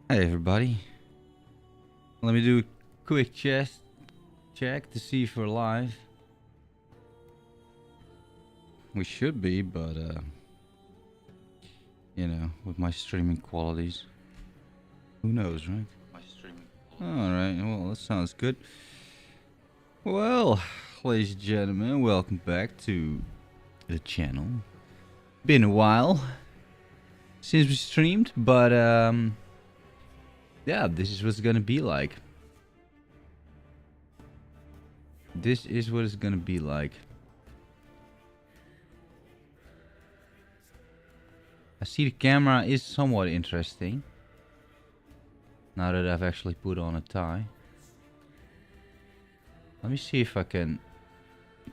Hey everybody. Let me do a quick chest check to see if we're live. We should be, but you know, with my streaming qualities. Who knows, right? Alright, well that sounds good. Well, ladies and gentlemen, welcome back to the channel. Been a while since we streamed, but yeah, this is what it's gonna be like. This is what it's gonna be like. I see the camera is somewhat interesting. Now that I've actually put on a tie. Let me see if I can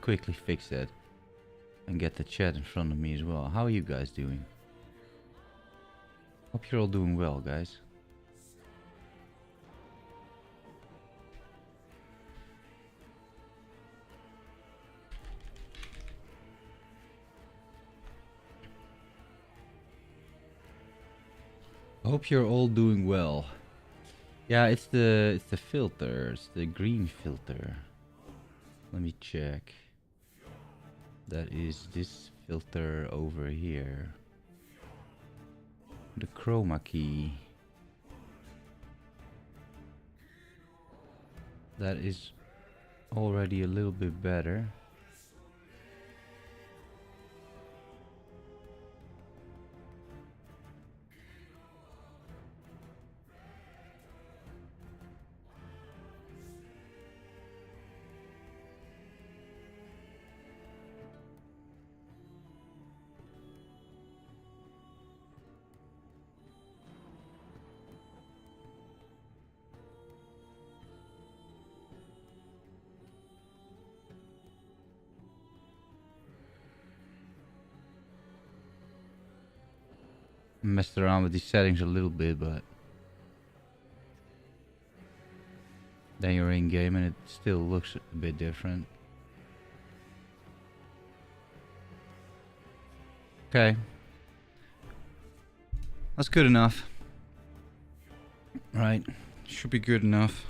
quickly fix that. And get the chat in front of me as well. How are you guys doing? Hope you're all doing well, guys. Hope you're all doing well. Yeah, it's the filter. It's the green filter. Let me check. That is this filter over here. The chroma key. That is already a little bit better. Messed around with these settings a little bit, but then you're in game and it still looks a bit different. Okay, that's good enough. Right, should be good enough.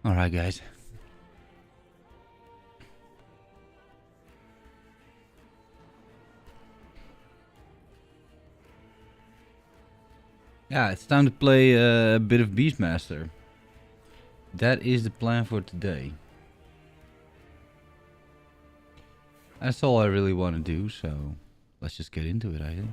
Alright, guys. Yeah, it's time to play a bit of Beastmaster. That is the plan for today. That's all I really want to do, so let's just get into it, I think.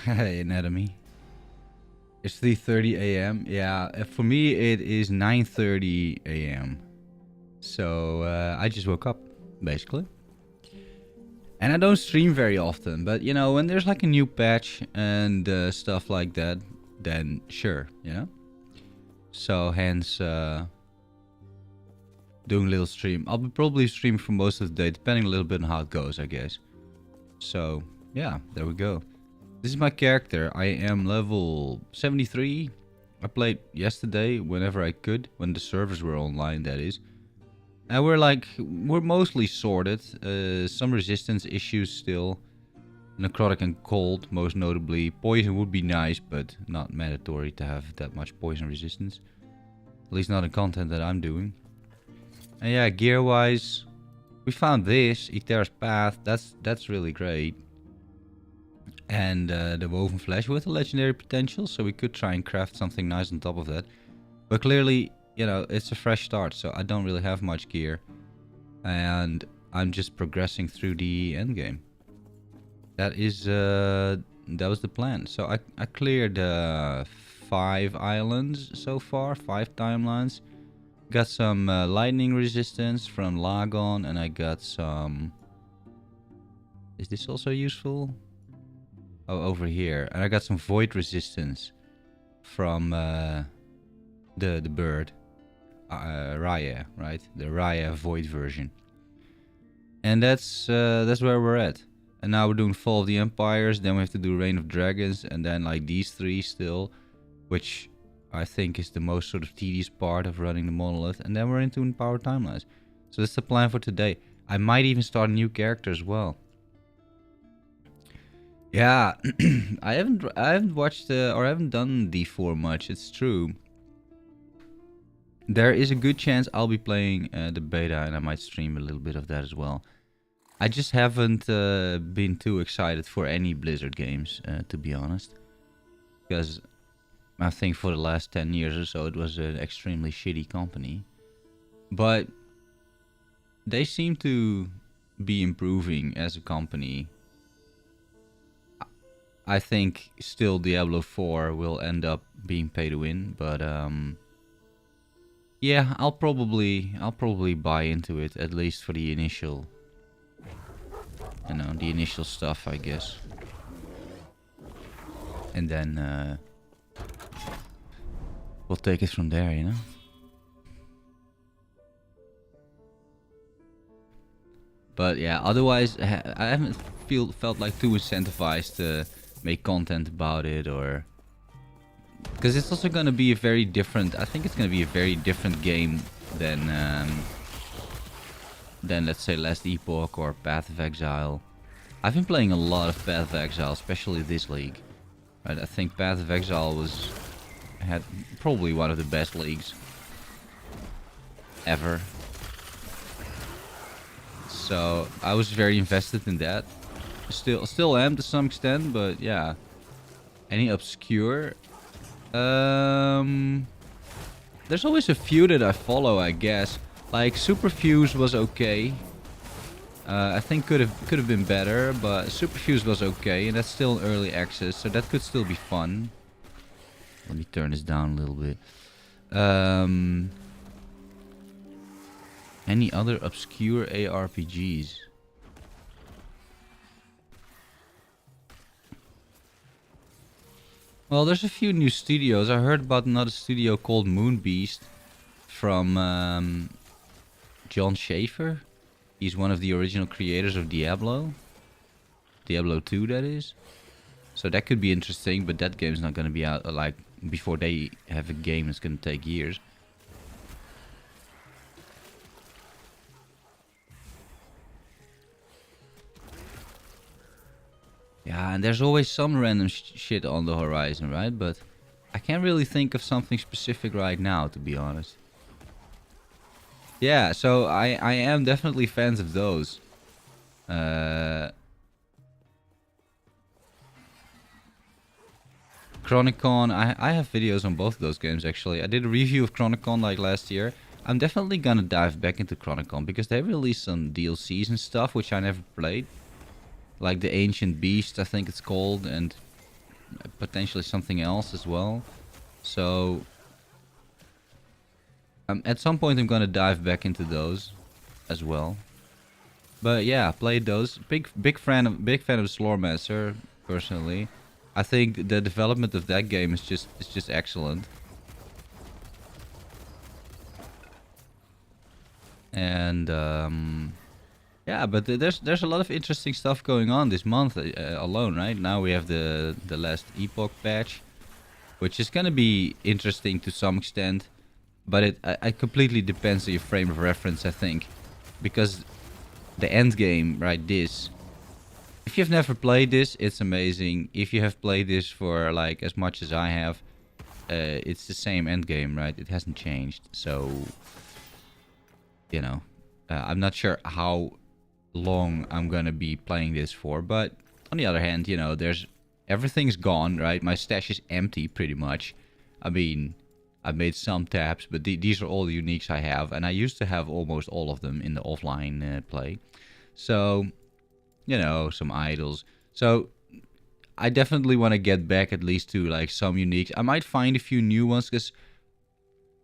Hey, anatomy. It's 3:30 a.m. Yeah, for me it is 9:30 a.m. So I just woke up, basically. And I don't stream very often, but you know, when there's like a new patch and stuff like that, then sure, you know. So hence doing a little stream. I'll probably stream for most of the day, depending a little bit on how it goes, I guess. So yeah, there we go. This is my character. I am level 73. I played yesterday whenever I could, when the servers were online, that is. And we're mostly sorted. Some resistance issues still. Necrotic and cold, most notably. Poison would be nice, but not mandatory to have that much poison resistance. At least not in content that I'm doing. And yeah, gear-wise, we found this, Ethera's Path. That's really great. And the woven flesh with a legendary potential, so we could try and craft something nice on top of that. But clearly, you know, it's a fresh start, so I don't really have much gear. And I'm just progressing through the end game. That was the plan. So I cleared 5 islands so far, 5 timelines. Got some lightning resistance from Lagon, and I got some... Is this also useful? over here, and I got some void resistance from the bird, Raya, right? The Raya void version, and that's where we're at. And now we're doing Fall of the Empires. Then we have to do Reign of Dragons, and then like these three still, which I think is the most sort of tedious part of running the monolith. And then we're into Empowered Timelines. So that's the plan for today. I might even start a new character as well. Yeah, I haven't watched or I haven't done D4 much. It's true. There is a good chance I'll be playing the beta, and I might stream a little bit of that as well. I just haven't been too excited for any Blizzard games, to be honest. Because I think for the last 10 years or so, it was an extremely shitty company. But they seem to be improving as a company. I think still Diablo 4 will end up being pay to win, but yeah, I'll probably buy into it, at least for the initial, you know, the initial stuff, I guess. And then we'll take it from there, you know. But yeah, otherwise I haven't felt like too incentivized to make content about it, or because it's also gonna be a very different. I think it's gonna be a very different game than let's say Last Epoch or Path of Exile. I've been playing a lot of Path of Exile, especially this league. Right? I think Path of Exile had probably one of the best leagues ever. So I was very invested in that. Still am to some extent, but yeah. Any obscure? There's always a few that I follow, I guess. Like Superfuse was okay. I think could have been better, but Superfuse was okay, and that's still early access, so that could still be fun. Let me turn this down a little bit. Any other obscure ARPGs? Well, there's a few new studios. I heard about another studio called Moonbeast from John Schaefer. He's one of the original creators of Diablo. Diablo 2, that is. So that could be interesting, but that game's not going to be out, like, before they have a game, it's going to take years. Yeah, and there's always some random shit on the horizon, right? But I can't really think of something specific right now, to be honest. Yeah, so I am definitely fans of those. Chronicon, I have videos on both of those games, actually. I did a review of Chronicon like last year. I'm definitely gonna dive back into Chronicon because they released some DLCs and stuff which I never played. Like the Ancient Beast, I think it's called, and potentially something else as well. So at some point I'm gonna dive back into those as well. But yeah, played those. Big fan of Sloremaster personally. I think the development of that game is just excellent. And yeah, but there's a lot of interesting stuff going on this month alone, right? Now we have the last Epoch patch, which is gonna be interesting to some extent, but it completely depends on your frame of reference, I think, because the end game, right? This, if you've never played this, it's amazing. If you have played this for like as much as I have, it's the same end game, right? It hasn't changed, so you know, I'm not sure how long I'm gonna be playing this for, but on the other hand, you know, everything's gone, right? My stash is empty pretty much. I mean, I made some taps, but these are all the uniques I have, and I used to have almost all of them in the offline play. So, you know, some idols. So I definitely want to get back at least to like some uniques. I might find a few new ones because,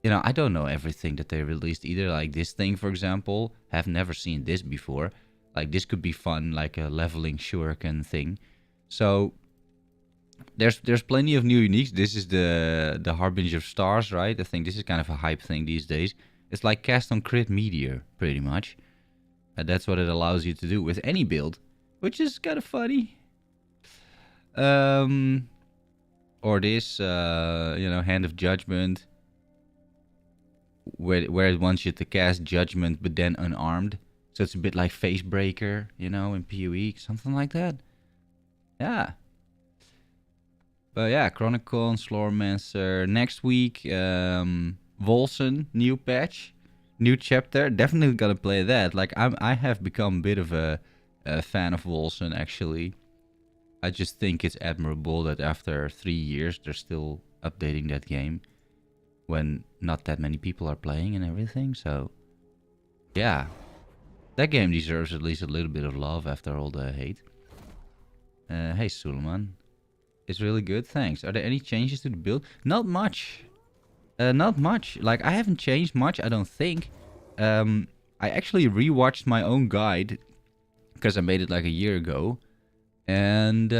you know, I don't know everything that they released either. Like this thing, for example, have never seen this before. Like this could be fun, like a leveling shuriken thing. So There's plenty of new uniques. This is the Harbinger of Stars, right? I think this is kind of a hype thing these days. It's like cast on crit meteor, pretty much. That's what it allows you to do with any build, which is kind of funny. Or this, Hand of Judgment, where it wants you to cast Judgment but then unarmed. So it's a bit like Facebreaker, in PoE, something like that. Yeah. But yeah, Chronicon, Sloremancer. Next week, Volson, new patch, new chapter. Definitely gonna play that. Like I have become a bit of a fan of Volson actually. I just think it's admirable that after 3 years they're still updating that game when not that many people are playing and everything. So yeah, that game deserves at least a little bit of love after all the hate. Hey Suleiman. It's really good, thanks. Are there any changes to the build? Not much. Not much. Like, I haven't changed much, I don't think. I actually rewatched my own guide, because I made it like a year ago. And,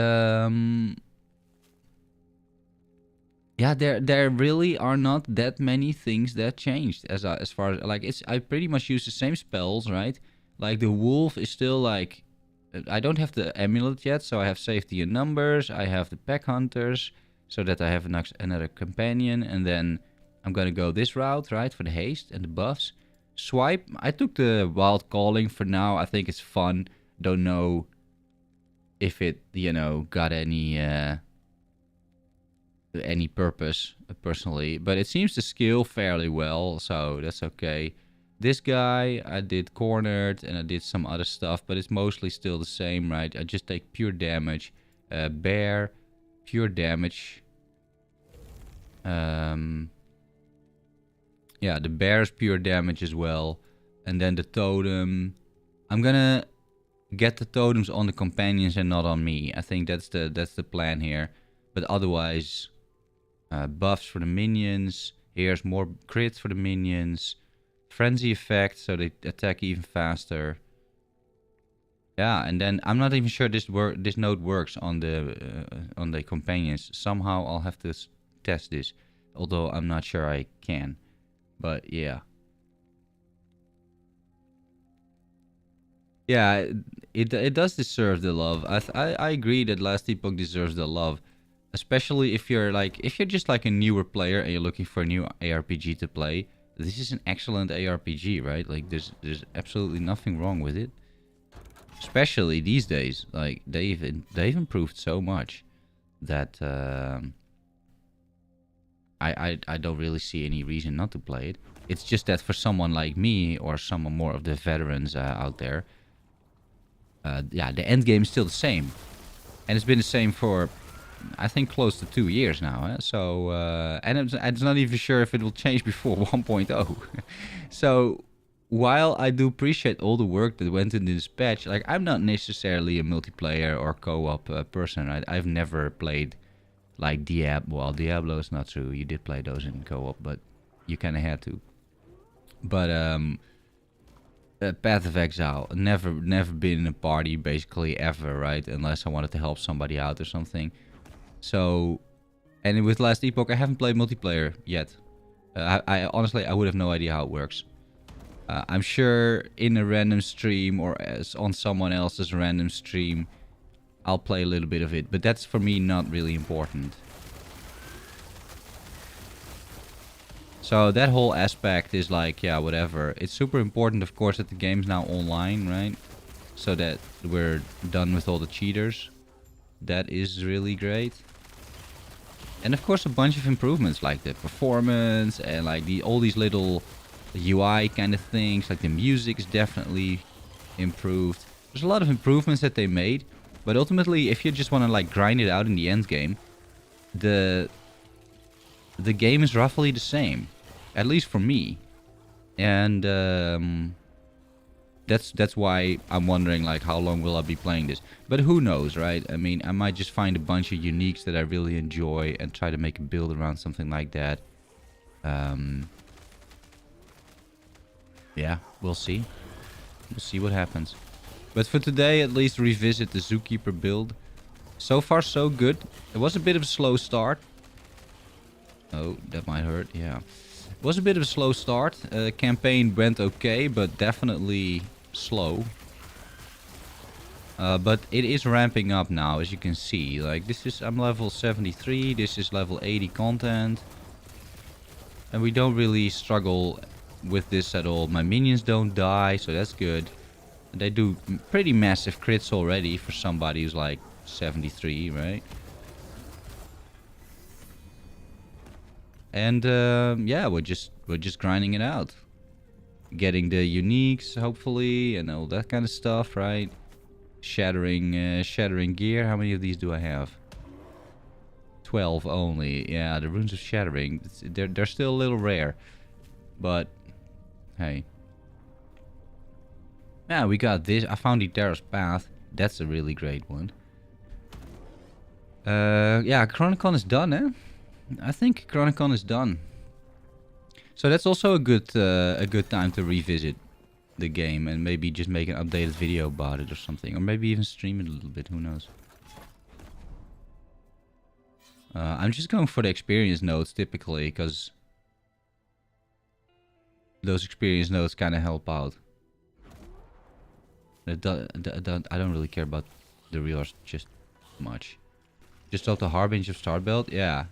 yeah, there really are not that many things that changed. As far as, like, I pretty much use the same spells, right? Like, the wolf is still, like... I don't have the amulet yet, so I have safety in numbers. I have the pack hunters, so that I have another companion. And then I'm gonna go this route, right, for the haste and the buffs. Swipe, I took the wild calling for now. I think it's fun. Don't know if it, got any purpose, personally. But it seems to scale fairly well, so that's okay. This guy, I did cornered and I did some other stuff, but it's mostly still the same, right? I just take pure damage. Bear, pure damage. Yeah, the bear's pure damage as well. And then the totem. I'm gonna get the totems on the companions and not on me. I think that's the plan here. But otherwise, buffs for the minions. Here's more crits for the minions. Frenzy effect, so they attack even faster. Yeah, and then I'm not even sure this node works on the companions. Somehow I'll have to test this, although I'm not sure I can. But yeah, yeah, it does deserve the love. I agree that Last Epoch deserves the love, especially if you're just like a newer player and you're looking for a new ARPG to play. This is an excellent ARPG, right? Like, there's absolutely nothing wrong with it. Especially these days, like they've improved so much that I don't really see any reason not to play it. It's just that for someone like me or some more of the veterans out there, yeah, the end game is still the same, and it's been the same for, I think, close to 2 years now. So, and it's not even sure if it will change before 1.0. So, while I do appreciate all the work that went into this patch, like, I'm not necessarily a multiplayer or co-op person, right? I've never played, like, Diablo. Well, Diablo is not true. You did play those in co-op, but you kind of had to. But, Path of Exile, never been in a party, basically, ever, right? Unless I wanted to help somebody out or something. So, and with Last Epoch, I haven't played multiplayer yet. I honestly, I would have no idea how it works. I'm sure in a random stream or on someone else's random stream, I'll play a little bit of it. But that's for me not really important. So that whole aspect is like, yeah, whatever. It's super important, of course, that the game's now online, right? So that we're done with all the cheaters. That is really great. And of course a bunch of improvements, like the performance and like all these little UI kind of things. Like the music is definitely improved. There's a lot of improvements that they made, but ultimately if you just want to like grind it out in the end game, the game is roughly the same, at least for me. And that's why I'm wondering, like, how long will I be playing this? But who knows, right? I mean, I might just find a bunch of uniques that I really enjoy and try to make a build around something like that. Yeah, we'll see. We'll see what happens. But for today, at least revisit the Zookeeper build. So far, so good. It was a bit of a slow start. Oh, that might hurt. Yeah. It was a bit of a slow start. Campaign went okay, but definitely slow. But it is ramping up now, as you can see. Like, this is... I'm level 73. This is level 80 content. And we don't really struggle with this at all. My minions don't die, so that's good. They do pretty massive crits already for somebody who's like 73, right? And yeah, we're just grinding it out, getting the uniques hopefully, and all that kind of stuff, right? Shattering gear. How many of these do I have? 12 only. Yeah, the runes of shattering. They're still a little rare, but hey. Yeah, we got this. I found the Terra's Path. That's a really great one. Yeah, Chronicon is done, eh? I think Chronicon is done. So that's also a good time to revisit the game and maybe just make an updated video about it or something, or maybe even stream it a little bit. Who knows? I'm just going for the experience nodes typically, because those experience nodes kind of help out. I don't really care about the reals just much. Just off the Harbinger of Starbelt, yeah.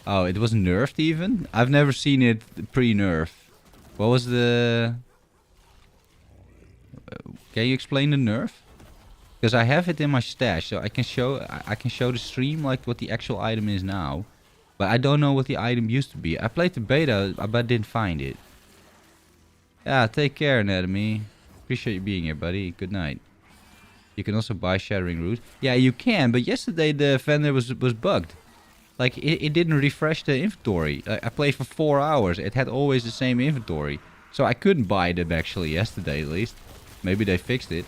Oh, it was nerfed even? I've never seen it pre-nerf. What was the... Can you explain the nerf? Because I have it in my stash, so I can show the stream like what the actual item is now. But I don't know what the item used to be. I played the beta, but didn't find it. Yeah, take care, Anatomy. Appreciate you being here, buddy. Good night. You can also buy Shattering Root. Yeah, you can, but yesterday the vendor was bugged. Like, it didn't refresh the inventory. I played for 4 hours. It had always the same inventory. So I couldn't buy them actually yesterday at least. Maybe they fixed it.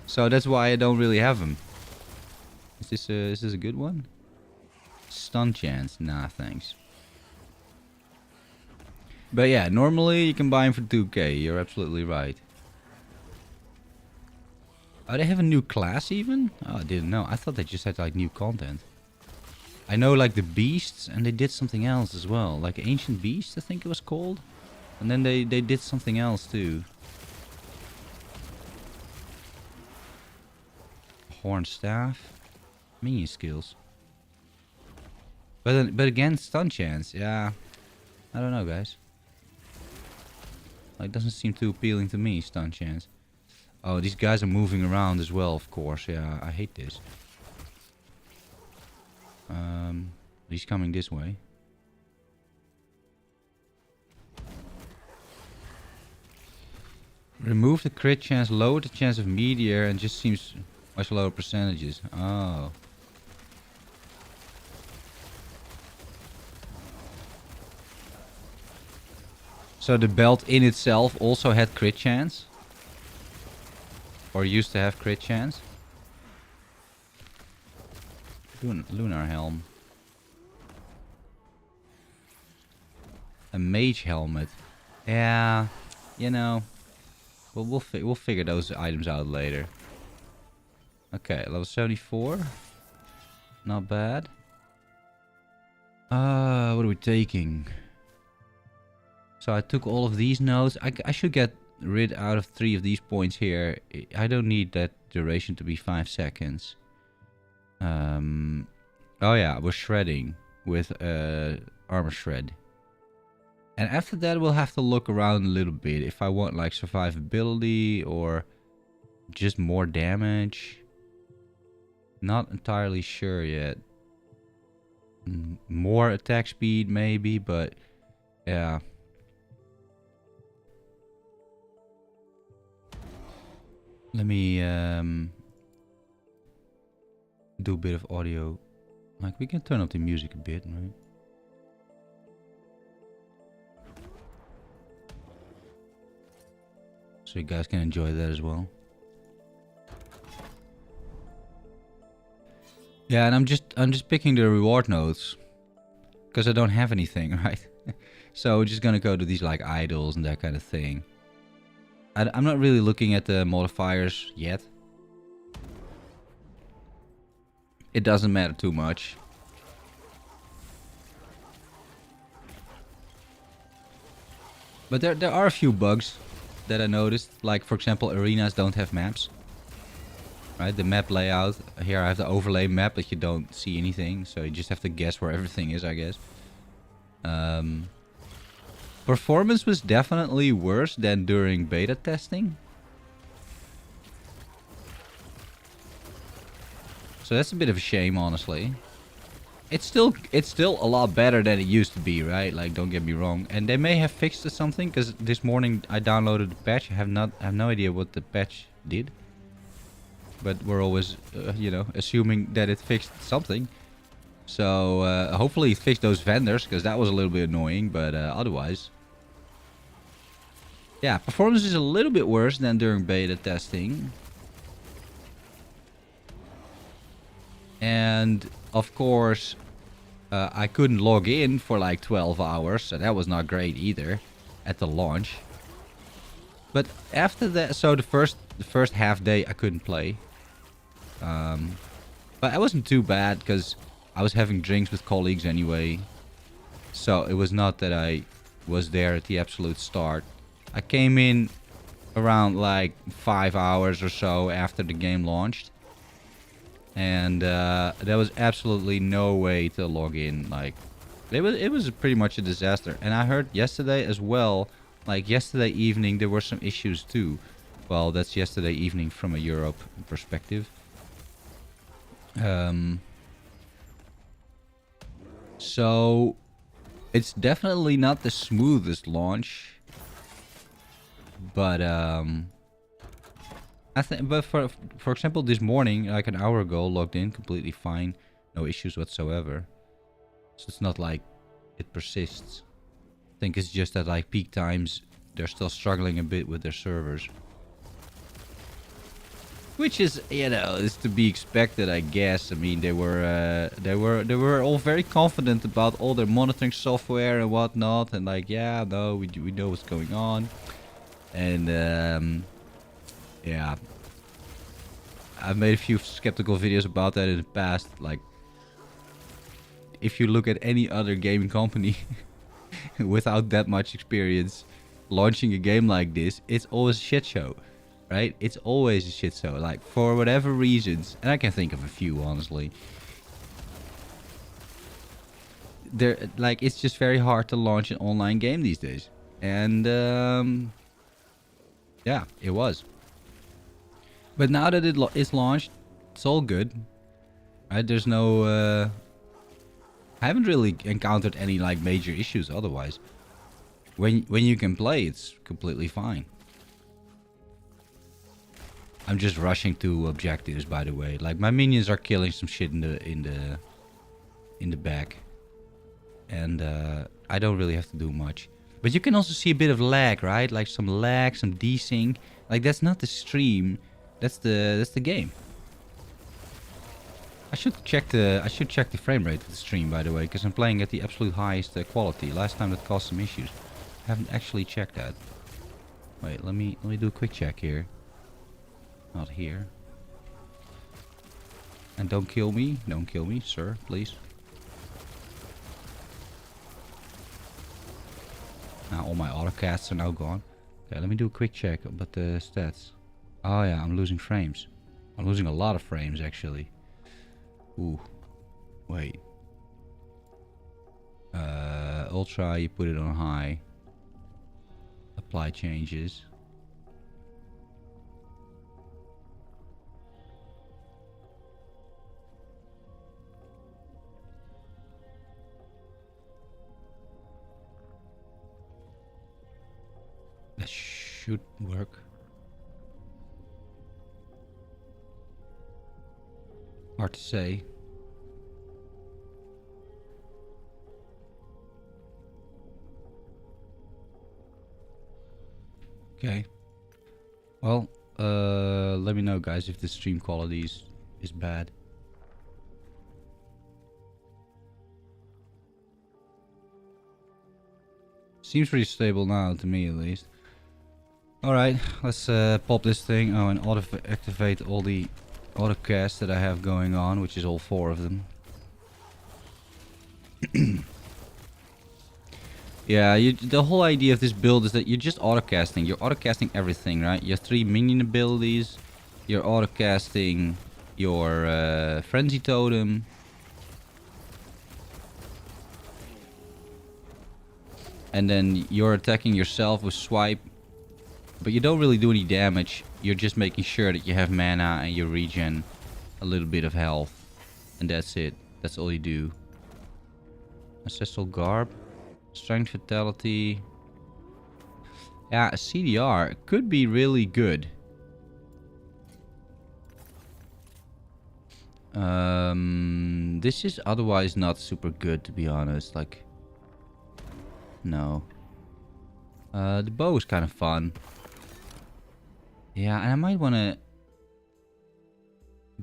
So that's why I don't really have them. Is this a good one? Stun chance? Nah, thanks. But yeah, normally you can buy them for 2k. You're absolutely right. Oh, they have a new class even? Oh, I didn't know. I thought they just had like new content. I know like the beasts, and they did something else as well. Like Ancient Beast, I think it was called. And then they did something else too. Horn Staff. Minion skills. But again, stun chance. Yeah. I don't know, guys. Like, doesn't seem too appealing to me, stun chance. Oh, these guys are moving around as well, of course. Yeah, I hate this. He's coming this way. Remove the crit chance, lower the chance of meteor, and just seems much lower percentages. Oh. So the belt in itself also had crit chance? Or used to have crit chance? Lunar helm. A mage helmet. Yeah, you know, we'll figure those items out later. Okay, level 74. Not bad. What are we taking? So I took all of these nodes. I should get rid out of 3 of these points here. I don't need that duration to be 5 seconds. Oh yeah, we're shredding with armor shred. And after that we'll have to look around a little bit if I want like survivability or just more damage. Not entirely sure yet. More attack speed maybe, but yeah. Let me do a bit of audio. Like, we can turn up the music a bit, right? So you guys can enjoy that as well. Yeah, and I'm just picking the reward nodes because I don't have anything, right? So we're just gonna go to these like idols and that kind of thing. I'm not really looking at the modifiers yet. it doesn't matter too much. But there are a few bugs that I noticed. Like, for example, arenas don't have maps. Right, the map layout. Here I have the overlay map, but you don't see anything. So you just have to guess where everything is, I guess. Performance was definitely worse than during beta testing. So that's a bit of a shame, honestly. It's still a lot better than it used to be, right? Like, don't get me wrong. And they may have fixed something, because this morning I downloaded the patch. I have no idea what the patch did. But we're always, you know, assuming that it fixed something. So hopefully it fixed those vendors, because that was a little bit annoying. But otherwise, yeah, performance is a little bit worse than during beta testing. And of course, I couldn't log in for like 12 hours, so that was not great either at the launch. But after that, so the first half day I couldn't play. But it wasn't too bad because I was having drinks with colleagues anyway. So it was not that I was there at the absolute start. I came in around like 5 hours or so after the game launched. And there was absolutely no way to log in. Like, it was pretty much a disaster. And I heard yesterday as well, like yesterday evening, there were some issues too. Well, that's yesterday evening from a Europe perspective. So it's definitely not the smoothest launch, but I think, but for example, this morning, like an hour ago, logged in completely fine, no issues whatsoever. So it's not like it persists. I think it's just that like peak times, they're still struggling a bit with their servers. Which is, you know, is to be expected, I guess. I mean, they were all very confident about all their monitoring software and whatnot, and like, yeah, no, we know what's going on, and yeah, I've made a few skeptical videos about that in the past. Like, if you look at any other gaming company without that much experience launching a game like this, it's always a shit show. Right? It's always a shit show. Like, for whatever reasons, and I can think of a few, honestly. Like, it's just very hard to launch an online game these days. And, yeah, it was. But now that it is launched, it's all good. Right? There's no, I haven't really encountered any, like, major issues otherwise. When you can play, it's completely fine. I'm just rushing to objectives, by the way. Like, my minions are killing some shit in the back, and I don't really have to do much. But you can also see a bit of lag, right? Like some lag, some desync. Like, that's not the stream. That's the game. I should check the frame rate of the stream, by the way, because I'm playing at the absolute highest quality. Last time that caused some issues. I haven't actually checked that. Wait, let me do a quick check here. Not here. And don't kill me. Don't kill me, sir, please. Now all my autocasts are now gone. Okay, let me do a quick check about the stats. Oh yeah, I'm losing frames. I'm losing a lot of frames, actually. Ooh. Wait. Ultra, you put it on high. Apply changes. That should work. Hard to say. Okay. Well, let me know, guys, if the stream quality is bad. Seems pretty stable now, to me at least. Alright, let's pop this thing. Oh, and auto-activate all the autocast that I have going on, which is all 4 of them. Yeah, the whole idea of this build is that you're just autocasting. You're autocasting everything, right? You have 3 minion abilities. You're autocasting your Frenzy Totem. And then you're attacking yourself with Swipe. But you don't really do any damage. You're just making sure that you have mana and you regen a little bit of health. And that's it. That's all you do. Ancestral Garb. Strength Vitality. Yeah, a CDR could be really good. This is otherwise not super good, to be honest. Like, no. The bow is kind of fun. Yeah, and I might want to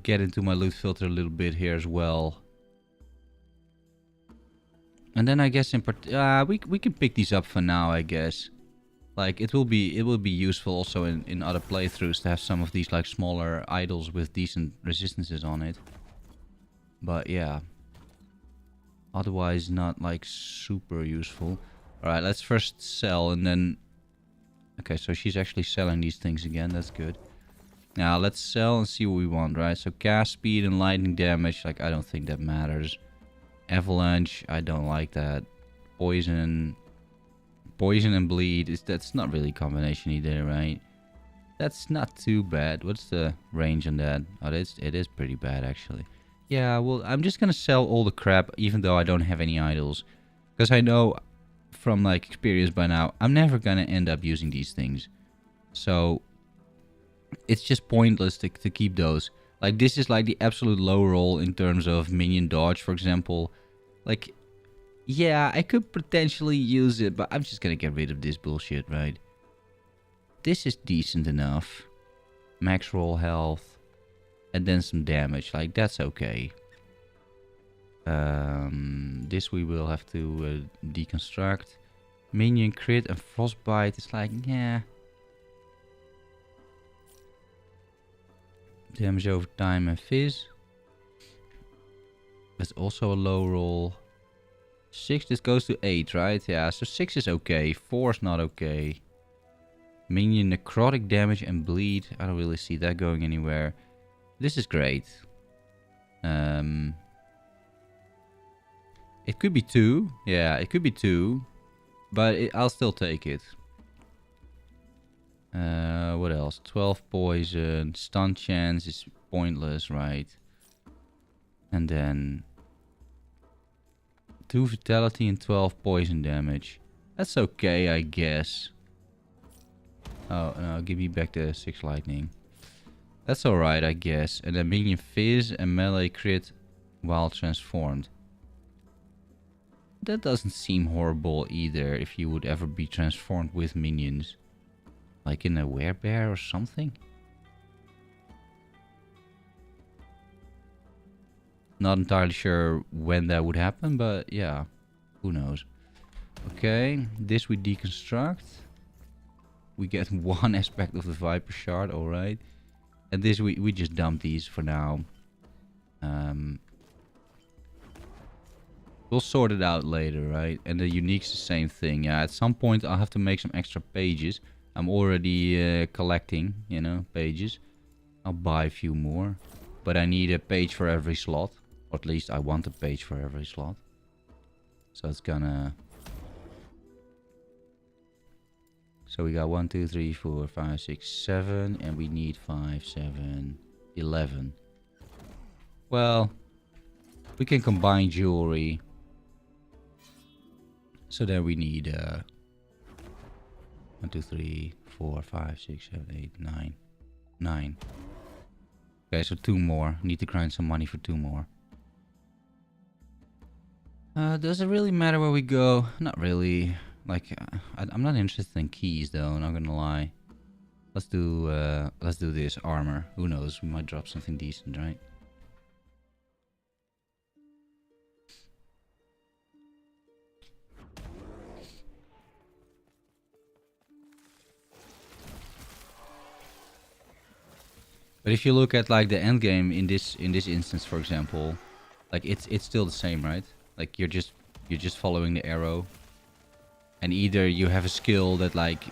get into my loot filter a little bit here as well. And then I guess we can pick these up for now, I guess. Like it will be useful also in other playthroughs to have some of these like smaller idols with decent resistances on it. But yeah. Otherwise not like super useful. Alright, let's first sell and then... Okay, so she's actually selling these things again, that's good. Now let's sell and see what we want, right? So cast speed and lightning damage, like I don't think that matters. Avalanche, I don't like that. Poison and bleed, that's not really a combination either, right? That's not too bad. What's the range on that? Oh, it is pretty bad actually. Yeah, well, I'm just gonna sell all the crap even though I don't have any idols. Because I know from like experience by now, I'm never gonna end up using these things. So it's just pointless to keep those. Like this is like the absolute low roll in terms of minion dodge, for example. Like, yeah, I could potentially use it, but I'm just gonna get rid of this bullshit, right? This is decent enough. Max roll health. And then some damage. Like, that's okay. This we will have to deconstruct. Minion crit and frostbite is like, yeah. Damage over time and fizz. That's also a low roll. 6, this goes to 8, right? Yeah, so 6 is okay. 4 is not okay. Minion necrotic damage and bleed. I don't really see that going anywhere. This is great. It could be 2. Yeah, it could be 2. But I'll still take it. What else? 12 poison. Stun chance is pointless, right? And then 2 vitality and 12 poison damage. That's okay, I guess. Oh, no, give me back the 6 lightning. That's alright, I guess. And then minion fizz and melee crit while transformed. That doesn't seem horrible either if you would ever be transformed with minions. Like in a werebear or something? Not entirely sure when that would happen, but yeah, who knows. Okay, this we deconstruct. We get 1 aspect of the Viper Shard, alright. And this we just dump these for now. We'll sort it out later, right? And the unique's the same thing. Yeah, at some point I'll have to make some extra pages. I'm already collecting, you know, pages. I'll buy a few more. But I need a page for every slot. Or at least I want a page for every slot. So it's gonna... So we got 1, 2, 3, 4, 5, 6, 7. And we need 5, 7, 11. Well, we can combine jewelry. So then we need 1, 2, 3, 4, 5, 6, 7, 8, 9. 9. Okay, so 2 more. Need to grind some money for 2 more. Does it really matter where we go? Not really. Like, I'm not interested in keys though, not gonna lie. Let's do this armor. Who knows? We might drop something decent, right? But if you look at like the end game in this instance, for example, like it's still the same, right? Like you're just following the arrow, and either you have a skill that like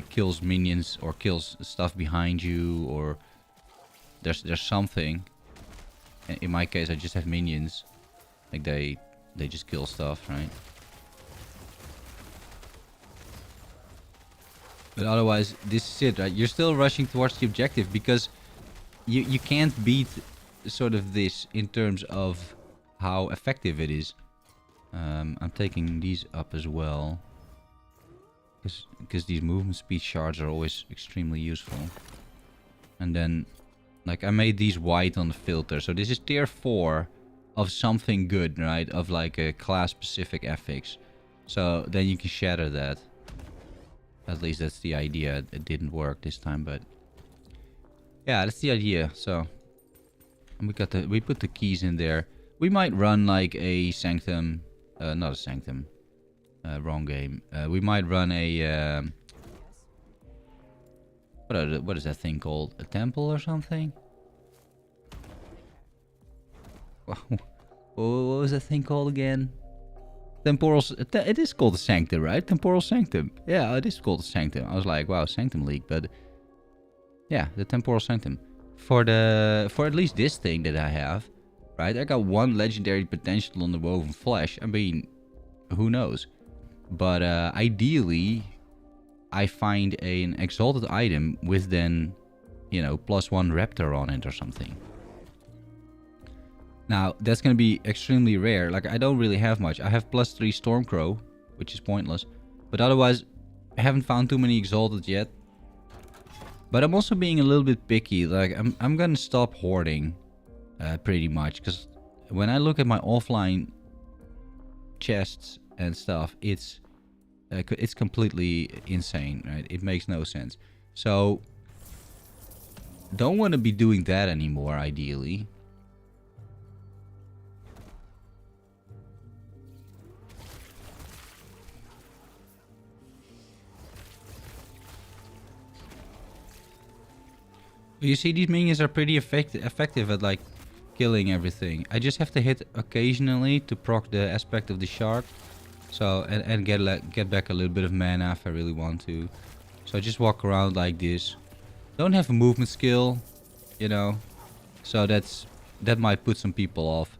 kills minions or kills stuff behind you, or there's something. In my case, I just have minions, like they just kill stuff, right? But otherwise, this is it, right? You're still rushing towards the objective because you can't beat sort of this in terms of how effective it is. I'm taking these up as well, because these movement speed shards are always extremely useful. And then, like, I made these white on the filter, so this is tier 4 of something good, right? Of like a class specific affix. So then you can shatter that. At least that's the idea. It didn't work this time, but yeah, that's the idea. So we put the keys in there. We might run like a sanctum, not a sanctum. Wrong game. We might run a what is that thing called? A temple or something? What was that thing called again? Temporal. It is called a sanctum, right? Temporal Sanctum. Yeah, it is called a sanctum. I was like, wow, Sanctum League, but yeah, the Temporal Sanctum. For at least this thing that I have, right? I got 1 legendary potential on the woven flesh. I mean, who knows? But ideally, I find an exalted item with then, you know, +1 raptor on it or something. Now, that's going to be extremely rare. Like, I don't really have much. I have +3 Stormcrow, which is pointless. But otherwise, I haven't found too many exalted yet. But I'm also being a little bit picky. Like, I'm going to stop hoarding pretty much. Because when I look at my offline chests and stuff, it's completely insane, right? It makes no sense. So, don't want to be doing that anymore, ideally. You see, these minions are pretty effective at like killing everything. I just have to hit occasionally to proc the aspect of the shard. So and get back a little bit of mana if I really want to. So I just walk around like this. Don't have a movement skill, you know. So that might put some people off.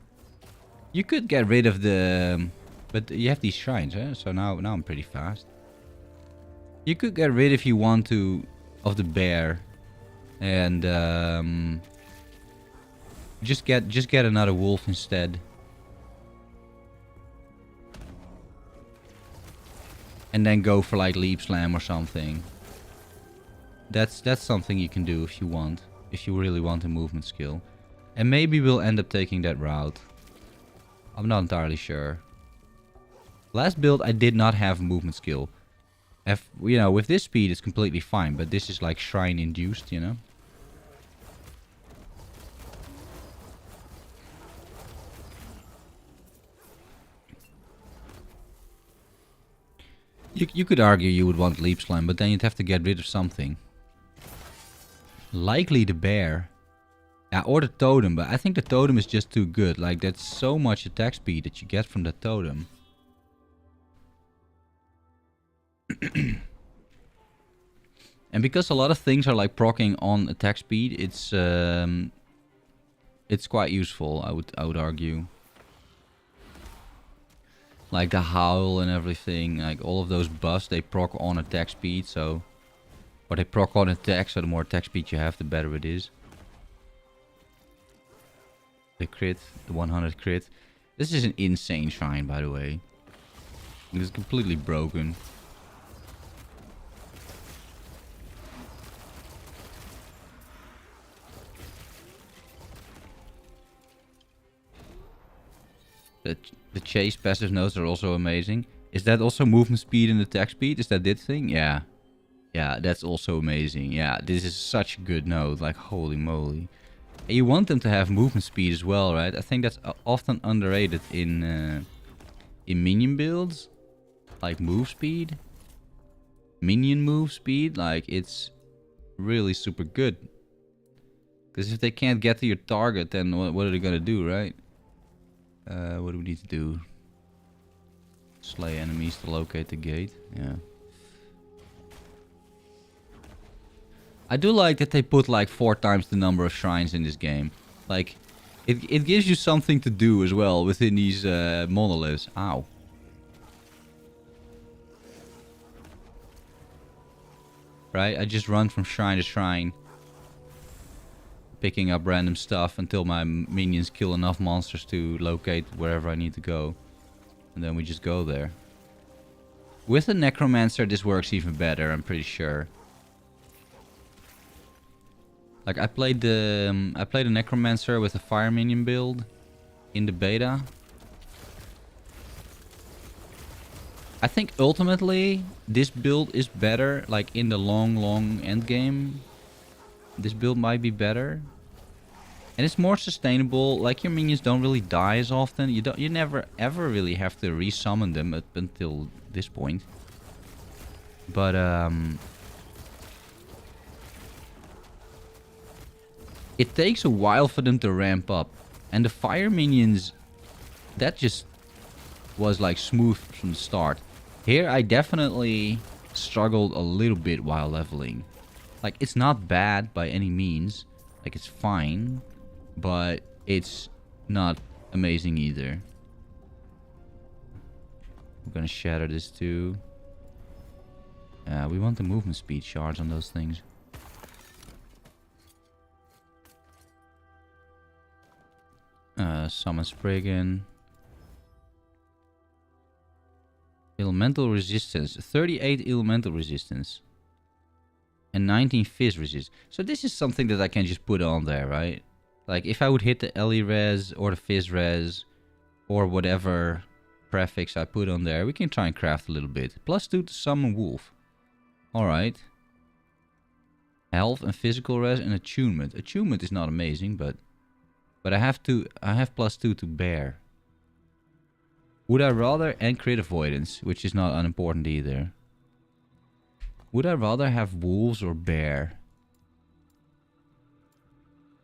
You could get rid of the, but you have these shrines, eh? So now I'm pretty fast. You could get rid if you want to of the bear. And just get another wolf instead. And then go for like leap slam or something. That's something you can do if you want. If you really want a movement skill. And maybe we'll end up taking that route. I'm not entirely sure. Last build I did not have a movement skill. You know, with this speed it's completely fine, but this is like shrine induced, you know. You could argue you would want leap slime, but then you'd have to get rid of something. Likely the bear. Yeah, or the totem, but I think the totem is just too good. Like, that's so much attack speed that you get from the totem. And because a lot of things are like proccing on attack speed, it's quite useful, I would argue. Like the howl and everything, like all of those buffs, they proc on attack speed, so... Or they proc on attack, so the more attack speed you have, the better it is. The crit, the 100 crit. This is an insane shrine, by the way. It is completely broken. The chase passive nodes are also amazing. Is that also movement speed and attack speed? Is that this thing? Yeah. Yeah, that's also amazing. Yeah, this is such a good node. Like, holy moly. And you want them to have movement speed as well, right? I think that's often underrated in minion builds. Like move speed. Minion move speed. Like, it's really super good. Because if they can't get to your target, then what are they gonna do, right? What do we need to do? Slay enemies to locate the gate. Yeah. I do like that they put like 4 times the number of shrines in this game. Like, it gives you something to do as well within these monoliths. Ow. Right? I just run from shrine to shrine, picking up random stuff until my minions kill enough monsters to locate wherever I need to go. And then we just go there. With the Necromancer, this works even better, I'm pretty sure. Like, I played the Necromancer with a Fire Minion build in the beta. I think ultimately this build is better. Like in the long end game, this build might be better, and it's more sustainable. Like, your minions don't really die as often. You never ever really have to resummon them up until this point. But it takes a while for them to ramp up, and the fire minions, that just was like smooth from the start. Here I definitely struggled a little bit while leveling. Like, it's not bad by any means. Like, it's fine, but it's not amazing either. We're gonna shatter this too. We want the movement speed shards on those things. Summon Spriggan. Elemental resistance. 38 elemental resistance. And 19 fizz resist. So this is something that I can just put on there, right? Like, if I would hit the LE res or the fizz res or whatever prefix I put on there, we can try and craft a little bit. +2 to summon wolf. Alright. Health and physical res and attunement. Attunement is not amazing, but I have +2 to bear. Would I rather, and crit avoidance, which is not unimportant either. Would I rather have wolves or bear?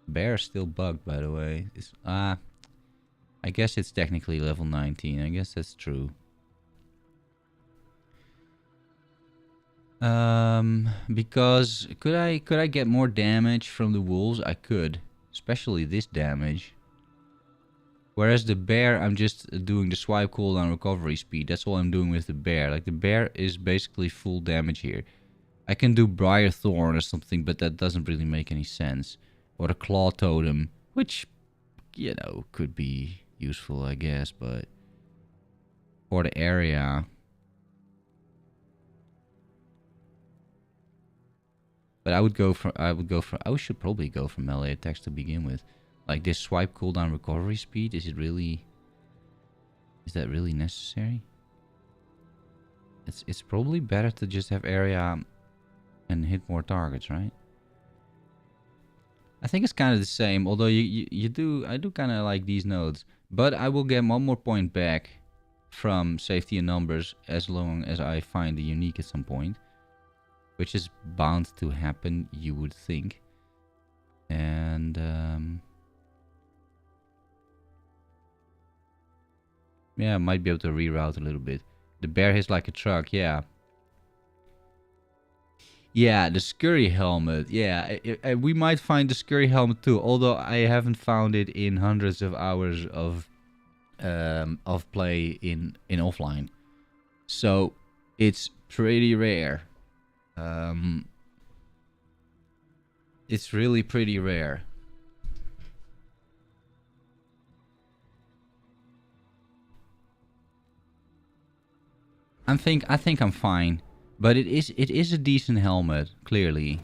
Bear is still bugged, by the way. I guess it's technically level 19. I guess that's true. Because could I get more damage from the wolves? I could, especially this damage. Whereas the bear, I'm just doing the swipe cooldown recovery speed. That's all I'm doing with the bear. Like, the bear is basically full damage here. I can do Briar Thorn or something, but that doesn't really make any sense. Or the Claw Totem, which, you know, could be useful, I guess, but for the area. But I should probably go for melee attacks to begin with. Like, this swipe cooldown recovery speed, is that really necessary? It's probably better to just have area and hit more targets, right? I think it's kind of the same, although I do kind of like these nodes. But I will get 1 more point back from safety and numbers as long as I find the unique at some point. Which is bound to happen, you would think. And yeah, I might be able to reroute a little bit. The bear hits like a truck, yeah. Yeah, the Scurry Helmet. Yeah, we might find the Scurry Helmet too. Although I haven't found it in hundreds of hours of play in offline. So it's pretty rare. It's really pretty rare. I think I'm fine, but it is a decent helmet, clearly.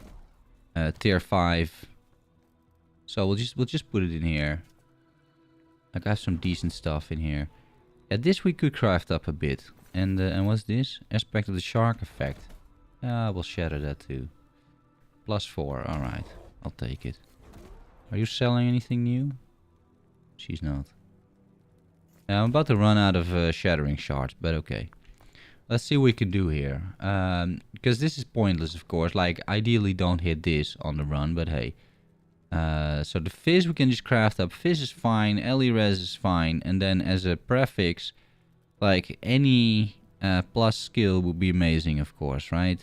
Tier 5. So we'll just put it in here. I got some decent stuff in here. Yeah, this we could craft up a bit. And what's this? Aspect of the Shark effect. We'll shatter that too. +4, alright. I'll take it. Are you selling anything new? She's not. I'm about to run out of shattering shards, but okay. Let's see what we can do here. Because this is pointless, of course. Like, ideally don't hit this on the run, but hey. So the fizz we can just craft up. Fizz is fine, res is fine, and then as a prefix, like any plus skill would be amazing, of course, right?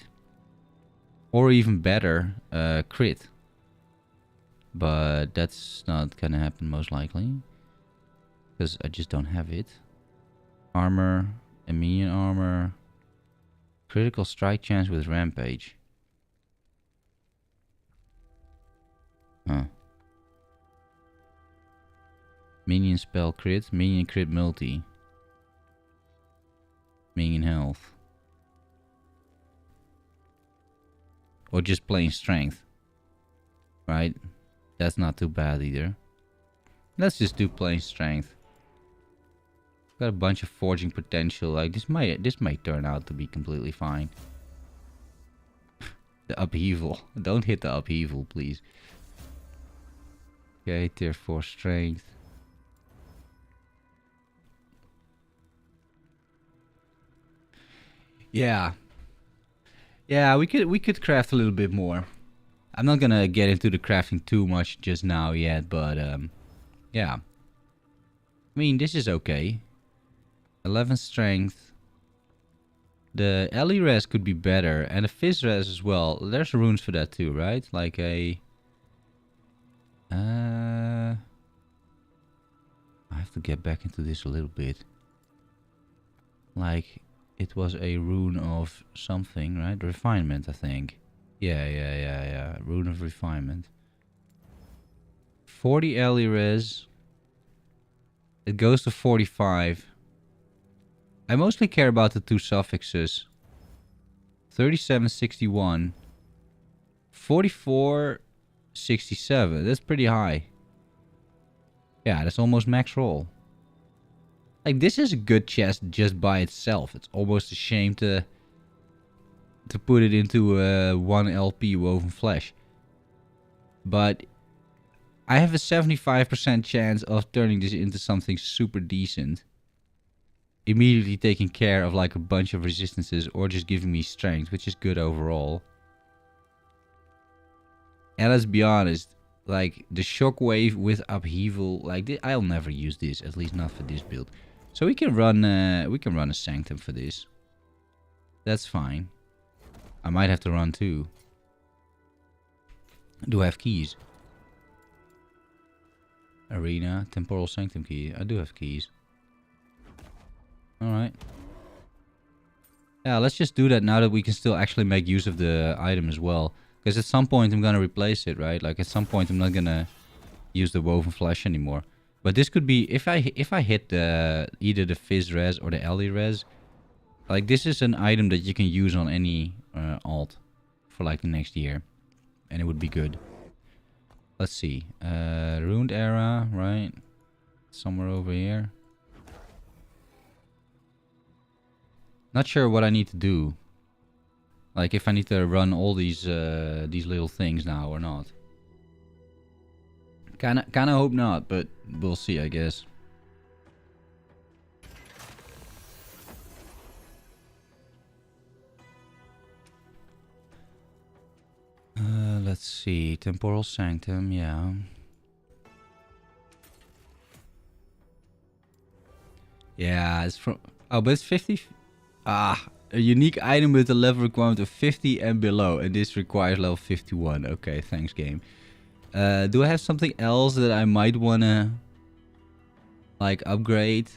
Or even better, crit. But that's not gonna happen most likely, because I just don't have it. Armor, immune armor, critical strike chance with rampage. Huh. Minion spell crit, minion crit multi. Minion health. Or just plain strength. Right? That's not too bad either. Let's just do plain strength. Got a bunch of forging potential. Like this might turn out to be completely fine. The upheaval. Don't hit the upheaval, please. Okay, tier 4 strength. Yeah. Yeah, we could craft a little bit more. I'm not gonna get into the crafting too much just now yet, but yeah. I mean, this is okay. 11 strength. The res could be better, and the fizz res as well. There's runes for that too, right? Like a... I have to get back into this a little bit. Like, it was a rune of something, right? Refinement, I think. Yeah. Rune of refinement. 40 res. It goes to 45. I mostly care about the two suffixes. 3761. 4467. That's pretty high. Yeah, that's almost max roll. Like, this is a good chest just by itself. It's almost a shame to put it into 1 LP woven flesh. But I have a 75% chance of turning this into something super decent. Immediately taking care of like a bunch of resistances or just giving me strength, which is good overall. And let's be honest, like the shockwave with upheaval, like I'll never use this, at least not for this build. So we can run a sanctum for this. That's fine. I might have to run two. Do I have keys? Arena, Temporal Sanctum key. I do have keys. Alright. Yeah, let's just do that now that we can still actually make use of the item as well. Because at some point I'm gonna replace it, right? Like at some point I'm not gonna use the woven flesh anymore. But this could be, if I hit the either the fizz res or the LE res, like this is an item that you can use on any alt for like the next year. And it would be good. Let's see. Ruined era, right? Somewhere over here. Not sure what I need to do. Like if I need to run all these little things now or not. Kinda hope not, but we'll see, I guess. Let's see. Temporal Sanctum, yeah. Yeah, it's from... Oh, but it's 50... Ah, a unique item with a level requirement of 50 and below. And this requires level 51. Okay, thanks, game. Do I have something else that I might wanna... like, upgrade?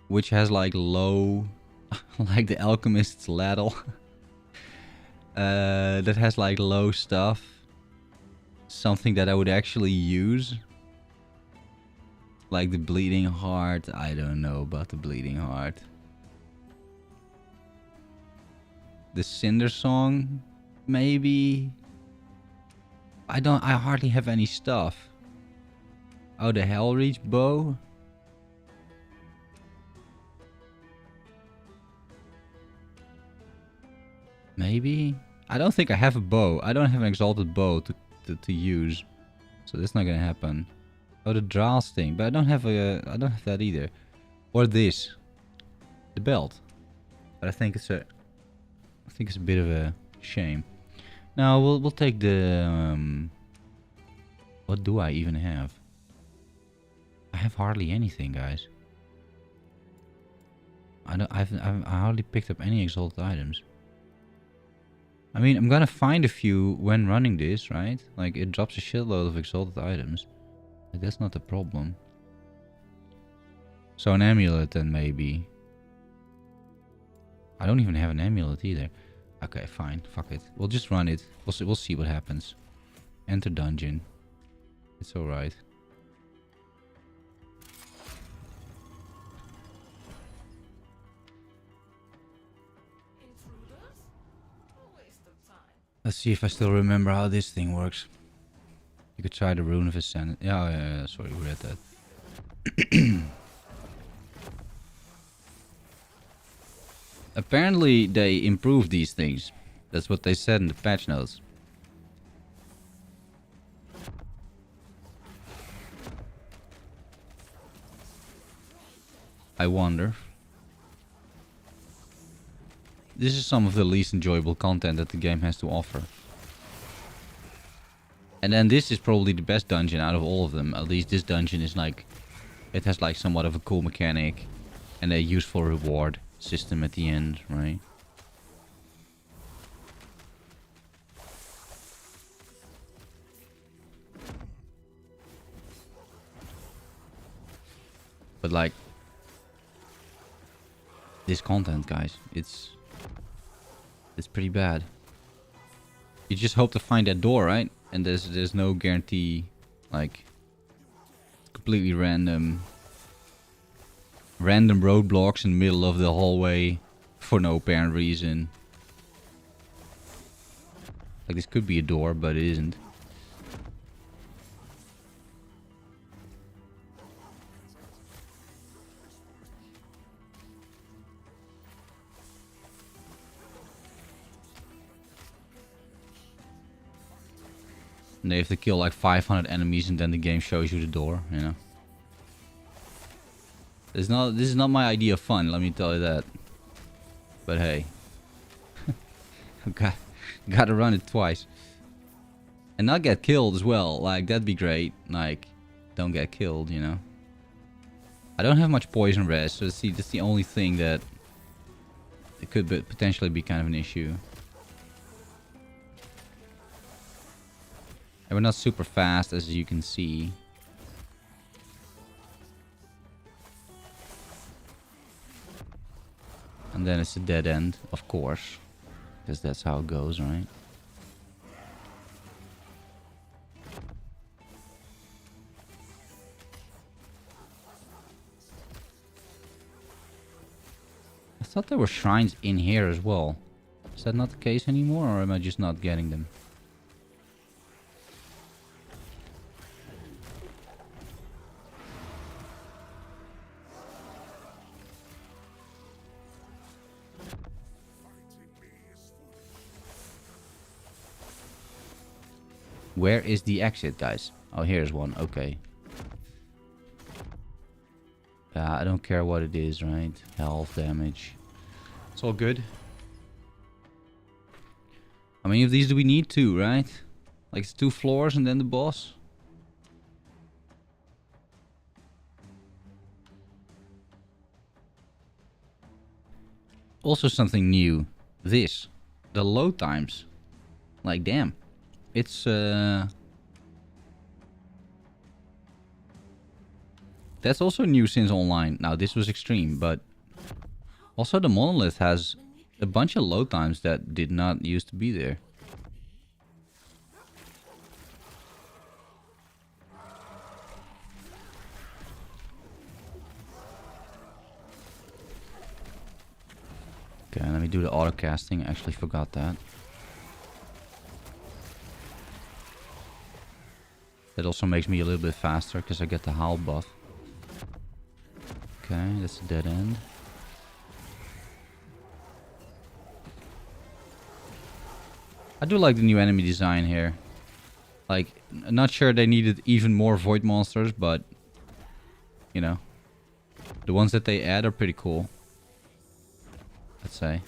Which has, like, low... like the Alchemist's Ladle. That has, like, low stuff. Something that I would actually use. Like the Bleeding Heart. I don't know about the Bleeding Heart. The Cinder Song, maybe. I hardly have any stuff. Oh, the Hellreach bow. Maybe. I don't think I have a bow. I don't have an exalted bow to use, so that's not gonna happen. Oh, the Draal's thing, but I don't have that either. Or this, the belt. But I think it's a bit of a shame. Now we'll take the What do I even have? I have hardly anything, guys. I've hardly picked up any exalted items. I mean, I'm gonna find a few when running this, right? Like, it drops a shitload of exalted items. Like, that's not the problem. So an amulet then maybe. I don't even have an amulet either. Okay, fine. Fuck it. We'll just run it. We'll see what happens. Enter dungeon. It's alright. Let's see if I still remember how this thing works. You could try the Rune of Ascent. Yeah, sorry, we read that. Apparently they improved these things. That's what they said in the patch notes. I wonder. This is some of the least enjoyable content that the game has to offer. And then this is probably the best dungeon out of all of them. At least this dungeon is like... It has like somewhat of a cool mechanic. And a useful reward system at the end, right? But like... This content, guys, it's pretty bad. You just hope to find that door, right? And there's no guarantee, like, completely random roadblocks in the middle of the hallway for no apparent reason. Like, this could be a door, but it isn't. And they have to kill like 500 enemies and then the game shows you the door, you know. This is not my idea of fun, let me tell you that. But hey. Gotta run it twice. And not get killed as well, like that'd be great. Like, don't get killed, you know. I don't have much poison res, so see, that's the only thing that... It could potentially be kind of an issue. And we're not super fast, as you can see. And then it's a dead end, of course. Because that's how it goes, right? I thought there were shrines in here as well. Is that not the case anymore, or am I just not getting them? Where is the exit, guys? Oh, here's one. Okay. I don't care what it is, right? Health, damage. It's all good. How many of these do we need? 2, right? Like it's 2 floors and then the boss? Also something new. This. The load times. Like, damn. It's that's also new since online. Now this was extreme, but also the monolith has a bunch of load times that did not used to be there. Okay, let me do the auto casting. I actually forgot that. That also makes me a little bit faster because I get the howl buff. Okay, that's a dead end. I do like the new enemy design here. Like, I'm not sure they needed even more void monsters, but you know, the ones that they add are pretty cool, let's say.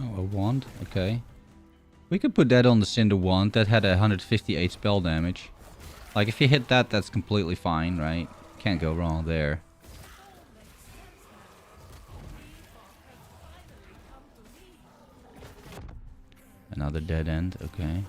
Oh, a wand. Okay. We could put that on the Cinder wand. That had 158 spell damage. Like, if you hit that, that's completely fine, right? Can't go wrong there. Another dead end. Okay.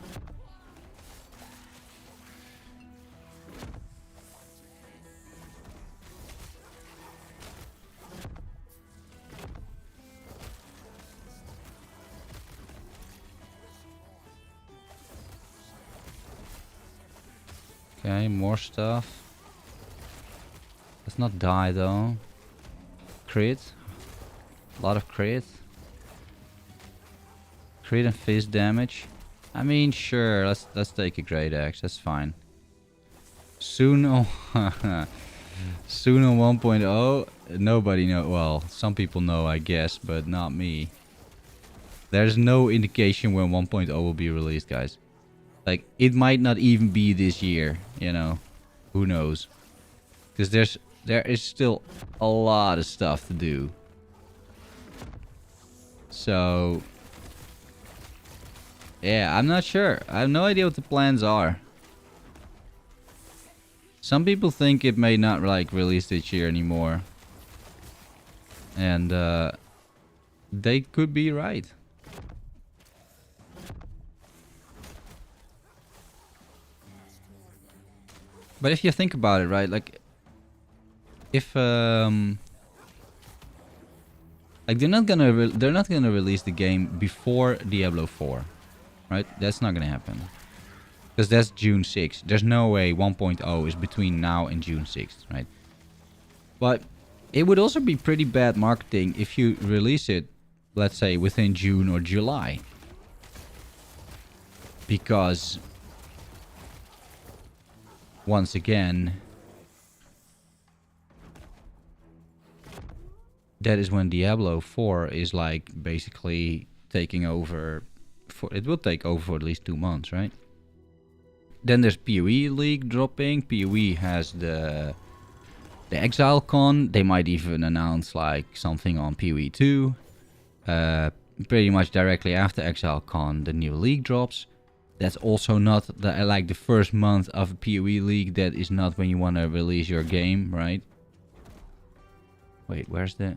Okay, more stuff. Let's not die though. Crit. A lot of crit. Crit and fist damage. I mean, sure, let's take a great axe, that's fine. Suno Suno 1.0, nobody know. Well, some people know, I guess, but not me. There's no indication when 1.0 will be released, guys. Like, it might not even be this year, you know. Who knows? Because there is still a lot of stuff to do. So, yeah, I'm not sure. I have no idea what the plans are. Some people think it may not, like, release this year anymore. And, they could be right. But if you think about it, right, like, if like they're not gonna release the game before Diablo 4, right? That's not gonna happen because that's June 6th. There's no way 1.0 is between now and June 6th, right? But it would also be pretty bad marketing if you release it, let's say, within June or July, because once again, that is when Diablo 4 is, like, basically taking over. It will take over for at least 2 months, right? Then there's PoE League dropping. PoE has the Exile Con. They might even announce, like, something on PoE 2. Pretty much directly after Exile Con, the new League drops. That's also not like the first month of a PoE League. That is not when you want to release your game, right? Wait, where's the...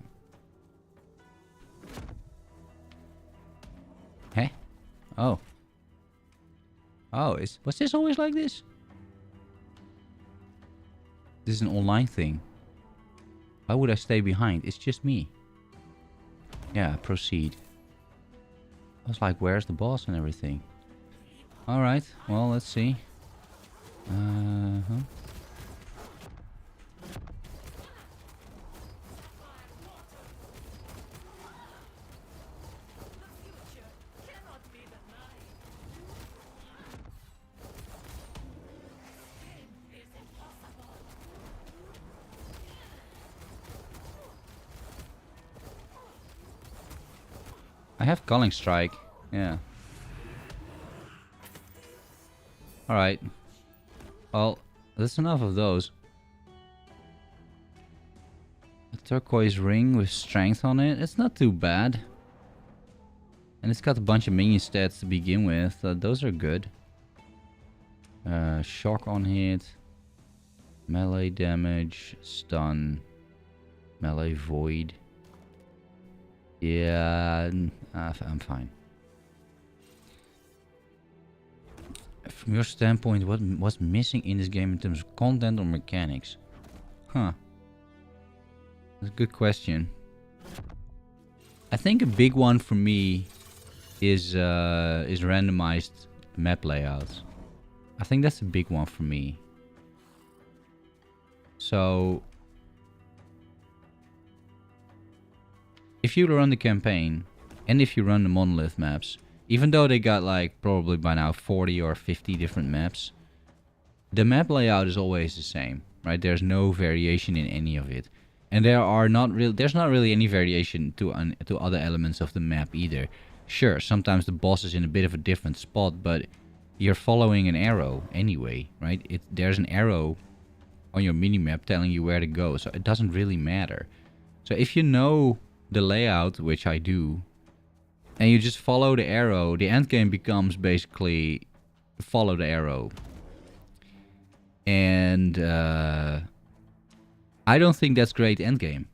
Huh? Oh. Oh, was this always like this? This is an online thing. Why would I stay behind? It's just me. Yeah, proceed. I was like, where's the boss and everything? Alright, well, let's see. I have Calling Strike, yeah. Alright. Well, that's enough of those. A turquoise ring with strength on it. It's not too bad. And it's got a bunch of minion stats to begin with. Those are good. Shock on hit. Melee damage. Stun. Melee void. Yeah, I'm fine. From your standpoint, what was missing in this game in terms of content or mechanics? Huh. That's a good question. I think a big one for me is randomized map layouts. I think that's a big one for me. So if you run the campaign and if you run the monolith maps, even though they got, like, probably by now 40 or 50 different maps, the map layout is always the same, right? There's no variation in any of it. And there's not really any variation to other elements of the map either. Sure, sometimes the boss is in a bit of a different spot, but you're following an arrow anyway, right? There's an arrow on your minimap telling you where to go, so it doesn't really matter. So if you know the layout, which I do, and you just follow the arrow, the end game becomes basically follow the arrow. And I don't think that's great end game,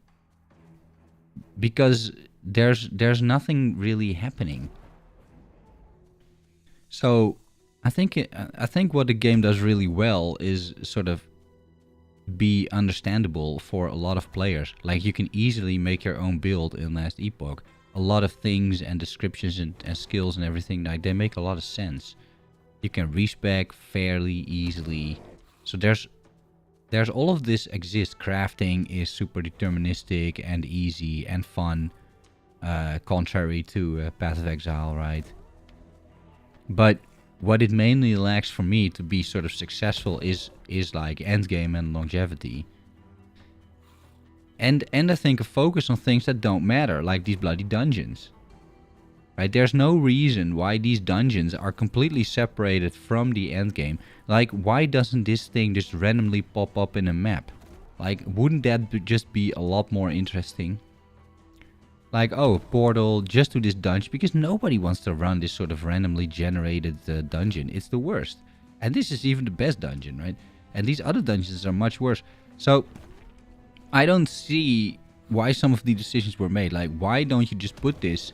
because there's nothing really happening. So I think what the game does really well is sort of be understandable for a lot of players. Like, you can easily make your own build in Last Epoch. A lot of things and descriptions and skills and everything, like, they make a lot of sense. You can respec fairly easily. So there's all of this exists. Crafting is super deterministic and easy and fun, contrary to Path of Exile, right? But what it mainly lacks for me to be sort of successful is like endgame and longevity. And I think a focus on things that don't matter, like these bloody dungeons. Right? There's no reason why these dungeons are completely separated from the endgame. Like, why doesn't this thing just randomly pop up in a map? Like, wouldn't that just be a lot more interesting? Like, oh, portal just to this dungeon, because nobody wants to run this sort of randomly generated dungeon. It's the worst. And this is even the best dungeon, right? And these other dungeons are much worse. So I don't see why some of the decisions were made. Like, why don't you just put this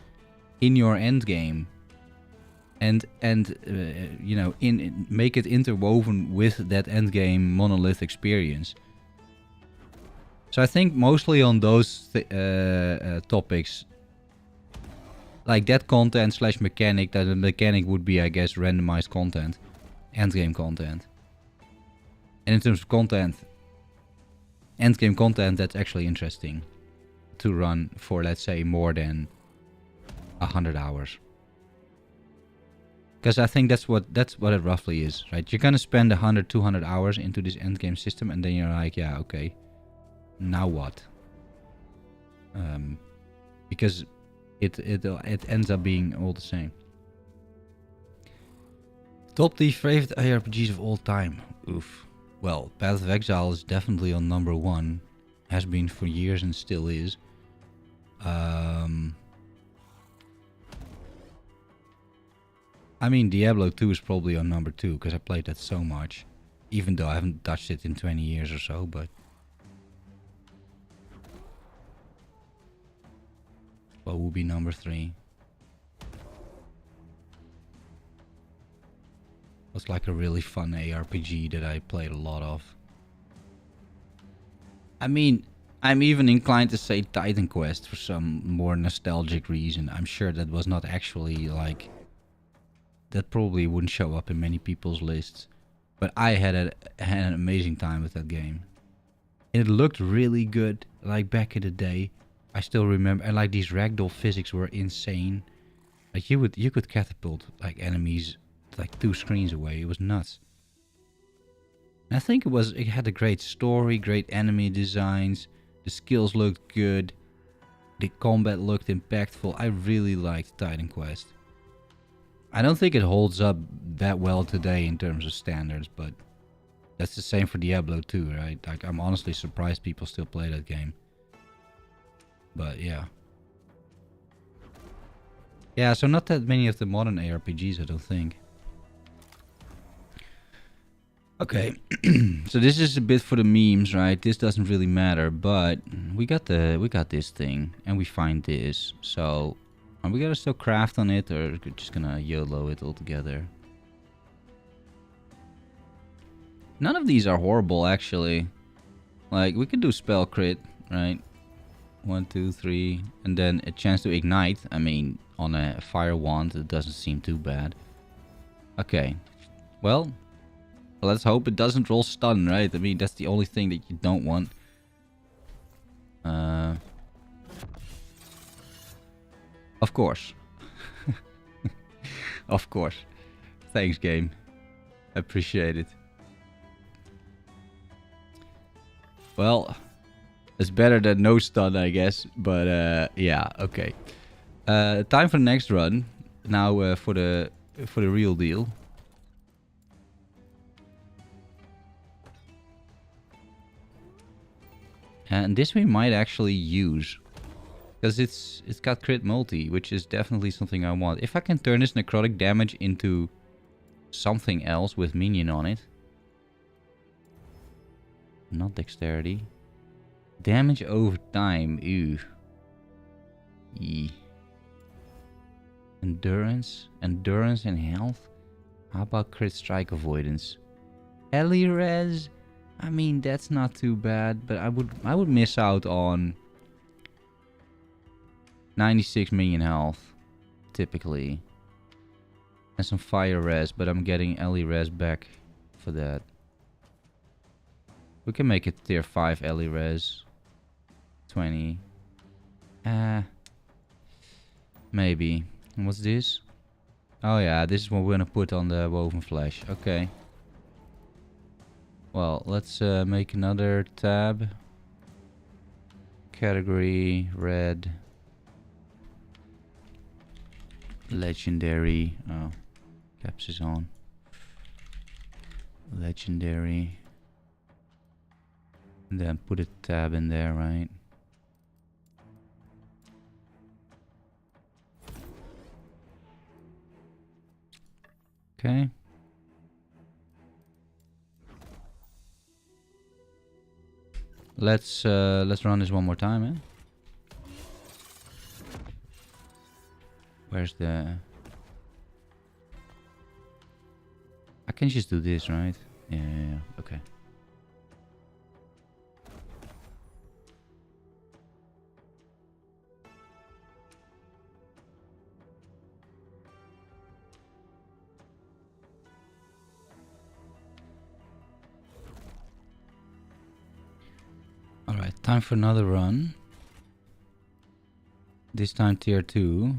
in your end game and you know, make it interwoven with that end game monolith experience? So I think mostly on those topics, like that content slash mechanic, that the mechanic would be, I guess, randomized content, endgame content. And in terms of content, endgame content that's actually interesting to run for, let's say, more than 100 hours. Because I think that's what it roughly is, right? You're gonna spend 100-200 hours into this endgame system, and then you're like, yeah, okay, now what? Because it ends up being all the same. Top 3 favorite ARPGs of all time. Oof. Well, Path of Exile is definitely on number 1. Has been for years and still is. I mean, Diablo 2 is probably on number 2, because I played that so much. Even though I haven't touched it in 20 years or so, but... what would be number 3? Was like a really fun ARPG that I played a lot of. I mean, I'm even inclined to say Titan Quest for some more nostalgic reason. I'm sure that was not actually like... that probably wouldn't show up in many people's lists. But I had an amazing time with that game. It looked really good, like back in the day. I still remember, and like these ragdoll physics were insane. Like you could catapult like enemies like 2 screens away. It was nuts. And I think it had a great story, great enemy designs. The skills looked good. The combat looked impactful. I really liked Titan Quest. I don't think it holds up that well today in terms of standards, but that's the same for Diablo 2, right? Like, I'm honestly surprised people still play that game. But yeah. Yeah, so not that many of the modern ARPGs, I don't think. Okay, so this is a bit for the memes, right? This doesn't really matter, but we got this thing, and we find this. So, are we gonna still craft on it, or we're just gonna YOLO it altogether? None of these are horrible, actually. Like, we could do spell crit, right? 1, 2, 3, and then a chance to ignite. I mean, on a fire wand, it doesn't seem too bad. Okay, well, let's hope it doesn't roll stun, right? I mean, that's the only thing that you don't want. Of course. Of course. Thanks, game. Appreciate it. Well, it's better than no stun, I guess. But yeah, okay. Time for the next run. Now for the real deal. And this we might actually use. Because it's got crit multi, which is definitely something I want. If I can turn this necrotic damage into something else with minion on it. Not dexterity. Damage over time. Ew. Eee. Endurance. Endurance and health. How about crit strike avoidance? Ellie res. I mean, that's not too bad, but I would miss out on 96 minion health, typically. And some fire res, but I'm getting Ellie res back for that. We can make it tier 5 Ellie res. 20. Maybe. And what's this? Oh yeah, this is what we're gonna put on the woven flesh. Okay. Well, let's make another tab. Category, red. Legendary. Oh, caps is on. Legendary. And then put a tab in there, right? Okay. Let's run this one more time, eh? Where's the... I can just do this, right? Yeah, okay. Alright, time for another run. This time tier 2.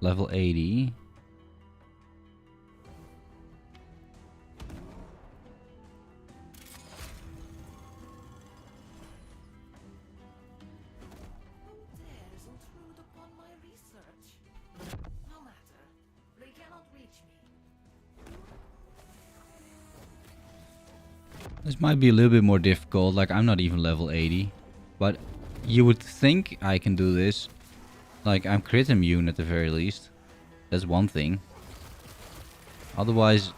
Level 80. This might be a little bit more difficult, like I'm not even level 80. But you would think I can do this. Like I'm crit immune at the very least. That's one thing. Otherwise,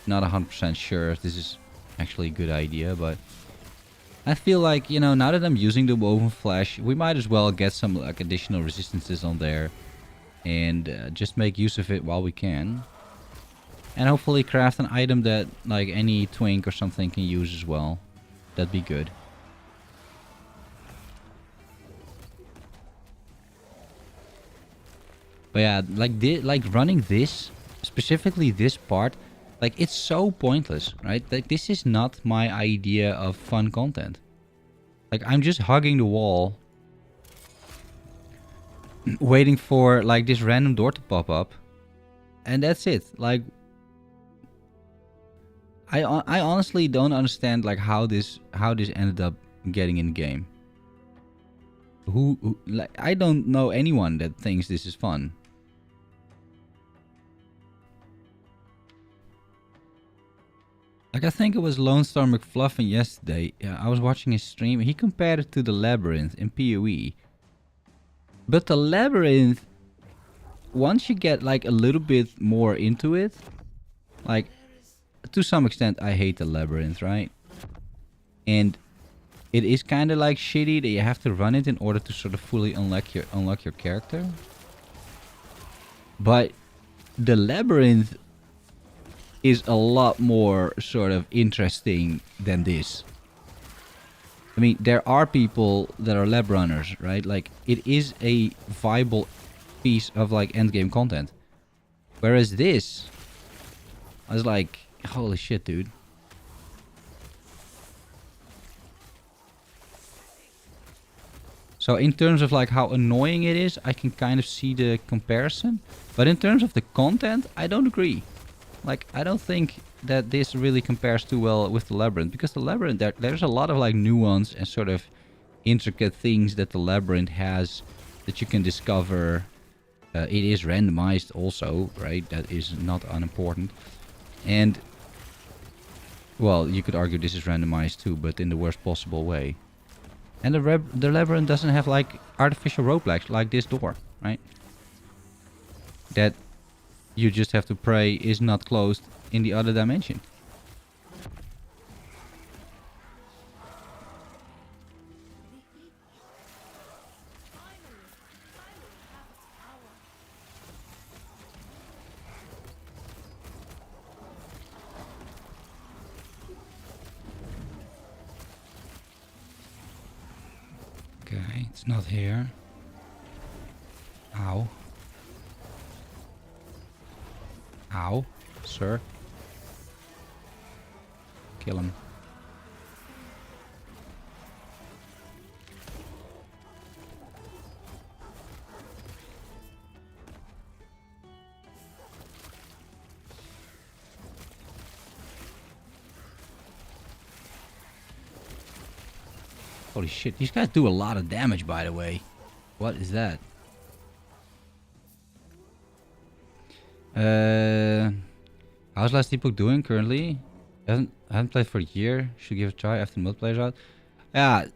not 100% sure if this is actually a good idea, but... I feel like, you know, now that I'm using the woven flesh, we might as well get some like additional resistances on there. And just make use of it while we can. And hopefully craft an item that like any twink or something can use as well. That'd be good. But yeah, like running this, specifically this part, like it's so pointless, right? Like this is not my idea of fun content. Like I'm just hugging the wall, waiting for like this random door to pop up, and that's it. Like I honestly don't understand like how this ended up getting in the game. Who like I don't know anyone that thinks this is fun. Like I think it was Lone Star McFluffin yesterday. Yeah, I was watching his stream. He compared it to the Labyrinth in PoE. But the Labyrinth, once you get like a little bit more into it, like to some extent I hate the Labyrinth, right? And it is kind of like shitty that you have to run it in order to sort of fully unlock your character. But the Labyrinth is a lot more sort of interesting than this. I mean, there are people that are lab runners, right? Like, it is a viable piece of, like, endgame content. Whereas this, I was like, holy shit, dude. So in terms of, like, how annoying it is, I can kind of see the comparison. But in terms of the content, I don't agree. Like, I don't think that this really compares too well with the Labyrinth. Because the Labyrinth, there's a lot of, like, nuance and sort of intricate things that the Labyrinth has that you can discover. It is randomized also, right? That is not unimportant. And, well, you could argue this is randomized too, but in the worst possible way. And the labyrinth doesn't have like artificial roadblocks like this door, right? That you just have to pray is not closed in the other dimension. Okay, it's not here. Ow. Ow, sir. Kill him. Holy shit, these guys do a lot of damage, by the way. What is that? How's Last Epoch doing currently? I haven't played for a year. Should give it a try after the multiplayer's out. Yeah,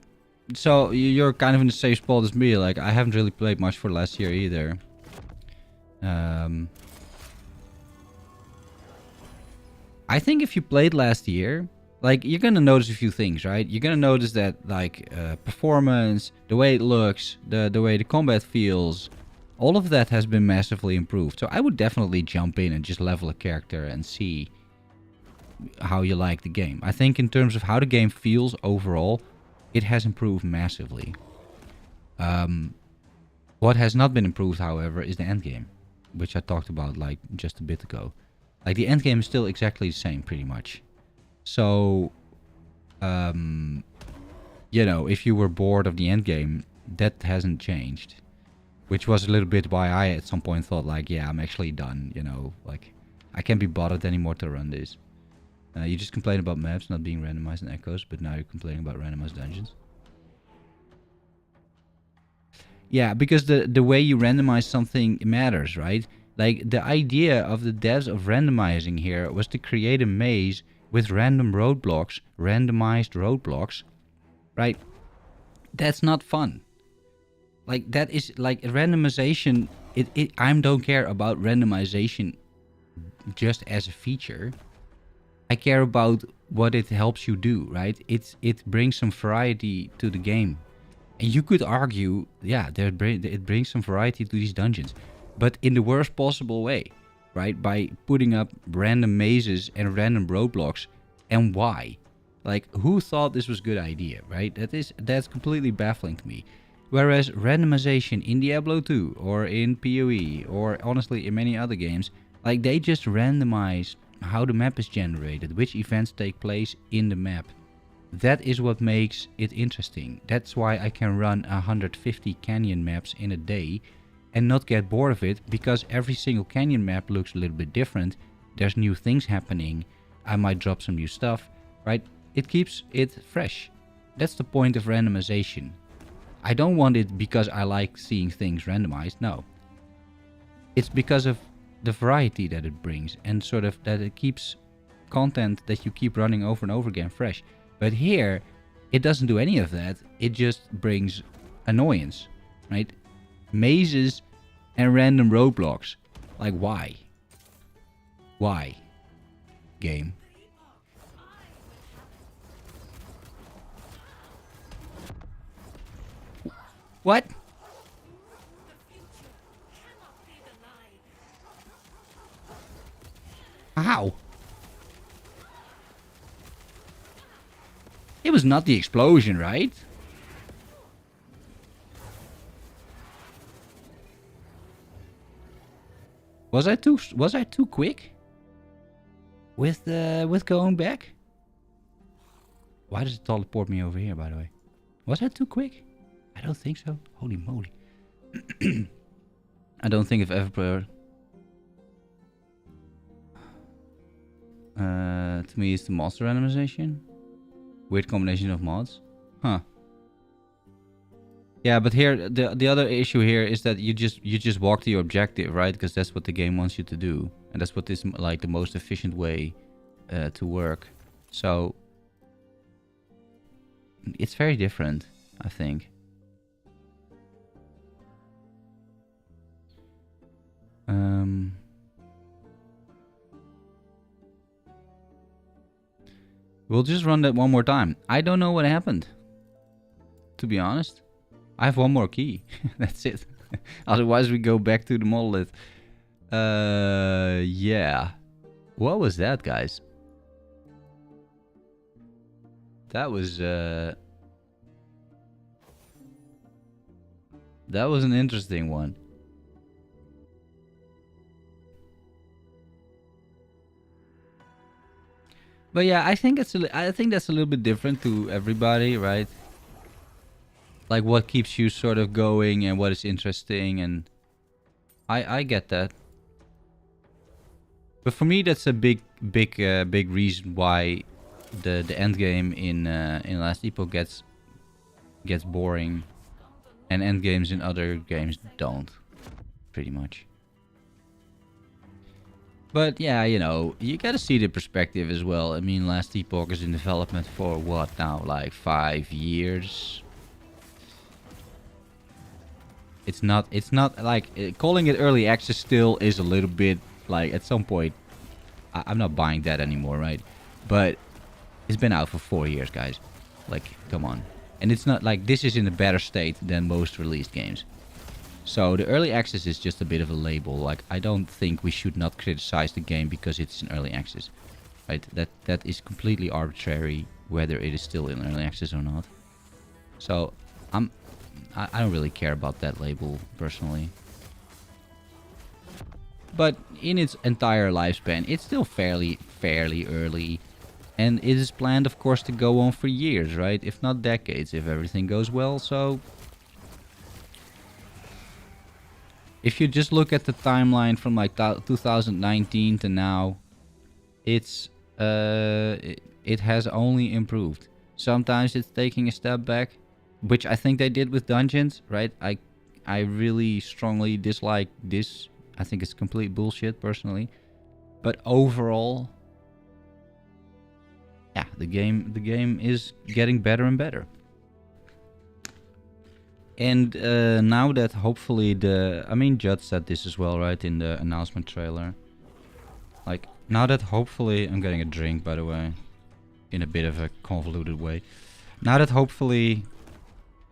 so you're kind of in the same spot as me. Like, I haven't really played much for last year either. I think if you played last year, like, you're gonna notice a few things, right? You're gonna notice that, like, performance, the way it looks, the way the combat feels, all of that has been massively improved. So I would definitely jump in and just level a character and see how you like the game. I think in terms of how the game feels overall, it has improved massively. What has not been improved, however, is the endgame, which I talked about like just a bit ago. Like, the endgame is still exactly the same, pretty much. So, you know, if you were bored of the endgame, that hasn't changed. Which was a little bit why I at some point thought, like, yeah, I'm actually done, you know. Like, I can't be bothered anymore to run this. You just complain about maps not being randomized in echoes, but now you're complaining about randomized dungeons. Yeah, because the way you randomize something matters, right? Like, the idea of the devs of randomizing here was to create a maze with random roadblocks, randomized roadblocks, right? That's not fun. Like, that is, like, randomization, I don't care about randomization just as a feature. I care about what it helps you do, right? It brings some variety to the game. And you could argue, yeah, it brings some variety to these dungeons. But in the worst possible way, right? By putting up random mazes and random roadblocks. And why? Like, who thought this was a good idea, right? That's completely baffling to me. Whereas randomization in Diablo 2 or in PoE or honestly in many other games, like, they just randomize how the map is generated, which events take place in the map. That is what makes it interesting. That's why I can run 150 canyon maps in a day and not get bored of it, because every single canyon map looks a little bit different. There's new things happening. I might drop some new stuff, right? It keeps it fresh. That's the point of randomization. I don't want it because I like seeing things randomized, no. It's because of the variety that it brings and sort of that it keeps content that you keep running over and over again fresh. But here, it doesn't do any of that. It just brings annoyance, right? Mazes and random roadblocks. Like, why? Why? Game. What? How? It was not the explosion, right? Was I too quick? With going back? Why does it teleport me over here, by the way? Was I too quick? I don't think so. Holy moly. I don't think I've ever... to me, it's the monster randomization. Weird combination of mods. Huh. Yeah, but here, the other issue here is that you just walk to your objective, right? Because that's what the game wants you to do. And that's what is, like, the most efficient way to work. So... it's very different. I think. We'll just run that one more time. I don't know what happened, to be honest. I have one more key. That's it. Otherwise we go back to the monolith. Yeah. What was that, guys? That was an interesting one. But yeah, I think that's a little bit different to everybody, right? Like what keeps you sort of going and what is interesting, and I get that. But for me, that's a big reason why the end game in Last Epoch gets boring, and end games in other games don't, pretty much. But yeah, you know, you gotta see the perspective as well. I mean, Last Epoch is in development for what now, like 5 years. It's not like calling it early access still is a little bit like at some point I'm not buying that anymore, right? But it's been out for 4 years, guys. Like, come on. And it's not like this is in a better state than most released games. So the early access is just a bit of a label. Like, I don't think we should not criticize the game because it's in early access, right? That is completely arbitrary whether it is still in early access or not. So I don't really care about that label personally. But in its entire lifespan, it's still fairly early. And it is planned, of course, to go on for years, right? If not decades, if everything goes well. So if you just look at the timeline from like 2019 to now, it has only improved. Sometimes it's taking a step back, which I think they did with dungeons, right? I really strongly dislike this. I think it's complete bullshit personally. But overall, yeah, the game is getting better and better. And now that hopefully Judd said this as well, right, in the announcement trailer. Like, now that hopefully, I'm getting a drink, by the way, in a bit of a convoluted way. Now that hopefully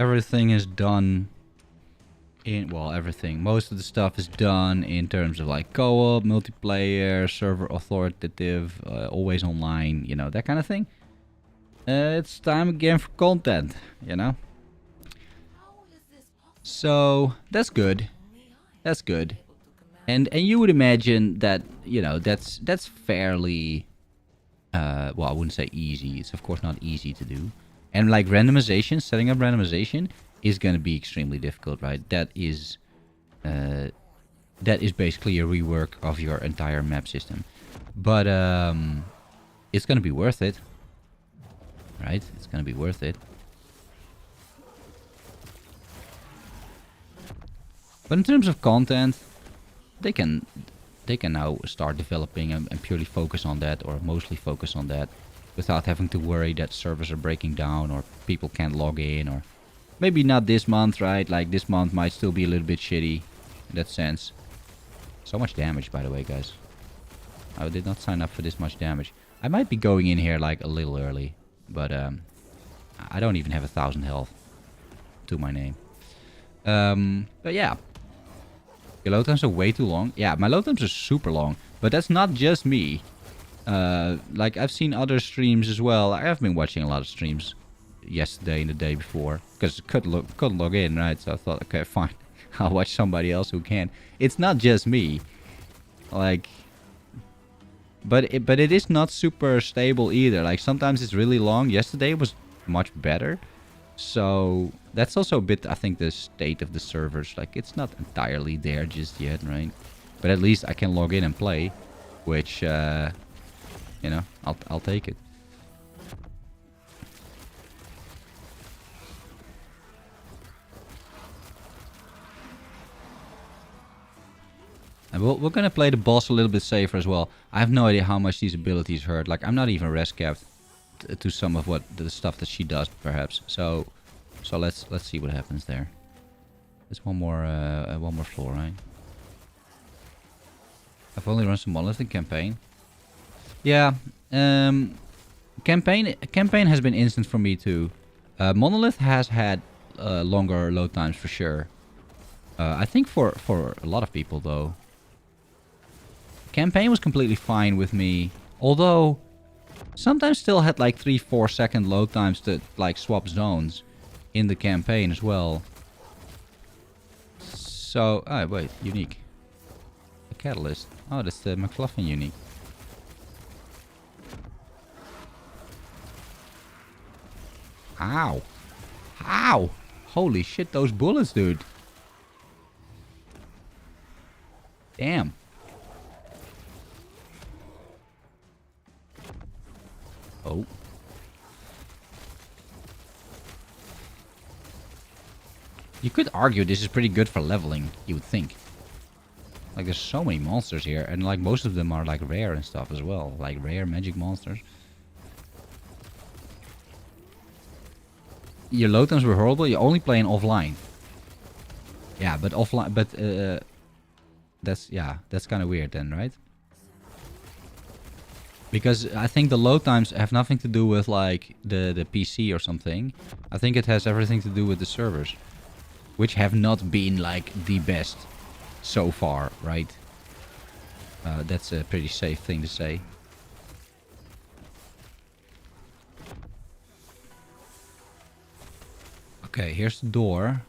everything is done most of the stuff is done in terms of like co-op, multiplayer, server authoritative, always online, you know, that kind of thing. It's time again for content, you know. So that's good. That's good. And you would imagine that, you know, that's fairly well, I wouldn't say easy. It's of course not easy to do. And like randomization, setting up randomization is going to be extremely difficult, right? That is basically a rework of your entire map system. But it's going to be worth it, right? It's going to be worth it. But in terms of content, they can now start developing and purely focus on that, or mostly focus on that, without having to worry that servers are breaking down or people can't log in, or maybe not this month, right? Like this month might still be a little bit shitty in that sense. So much damage, by the way, guys. I did not sign up for this much damage. I might be going in here like a little early, but I don't even have 1,000 health to my name. But yeah. Your load times are way too long. Yeah, my load times are super long. But that's not just me. Like, I've seen other streams as well. I have been watching a lot of streams yesterday and the day before. Because couldn't log in, right? So I thought, okay, fine. I'll watch somebody else who can. It's not just me. Like... But it is not super stable either. Like, sometimes it's really long. Yesterday was much better. So that's also a bit, I think, the state of the servers. Like, it's not entirely there just yet, right? But at least I can log in and play, which, you know, I'll take it. And we're gonna play the boss a little bit safer as well. I have no idea how much these abilities hurt. Like, I'm not even res capped to some of what the stuff that she does, perhaps. So So let's see what happens there. There's one more floor, right? I've only run some monolith in campaign. Yeah, campaign has been instant for me too. Monolith has had longer load times for sure. I think for a lot of people though. Campaign was completely fine with me, although sometimes still had like 3-4 second load times to like swap zones in the campaign as well. So, oh wait, unique. A catalyst. Oh, that's the McFluffin unique. Ow. Ow. Holy shit, those bullets, dude. Damn. Oh. You could argue this is pretty good for leveling, you would think. Like, there's so many monsters here, and like most of them are like rare and stuff as well. Like rare magic monsters. Your load times were horrible. You're only playing offline. Yeah, but offline, but that's kind of weird then, right? Because I think the load times have nothing to do with like the PC or something. I think it has everything to do with the servers, which have not been like the best so far, right? That's a pretty safe thing to say. Okay, here's the door.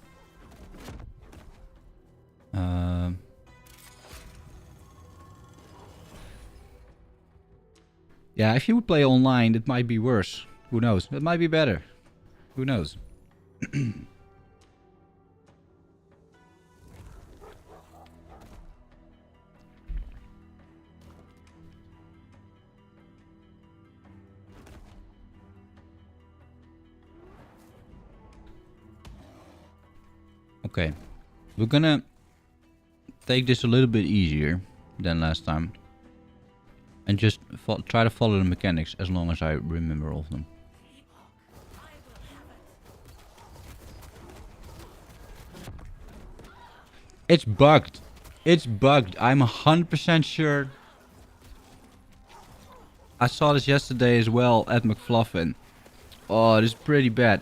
Yeah, if you would play online, it might be worse. Who knows? It might be better. Who knows? Okay, we're gonna take this a little bit easier than last time. And just try to follow the mechanics as long as I remember all of them. It's bugged. It's bugged. I'm 100% sure. I saw this yesterday as well at McFluffin. Oh, this is pretty bad.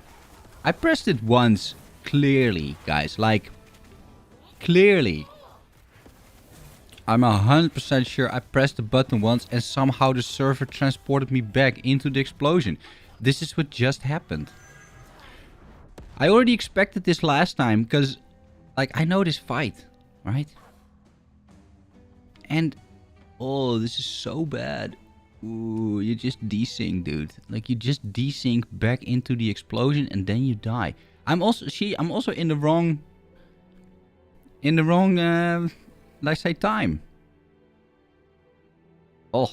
I pressed it once. Clearly, guys. Like, clearly. I'm 100% sure I pressed the button once and somehow the server transported me back into the explosion. This is what just happened. I already expected this last time because, like, I know this fight, right? And, oh, this is so bad. Ooh, you just desync, dude. Like, you just desync back into the explosion and then you die. I'm also in the wrong, let's say time. Oh.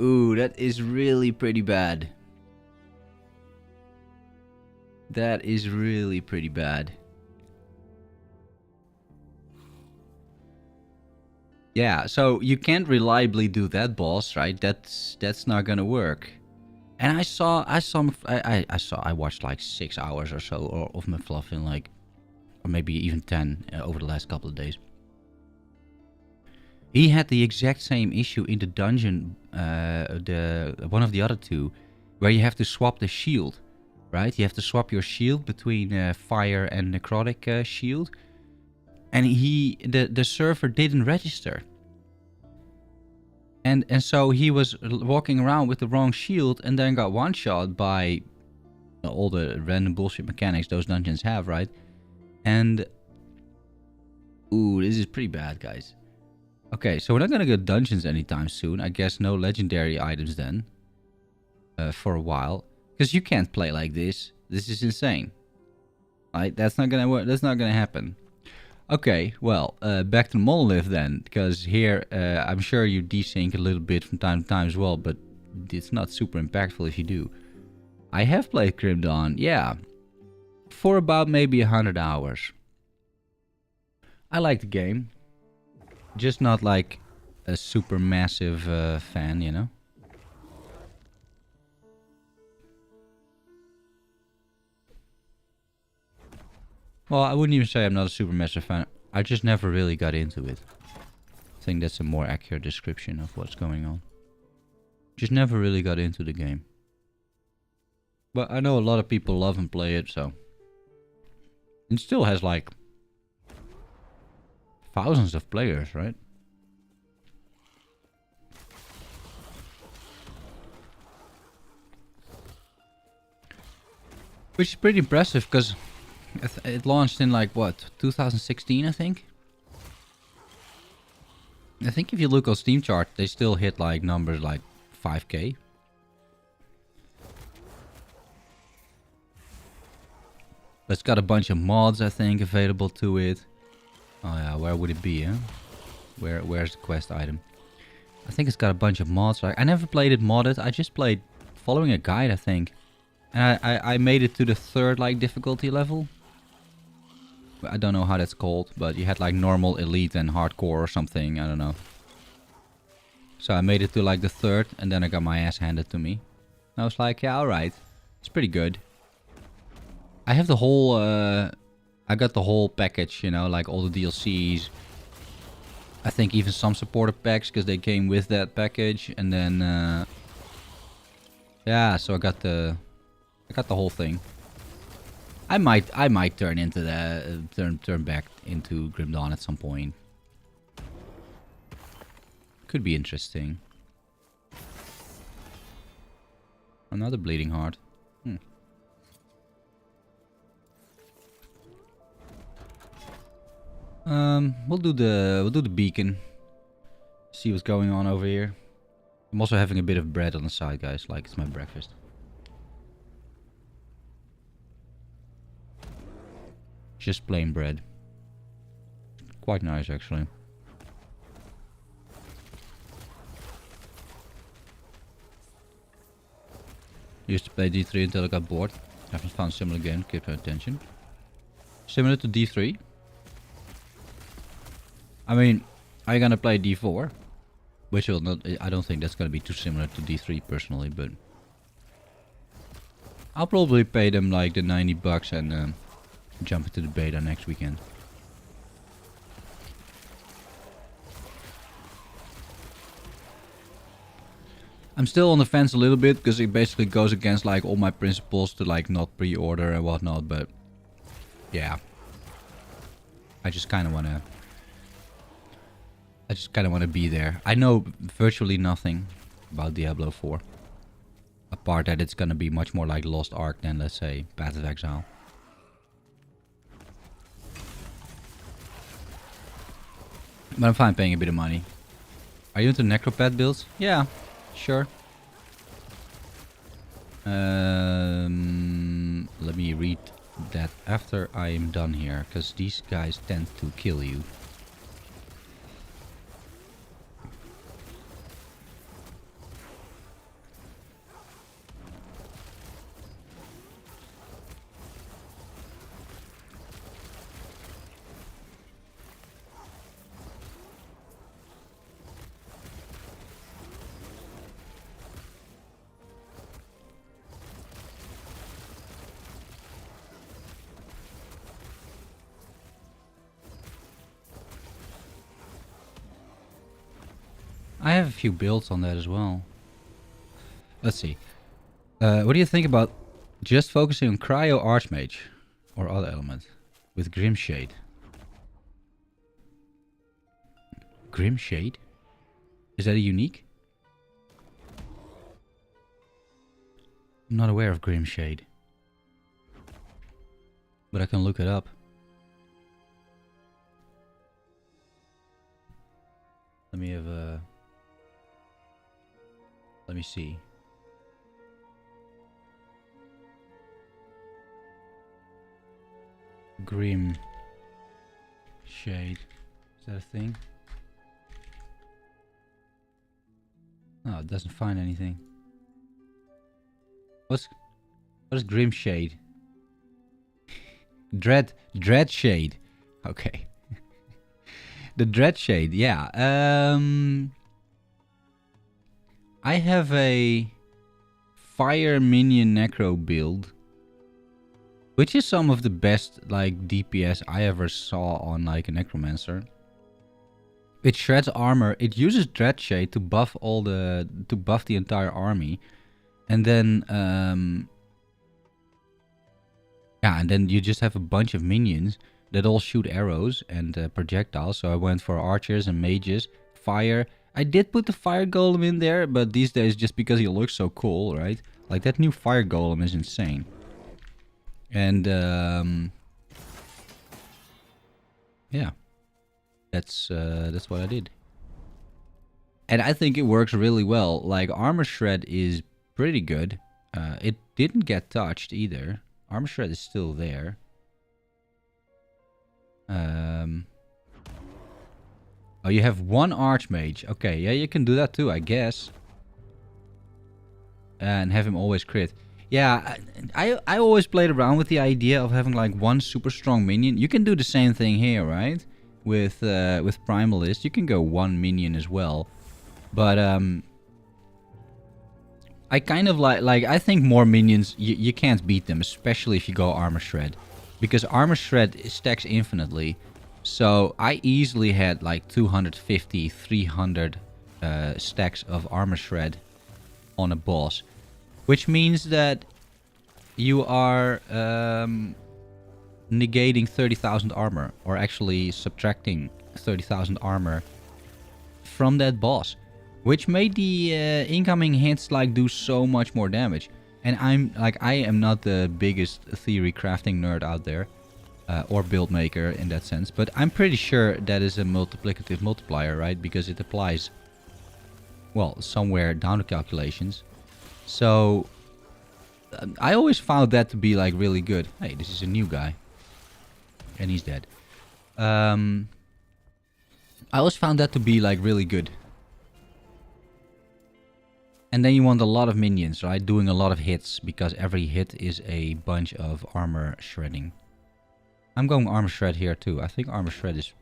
Ooh, that is really pretty bad. That is really pretty bad. Yeah, so you can't reliably do that, boss, right? That's not gonna work. And I watched like 6 hours or so of McFluffin, like, or maybe even 10 over the last couple of days. He had the exact same issue in the dungeon, one of the other two, where you have to swap the shield, right? You have to swap your shield between fire and necrotic shield, and the server didn't register, and so he was walking around with the wrong shield, and then got one shot by all the random bullshit mechanics those dungeons have, right? And ooh, this is pretty bad, guys. Okay, so we're not gonna get dungeons anytime soon. I guess no legendary items then. For a while. Because you can't play like this. This is insane. Right? That's not gonna work. That's not gonna happen. Okay, well, back to the monolith then. Because here, I'm sure you desync a little bit from time to time as well. But it's not super impactful if you do. I have played Grim Dawn, yeah. For about maybe 100 hours. I like the game. Just not like a super massive fan, you know? Well, I wouldn't even say I'm not a Supermaster fan. I just never really got into it. I think that's a more accurate description of what's going on. Just never really got into the game. But I know a lot of people love and play it, so... It still has like... thousands of players, right? Which is pretty impressive, because it launched in like, what, 2016, I think? I think if you look on Steam chart, they still hit like numbers like 5k. But it's got a bunch of mods, I think, available to it. Oh yeah, where would it be, huh? Where's the quest item? I think it's got a bunch of mods. I never played it modded. I just played following a guide, I think. And I made it to the third, like, difficulty level. I don't know how that's called, but you had, like, normal, elite, and hardcore or something. I don't know. So I made it to, like, the third, and then I got my ass handed to me. And I was like, yeah, alright. It's pretty good. I have the whole, I got the whole package, you know, like all the DLCs. I think even some supporter packs, because they came with that package. And then, yeah, so I got the whole thing. I might turn into the turn back into Grim Dawn at some point. Could be interesting. Another bleeding heart. We'll do the beacon. See what's going on over here. I'm also having a bit of bread on the side, guys, like it's my breakfast. Just plain bread. Quite nice, actually. Used to play D3 until I got bored. Haven't found a similar game, keep paying attention. Similar to D3. I mean, are you gonna play D4? Which will not, I don't think that's gonna be too similar to D3 personally, but... I'll probably pay them like the 90 bucks and jump into the beta next weekend. I'm still on the fence a little bit, because it basically goes against like all my principles to like not pre-order and whatnot, but... Yeah. I just kinda wanna be there. I know virtually nothing about Diablo 4. Apart that it's gonna be much more like Lost Ark than, let's say, Path of Exile. But I'm fine paying a bit of money. Are you into Necropet builds? Yeah, sure. Let me read that after I am done here, because these guys tend to kill you. I have a few builds on that as well. Let's see. What do you think about just focusing on Cryo Archmage or other element with Grimshade? Grimshade? Is that a unique? I'm not aware of Grimshade. But I can look it up. Let me have a... Let me see. Grim Shade. Is that a thing? No, it doesn't find anything. What is Grim Shade? Dread Shade. Okay. The Dread Shade, yeah. I have a Fire Minion Necro build Which is some of the best like DPS I ever saw on like a necromancer. It shreds armor. It uses Dreadshade to buff the entire army, and then yeah, and then you just have a bunch of minions that all shoot arrows and projectiles. So I went for archers and mages, fire. I did put the fire golem in there, but these days just because he looks so cool, right? Like that new fire golem is insane. And yeah, that's what I did. And I think it works really well. Like armor shred is pretty good. It didn't get touched either. Armor shred is still there. Oh, you have one archmage. Okay, yeah, you can do that too, I guess. And have him always crit. Yeah, I always played around with the idea of having like one super strong minion. You can do the same thing here, right? With Primalist, you can go one minion as well. But I kind of like I think more minions, you can't beat them, especially if you go armor shred. Because armor shred stacks infinitely. So I easily had like 250, 300 stacks of armor shred on a boss. Which means that you are negating 30,000 armor. Or actually subtracting 30,000 armor from that boss. Which made the incoming hits like do so much more damage. And I am not the biggest theory crafting nerd out there. Or build maker in that sense. But I'm pretty sure that is a multiplicative multiplier, right? Because it applies, well, somewhere down the calculations. So I always found that to be like really good. Hey, this is a new guy. And he's dead. I always found that to be like really good. And then you want a lot of minions, right? Doing a lot of hits, because every hit is a bunch of armor shredding. I'm going armor shred here too. I think armor shred is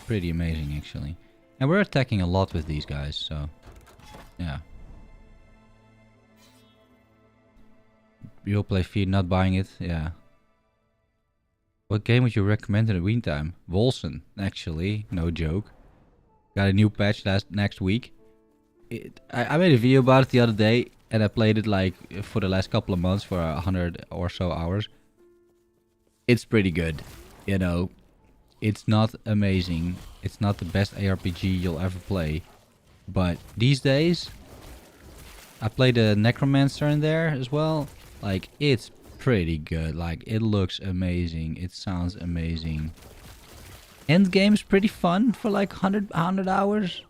pretty amazing actually. And we're attacking a lot with these guys, so yeah. You'll play Fear, not buying it, yeah. What game would you recommend in the meantime? Wolsen, actually, no joke. Got a new patch next week. I made a video about it the other day, and I played it like for the last couple of months for 100 or so hours. It's pretty good, you know. It's not amazing. It's not the best ARPG you'll ever play. But these days, I played a Necromancer in there as well. Like, it's pretty good. Like, it looks amazing. It sounds amazing. Endgame's pretty fun for like 100 hours.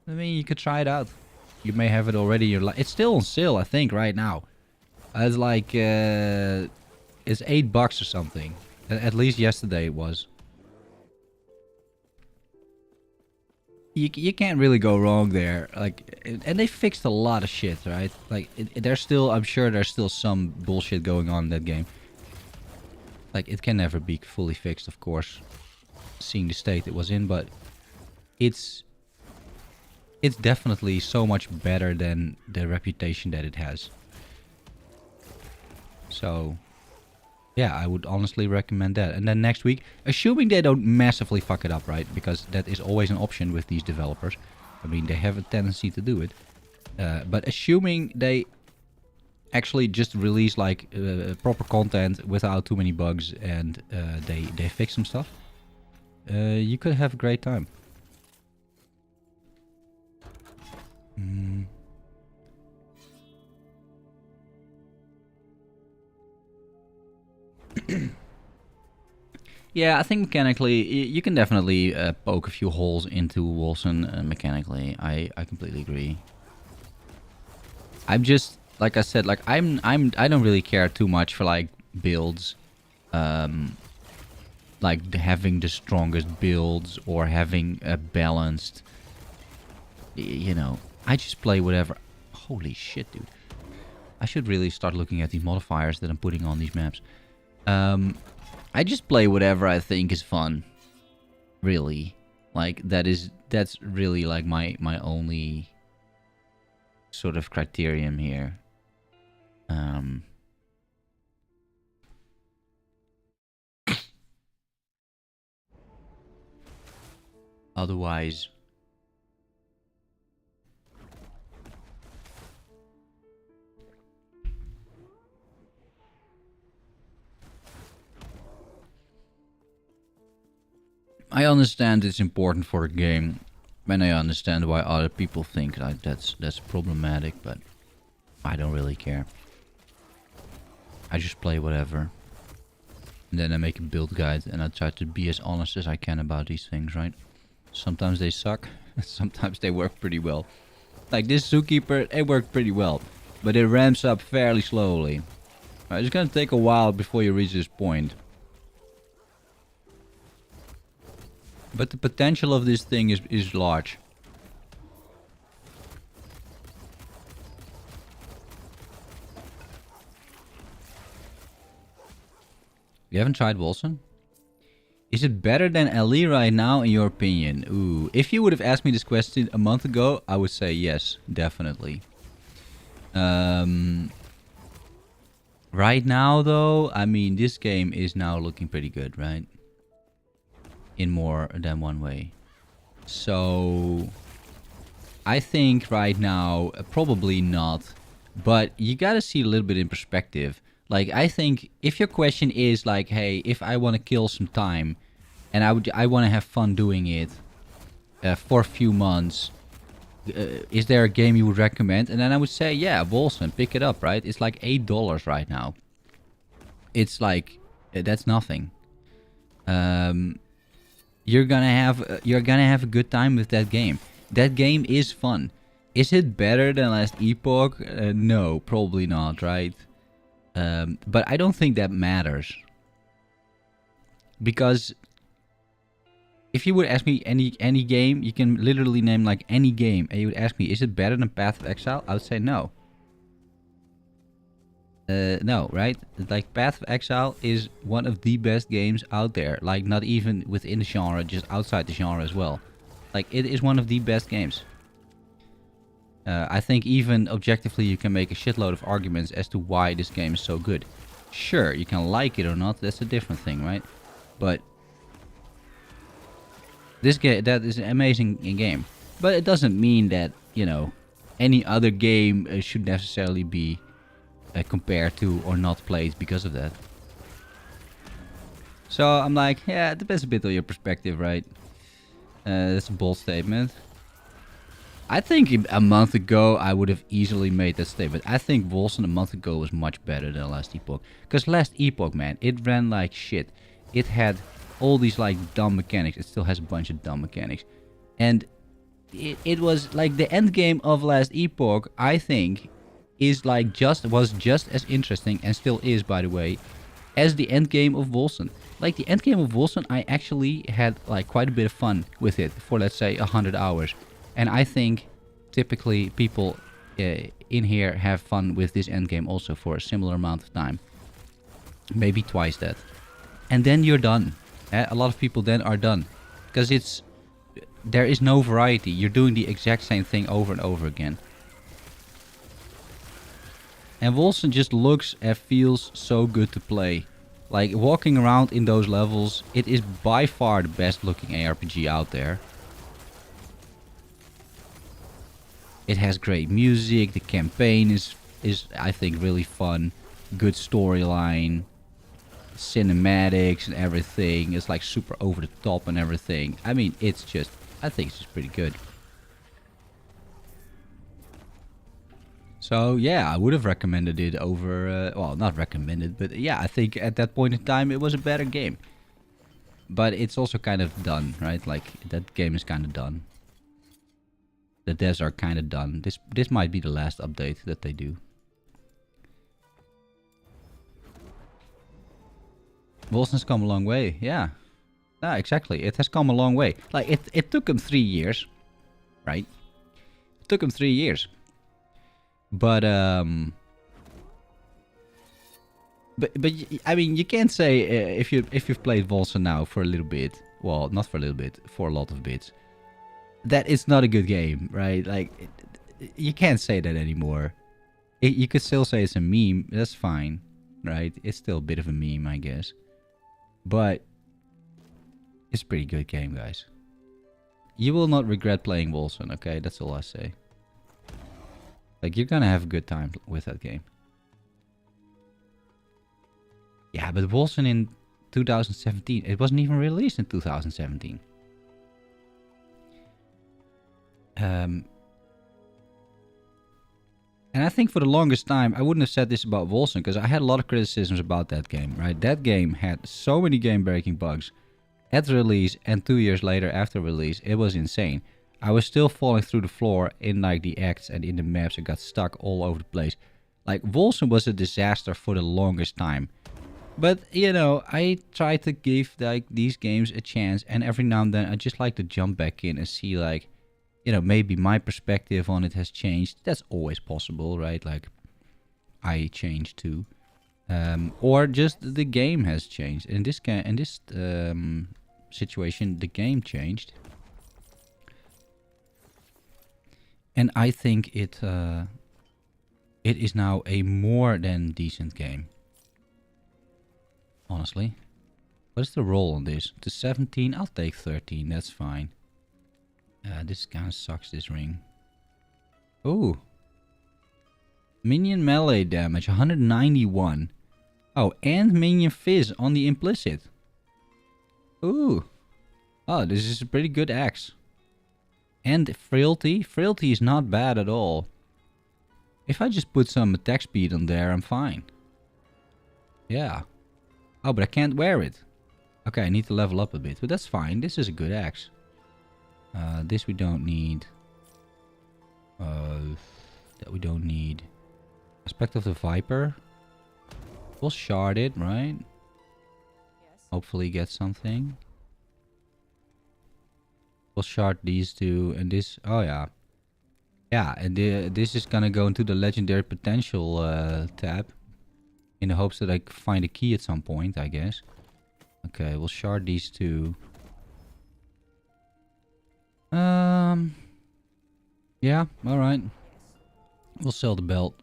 I mean, you could try it out. You may have it already. It's still on sale, I think, right now. It's like, it's $8 or something. At least yesterday it was. You can't really go wrong there. Like, and they fixed a lot of shit, right? Like, there's still, I'm sure there's still some bullshit going on in that game. Like, it can never be fully fixed, of course, seeing the state it was in, but it's definitely so much better than the reputation that it has. So, yeah, I would honestly recommend that. And then next week, assuming they don't massively fuck it up, right? Because that is always an option with these developers. I mean, they have a tendency to do it. But assuming they actually just release like proper content without too many bugs and they fix some stuff, you could have a great time. Yeah, I think mechanically you can definitely poke a few holes into Wolsen mechanically. I completely agree. I'm just, like I said, like I don't really care too much for like builds, like having the strongest builds or having a balanced. You know, I just play whatever. Holy shit, dude! I should really start looking at these modifiers that I'm putting on these maps. I just play whatever I think is fun. Really. Like, that's really like my only sort of criterion here. Otherwise... I understand it's important for a game, and I understand why other people think like that's problematic, but I don't really care. I just play whatever. And then I make a build guide and I try to be as honest as I can about these things, right? Sometimes they suck, sometimes they work pretty well. Like this Zookeeper, it worked pretty well, but it ramps up fairly slowly. Right, it's gonna take a while before you reach this point. But the potential of this thing is large. You haven't tried Wilson? Is it better than Ali right now in your opinion? Ooh, if you would have asked me this question a month ago, I would say yes, definitely. Right now though, I mean, this game is now looking pretty good, right? In more than one way. So I think right now probably not, but you gotta see a little bit in perspective. Like I think if your question is like, hey, if I want to kill some time and I want to have fun doing it for a few months, is there a game you would recommend? And then I would say, yeah, Wolfson, pick it up, right? It's like $8 right now. It's like that's nothing. You're gonna have a good time with that game. That game is fun. Is it better than last Epoch? No, probably not, right? But I don't think that matters. Because if you would ask me any game, you can literally name like any game, and you would ask me, is it better than Path of Exile? I would say no. No, right? Like Path of Exile is one of the best games out there. Like not even within the genre, just outside the genre as well. Like it is one of the best games. I think even objectively you can make a shitload of arguments as to why this game is so good. Sure, you can like it or not, that's a different thing, right? But this game, that is an amazing game. But it doesn't mean that, you know, any other game should necessarily be compared to or not played because of that. So I'm like, yeah, it depends a bit on your perspective, right? That's a bold statement. I think a month ago I would have easily made that statement. I think Wolfson a month ago was much better than last Epoch. Because last Epoch, man, it ran like shit. It had all these like dumb mechanics. It still has a bunch of dumb mechanics. And it was like the end game of last Epoch, I think, is like was just as interesting, and still is, by the way, as the end game of Wolfson. Like the end game of Wolfson, I actually had like quite a bit of fun with it for, let's say, 100 hours. And I think typically people in here have fun with this end game also for a similar amount of time. Maybe twice that. And then you're done. A lot of people then are done. Because there is no variety. You're doing the exact same thing over and over again. And Wolfson just looks and feels so good to play. Like walking around in those levels, it is by far the best looking ARPG out there. It has great music, the campaign is I think really fun, good storyline, cinematics and everything. It's like super over the top and everything. I mean, I think it's just pretty good. So yeah, I would have recommended it over, well, not recommended, but yeah, I think at that point in time it was a better game. But it's also kind of done, right? Like that game is kind of done. The devs are kind of done. This might be the last update that they do. Wolfson's come a long way, yeah. Yeah, exactly. It has come a long way. Like it took them 3 years, right? It took them 3 years. But I mean, you can't say if you've played Wolfson now for a little bit, well, not for a little bit, for a lot of bits, that it's not a good game, right? Like you can't say that anymore. You could still say it's a meme. That's fine, right? It's still a bit of a meme, I guess. But it's a pretty good game, guys. you will not regret playing Wolcen, okay? That's all I say. Like, you're gonna have a good time with that game. Yeah, but Wolcen in 2017, it wasn't even released in 2017. And I think for the longest time, I wouldn't have said this about Wolcen, because I had a lot of criticisms about that game, right? That game had so many game-breaking bugs at release and 2 years later after release. It was insane. I was still falling through the floor in like the acts and in the maps. I got stuck all over the place. Like, Wolcen was a disaster for the longest time. But, you know, I try to give like these games a chance, and every now and then I just like to jump back in and see, like, you know, maybe my perspective on it has changed. That's always possible, right? Like, I changed too. Or just the game has changed. In this situation, the game changed. And I think it is now a more than decent game. Honestly. What is the roll on this? To 17? I'll take 13. That's fine. This kind of sucks, this ring. Ooh. Minion melee damage, 191. Oh, and minion fizz on the implicit. Ooh. Oh, this is a pretty good axe. And frailty. Frailty is not bad at all. If I just put some attack speed on there, I'm fine. Yeah. Oh, but I can't wear it. Okay, I need to level up a bit. But that's fine. This is a good axe. This we don't need. That we don't need. Aspect of the Viper. We'll shard it, right? Yes. Hopefully get something. We'll shard these two and this. Oh yeah. Yeah, and this is gonna go into the legendary potential tab. In the hopes that I find a key at some point, I guess. Okay, we'll shard these two. Yeah, alright. We'll sell the belt.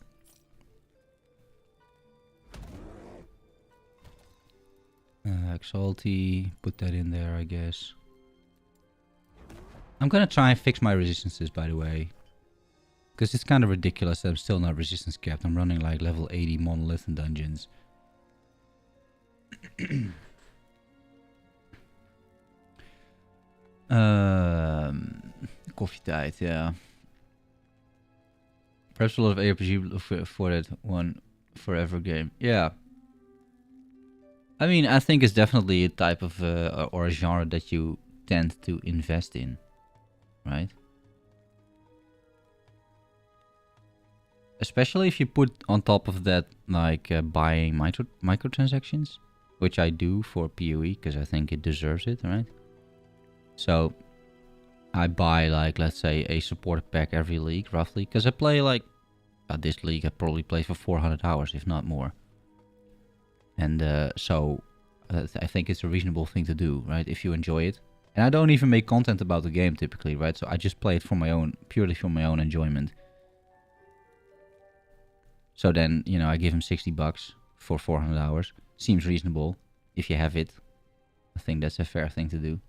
Exalty, put that in there, I guess. I'm gonna try and fix my resistances, by the way. Because it's kind of ridiculous that I'm still not resistance capped. I'm running like level 80 monolith in dungeons. Koffietijd, yeah. Perhaps a lot of ARPG for that one forever game. Yeah. I mean, I think it's definitely a type of, or a genre that you tend to invest in. Right? Especially if you put on top of that, like, buying microtransactions. Which I do for PoE, because I think it deserves it, right? So, I buy, like, let's say, a supporter pack every league, roughly. Because I play, like, this league I probably play for 400 hours, if not more. And so, I think it's a reasonable thing to do, right? If you enjoy it. And I don't even make content about the game, typically, right? So I just play it for my own, purely for my own enjoyment. So then, you know, I give him $60 for 400 hours. Seems reasonable if you have it. I think that's a fair thing to do.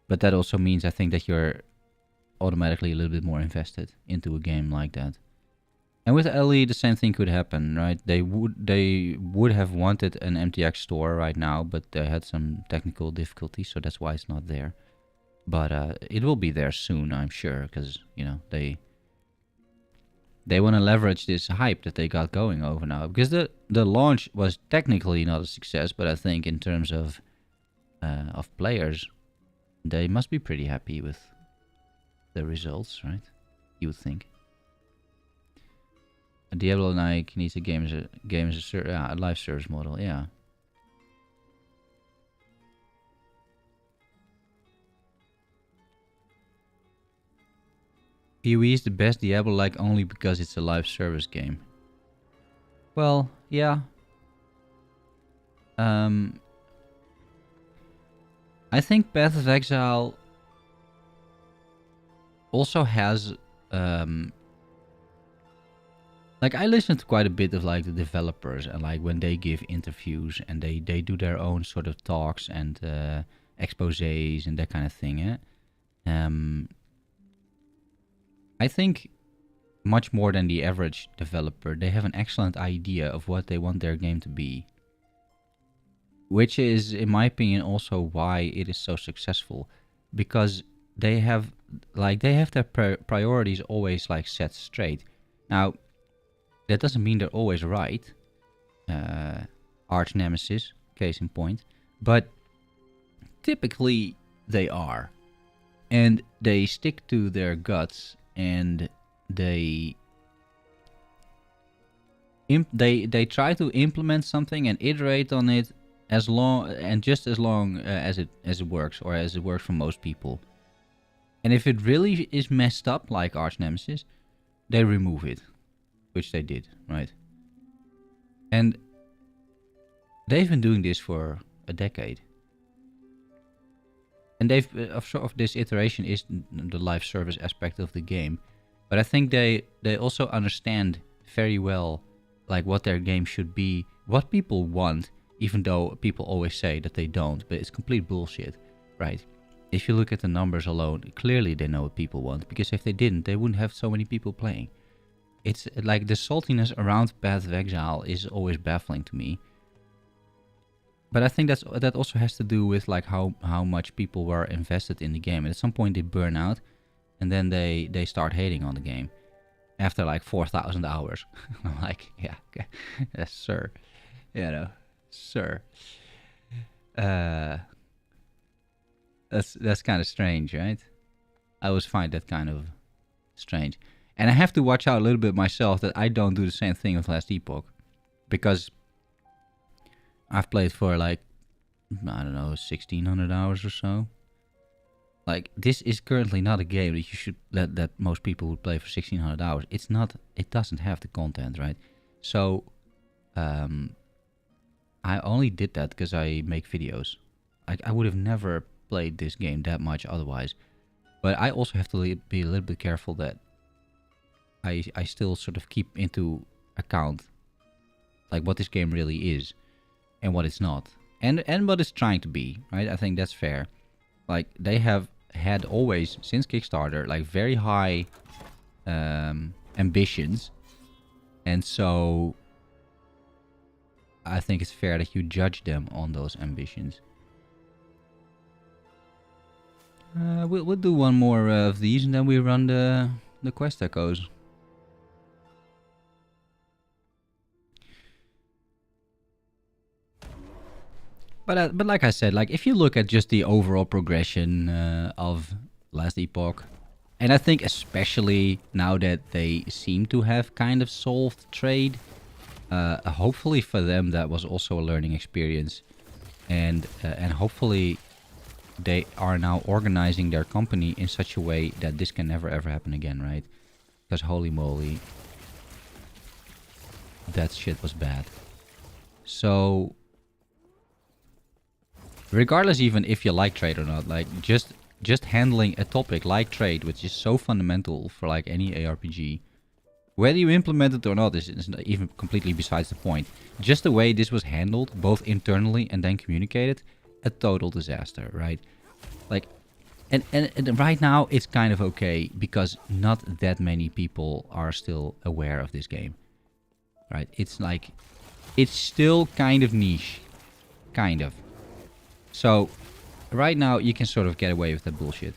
But that also means I think that you're automatically a little bit more invested into a game like that. And with LE, the same thing could happen, right? They would have wanted an MTX store right now, but they had some technical difficulties, so that's why it's not there. But it will be there soon, I'm sure, because, you know, they want to leverage this hype that they got going over now. Because the launch was technically not a success, but I think in terms of players, they must be pretty happy with the results, right? You would think. Diablo Nike needs a game as a live service model, yeah. PoE is the best Diablo-like only because it's a live service game. Well, yeah. I think Path of Exile also has like, I listen to quite a bit of, like, the developers, and, like, when they give interviews and they do their own sort of talks and exposés and that kind of thing. I think much more than the average developer, they have an excellent idea of what they want their game to be. Which is, in my opinion, also why it is so successful. Because they have their priorities always like set straight. Now, that doesn't mean they're always right. Arch nemesis, case in point. But typically they are. And they stick to their guts, and they try to implement something and iterate on it as long as it works, or as it works for most people. And if it really is messed up, like Arch Nemesis, they remove it, which they did, right? And they've been doing this for a decade. And of this iteration is the live service aspect of the game. But I think they also understand very well like what their game should be, what people want, even though people always say that they don't, but it's complete bullshit, right? If you look at the numbers alone, clearly they know what people want, because if they didn't, they wouldn't have so many people playing. It's like the saltiness around Path of Exile is always baffling to me. But I think that also has to do with like how much people were invested in the game. And at some point they burn out, and then they start hating on the game after like 4,000 hours. I'm like, yeah, okay. Yes, sir. You know, sir. That's kind of strange, right? I always find that kind of strange. And I have to watch out a little bit myself that I don't do the same thing with Last Epoch. Because I've played for like, I don't know, 1,600 hours or so. Like, this is currently not a game that you should that most people would play for 1,600 hours. It's not. It doesn't have the content, right? So, I only did that because I make videos. I would have never played this game that much otherwise. But I also have to be a little bit careful that I still sort of keep into account like what this game really is and what it's not, and what it's trying to be, right? I think that's fair. Like, they have had always since Kickstarter like very high ambitions, and so I think it's fair that you judge them on those ambitions. We'll do one more of these, and then we run the quest echoes. But like I said, like if you look at just the overall progression of Last Epoch, and I think especially now that they seem to have kind of solved trade, hopefully for them that was also a learning experience, and hopefully they are now organizing their company in such a way that this can never ever happen again, right? Because holy moly, that shit was bad. So regardless, even if you like trade or not, like just handling a topic like trade, which is so fundamental for like any ARPG, whether you implement it or not is not even completely besides the point. Just the way this was handled, both internally and then communicated, a total disaster, right? Like, and right now it's kind of okay because not that many people are still aware of this game, right? It's like, it's still kind of niche, kind of. So, right now you can sort of get away with that bullshit,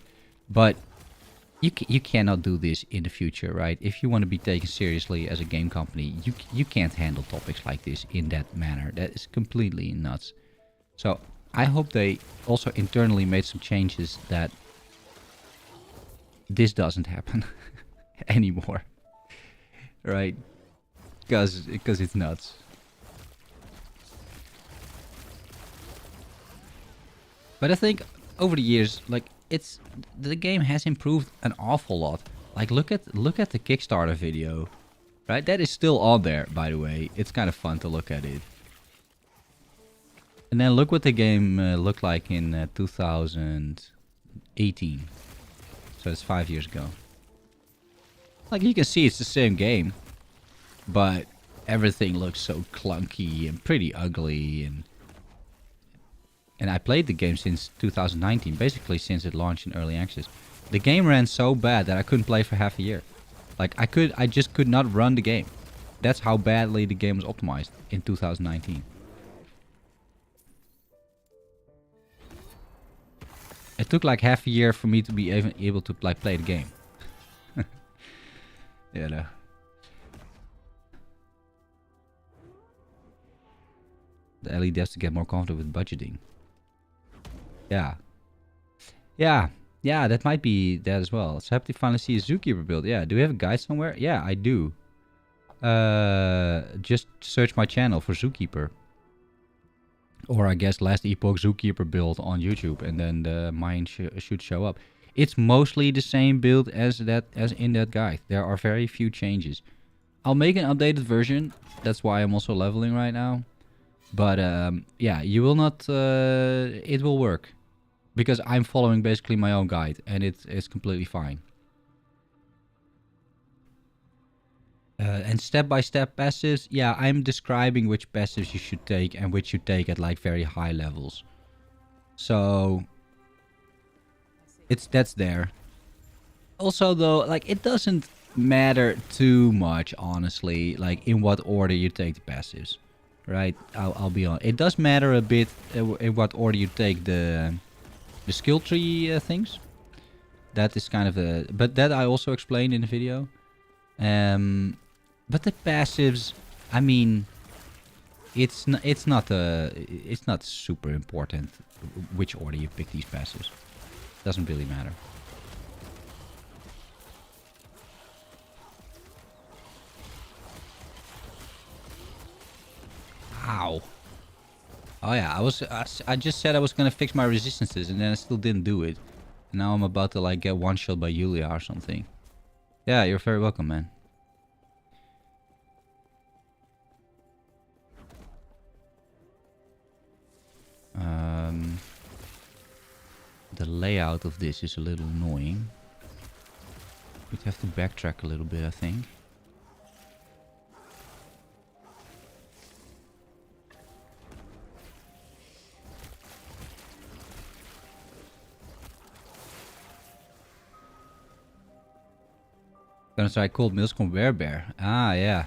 but you cannot do this in the future, right? If you want to be taken seriously as a game company, you can't handle topics like this in that manner. That is completely nuts. So, I hope they also internally made some changes that this doesn't happen anymore, right? Because it's nuts. But I think over the years, like the game has improved an awful lot. Like look at the Kickstarter video, right? That is still on there, by the way. It's kind of fun to look at it. And then look what the game looked like in 2018. So it's 5 years ago. Like you can see, it's the same game, but everything looks so clunky and pretty ugly and And I played the game since 2019, basically since it launched in early access. The game ran so bad that I couldn't play for half a year. Like I just could not run the game. That's how badly the game was optimized in 2019. It took like half a year for me to be even able to like play the game. Yeah, no. The Ellie devs to get more confident with budgeting. Yeah. Yeah. Yeah, that might be that as well. So happy to finally see a Zookeeper build. Yeah, do we have a guide somewhere? Yeah, I do. Just search my channel for Zookeeper. Or I guess last Epoch Zookeeper build on YouTube, and then the mine should show up. It's mostly the same build as in that guide. There are very few changes. I'll make an updated version. That's why I'm also leveling right now. But yeah, you will not. It will work because I'm following basically my own guide, and it's completely fine. And step-by-step passives, yeah, I'm describing which passives you should take and which you take at like very high levels. So that's there. Also though, like it doesn't matter too much, honestly, like in what order you take the passives, right? I'll be honest. It does matter a bit in what order you take the skill tree things. That is kind of a, but that I also explained in the video. But the passives, I mean, it's not super important which order you pick these passives. Doesn't really matter. Ow. Oh yeah, I just said I was gonna fix my resistances, and then I still didn't do it. And now I'm about to like get one shot by Yulia or something. Yeah, you're very welcome, man. The layout of this is a little annoying. We'd have to backtrack a little bit, I think. Gonna try cold Milscombe Bear. Ah, yeah.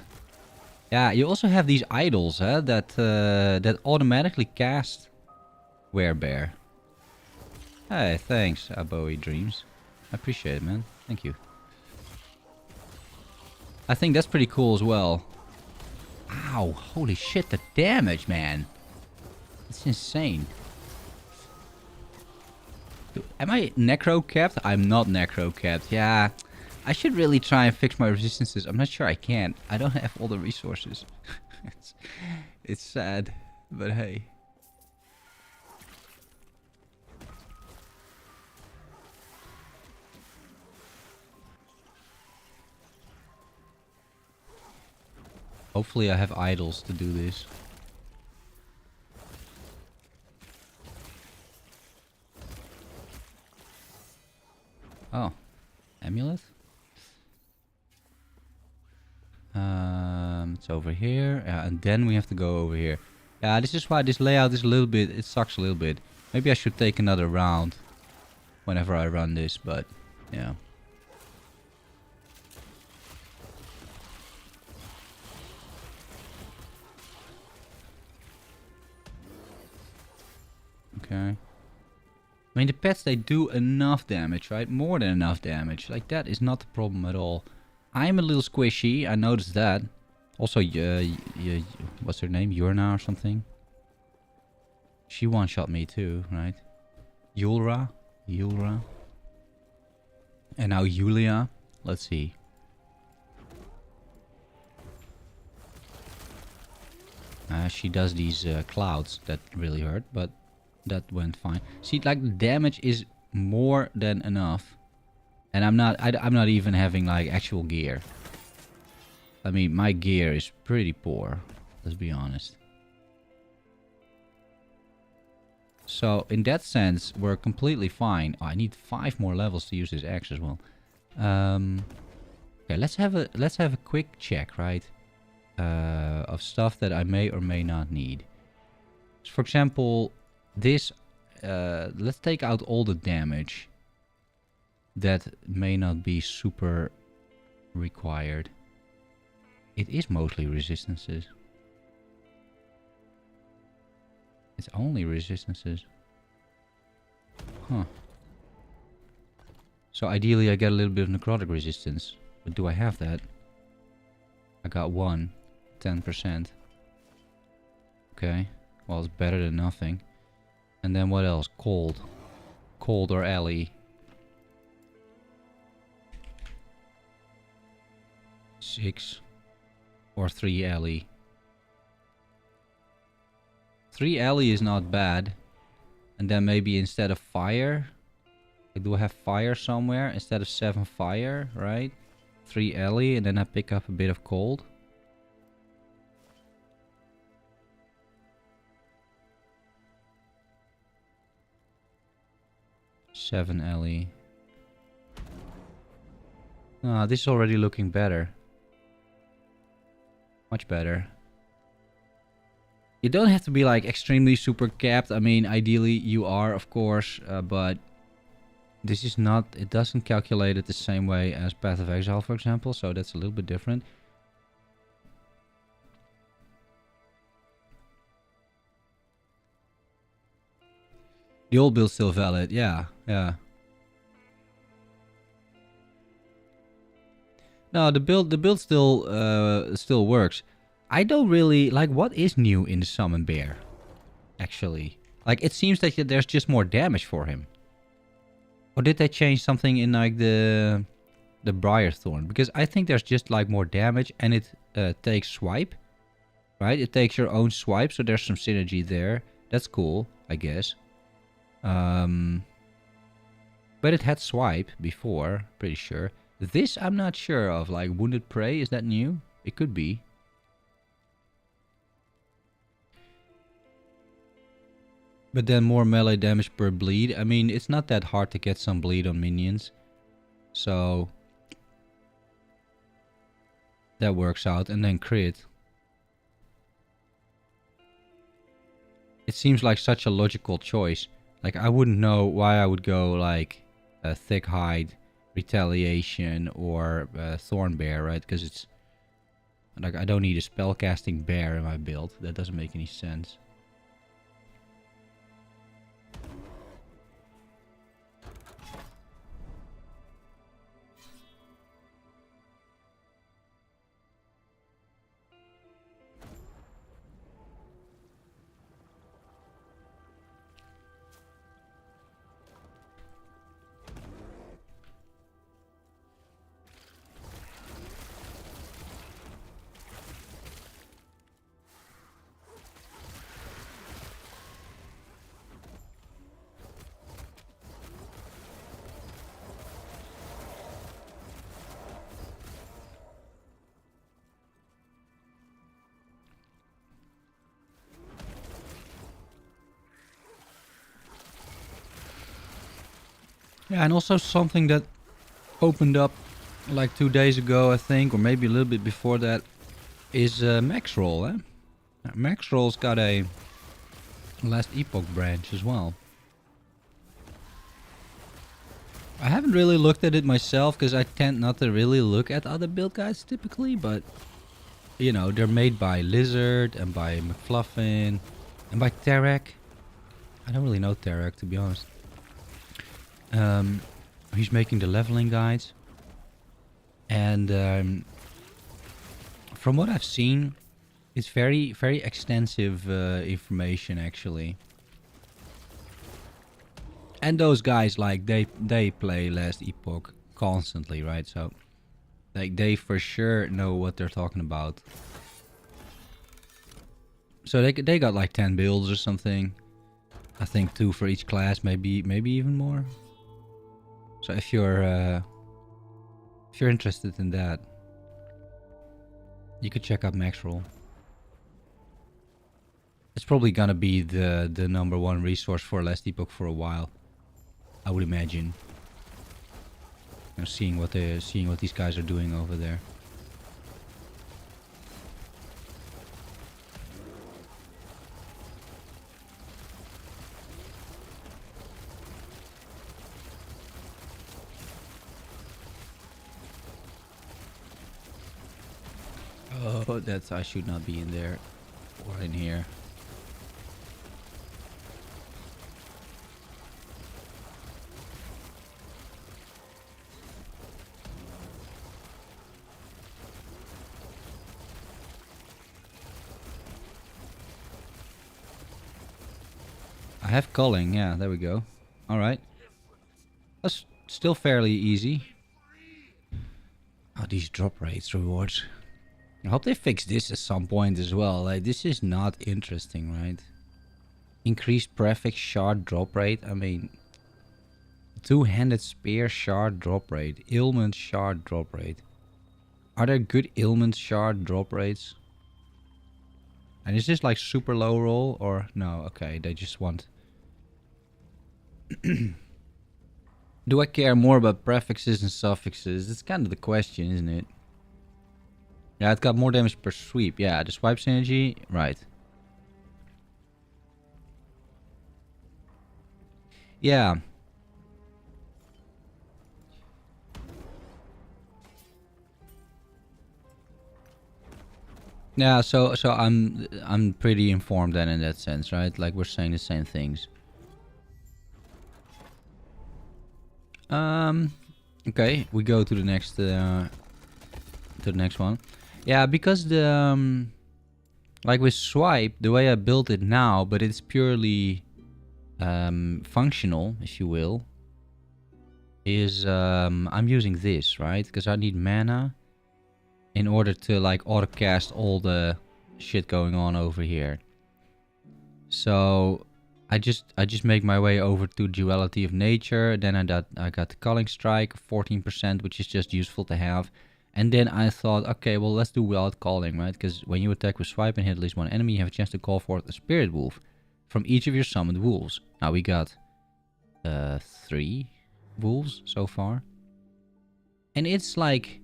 Yeah, you also have these idols, huh, that automatically cast Werebear. Hey, thanks, Aboe Dreams. I appreciate it, man. Thank you. I think that's pretty cool as well. Ow, holy shit, the damage, man. It's insane. Am I necro capped? I'm not necro capped. Yeah, I should really try and fix my resistances. I'm not sure I can. I don't have all the resources. It's sad, but hey. Hopefully I have idols to do this. Oh, amulet? It's over here. Yeah, and then we have to go over here. Yeah, this is why this layout is a little bit, it sucks a little bit. Maybe I should take another round whenever I run this, but yeah. Okay. I mean, the pets, they do enough damage, right? More than enough damage. Like, that is not the problem at all. I'm a little squishy, I noticed that. Also, what's her name? Yurna or something? She one-shot me too, right? Yulra? And now Yulia. Let's see. She does these clouds that really hurt, but that went fine. See, like, the damage is more than enough. And I'm not even having like actual gear. I mean, my gear is pretty poor, let's be honest. So in that sense, we're completely fine. Oh, I need 5 more levels to use this axe as well. Okay, let's have a quick check, right? Of stuff that I may or may not need. So for example, this let's take out all the damage that may not be super required. It is mostly resistances. It's only resistances. Huh. So ideally I get a little bit of necrotic resistance. But do I have that? I got 1. 10%. Okay. Well, it's better than nothing. And then what else? Cold. Cold or alley. 6. Or 3 alley. 3 alley is not bad. And then maybe instead of fire... Like, do I have fire somewhere? Instead of 7 fire, right? 3 alley, and then I pick up a bit of cold. Seven alley. Ah, this is already looking better. Much better. You don't have to be like extremely super capped. I mean, ideally you are, of course, but this is not, it doesn't calculate it the same way as Path of Exile, for example, so that's a little bit different. The old build's still valid, yeah, yeah. No, the build still works. I don't really like what is new in the Summon Bear, actually. Like, it seems that there's just more damage for him. Or did they change something in like the Briarthorn? Because I think there's just like more damage, and it takes swipe, right? It takes your own swipe, so there's some synergy there. That's cool, I guess. But it had swipe before, pretty sure. This I'm not sure of. Like Wounded Prey, is that new? It could be. But then more melee damage per bleed. I mean, it's not that hard to get some bleed on minions. So that works out. And then crit. It seems like such a logical choice. Like, I wouldn't know why I would go like a Thick Hide, Retaliation, or Thorn Bear, right? Because it's like, I don't need a spellcasting bear in my build. That doesn't make any sense. Yeah, and also something that opened up like 2 days ago, I think, or maybe a little bit before that, is Max Roll. Eh? Max Roll's got a Last Epoch branch as well. I haven't really looked at it myself because I tend not to really look at other build guides typically, but you know, they're made by Lizard and by McFluffin and by Tarek. I don't really know Tarek, to be honest. He's making the leveling guides, and from what I've seen, it's very extensive information actually. And those guys, like, they play Last Epoch constantly, right? So like, they for sure know what they're talking about. So they got like 10 builds or something. I think 2 for each class, maybe even more. So if you're interested in that, you could check out Maxroll. It's probably gonna be the #1 resource for Last Epoch for a while, I would imagine. You know, seeing what these guys are doing over there. Oh, that's... I should not be in there. Or in here. I have culling, yeah, there we go. Alright. That's still fairly easy. Oh, these drop rates rewards. I hope they fix this at some point as well. Like, this is not interesting, right? Increased prefix shard drop rate. I mean, two-handed spear shard drop rate. Ailment shard drop rate. Are there good ailment shard drop rates? And is this like super low roll or no? Okay, they just want... Do I care more about prefixes and suffixes? That's kind of the question, isn't it? Yeah, it got more damage per sweep. Yeah, the swipe synergy, right. Yeah. Yeah, so I'm pretty informed then in that sense, right? Like we're saying the same things. Okay, we go to the next one. Yeah, because the like with swipe, the way I built it now, but it's purely functional, if you will, is I'm using this, right? Because I need mana in order to like auto cast all the shit going on over here. So I just make my way over to Duality of Nature. Then I got the Culling Strike, 14%, which is just useful to have. And then I thought, okay, well, let's do Wild Calling, right? Because when you attack with swipe and hit at least one enemy, you have a chance to call forth a Spirit Wolf from each of your summoned wolves. Now we got 3 wolves so far. And it's like...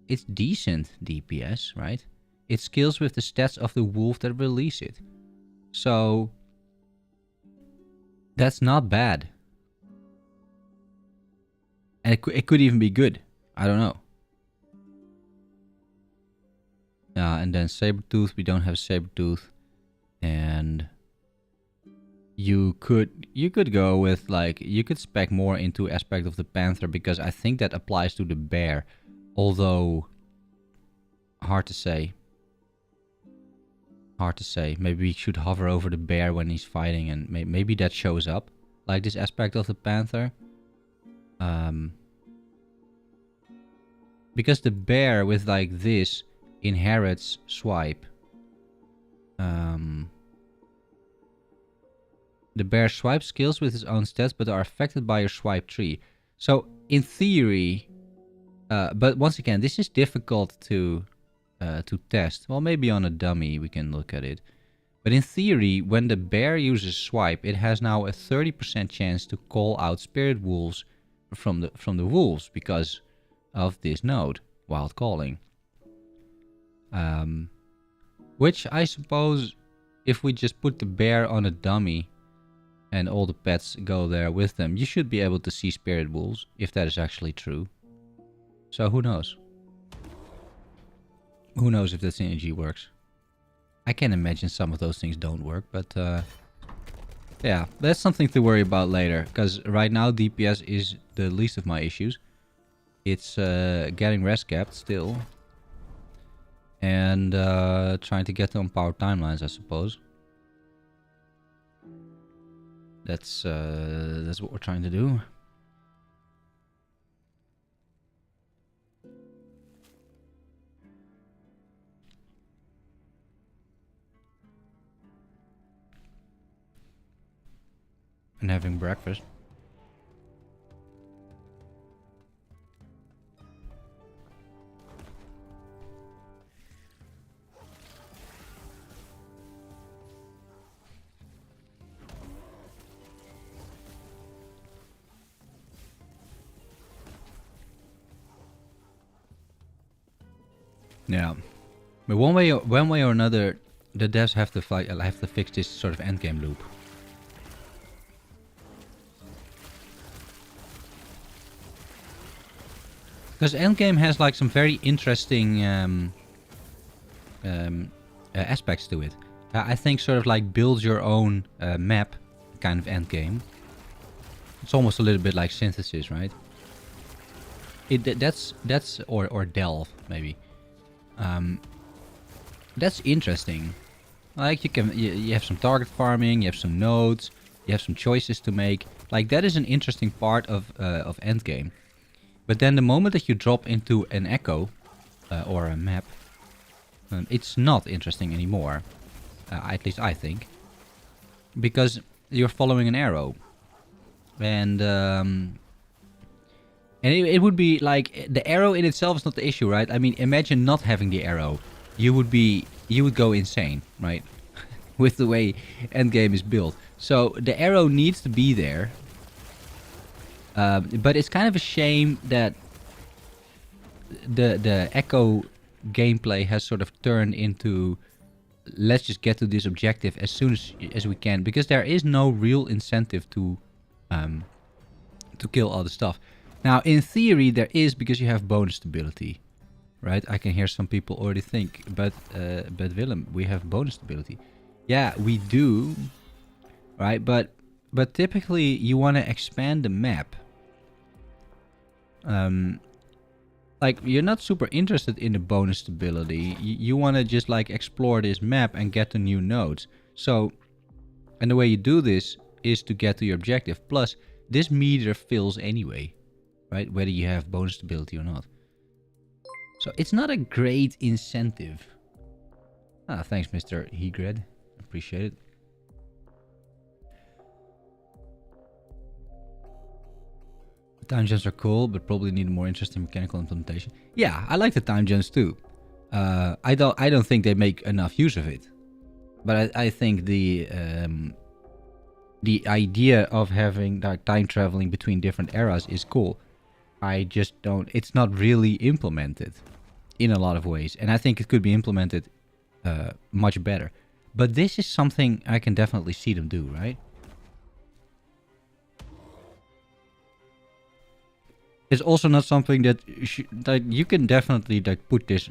It's decent DPS, right? It scales with the stats of the wolf that release it. So... That's not bad. And it could even be good. I don't know. And then Sabertooth, we don't have Sabertooth. And you could go with like, you could spec more into Aspect of the Panther because I think that applies to the bear. Although, hard to say. Hard to say. Maybe we should hover over the bear when he's fighting and maybe that shows up. Like this Aspect of the Panther. Because the bear with like this inherits swipe. The bear swipes skills with his own stats but are affected by your swipe tree. So in theory, but once again, this is difficult to test. Well, maybe on a dummy we can look at it. But in theory, when the bear uses swipe, it has now a 30% chance to call out spirit wolves from the wolves because of this node, Wild Calling. Which I suppose, if we just put the bear on a dummy and all the pets go there with them, you should be able to see spirit wolves, if that is actually true. So who knows? Who knows if that synergy works? I can imagine some of those things don't work, but yeah, that's something to worry about later. Because right now DPS is the least of my issues. It's getting rest capped still. And trying to get to unpowered timelines, I suppose. That's what we're trying to do. And having breakfast. Yeah, but one way or another, the devs have to fix this sort of endgame loop. Because endgame has like some very interesting aspects to it. I think sort of like build your own map kind of endgame. It's almost a little bit like synthesis, right? That's or delve maybe. That's interesting. Like you have some target farming, you have some nodes, you have some choices to make. Like that is an interesting part of endgame. But then the moment that you drop into an echo or a map, it's not interesting anymore. At least I think, because you're following an arrow, and it would be like the arrow in itself is not the issue, right? I mean, imagine not having the arrow. You would go insane, right? With the way endgame is built. So the arrow needs to be there. But it's kind of a shame that the echo gameplay has sort of turned into let's just get to this objective as soon as we can, because there is no real incentive to kill all the stuff. Now, in theory, there is, because you have bonus stability, right? I can hear some people already think, but Willem, we have bonus stability. Yeah, we do, right? But typically, you want to expand the map. Like, you're not super interested in the bonus stability. You want to just, like, explore this map and get to new nodes. So, and the way you do this is to get to your objective. Plus, this meter fills anyway, right? Whether you have bonus stability or not. So, it's not a great incentive. Ah, thanks, Mr. Hegred. Appreciate it. Time gems are cool, but probably need a more interesting mechanical implementation. Yeah, I like the time gems too. I don't think they make enough use of it, but I think the idea of having like time traveling between different eras is cool. I just don't. It's not really implemented in a lot of ways, and I think it could be implemented much better. But this is something I can definitely see them do, right? It's also not something that you can definitely like put this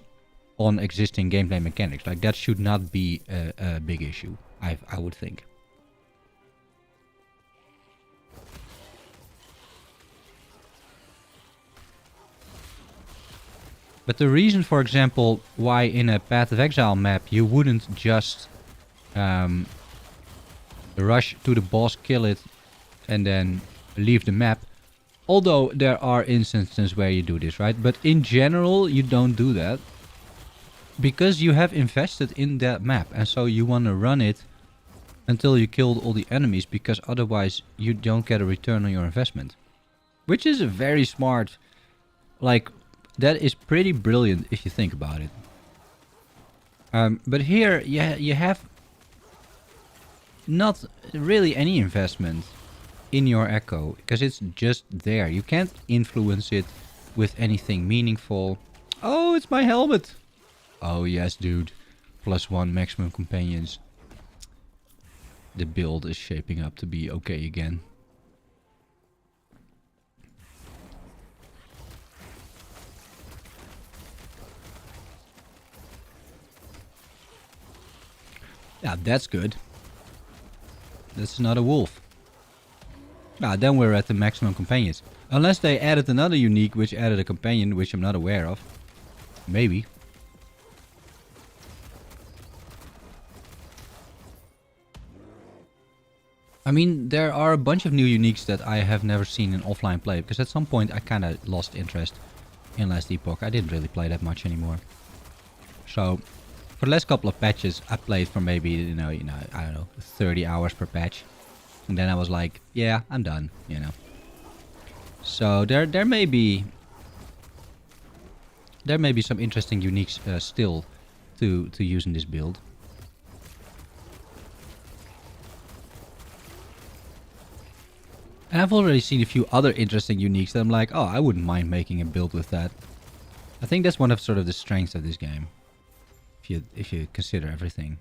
on existing gameplay mechanics. Like that should not be a big issue. I would think. But the reason, for example, why in a Path of Exile map you wouldn't just rush to the boss, kill it, and then leave the map. Although there are instances where you do this, right? But in general, you don't do that. Because you have invested in that map. And so you want to run it until you killed all the enemies. Because otherwise you don't get a return on your investment. Which is a very smart... Like, that is pretty brilliant if you think about it. But here, you have not really any investment in your echo, because it's just there. You can't influence it with anything meaningful. Oh, it's my helmet. Oh yes, dude. +1 maximum companions. The build is shaping up to be okay again. Yeah, that's good. That's not a wolf. Ah, then we're at the maximum companions. Unless they added another unique which added a companion, which I'm not aware of. Maybe. I mean, there are a bunch of new uniques that I have never seen in offline play. Because at some point I kind of lost interest in last Epoch. I didn't really play that much anymore. So, for the last couple of patches, I played for maybe, you know, I don't know, 30 hours per patch. And then I was like, yeah, I'm done, you know. So there may be some interesting uniques still to use in this build. And I've already seen a few other interesting uniques that I'm like, oh, I wouldn't mind making a build with that. I think that's one of sort of the strengths of this game. If you consider everything.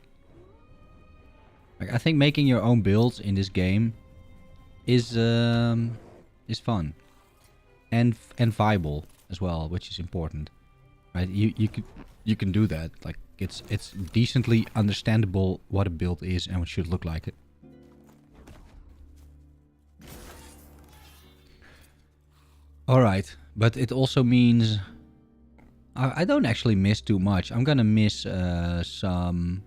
Like, I think making your own builds in this game is fun and viable as well, which is important. right? You can do that. Like it's decently understandable what a build is and what should look like it. All right, but it also means I don't actually miss too much. I'm gonna miss some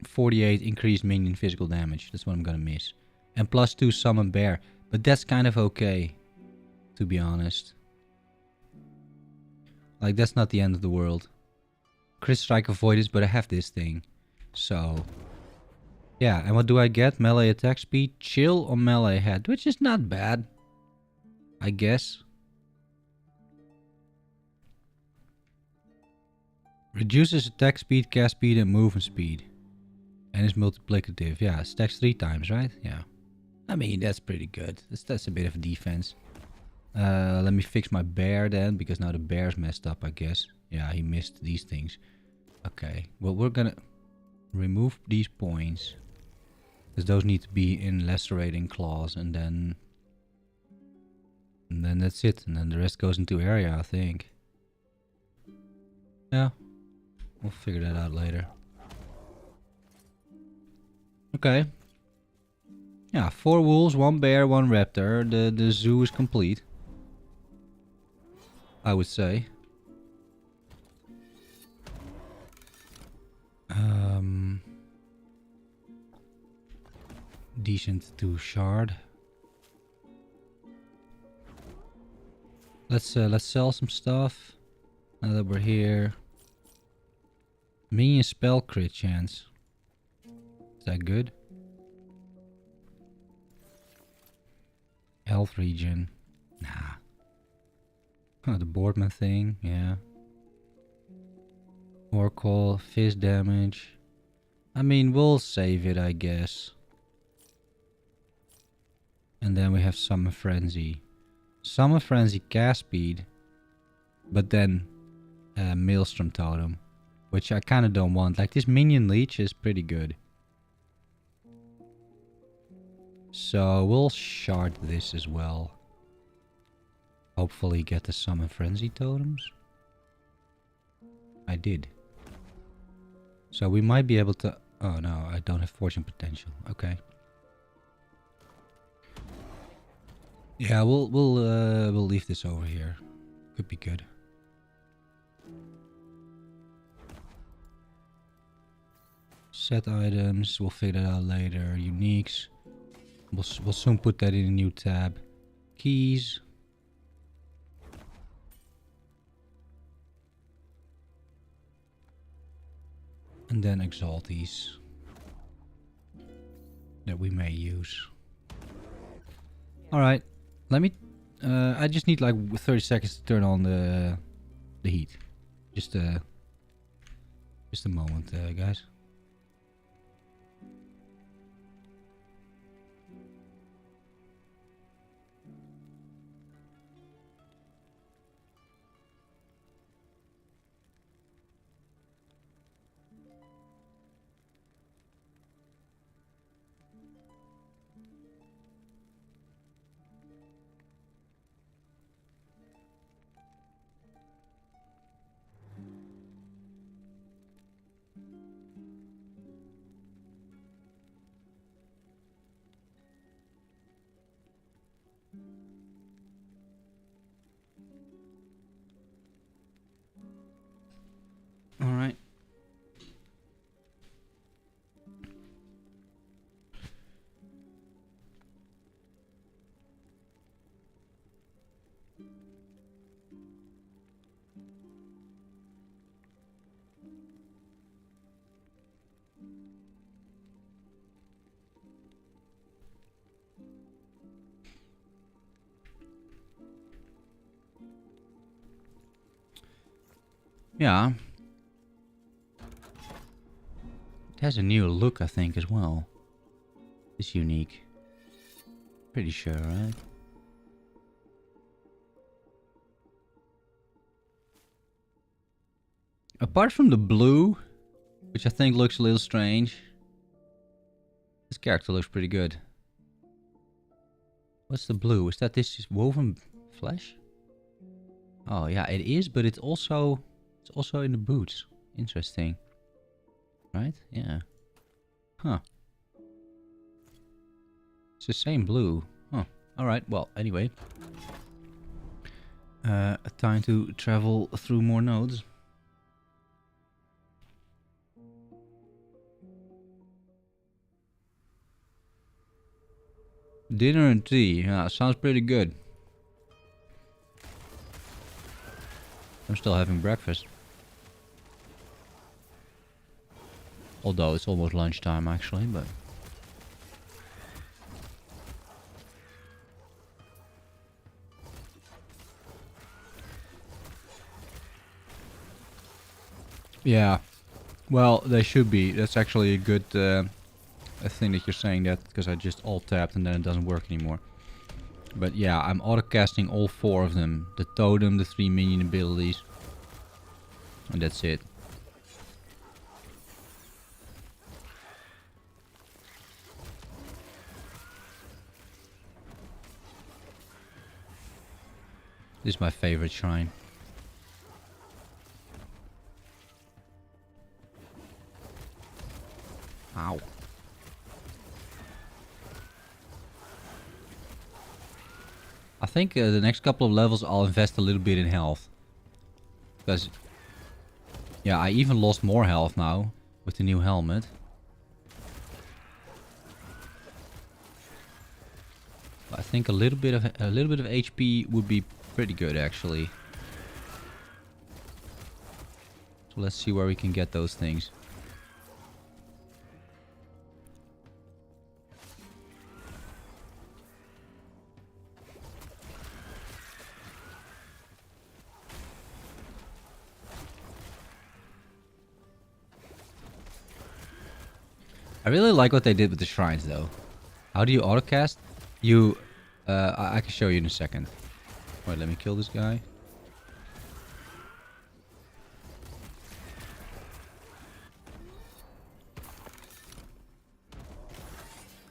48 increased minion physical damage. That's what I'm gonna miss, and +2 summon bear. But that's kind of okay, to be honest. Like that's not the end of the world. Crit strike avoidance, but I have this thing, so yeah. And what do I get? Melee attack speed, chill on melee head, which is not bad, I guess. Reduces attack speed, cast speed, and movement speed. And is multiplicative. Yeah, stacks 3 times, right? Yeah. I mean, that's pretty good. That's a bit of a defense. Let me fix my bear then, because now the bear's messed up, I guess. Yeah, he missed these things. Okay, well, we're gonna remove these points. Because those need to be in lacerating claws, and then that's it. And then the rest goes into area, I think. Yeah. We'll figure that out later. Okay. Yeah, 4 wolves, 1 bear, 1 raptor. The zoo is complete, I would say. Decent to shard. Let's sell some stuff now that we're here. Minion spell crit chance. Is that good? Health regen. Nah. Oh, the boardman thing, yeah. Oracle, fist damage. I mean, we'll save it, I guess. And then we have Summon Frenzy. Summon Frenzy cast speed. But then Maelstrom Totem. Which I kind of don't want. Like, this minion leech is pretty good. So we'll shard this as well. Hopefully get the Summon Frenzy totems. I did. So we might be able to... Oh no, I don't have fortune potential. Okay. Yeah, we'll leave this over here. Could be good. Set items, we'll figure that out later. Uniques. We'll soon put that in a new tab. Keys. And then exalties that we may use. Alright, let me... I just need like 30 seconds to turn on the heat. Just a moment, guys. Alright. Yeah. It has a new look, I think, as well. It's unique. Pretty sure, right? Apart from the blue, which I think looks a little strange, this character looks pretty good. What's the blue? Is that this woven flesh? Oh yeah, it is, but it's also It's also in the boots. Interesting. Right? Yeah. Huh. It's the same blue. Huh. Alright, well, anyway. Time to travel through more nodes. Dinner and tea. Yeah, sounds pretty good. I'm still having breakfast. Although it's almost lunchtime actually, but... Yeah. Well, they should be. That's actually a good thing that you're saying that, because I just alt-tapped and then it doesn't work anymore. But yeah, I'm auto-casting all 4 of them. The totem, the 3 minion abilities. And that's it. This is my favorite shrine. Ow. I think the next couple of levels I'll invest a little bit in health. Because, yeah, I even lost more health now with the new helmet. I think a little bit of HP would be pretty good actually. So let's see where we can get those things. I really like what they did with the shrines though. How do you autocast? You, I can show you in a second. Wait, let me kill this guy.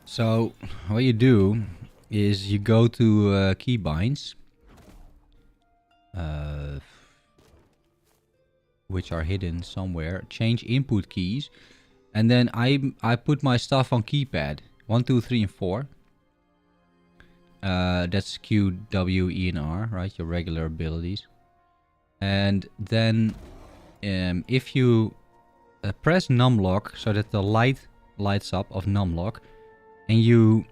So, what you do is you go to keybinds. Which are hidden somewhere. Change input keys. And then I put my stuff on keypad. 1, 2, 3, and 4. That's Q, W, E, and R, right? Your regular abilities. And then if you press numlock so that the light lights up of numlock, and you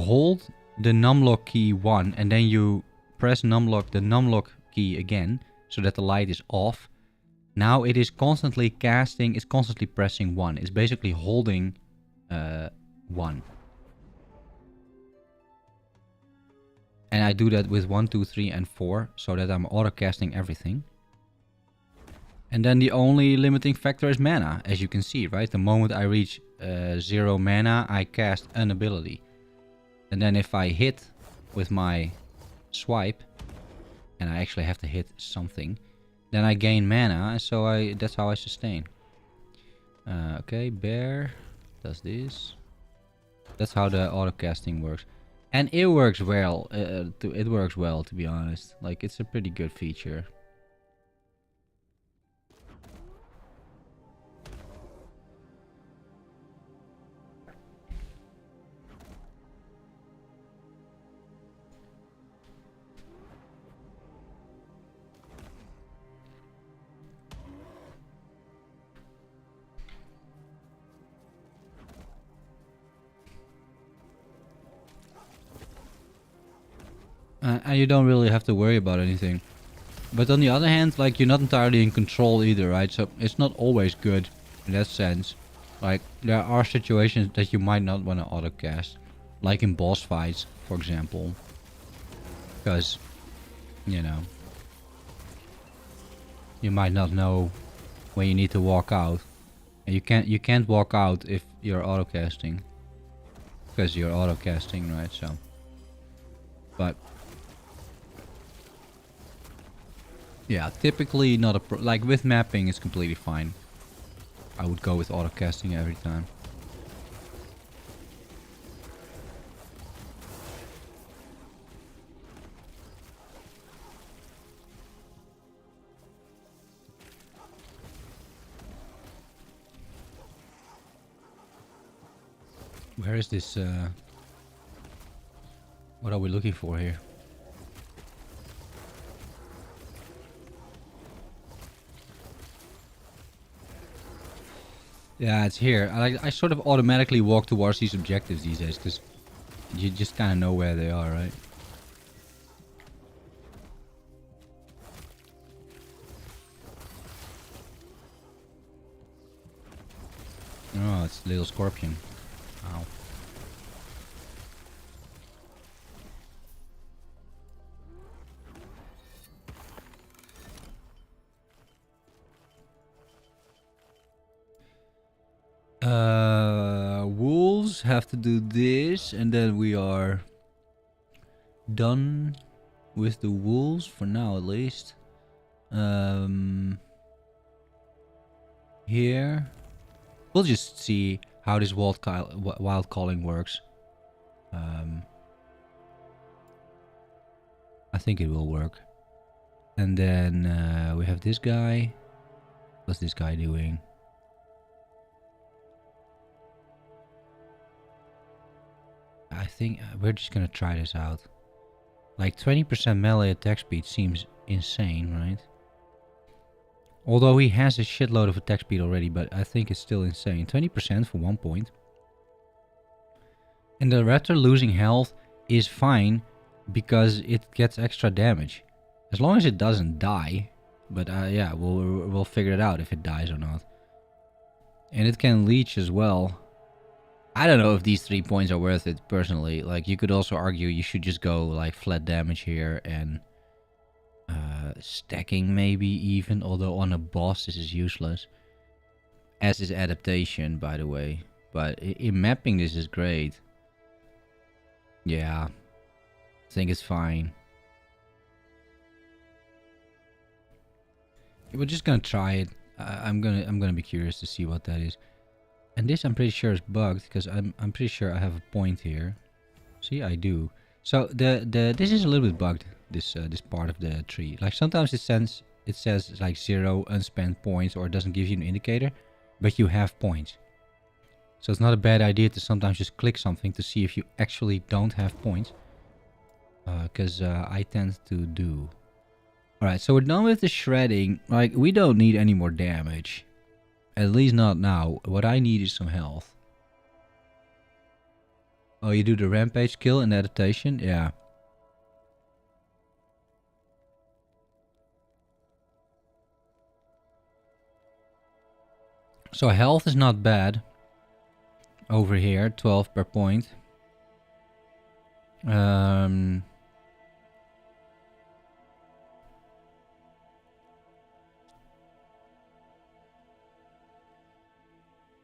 hold the numlock key 1, and then you press the numlock key again so that the light is off. Now it is constantly casting, it's constantly pressing 1. It's basically holding 1. And I do that with 1, 2, 3, and 4, so that I'm auto-casting everything. And then the only limiting factor is mana, as you can see, right? The moment I reach 0 mana, I cast an ability. And then if I hit with my swipe, and I actually have to hit something, then I gain mana, and so that's how I sustain. Okay, bear does this. That's how the auto-casting works. And it works well, to be honest. Like, it's a pretty good feature. And you don't really have to worry about anything. But on the other hand, like, you're not entirely in control either, right? So it's not always good in that sense. Like, there are situations that you might not want to autocast. Like in boss fights, for example. Because, you know, you might not know when you need to walk out. And you can't walk out if you're autocasting. Because you're autocasting, right? So, but yeah, typically not a like with mapping it's completely fine. I would go with autocasting every time. Where is this? What are we looking for here? Yeah, it's here. I sort of automatically walk towards these objectives these days because you just kind of know where they are, right? Oh, it's a little scorpion. Ow. Wolves have to do this, and then we are done with the wolves for now, at least. Here, we'll just see how this wild calling works. I think it will work. And then we have this guy. What's this guy doing? I think we're just gonna try this out. Like 20% melee attack speed seems insane, right? Although he has a shitload of attack speed already, but I think it's still insane. 20% for 1 point. And the raptor losing health is fine because it gets extra damage. As long as it doesn't die. But yeah, we'll figure it out if it dies or not. And it can leech as well. I don't know if these 3 points are worth it personally. Like, you could also argue you should just go like flat damage here and stacking maybe even. Although on a boss this is useless. As is adaptation, by the way. But in mapping this is great. Yeah, I think it's fine. We're just gonna try it. I'm gonna be curious to see what that is. And this I'm pretty sure is bugged because I'm pretty sure I have a point here. See, I do. So this is a little bit bugged. This part of the tree. Like sometimes it says like 0 unspent points, or it doesn't give you an indicator, but you have points. So it's not a bad idea to sometimes just click something to see if you actually don't have points. Because I tend to do. Alright, so we're done with the shredding. Like, we don't need any more damage. At least not now. What I need is some health. Oh, you do the rampage kill and adaptation? Yeah. So health is not bad. Over here, 12 per point.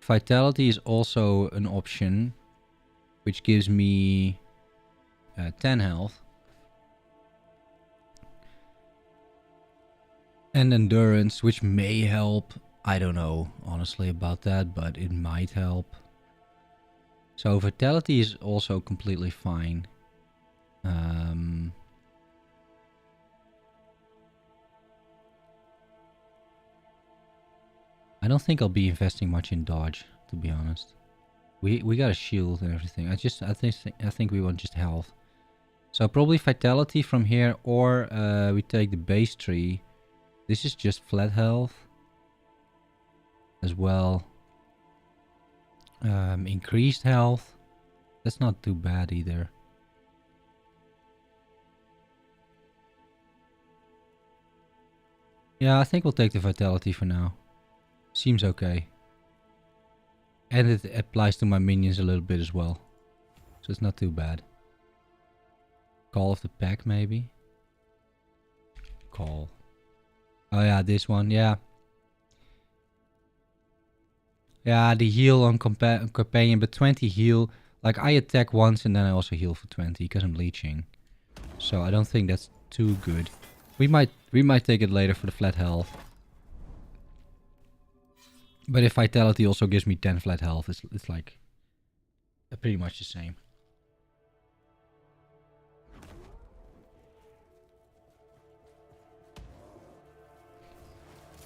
Vitality is also an option, which gives me 10 health. And endurance, which may help. I don't know, honestly, about that, but it might help. So vitality is also completely fine. I don't think I'll be investing much in dodge, to be honest. We got a shield and everything. I think we want just health. So probably vitality from here, or we take the base tree. This is just flat health as well. Increased health. That's not too bad either. Yeah, I think we'll take the vitality for now. Seems okay. And it applies to my minions a little bit as well. So it's not too bad. Call of the pack maybe? Call. Oh yeah, this one, yeah. Yeah, the heal on companion, but 20 heal. Like, I attack once and then I also heal for 20 because I'm leeching. So I don't think that's too good. We might take it later for the flat health. But if vitality also gives me 10 flat health, it's like pretty much the same.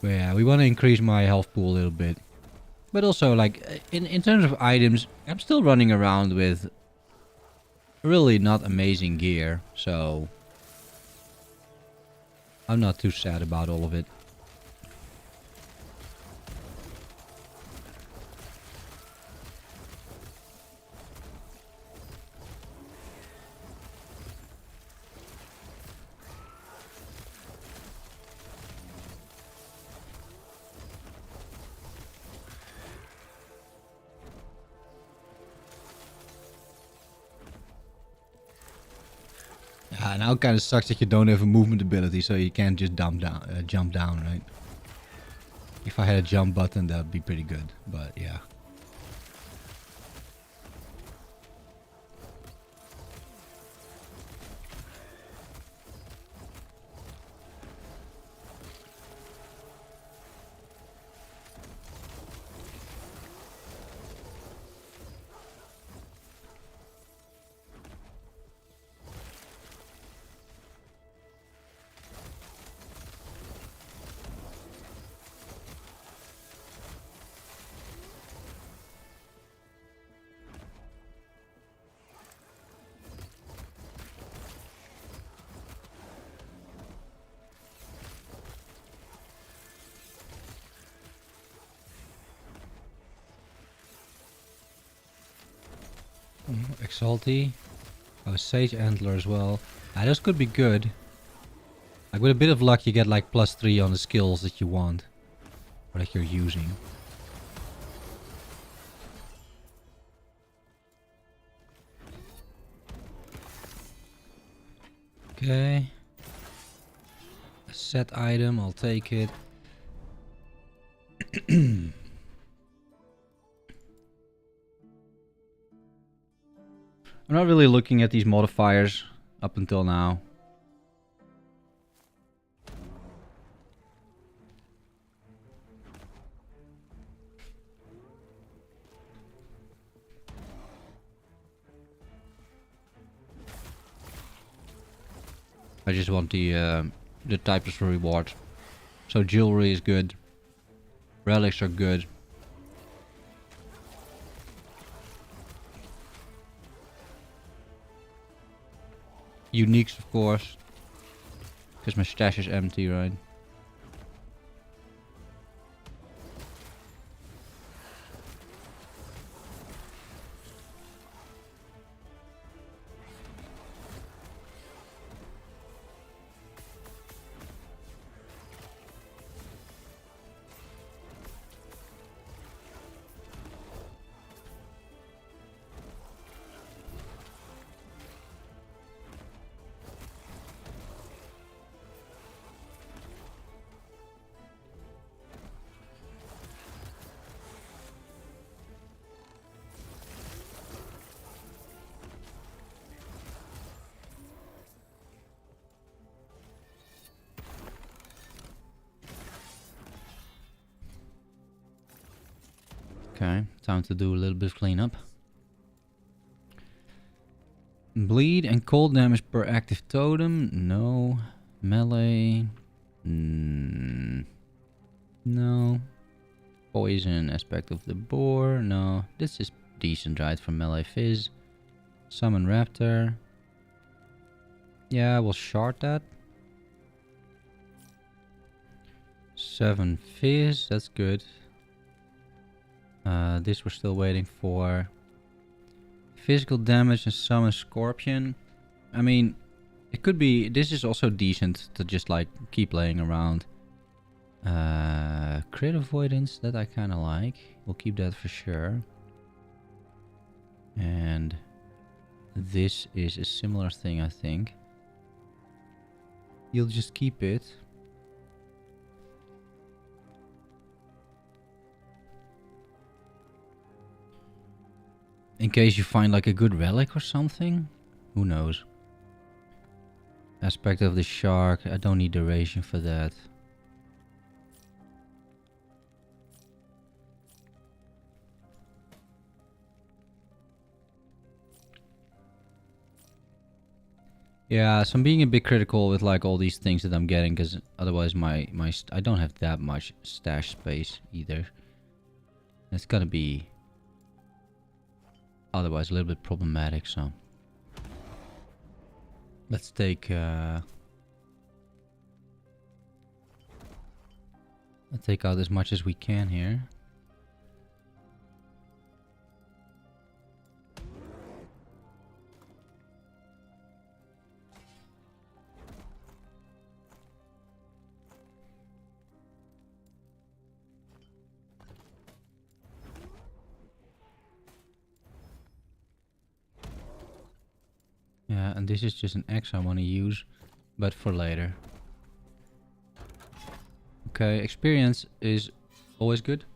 But yeah, we want to increase my health pool a little bit. But also, like, in terms of items, I'm still running around with really not amazing gear, so I'm not too sad about all of it. Now it kind of sucks that you don't have a movement ability, so you can't just jump down, right? If I had a jump button, that'd be pretty good, but yeah. Exalty. Oh, Sage Antler as well. Those could be good. Like, with a bit of luck, you get like +3 on the skills that you want. Or that you're using. Okay. A set item, I'll take it. I'm not really looking at these modifiers up until now. I just want the types of rewards. So jewelry is good. Relics are good. Uniques, of course. Because my stash is empty, right? Okay, time to do a little bit of cleanup. Bleed and cold damage per active totem. No. Melee. No. Poison aspect of the boar. No. This is decent, right? For melee fizz. Summon raptor. Yeah, we'll shard that. 7 fizz. That's good. This we're still waiting for. Physical damage and summon Scorpion. I mean, it could be... This is also decent to just like keep laying around. Crit avoidance, that I kind of like. We'll keep that for sure. And this is a similar thing, I think. You'll just keep it. In case you find like a good relic or something. Who knows. Aspect of the shark. I don't need duration for that. Yeah, so I'm being a bit critical with like all these things that I'm getting, because otherwise I don't have that much stash space either. It's gonna be otherwise a little bit problematic, so let's take let's take out as much as we can here. Yeah, and this is just an X I want to use, but for later. Okay, experience is always good.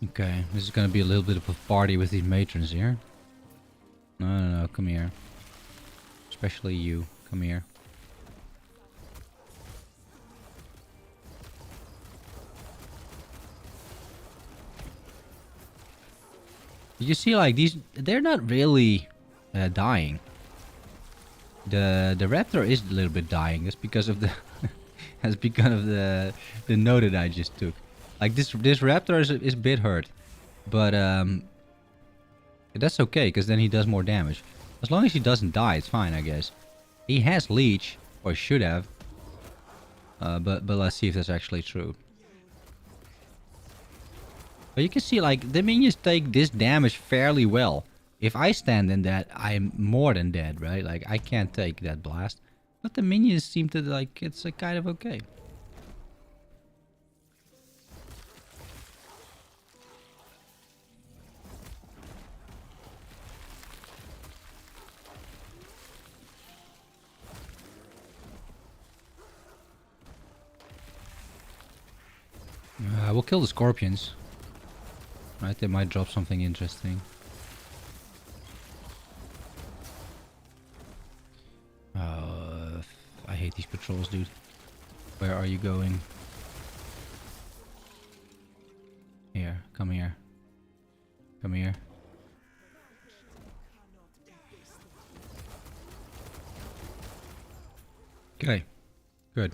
Okay, this is gonna be a little bit of a party with these matrons here. No, come here. Especially you, come here. You see, like, these, they're not really dying. The raptor is a little bit dying. That's because of the that's because of the note that I just took. Like this raptor is a bit hurt, but that's okay because then he does more damage. As long as he doesn't die, it's fine, I guess. He has leech, or should have. But let's see if that's actually true. But you can see, like, the minions take this damage fairly well. If I stand in that, I'm more than dead, right? Like, I can't take that blast. But the minions seem to, like, it's kind of okay. We'll kill the scorpions. Right, they might drop something interesting. I hate these patrols, dude. Where are you going? Here, come here. Come here. Okay, good.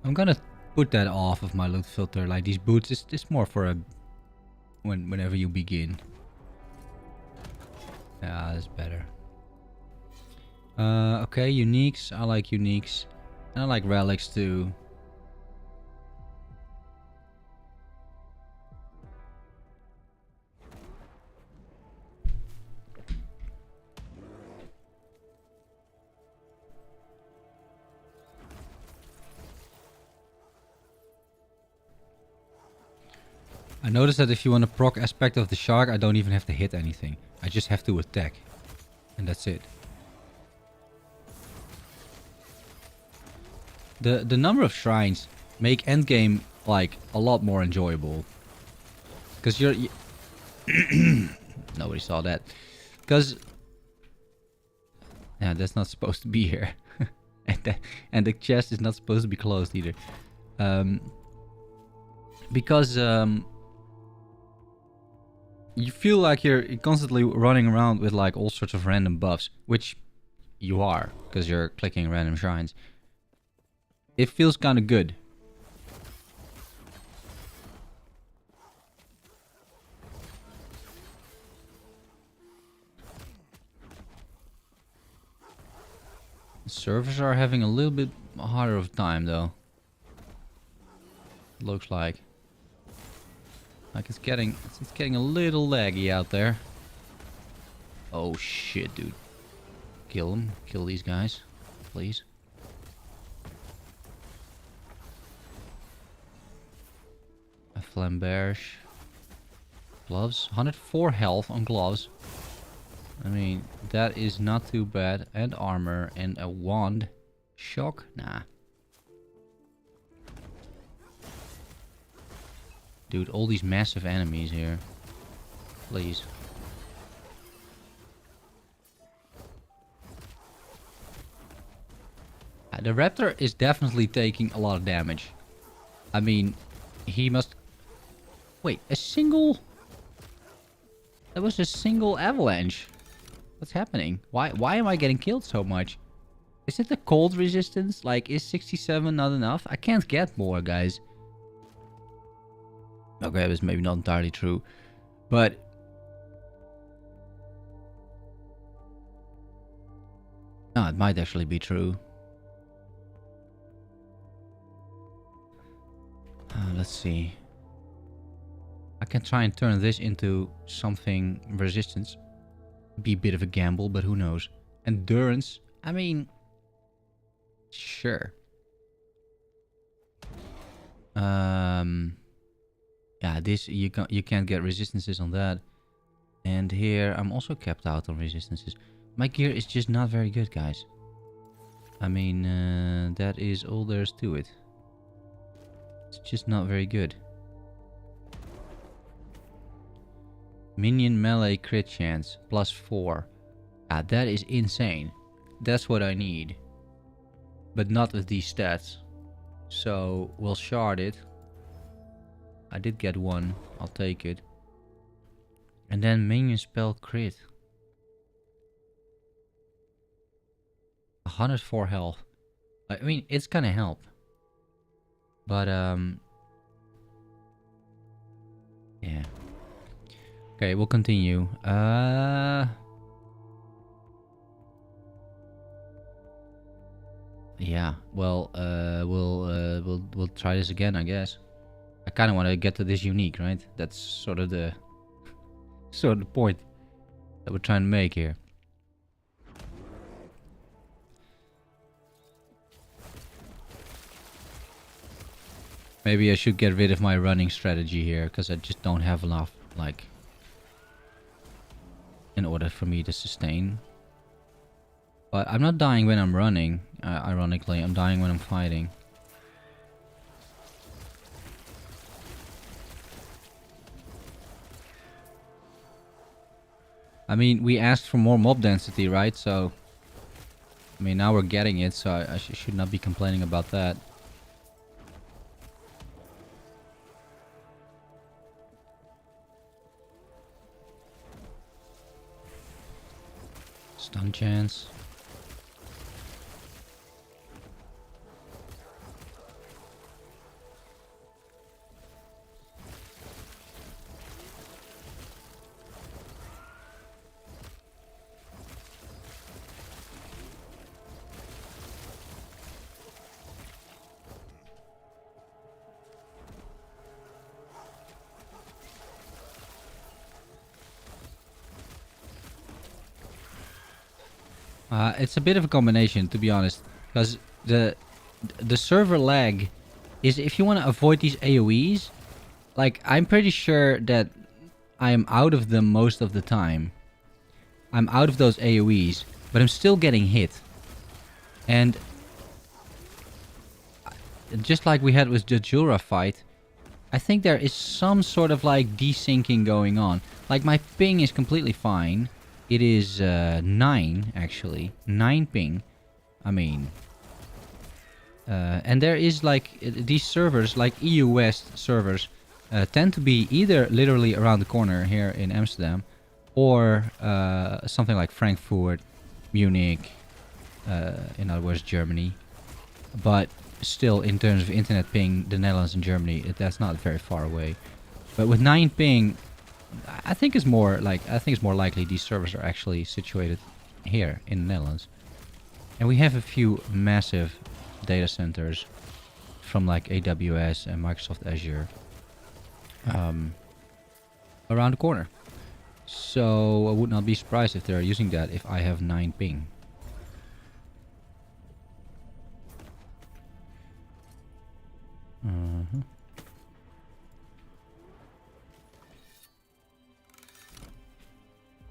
I'm gonna put that off of my loot filter. Like these boots, it's more for a whenever you begin. Yeah, that's better. Okay, uniques. I like uniques. And I like relics too. I noticed that if you want to proc aspect of the shark, I don't even have to hit anything. I just have to attack. And that's it. The number of shrines make endgame, like, a lot more enjoyable. Because you're... Nobody saw that. Because... Yeah, that's not supposed to be here. and the chest is not supposed to be closed either. Because... you feel like you're constantly running around with like all sorts of random buffs, which you are, because you're clicking random shrines. It feels kind of good. The servers are having a little bit harder of time though. Looks like. Like it's getting a little laggy out there. Oh shit, dude. Kill them. Kill these guys. Please. Flamberge. Gloves. 104 health on gloves. I mean, that is not too bad. And armor and a wand. Shock? Nah. Dude, all these massive enemies here. Please. The raptor is definitely taking a lot of damage. I mean, he must... Wait, a single... That was a single avalanche. What's happening? Why am I getting killed so much? Is it the cold resistance? Like, is 67 not enough? I can't get more, guys. Okay, that's maybe not entirely true. But... No, it might actually be true. Let's see. I can try and turn this into something resistance. Be a bit of a gamble, but who knows. Endurance. I mean... Sure. Yeah, this you can't get resistances on that. And here I'm also capped out on resistances. My gear is just not very good, guys. I mean, that is all there is to it. It's just not very good. Minion melee crit chance +4. Ah, that is insane. That's what I need. But not with these stats. So we'll shard it. I did get one. I'll take it. And then minion spell crit. 104 health. I mean, it's gonna help. But, yeah. Okay, we'll continue. Yeah, well, we'll try this again, I guess. I kind of want to get to this unique, right? That's sort of the point that we're trying to make here. Maybe I should get rid of my running strategy here, because I just don't have enough, like, in order for me to sustain. But I'm not dying when I'm running, ironically. I'm dying when I'm fighting. I mean, we asked for more mob density, right? So, I mean, now we're getting it, so I should not be complaining about that. Stun chance. It's a bit of a combination, to be honest, because the server lag is, if you want to avoid these AoEs, like, I'm pretty sure that I am out of them most of the time. I'm out of those AoEs, but I'm still getting hit. And just like we had with the Jura fight, I think there is some sort of like desyncing going on. Like, my ping is completely fine. It is 9, actually. 9 ping. I mean... and there is like... these servers, like EU West servers, tend to be either literally around the corner here in Amsterdam, or something like Frankfurt, Munich, in other words Germany. But still, in terms of internet ping, the Netherlands and Germany, that's not very far away. But with 9 ping... I think it's more likely these servers are actually situated here in the Netherlands. And we have a few massive data centers from like AWS and Microsoft Azure around the corner. So I would not be surprised if they're using that if I have 9 ping.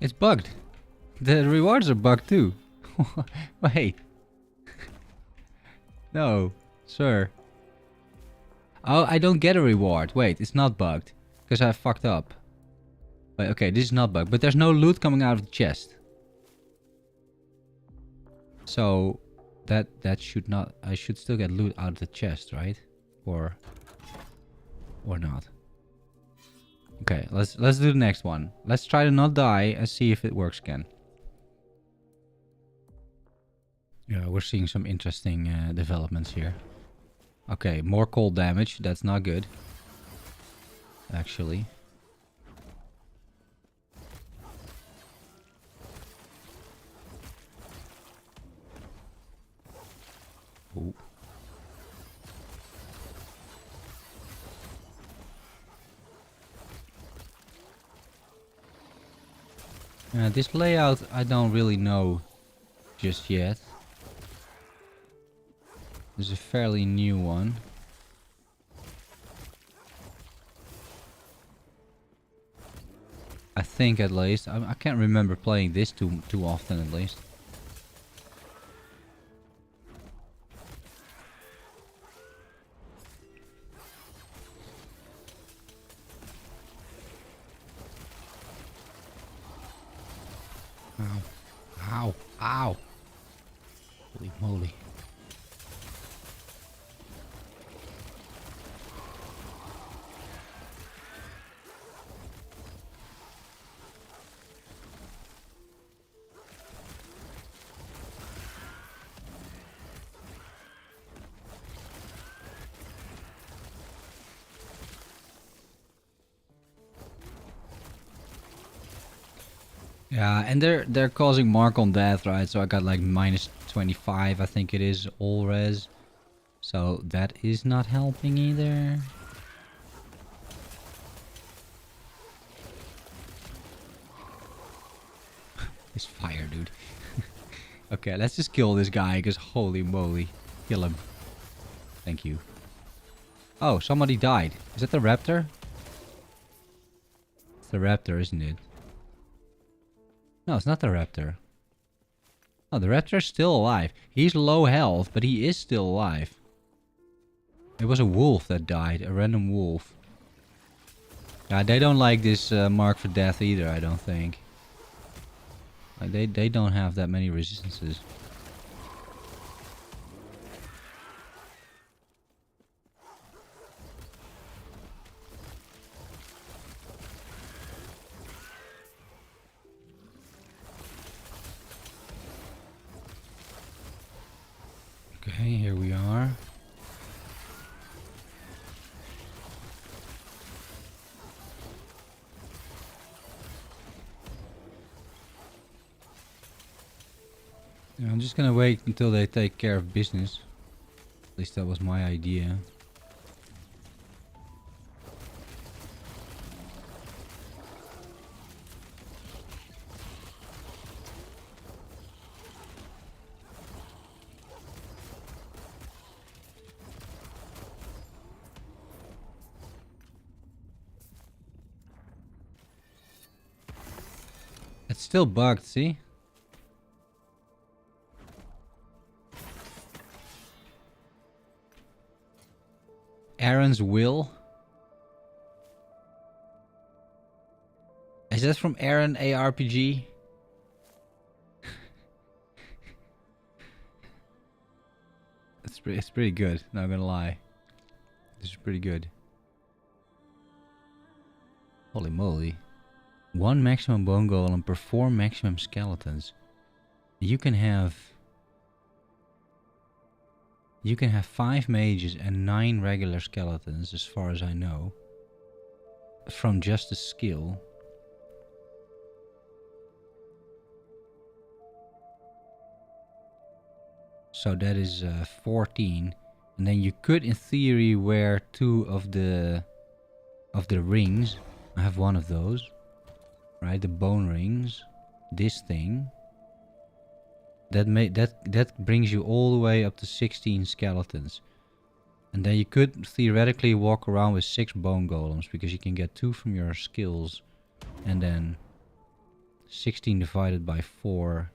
It's bugged. The rewards are bugged too. Wait. No, sir. Oh, I don't get a reward. Wait, it's not bugged. Because I fucked up. Wait, okay, this is not bugged. But there's no loot coming out of the chest. So, that should not... I should still get loot out of the chest, right? Or not. Okay, let's do the next one. Let's try to not die and see if it works again. Yeah, we're seeing some interesting developments here. Okay, more cold damage. That's not good. Actually. Ooh. This layout I don't really know just yet. This is a fairly new one. I think at least. I can't remember playing this too often at least. Ow. Ow. Ow. Holy moly. Yeah, and they're causing mark on death, right? So I got like minus 25, I think it is, all res. So that is not helping either. This fire, dude. Okay, let's just kill this guy, because holy moly. Kill him. Thank you. Oh, somebody died. Is that the raptor? It's the raptor, isn't it? No, it's not the raptor. Oh, the raptor's still alive. He's low health, but he is still alive. It was a wolf that died. A random wolf. Yeah, they don't like this mark for death either, I don't think. Like, they don't have that many resistances. Okay, here we are. Yeah, I'm just gonna wait until they take care of business. At least that was my idea. It's still bugged, see? Aaron's Will? Is that from Aaron ARPG? It's pretty good, not gonna lie. This is pretty good. Holy moly. 1 maximum bone golem per 4 maximum skeletons. You can have 5 mages and 9 regular skeletons, as far as I know, from just a skill. So that is 14, and then you could, in theory, wear 2 of the rings. I have one of those, right? The bone rings. This thing. That brings you all the way up to 16 skeletons. And then you could theoretically walk around with 6 bone golems, because you can get 2 from your skills and then 16 divided by 4.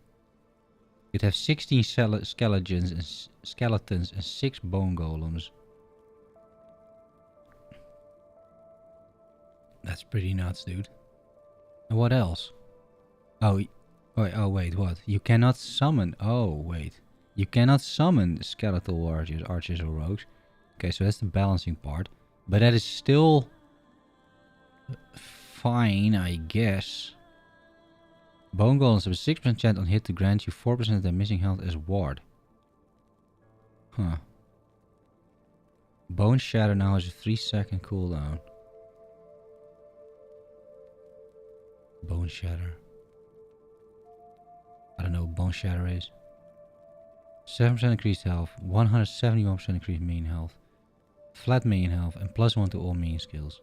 You'd have 16 skeletons and 6 bone golems. That's pretty nuts, dude. And what else? Oh, wait, what? You cannot summon... Oh, wait. You cannot summon skeletal archers or rogues. Okay, so that's the balancing part. But that is still... fine, I guess. Bone golems have a 6% chance on hit to grant you 4% of their missing health as ward. Huh. Bone shatter now has a 3-second cooldown. Bone shatter. I don't know what bone shatter is. 7% increased health, 171% increased main health, flat main health, and +1 to all main skills.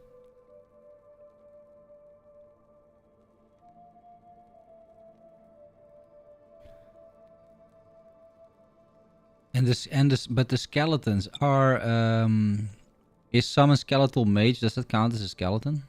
But the skeletons are is summon skeletal mage, does that count as a skeleton?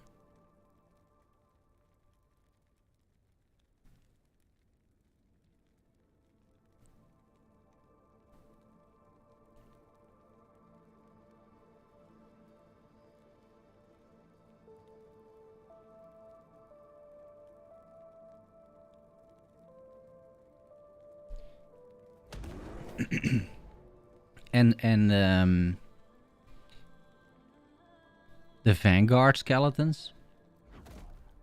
and the Vanguard skeletons,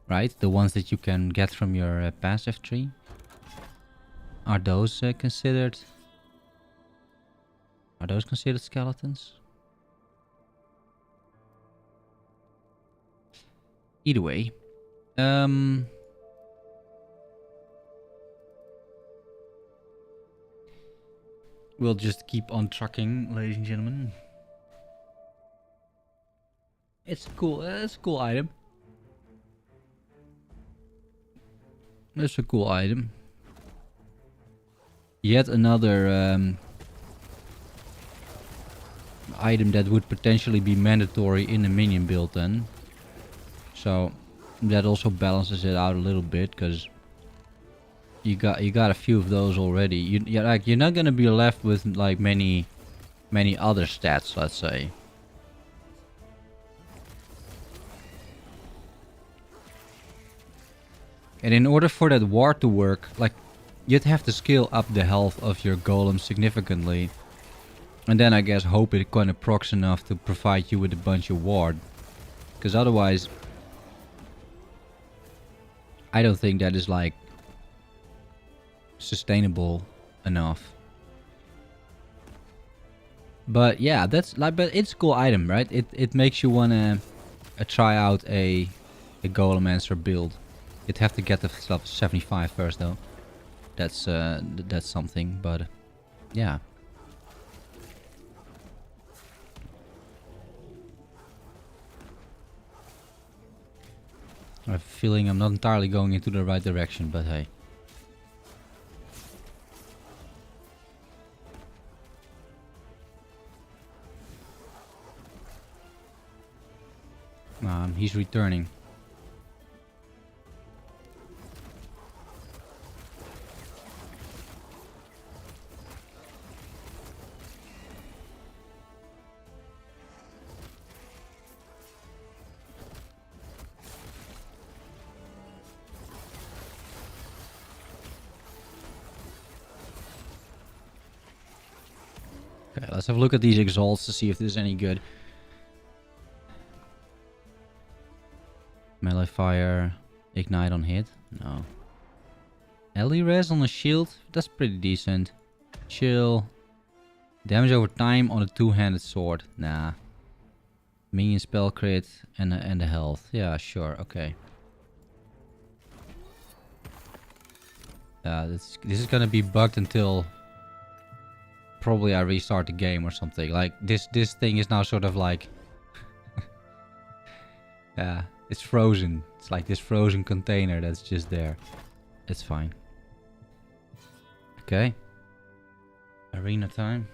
right? The ones that you can get from your passive tree. Are those considered? Are those considered skeletons? Either way, we'll just keep on trucking, ladies and gentlemen. It's cool. It's a cool item. It's a cool item. Yet another item that would potentially be mandatory in the minion build then. So that also balances it out a little bit, because you got a few of those already. You're not gonna be left with like many other stats, let's say. And in order for that ward to work, like, you'd have to scale up the health of your golem significantly. And then I guess hope it kind of procs enough to provide you with a bunch of ward. Because otherwise, I don't think that is like sustainable enough. But yeah, that's like, but it's a cool item, right? It makes you wanna try out a Golemancer build. You'd have to get the stuff 75 first though. That's something, but yeah. I have a feeling I'm not entirely going into the right direction, but hey. He's returning. Okay, let's have a look at these exalts to see if there's any good. Melee fire, ignite on hit? No. Ally res on a shield? That's pretty decent. Chill. Damage over time on a two-handed sword? Nah. Minion spell crit and the health. Yeah, sure, okay. This is gonna be bugged until probably I restart the game or something. Like this thing is now sort of like yeah, it's frozen. It's like this frozen container that's just there. It's fine. Okay. Arena time.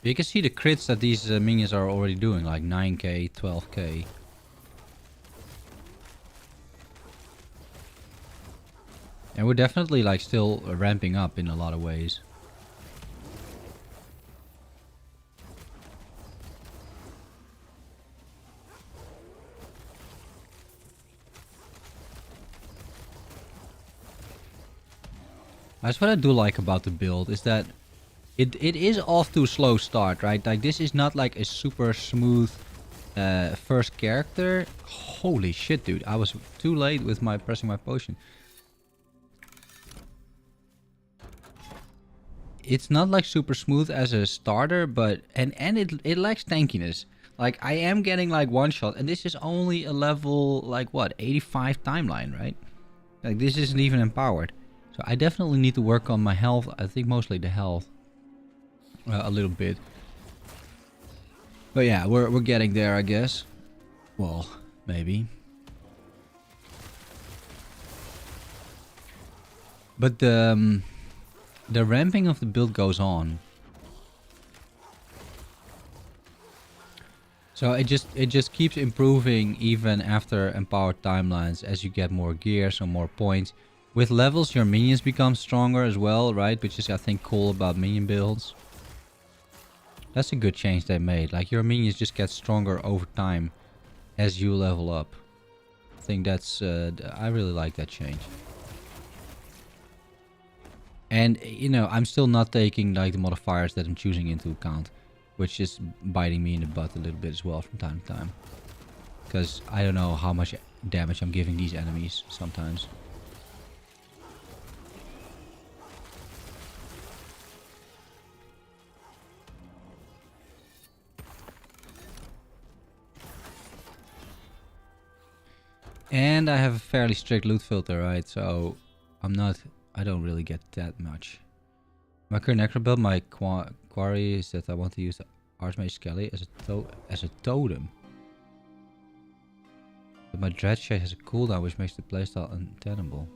You can see the crits that these minions are already doing, like 9k, 12k. And we're definitely like still ramping up in a lot of ways. That's what I do like about the build, is that it is off to a slow start, right? Like this is not like a super smooth first character. Holy shit, dude. I was too late with my pressing my potion. It's not like super smooth as a starter, but and it lacks tankiness. Like I am getting like one shot, and this is only a level like what 85 timeline, right? Like this isn't even empowered. So I definitely need to work on my health. I think mostly the health. A little bit. But yeah, we're getting there, I guess. Well, maybe. But the ramping of the build goes on. So it just keeps improving even after empowered timelines as you get more gears or more points. With levels, your minions become stronger as well, right? Which is, I think, cool about minion builds. That's a good change they made. Like, your minions just get stronger over time as you level up. I think that's... I really like that change. And, you know, I'm still not taking, like, the modifiers that I'm choosing into account. Which is biting me in the butt a little bit as well from time to time. Because I don't know how much damage I'm giving these enemies sometimes. And I have a fairly strict loot filter, right? So I don't really get that much. My current necro build, my quarry is that I want to use the Archmage Skelly as a totem. But my Dreadshade has a cooldown which makes the playstyle untenable.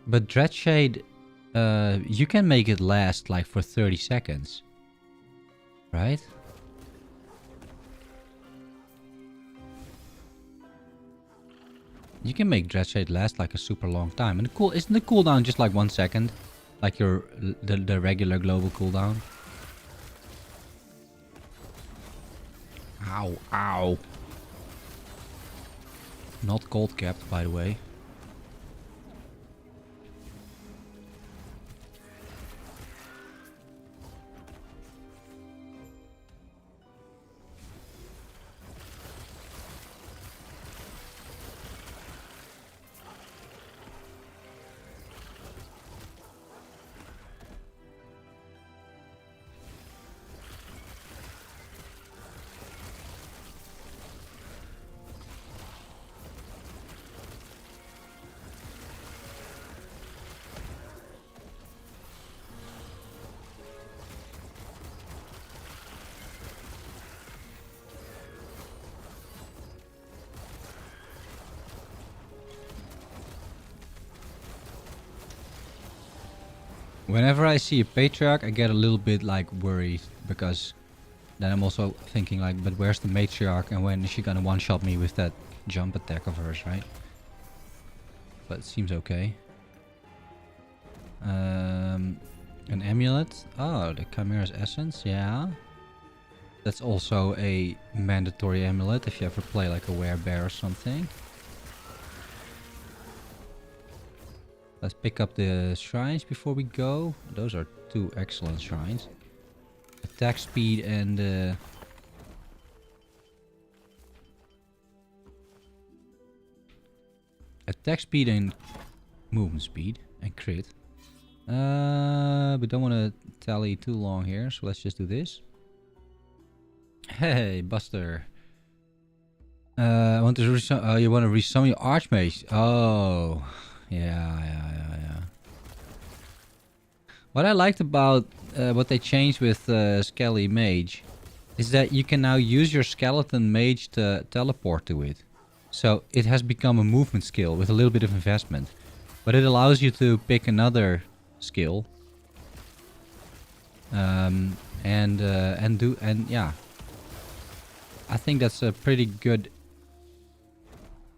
But Dreadshade, you can make it last like for 30 seconds. Right? You can make Dreadshade last like a super long time. And isn't the cooldown just like 1 second? Like the regular global cooldown? Ow, ow. Not cold capped, by the way. Whenever I see a Patriarch, I get a little bit like worried, because then I'm also thinking like, but where's the Matriarch and when is she gonna one-shot me with that jump attack of hers, right? But it seems okay. An amulet. Oh, the Chimera's Essence, yeah. That's also a mandatory amulet if you ever play like a werebear or something. Let's pick up the shrines before we go. Those are 2 excellent shrines. Attack speed and... attack speed and movement speed and crit. We don't want to tally too long here, so let's just do this. Hey, Buster. I want to you want to resummon your Archmage. Oh... Yeah. What I liked about what they changed with Skelly Mage is that you can now use your Skeleton Mage to teleport to it. So it has become a movement skill with a little bit of investment. But it allows you to pick another skill. And yeah. I think that's a pretty good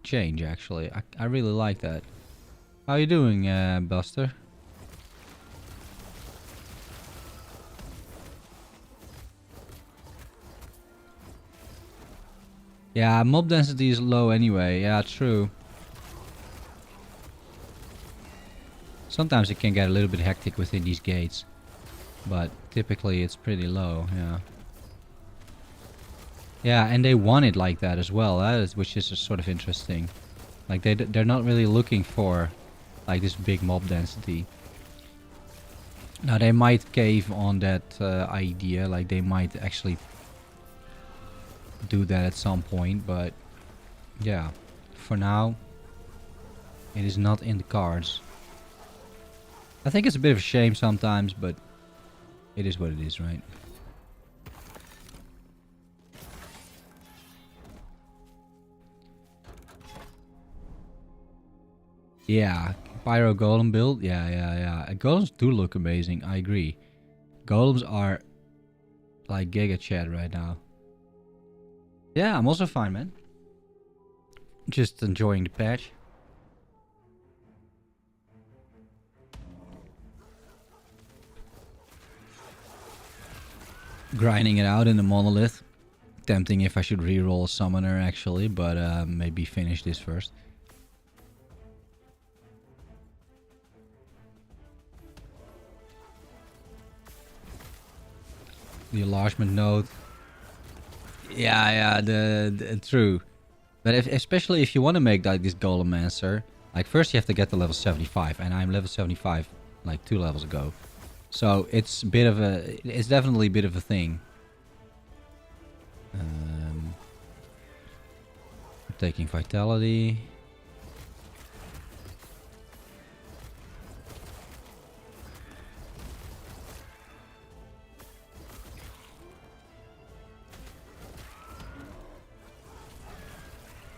change, actually. I really like that. How you doing, Buster? Yeah, mob density is low anyway. Yeah, true. Sometimes it can get a little bit hectic within these gates. But typically it's pretty low, yeah. Yeah, and they want it like that as well, which is sort of interesting. Like they're not really looking for like this big mob density. Now they might cave on that idea, like they might actually do that at some point, but yeah, for now it is not in the cards. I think it's a bit of a shame sometimes, but it is what it is, right? Yeah, Pyro Golem build. Yeah. Golems do look amazing. I agree. Golems are like Giga Chat right now. Yeah, I'm also fine, man. Just enjoying the patch. Grinding it out in the monolith. Tempting if I should reroll a summoner actually, but maybe finish this first. The enlargement node. Yeah, the true. But especially if you want to make like this Golemancer, like first you have to get to level 75, and I'm level 75 like 2 levels ago. So it's definitely a bit of a thing. Taking vitality.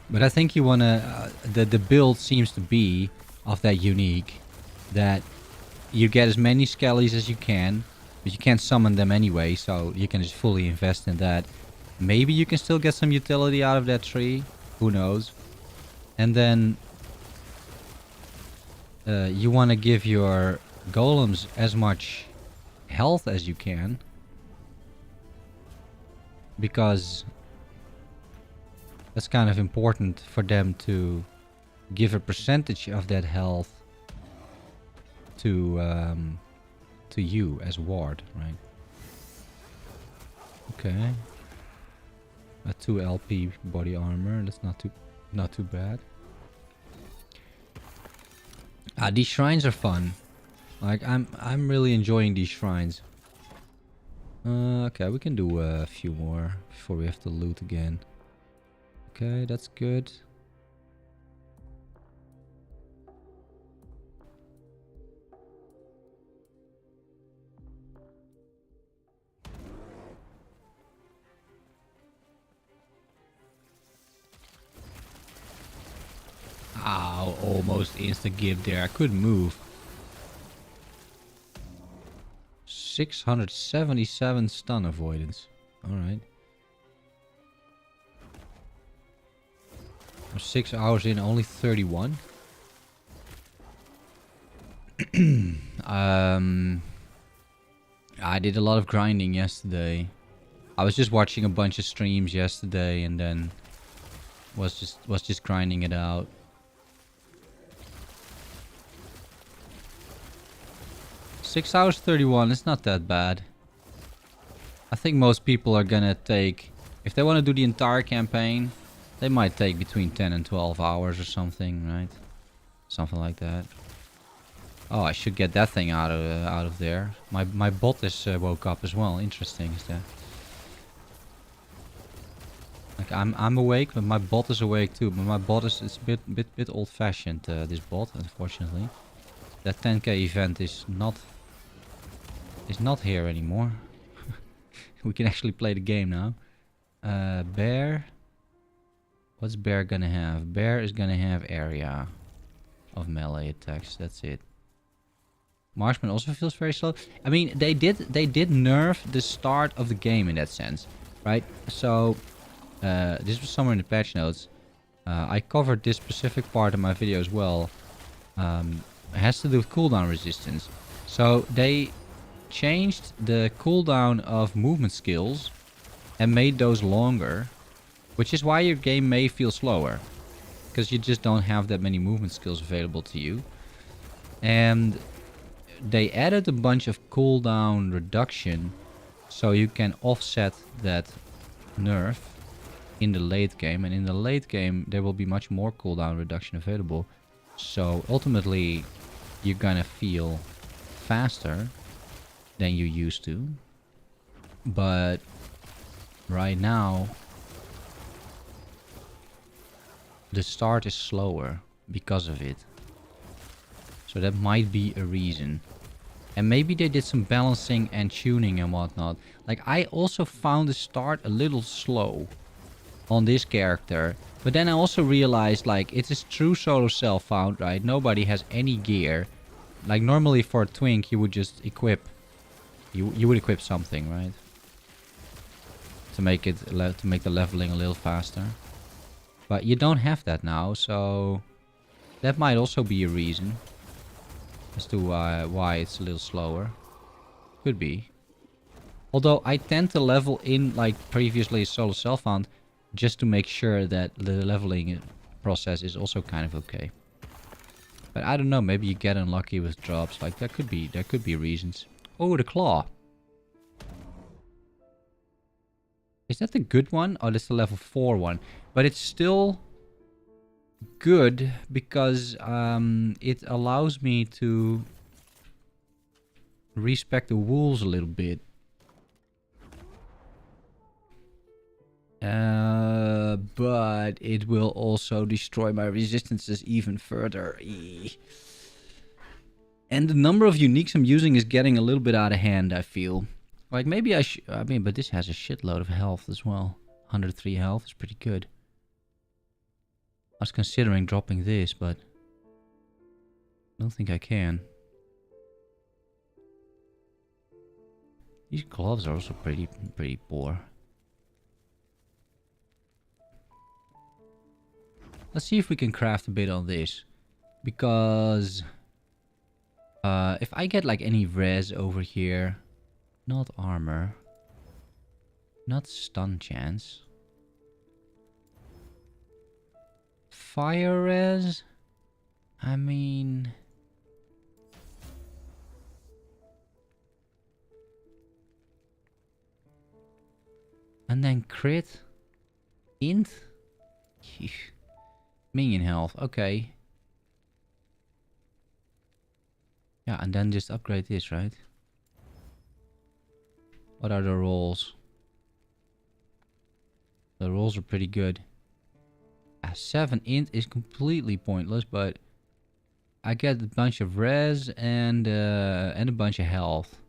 But I think you wanna the build seems to be of that unique that you get as many skellies as you can, but you can't summon them anyway, so you can just fully invest in that. Maybe you can still get some utility out of that tree, who knows. And then you want to give your golems as much health as you can, because that's kind of important for them to give a percentage of that health to you as ward, right? Okay. A 2 LP body armor. That's not too bad. These shrines are fun. Like I'm really enjoying these shrines. Okay, we can do a few more before we have to loot again. Okay, that's good. Ow, almost instant give there. I couldn't move. 677 stun avoidance. Alright. I'm 6 hours in, only 31. I did a lot of grinding yesterday. I was just watching a bunch of streams yesterday and then was just grinding it out. Six hours 31, it's not that bad. I think most people are gonna take, if they want to do the entire campaign, they might take between 10 and 12 hours or something, right? Something like that. Oh, I should get that thing out of there. My bot is woke up as well. Interesting, is that? Like I'm awake, but my bot is awake too. But my bot is a bit old-fashioned. This bot, unfortunately. That 10k event is not here anymore. We can actually play the game now. Bear. What's Bear gonna have? Bear is gonna have area. of melee attacks. That's it. Marksman also feels very slow. I mean, they did nerf the start of the game in that sense, right? So this was somewhere in the patch notes. I covered this specific part in my video as well. It has to do with cooldown resistance. So they changed the cooldown of movement skills and made those longer, which is why your game may feel slower, because you just don't have that many movement skills available to you. And they added a bunch of cooldown reduction so you can offset that nerf in the late game. And in the late game there will be much more cooldown reduction available, so ultimately you're gonna feel faster than you used to. But right now the start is slower because of it. So that might be a reason. And maybe they did some balancing and tuning and whatnot. Like, I also found the start a little slow on this character. But then I also realized, like, it is true solo self-found, right? Nobody has any gear. Like, normally for a twink you would just equip. You would equip something, right? To make the leveling a little faster. But you don't have that now, so that might also be a reason as to why it's a little slower. Could be. Although I tend to level in like previously solo self-found just to make sure that the leveling process is also kind of okay. But I don't know, maybe you get unlucky with drops. Like, there could be reasons. Oh, the claw. Is that the good one? Oh, that's the level 4 one. But it's still good because it allows me to respec the wolves a little bit. But it will also destroy my resistances even further. And the number of uniques I'm using is getting a little bit out of hand, I feel. Like, maybe I mean, but this has a shitload of health as well. 103 health is pretty good. I was considering dropping this, but I don't think I can. These gloves are also pretty poor. Let's see if we can craft a bit on this. Because if I get like any res over here, not armor, not stun chance, fire res, I mean, and then crit, int, minion health, okay. Yeah, and then just upgrade this, right? What are the rolls? The rolls are pretty good. 7 int is completely pointless, but I get a bunch of res and a bunch of health,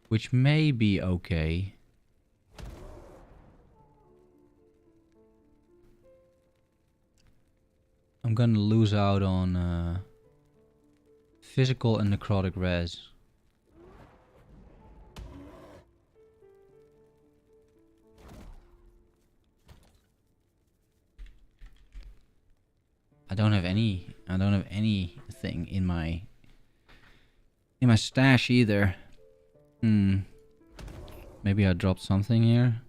which may be okay. I'm gonna lose out on physical and necrotic res. I don't have anything in my stash either. Maybe I dropped something here.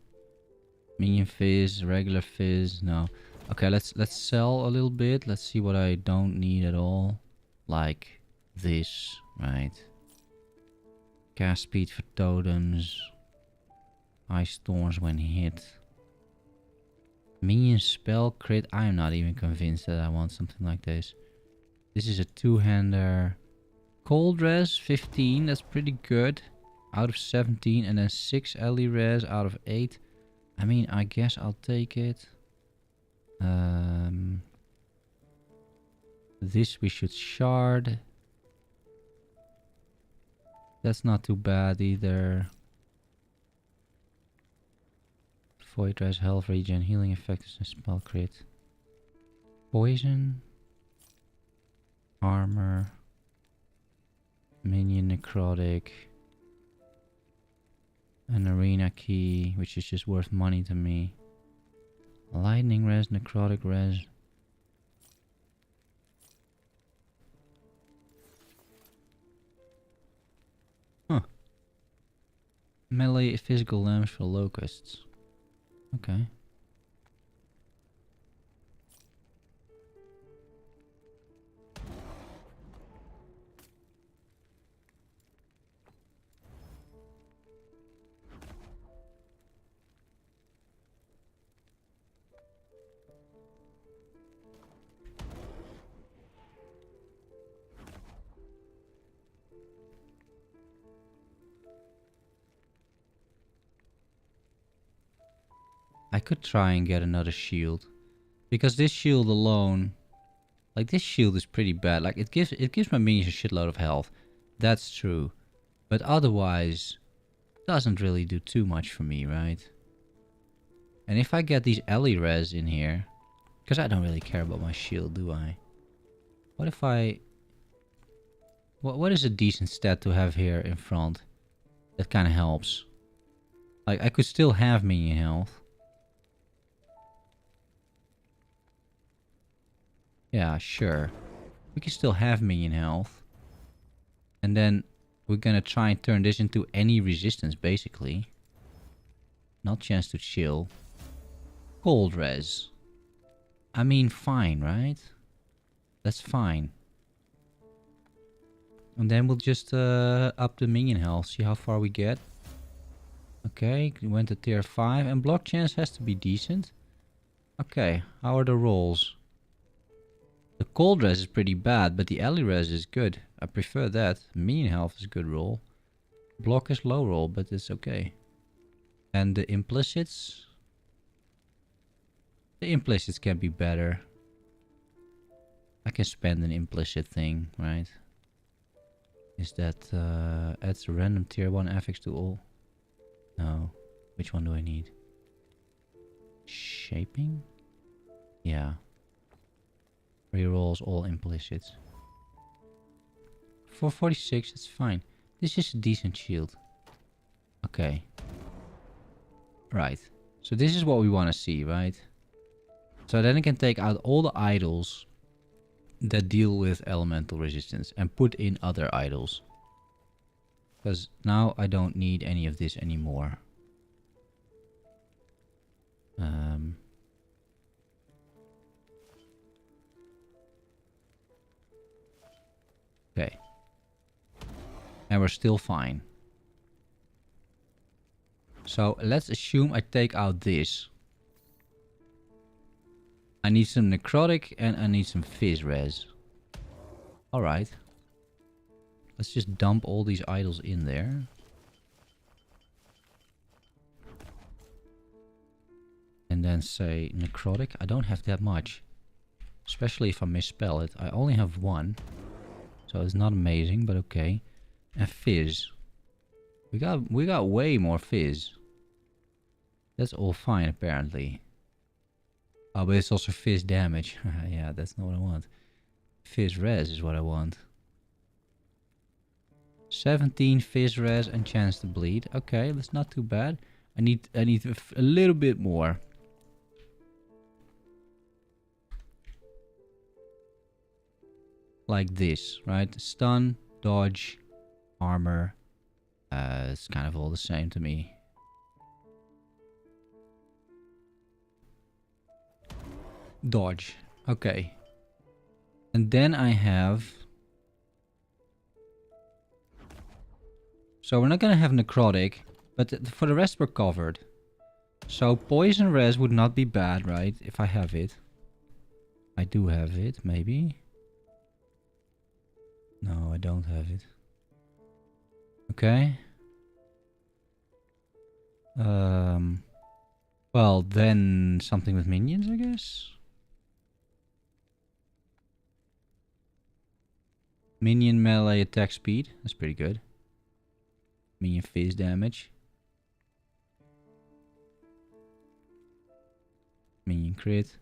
Minion fizz, regular fizz, no. Okay, let's sell a little bit. Let's see what I don't need at all. Like this, right? Cast speed for totems. Ice thorns when hit. Minion spell crit. I am not even convinced that I want something like this. This is a two-hander. Cold res 15. That's pretty good. Out of 17, and then 6 ally res out of 8. I mean, I guess I'll take it. This we should shard. That's not too bad either. Void res, health regen, healing effects, and spell crit. Poison. Armor. Minion necrotic. An arena key, which is just worth money to me. Lightning res, necrotic res. Huh. Melee physical damage for locusts. Okay. I could try and get another shield. Because this shield alone... Like, this shield is pretty bad. Like, it gives my minions a shitload of health. That's true. But otherwise... doesn't really do too much for me, right? And if I get these alley res in here... Because I don't really care about my shield, do I? What if I... What is a decent stat to have here in front? That kind of helps. Like, I could still have minion health. Yeah, sure. We can still have minion health. And then we're gonna try and turn this into any resistance, basically. Not chance to chill. Cold res. I mean, fine, right? That's fine. And then we'll just up the minion health, see how far we get. Okay, we went to tier 5. And block chance has to be decent. Okay, how are the rolls? The cold res is pretty bad, but the alley res is good. I prefer that. Minion health is a good roll. Block is low roll, but it's okay. And the implicits? The implicits can be better. I can spend an implicit thing, right? Is that adds a random tier 1 affix to all? No. Which one do I need? Shaping? Yeah. Rerolls all implicits. 446, that's fine. This is a decent shield. Okay. Right. So this is what we want to see, right? So then I can take out all the idols that deal with elemental resistance and put in other idols. Because now I don't need any of this anymore. Okay. And we're still fine. So let's assume I take out this. I need some necrotic and I need some fizz res. Alright. Let's just dump all these idols in there. And then say necrotic. I don't have that much. Especially if I misspell it. I only have one. So it's not amazing, but okay. And fizz. We got way more fizz. That's all fine apparently. Oh, but it's also fizz damage. Yeah, that's not what I want. Fizz res is what I want. 17 fizz res and chance to bleed. Okay, that's not too bad. I need a little bit more. Like this, right? Stun, dodge, armor. It's kind of all the same to me. Dodge. Okay. And then I have... So we're not gonna have necrotic, but for the rest we're covered. So poison res would not be bad, right? If I have it. I do have it, maybe. No, I don't have it. Okay. Well, then something with minions, I guess. Minion melee attack speed. That's pretty good. Minion phase damage. Minion crit.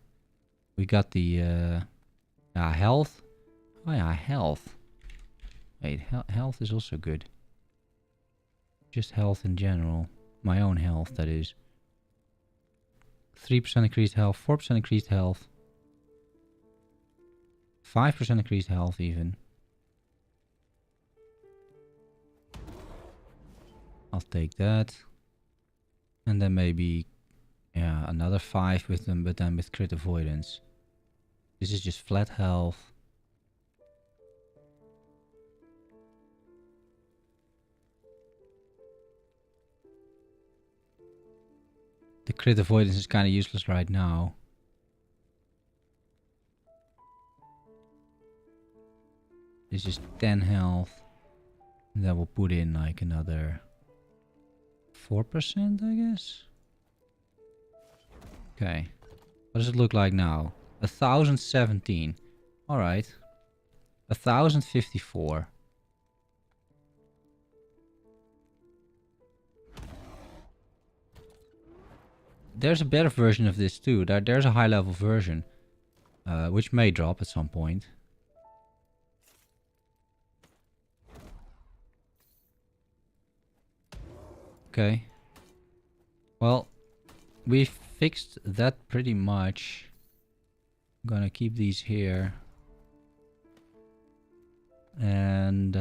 We got the health. Oh yeah, health. Wait, health is also good. Just health in general. My own health, that is. 3% increased health, 4% increased health. 5% increased health even. I'll take that. And then maybe, yeah, another 5 with them, but then with crit avoidance. This is just flat health. The crit avoidance is kind of useless right now. This is 10 health. And then we'll put in like another 4%, I guess. Okay. What does it look like now? 1017. Alright. 1054. There's a better version of this too. There's a high level version. Which may drop at some point. Okay. Well, we fixed that pretty much. I'm gonna keep these here. And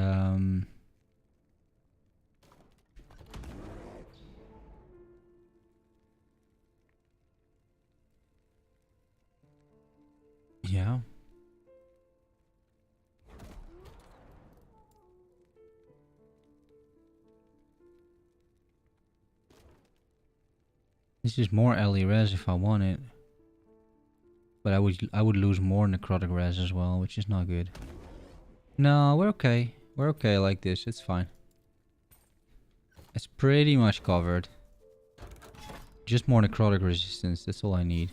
yeah. This is more LE res if I want it. But I would lose more necrotic res as well, which is not good. No, we're okay. We're okay like this. It's fine. It's pretty much covered. Just more necrotic resistance. That's all I need.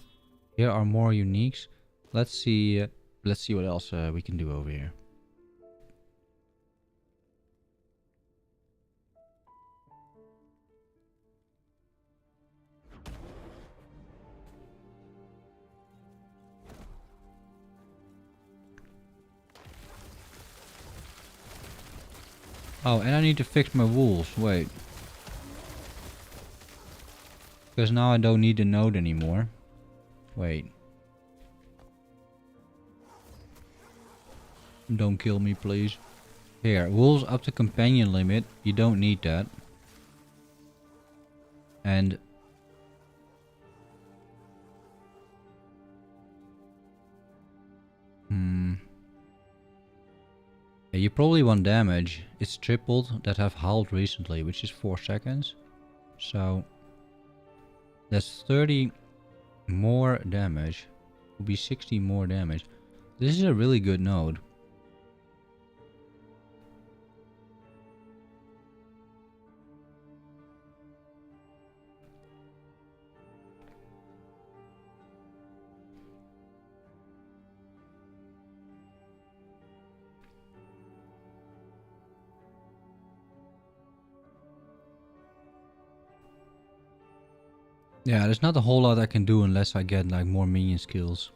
Here are more uniques. Let's see. Let's see what else we can do over here. Oh, and I need to fix my wolves. Wait. Because now I don't need the node anymore. Wait. Don't kill me, please. Here, wolves up to companion limit. You don't need that. And yeah, you probably want damage. It's tripled that have howled recently, which is 4 seconds. So that's 30 more damage. Will be 60 more damage. This is a really good node. Yeah, there's not a whole lot I can do unless I get like more minion skills.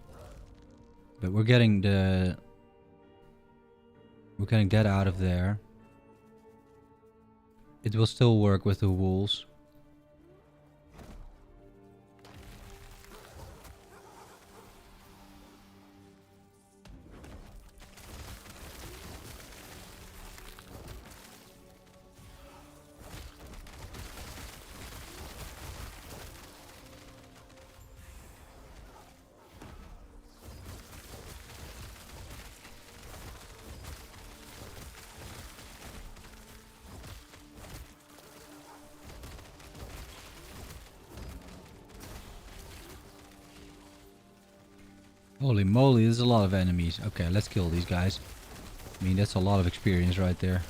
But we're getting that out of there. It will still work with the wolves. Holy moly, there's a lot of enemies. Okay, let's kill these guys. I mean, that's a lot of experience right there.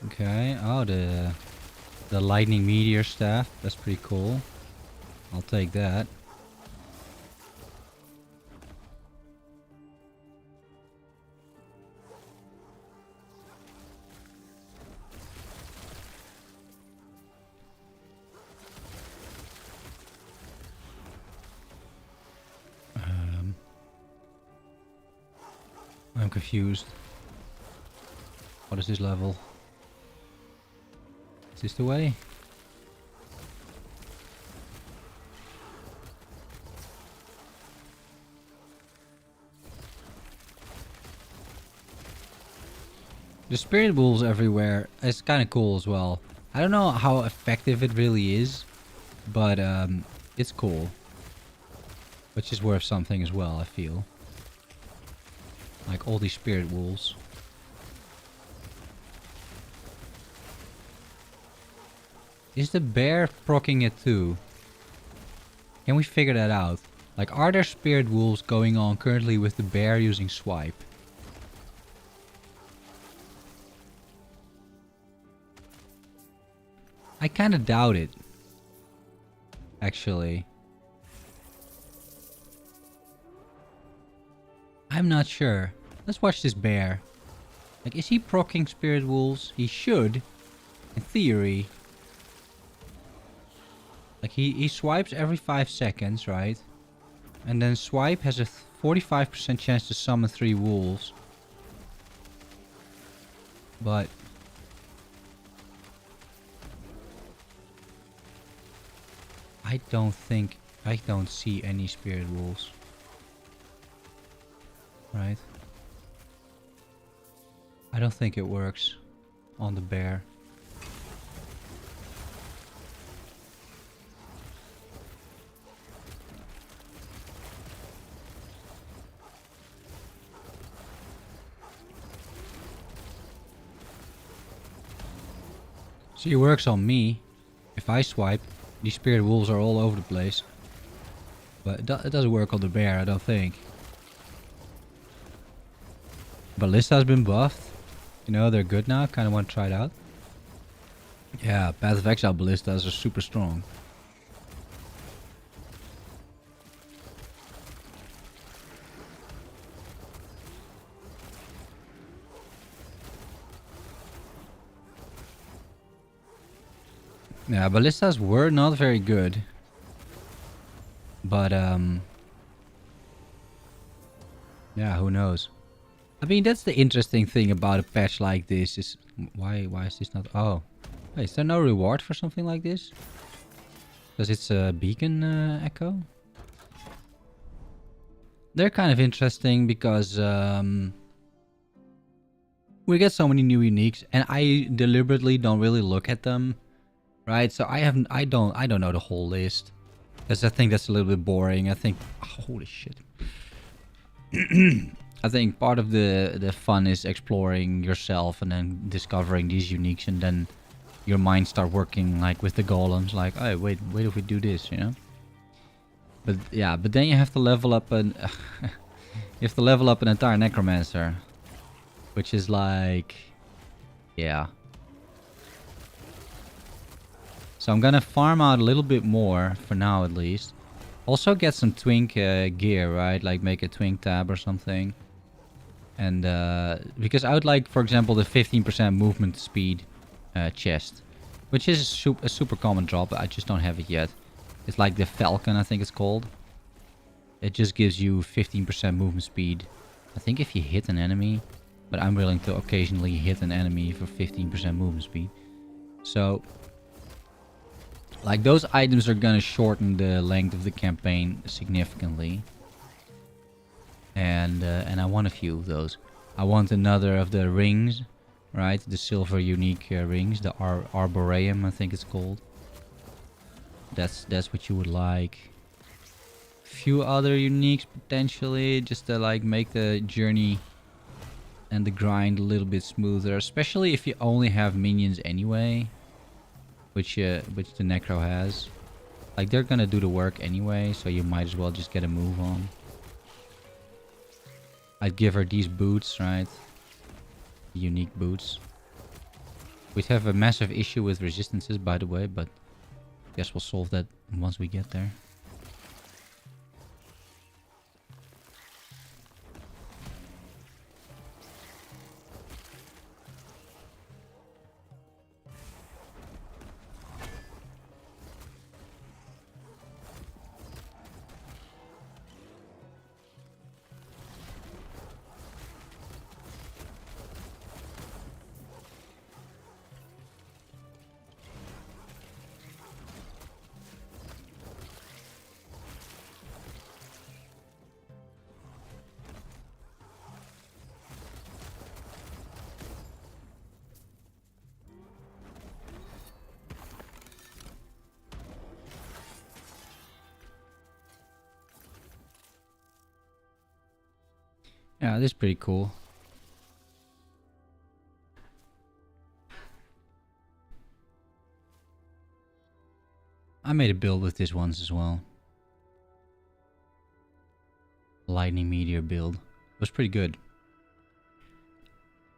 Okay, oh, the lightning meteor staff. That's pretty cool. I'll take that. confused. What is this level? Is this the way? The spirit wolves everywhere. It's kind of cool as well. I don't know how effective it really is, but it's cool. Which is worth something as well, I feel. Like all these spirit wolves. Is the bear proccing it too? Can we figure that out? Like, are there spirit wolves going on currently with the bear using swipe? I kind of doubt it. Actually. I'm not sure. Let's watch this bear. Like, is he proccing spirit wolves? He should. In theory. Like, he swipes every 5 seconds, right? And then swipe has a 45% chance to summon 3 wolves. But... I don't see any spirit wolves. Right? I don't think it works on the bear. See, it works on me. If I swipe, these spirit wolves are all over the place. But it doesn't work on the bear, I don't think. Ballista's been buffed. You know, they're good now. Kind of want to try it out. Yeah, Path of Exile Ballistas are super strong. Yeah, Ballistas were not very good. But, yeah, who knows? I mean, that's the interesting thing about a patch like this is... Why is this not... Oh. Wait, is there no reward for something like this? Because it's a beacon echo? They're kind of interesting because... we get so many new uniques and I deliberately don't really look at them. Right? So I don't know the whole list. Because I think that's a little bit boring. I think... Holy shit. I think part of the fun is exploring yourself and then discovering these uniques, and then your mind start working like with the golems, like, oh wait if we do this, you know. But yeah, but then you have to level up an entire necromancer, which is like, yeah. So I'm gonna farm out a little bit more for now, at least. Also get some twink gear, right? Like make a twink tab or something. And because I would like, for example, the 15% movement speed chest, which is a super common drop, but I just don't have it yet. It's like the Falcon, I think it's called. It just gives you 15% movement speed. I think if you hit an enemy, but I'm willing to occasionally hit an enemy for 15% movement speed. So, like, those items are gonna shorten the length of the campaign significantly. And I want a few of those. I want another of the rings, right? The silver unique rings, the Arboreum, I think it's called. That's what you would like. Few other uniques potentially, just to like make the journey and the grind a little bit smoother, especially if you only have minions anyway, which the Necro has. Like, they're gonna do the work anyway, so you might as well just get a move on. I'd give her these boots, right? Unique boots. We'd have a massive issue with resistances, by the way, but I guess we'll solve that once we get there. Yeah, this is pretty cool. I made a build with this once as well. Lightning meteor build. It was pretty good.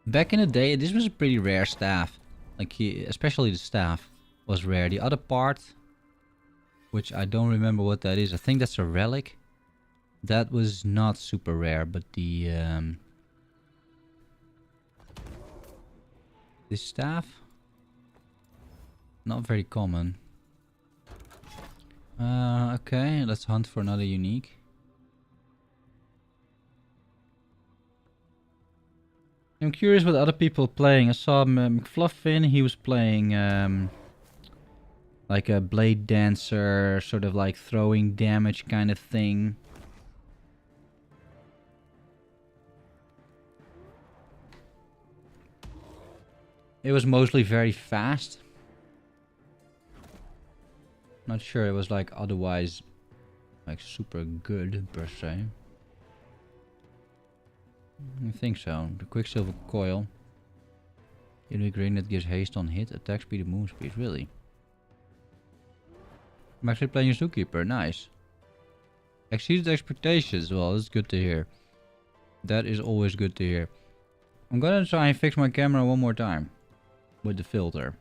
Back in the day, this was a pretty rare staff. Like, especially the staff was rare. The other part, which I don't remember what that is. I think that's a relic. That was not super rare, but the this staff, not very common. Okay, let's hunt for another unique. I'm curious what other people are playing. I saw McFluffin, he was playing like a blade dancer, sort of like throwing damage kind of thing. It was mostly very fast. Not sure it was like otherwise like super good per se. I think so. The Quicksilver Coil. Unique ring that gives haste on hit, attack speed and move speed. Really? I'm actually playing a Zookeeper. Nice. Exceeded expectations. Well, that's good to hear. That is always good to hear. I'm gonna try and fix my camera one more time. With the filter.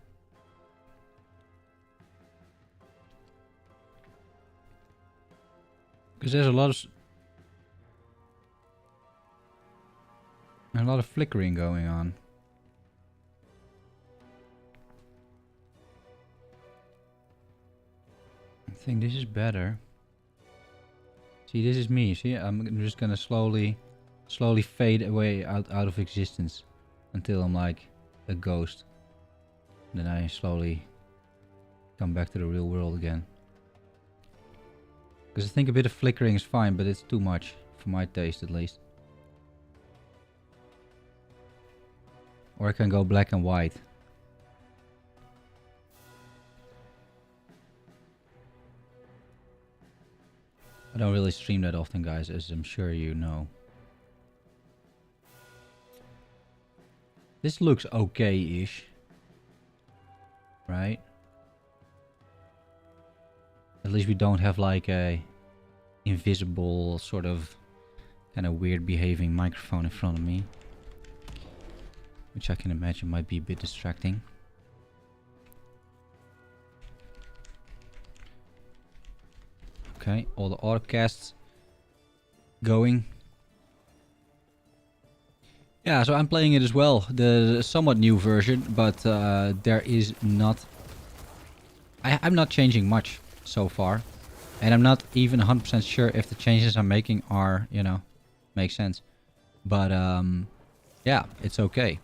Because there's a lot of flickering going on. I think this is better. See, this is me. See, I'm just gonna slowly fade away out of existence until I'm like a ghost. Then I slowly come back to the real world again. Because I think a bit of flickering is fine, but it's too much for my taste at least. Or I can go black and white. I don't really stream that often, guys, as I'm sure you know. This looks okay-ish. Right? At least we don't have like a invisible sort of kind of weird behaving microphone in front of me. Which I can imagine might be a bit distracting. Okay, all the autocasts going. Yeah, so I'm playing it as well. The somewhat new version, but there is not... I'm not changing much so far. And I'm not even 100% sure if the changes I'm making are, you know, make sense. But yeah, it's okay.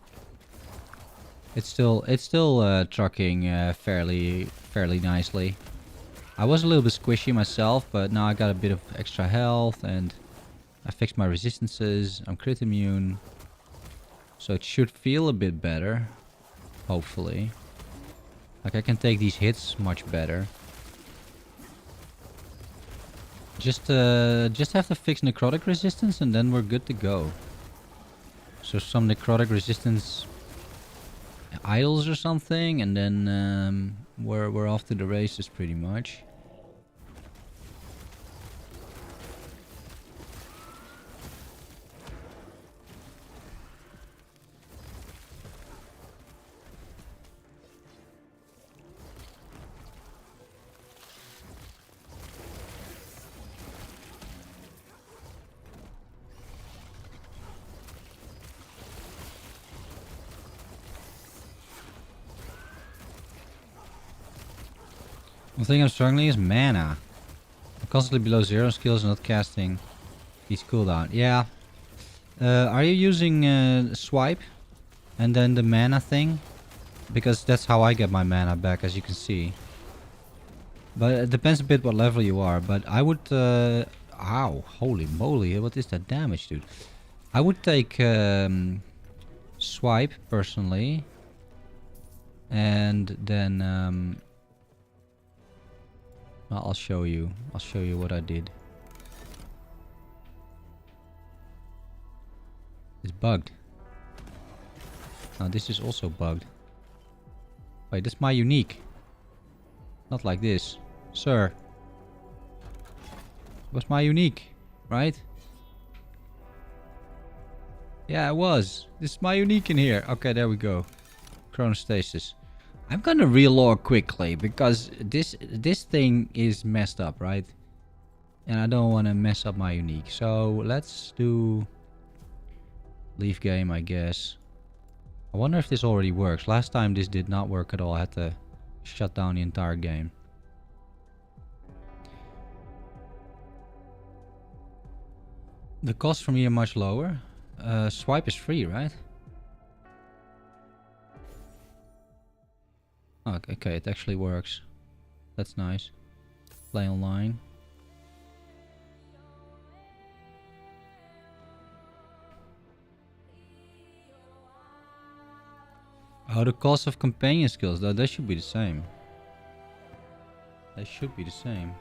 It's still trucking fairly nicely. I was a little bit squishy myself, but now I got a bit of extra health and I fixed my resistances. I'm crit immune. So it should feel a bit better, hopefully. Like I can take these hits much better. Just have to fix necrotic resistance and then we're good to go. So some necrotic resistance idols or something, and then we're off to the races pretty much. The thing I'm struggling is mana. I'm constantly below 0 skills and not casting these cooldown. Yeah. Are you using swipe and then the mana thing? Because that's how I get my mana back, as you can see. But it depends a bit what level you are. But I would... ow, holy moly, what is that damage, dude? I would take swipe, personally. And then... well, I'll show you. I'll show you what I did. It's bugged. Now this is also bugged. Wait, that's my unique. Not like this. Sir. It was my unique, right? Yeah, it was. This is my unique in here. Okay, there we go. Chronostasis. I'm gonna relog quickly because this thing is messed up, right? And I don't want to mess up my unique. So let's do leave game, I guess. I wonder if this already works. Last time this did not work at all. I had to shut down the entire game. The cost for me are much lower. Swipe is free, right? Okay, it actually works. That's nice. Play online. Oh, the cost of companion skills, though, that should be the same. They should be the same.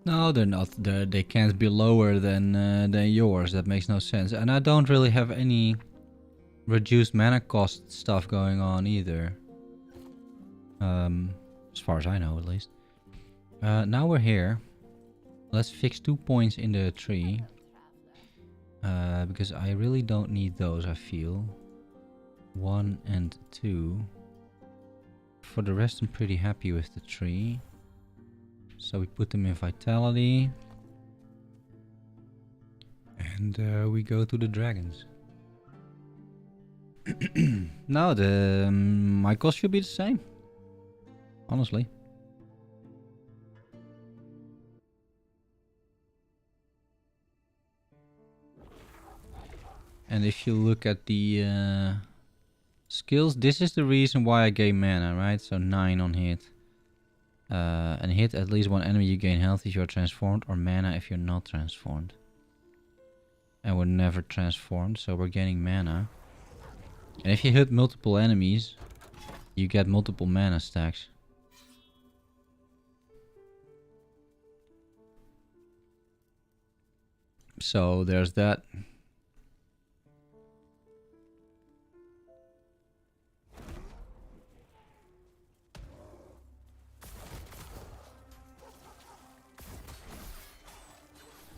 No, they're not. They can't be lower than yours. That makes no sense. And I don't really have any reduced mana cost stuff going on either. As far as I know, at least. Now we're here. Let's fix 2 points in the tree. Because I really don't need those, I feel. 1 and 2. For the rest, I'm pretty happy with the tree. So we put them in vitality. And we go to the dragons. No, my cost should be the same. Honestly. And if you look at the skills, this is the reason why I gain mana, right? So 9 on hit. And hit at least one enemy, you gain health if you're transformed, or mana if you're not transformed. And we're never transformed, so we're gaining mana. And if you hit multiple enemies, you get multiple mana stacks. So there's that.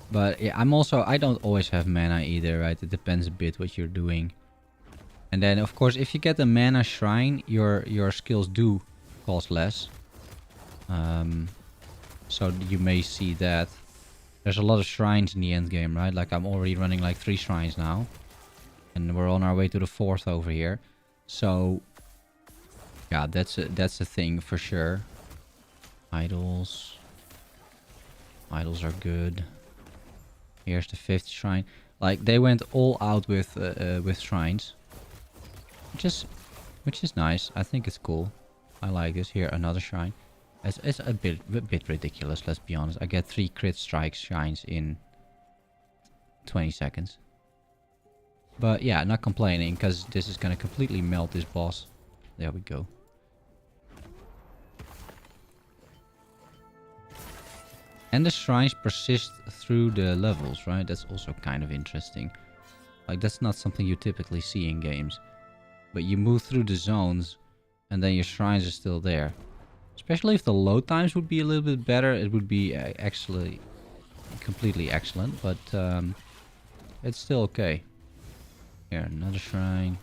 But yeah, I don't always have mana either, right? It depends a bit what you're doing. And then of course, if you get a mana shrine, your skills do cost less. So you may see that. There's a lot of shrines in the end game, right? Like I'm already running like 3 shrines now. And we're on our way to the 4th over here. So yeah, that's a thing for sure. Idols. Idols are good. Here's the 5th shrine. Like they went all out with shrines, which is nice. I think it's cool. I like this. Here another shrine. It's a bit ridiculous. Let's be honest. I get 3 crit strike shrines in 20 seconds. But yeah, not complaining because this is gonna completely melt this boss. There we go. And the shrines persist through the levels, right? That's also kind of interesting. Like, that's not something you typically see in games. But you move through the zones, and then your shrines are still there. Especially if the load times would be a little bit better, it would be actually completely excellent. But it's still okay. Here, another shrine.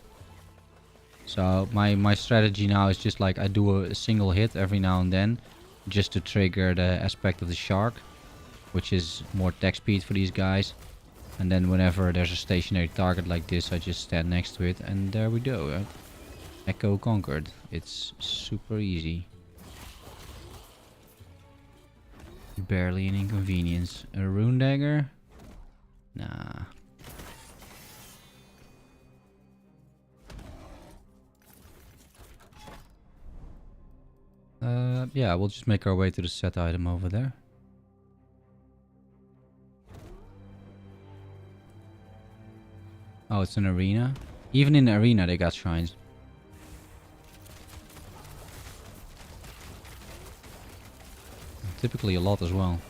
So my strategy now is just like I do a single hit every now and then. Just to trigger the aspect of the shark, which is more attack speed for these guys. And then whenever there's a stationary target like this, I just stand next to it and there we go. Right? Echo conquered. It's super easy. Barely an inconvenience. A rune dagger. Nah. Yeah, we'll just make our way to the set item over there. Oh, it's an arena? Even in the arena they got shrines. Typically a lot as well.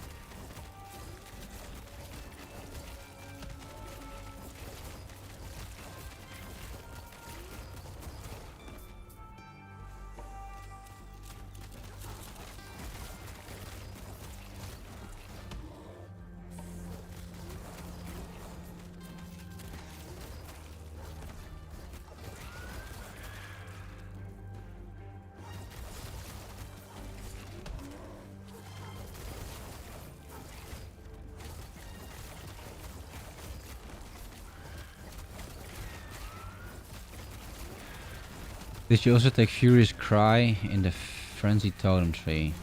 Did you also take Furious Cry in the Frenzied Totem Tree?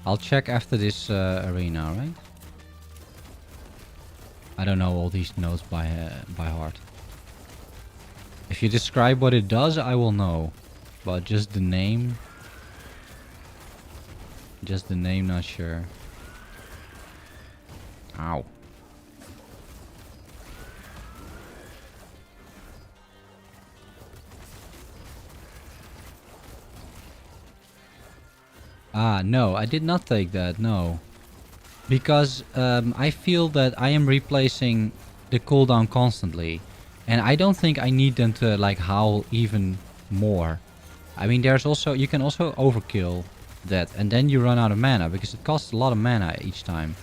I'll check after this arena, right? I don't know all these notes by heart. If you describe what it does, I will know. But just the name... Just the name, not sure. Ow. Ah, no, I did not take that, no. Because I feel that I am replacing the cooldown constantly. And I don't think I need them to like howl even more. I mean, there's also, you can also overkill that. And then you run out of mana because it costs a lot of mana each time.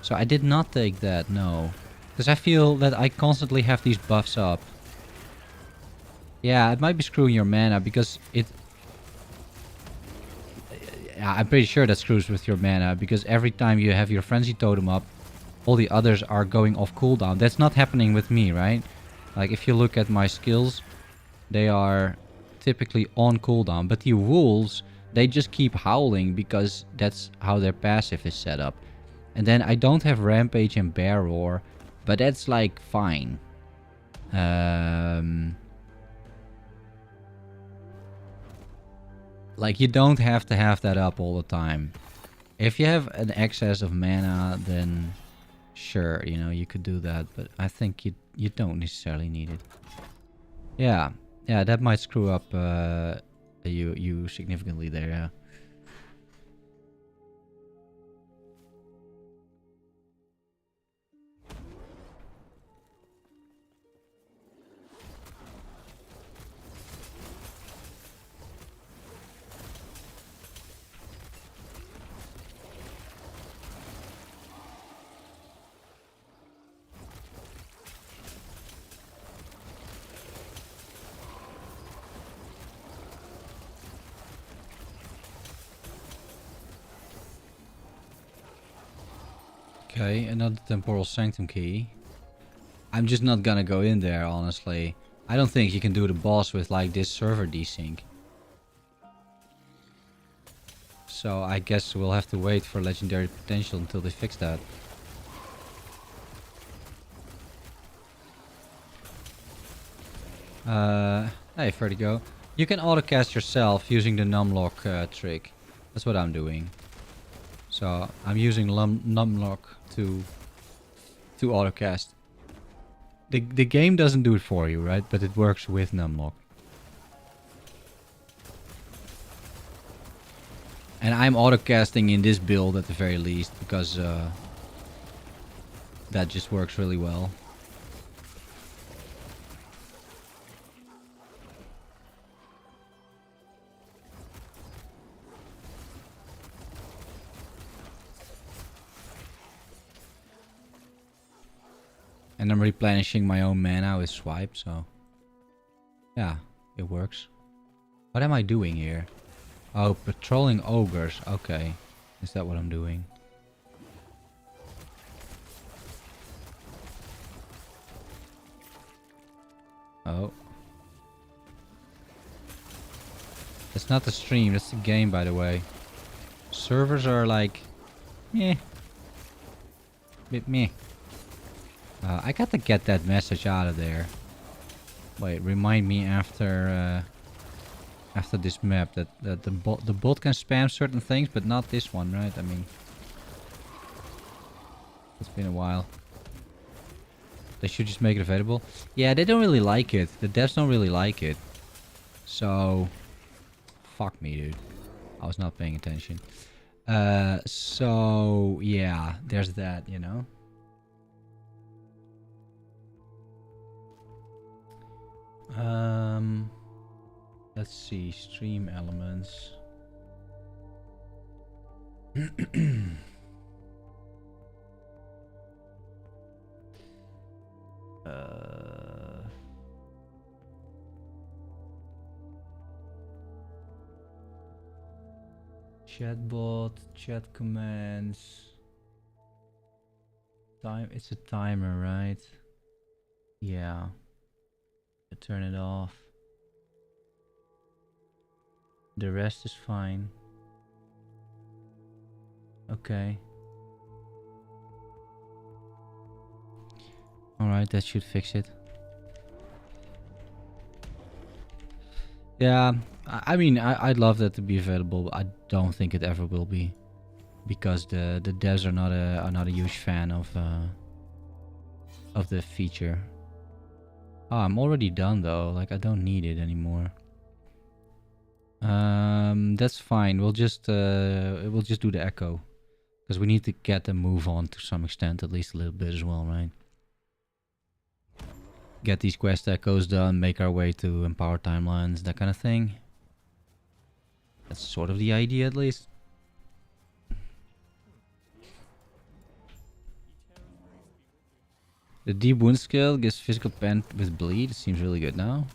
So I did not take that, no. Because I feel that I constantly have these buffs up. Yeah, it might be screwing your mana because it... Yeah, I'm pretty sure that screws with your mana, because every time you have your Frenzy Totem up, all the others are going off cooldown. That's not happening with me, right? Like, if you look at my skills, they are typically on cooldown. But the wolves, they just keep howling because that's how their passive is set up. And then I don't have Rampage and Bear Roar, but that's like fine. Like, you don't have to have that up all the time. If you have an excess of mana, then sure, you know, you could do that. But I think you don't necessarily need it. Yeah, that might screw up you significantly there, yeah. Okay, another Temporal Sanctum key. I'm just not gonna go in there, honestly. I don't think you can do the boss with like this server desync. So I guess we'll have to wait for Legendary Potential until they fix that. Hey, Vertigo. You can autocast yourself using the numlock trick. That's what I'm doing. So I'm using numlock to autocast. The game doesn't do it for you, right? But it works with numlock. And I'm autocasting in this build at the very least because that just works really well. And I'm replenishing my own mana with swipe, so... Yeah, it works. What am I doing here? Oh, patrolling ogres. Okay. Is that what I'm doing? Oh. That's not the stream, that's the game, by the way. Servers are like... Meh. Bit meh. I gotta get that message out of there. Wait, remind me after this map that the bot can spam certain things, but not this one, right? I mean, it's been a while. They should just make it available. Yeah, they don't really like it. The devs don't really like it. So, fuck me, dude. I was not paying attention. So yeah, there's that, you know. Let's see, stream elements. Chatbot, chat commands. Time, it's a timer, right? Yeah. Turn it off. The rest is fine. Okay. Alright, that should fix it. Yeah, I mean, I'd love that to be available, but I don't think it ever will be, because the devs are not a huge fan of the feature. Oh, I'm already done though. Like, I don't need it anymore. That's fine. We'll just do the echo, because we need to get a move on to some extent, at least a little bit as well, right? Get these quest echoes done, make our way to empower timelines, that kind of thing. That's sort of the idea, at least. The deep wound skill gives physical pen with bleed. It seems really good now.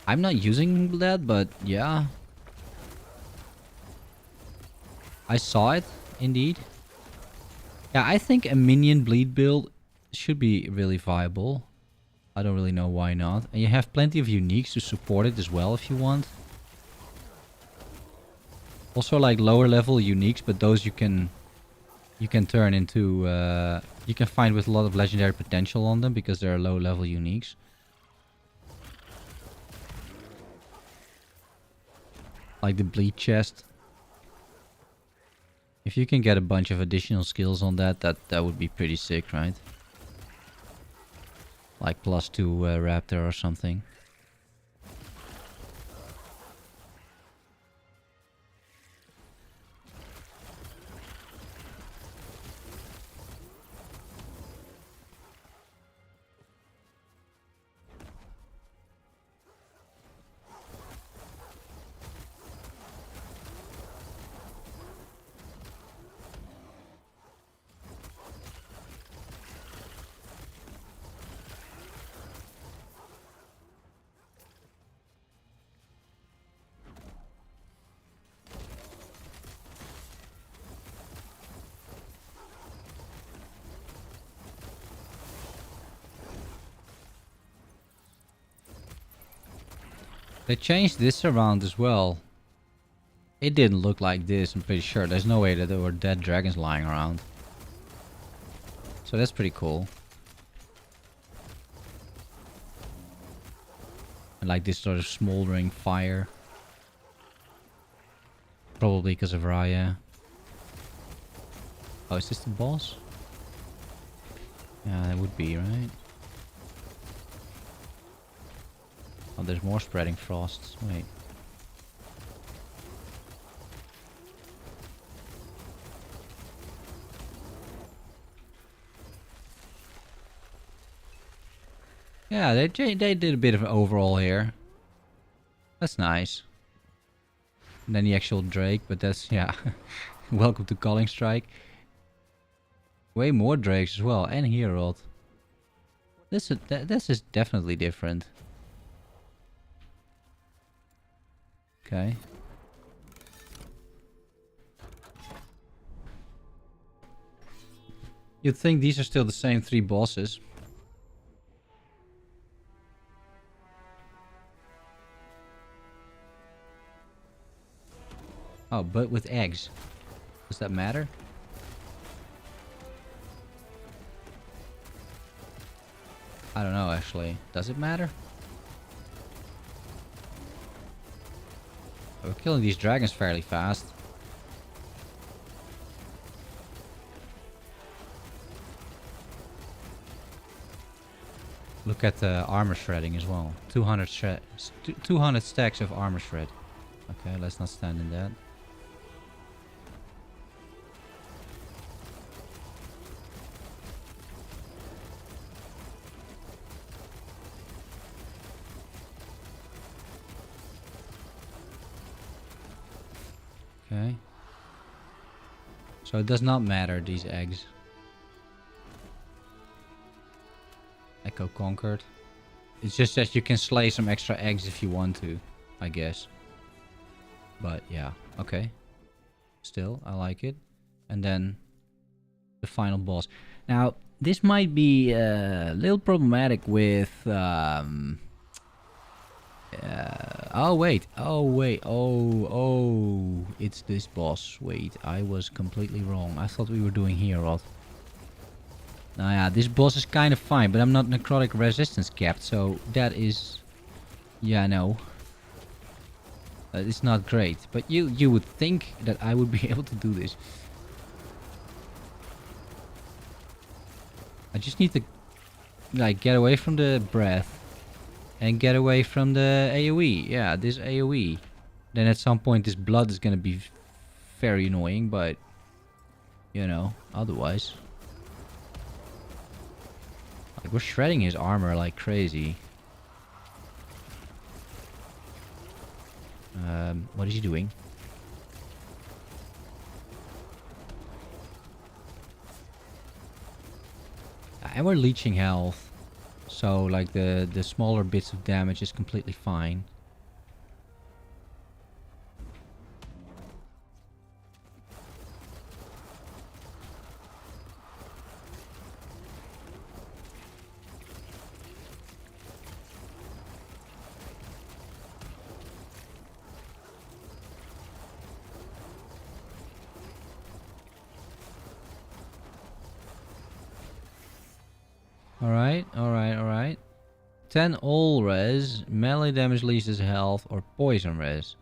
I'm not using that, but yeah. I saw it, indeed. Yeah, I think a minion bleed build should be really viable. I don't really know why not. And you have plenty of uniques to support it as well if you want. Also like lower level uniques, but those you can turn into you can find with a lot of legendary potential on them because they're low level uniques. Like the bleed chest. If you can get a bunch of additional skills on that would be pretty sick, right? Like +2 raptor or something. They changed this around as well. It didn't look like this, I'm pretty sure. There's no way that there were dead dragons lying around. So that's pretty cool. And like this sort of smoldering fire. Probably because of Raya. Oh, is this the boss? Yeah, that would be, right? Oh, there's more spreading frosts. Wait. Yeah, they did a bit of an overhaul here. That's nice. And then the actual Drake, but that's, yeah. Welcome to Calling Strike. Way more Drakes as well, and Herald. This is definitely different. Okay. You'd think these are still the same 3 bosses. Oh, but with eggs. Does that matter? I don't know actually. Does it matter? We're killing these dragons fairly fast. Look at the armor shredding as well. 200 stacks of armor shred. Okay, let's not stand in that. Okay. So it does not matter, these eggs. Echo conquered. It's just that you can slay some extra eggs if you want to, I guess. But yeah, okay. Still, I like it. And then the final boss. Now, this might be a little problematic with... oh, wait. Oh, it's this boss. Wait, I was completely wrong. I thought we were doing Hierod. Now, yeah, this boss is kind of fine, but I'm not necrotic resistance capped, so that is... Yeah, no. It's not great, but you would think that I would be able to do this. I just need to, like, get away from the breath. And get away from the AoE. Yeah, this AoE. Then at some point this blood is gonna be very annoying, but... You know, otherwise... Like, we're shredding his armor like crazy. What is he doing? And we're leeching health. So, like, the smaller bits of damage is completely fine. Alright. 10 all res, melee damage leases health, or poison res.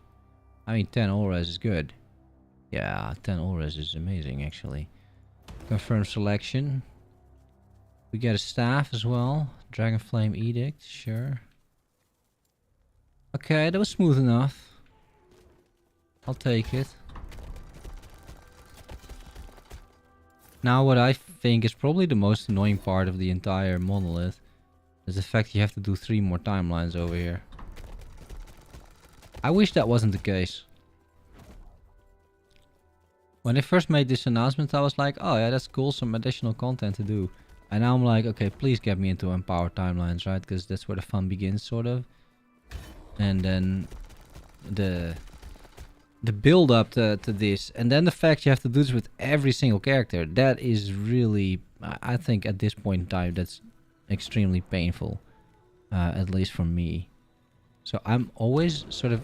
I mean, 10 all res is good. Yeah, 10 all res is amazing, actually. Confirm selection. We get a staff as well. Dragon Flame Edict, sure. Okay, that was smooth enough. I'll take it. Now, what I think is probably the most annoying part of the entire monolith is the fact you have to do 3 more timelines over here. I wish that wasn't the case. When they first made this announcement, I was like, oh yeah, that's cool, some additional content to do. And now I'm like, okay, please get me into empowered timelines, right? Because that's where the fun begins, sort of. And then the build up to this, and then the fact you have to do this with every single character, that is really, I think at this point in time, that's extremely painful, at least for me. So I'm always sort of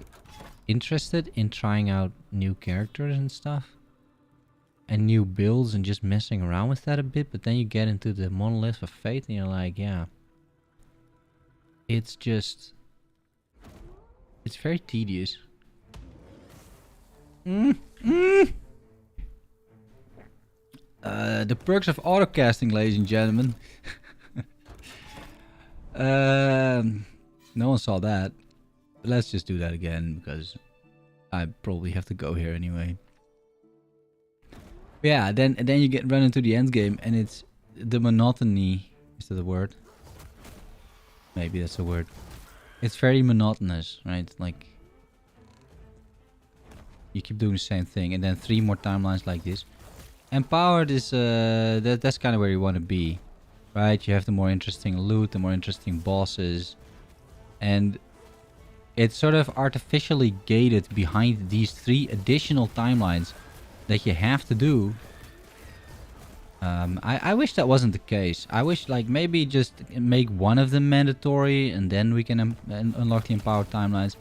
interested in trying out new characters and stuff, and new builds, and just messing around with that a bit. But then you get into the monolith of fate and you're like, yeah, it's just, it's very tedious. The perks of autocasting, ladies and gentlemen. No one saw that. But let's just do that again, because I probably have to go here anyway. Yeah, then you run into the end game, and it's the monotony. Is that a word? Maybe that's a word. It's very monotonous, right? Like, you keep doing the same thing, and then 3 more timelines like this. Empowered is that's kind of where you want to be, right? You have the more interesting loot, the more interesting bosses, and it's sort of artificially gated behind these 3 additional timelines that you have to do. I wish that wasn't the case. I wish, like, maybe just make one of them mandatory, and then we can unlock the empowered timelines.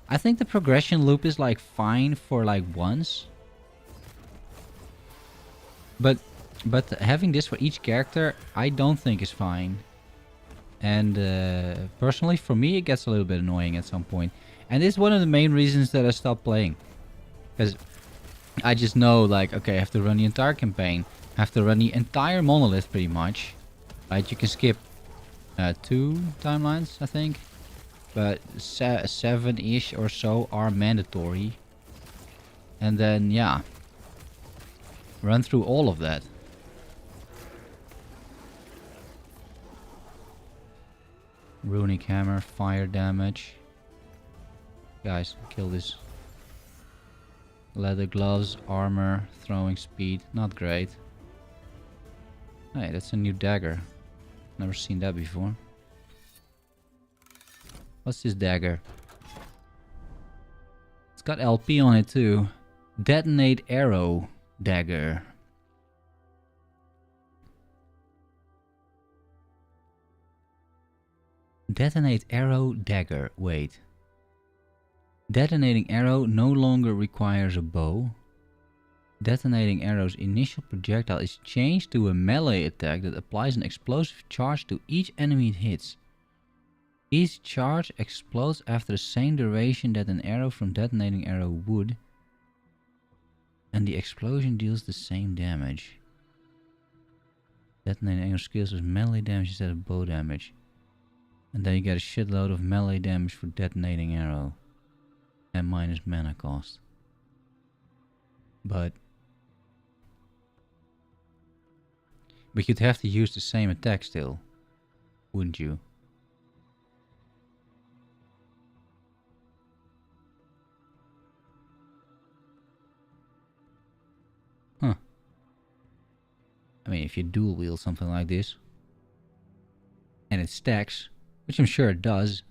I think the progression loop is, like, fine for, like, once. But having this for each character, I don't think is fine. And personally, for me, it gets a little bit annoying at some point. And it's one of the main reasons that I stopped playing. Because I just know, like, okay, I have to run the entire campaign. I have to run the entire monolith, pretty much. Right, you can skip 2 timelines, I think. But 7-ish or so are mandatory. And then, yeah. Run through all of that. Runic hammer, fire damage. Guys, kill this. Leather gloves, armor, throwing speed. Not great. Hey, that's a new dagger. Never seen that before. What's this dagger? It's got LP on it too. Detonate arrow dagger. Detonate arrow dagger. Wait. Detonating arrow no longer requires a bow. Detonating arrow's initial projectile is changed to a melee attack that applies an explosive charge to each enemy it hits. Each charge explodes after the same duration that an arrow from detonating arrow would, and the explosion deals the same damage. Detonating arrow skills with melee damage instead of bow damage. And then you get a shitload of melee damage for detonating arrow. And minus mana cost. But you'd have to use the same attack still, wouldn't you? Huh. I mean, if you dual wield something like this, and it stacks, which I'm sure it does.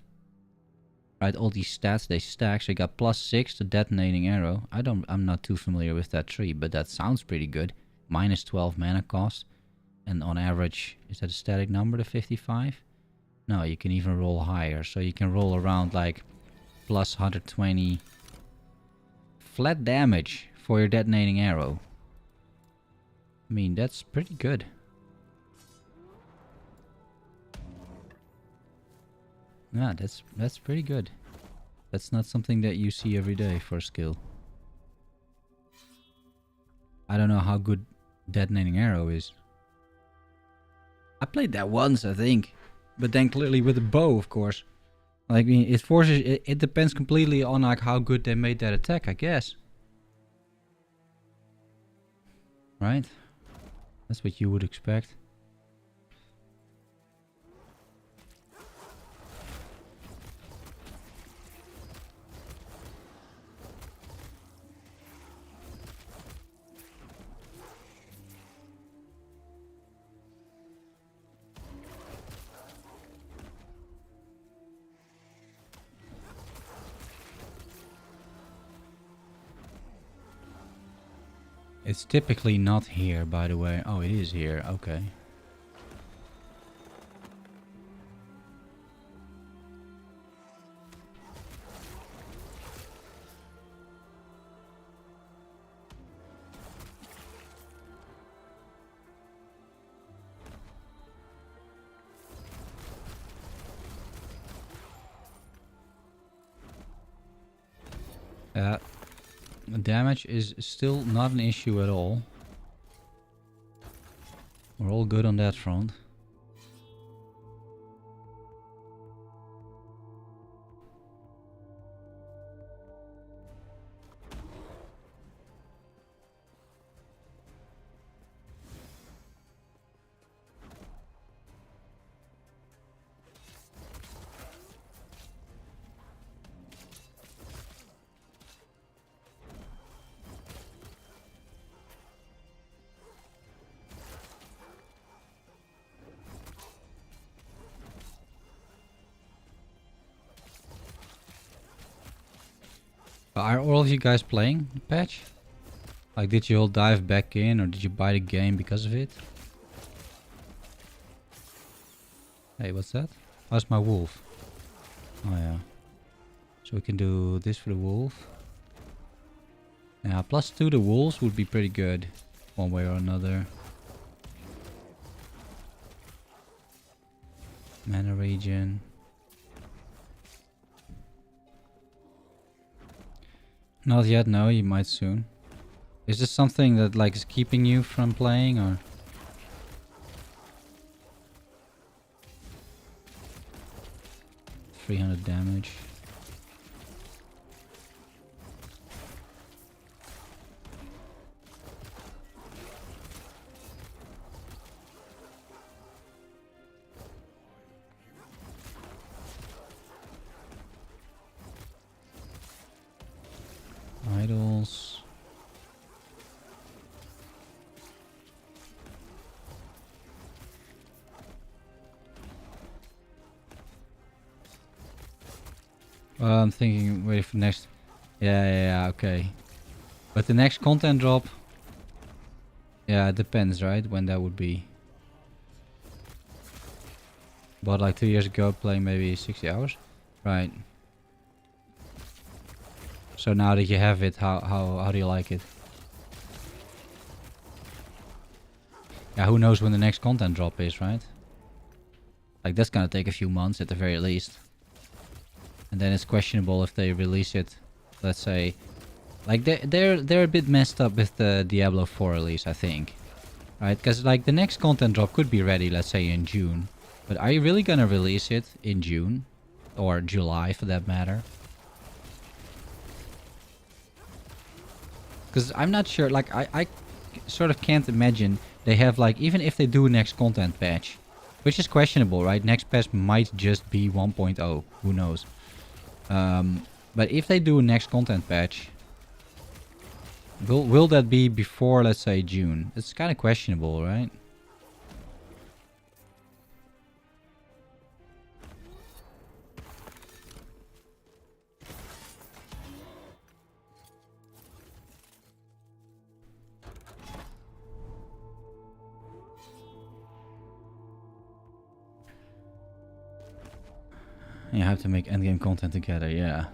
Right, all these stats, they stack, so you got +6 to detonating arrow. I'm not too familiar with that tree, but that sounds pretty good. Minus 12 mana cost. And on average, is that a static number, the 55? No, you can even roll higher. So you can roll around like plus 120 flat damage for your detonating arrow. I mean, that's pretty good. Yeah, that's pretty good. That's not something that you see every day for a skill. I don't know how good detonating arrow is. I played that once, I think, but then clearly with a bow, of course. Like, it forces. It depends completely on like how good they made that attack, I guess. Right? That's what you would expect. It's typically not here, by the way. Oh, it is here. Okay. Damage is still not an issue at all. We're all good on that front. Are all of you guys playing the patch? Like, did you all dive back in, or did you buy the game because of it? Hey, what's that? Oh, that's my wolf. Oh yeah. So we can do this for the wolf. Yeah, +2 the wolves would be pretty good, one way or another. Mana region. Not yet, no, you might soon. Is this something that like is keeping you from playing or? 300 damage. Idols. I'm thinking, wait for next. Yeah, okay. But the next content drop. Yeah, it depends, right? When that would be. But like 2 years ago, playing maybe 60 hours, right? So now that you have it, how do you like it? Yeah, who knows when the next content drop is, right? Like that's gonna take a few months at the very least. And then it's questionable if they release it, let's say, like they're a bit messed up with the Diablo 4 release, I think, right? Because like the next content drop could be ready, let's say in June, but are you really gonna release it in June or July for that matter? Because I'm not sure. Like I sort of can't imagine they have like, even if they do next content patch, which is questionable, right? Next patch might just be 1.0. Who knows? But if they do a next content patch, will that be before, let's say, June? It's kind of questionable, right? You have to make endgame content together, yeah.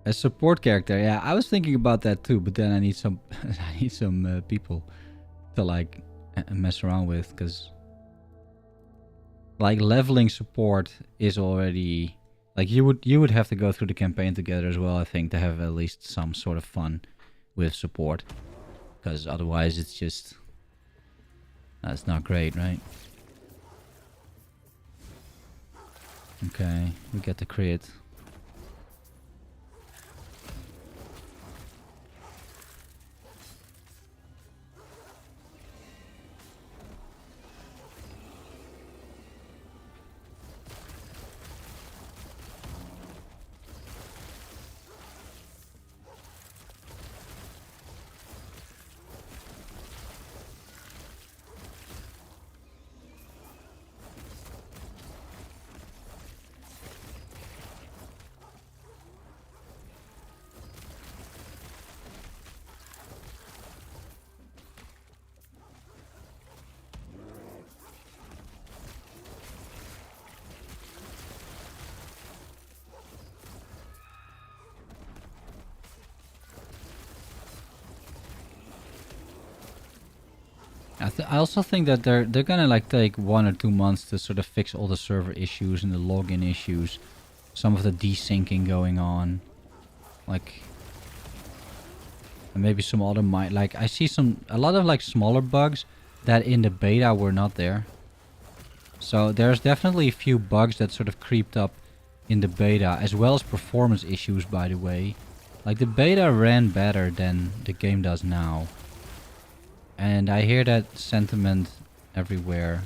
A support character, yeah. I was thinking about that too, but then I need some, I need some people to like mess around with, because like leveling support is already like you would have to go through the campaign together as well, I think, to have at least some sort of fun with support, because otherwise it's just that's not great, right? Okay, we get the crit. I also think that they're gonna like take 1 or 2 months to sort of fix all the server issues and the login issues, some of the desyncing going on, like, and maybe some other like I see a lot of like smaller bugs that in the beta were not there. So there's definitely a few bugs that sort of creeped up in the beta, as well as performance issues, by the way. Like the beta ran better than the game does now. And I hear that sentiment everywhere.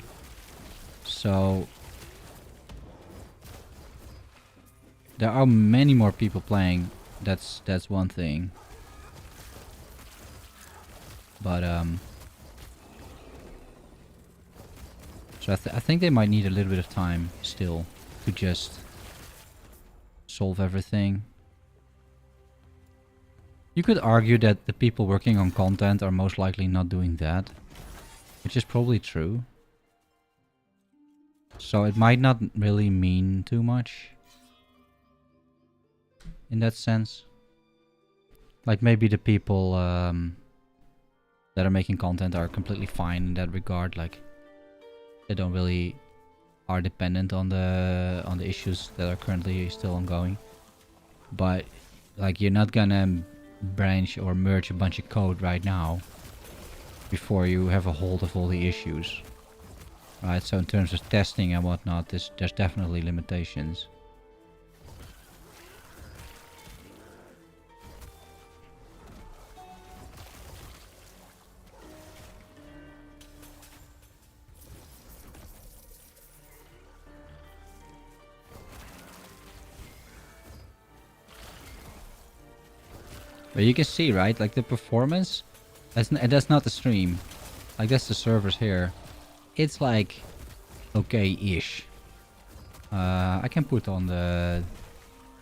So there are many more people playing. That's one thing. But so I think they might need a little bit of time still to just solve everything. You could argue that the people working on content are most likely not doing that, which is probably true. So it might not really mean too much in that sense. Like maybe the people that are making content are completely fine in that regard. Like, they don't really are dependent on the issues that are currently still ongoing. But like, you're not gonna branch or merge a bunch of code right now before you have a hold of all the issues, right? So in terms of testing and whatnot, there's definitely limitations. But you can see, right? Like the performance, that's not the stream. Like that's the servers here. It's like okay-ish. I can put on the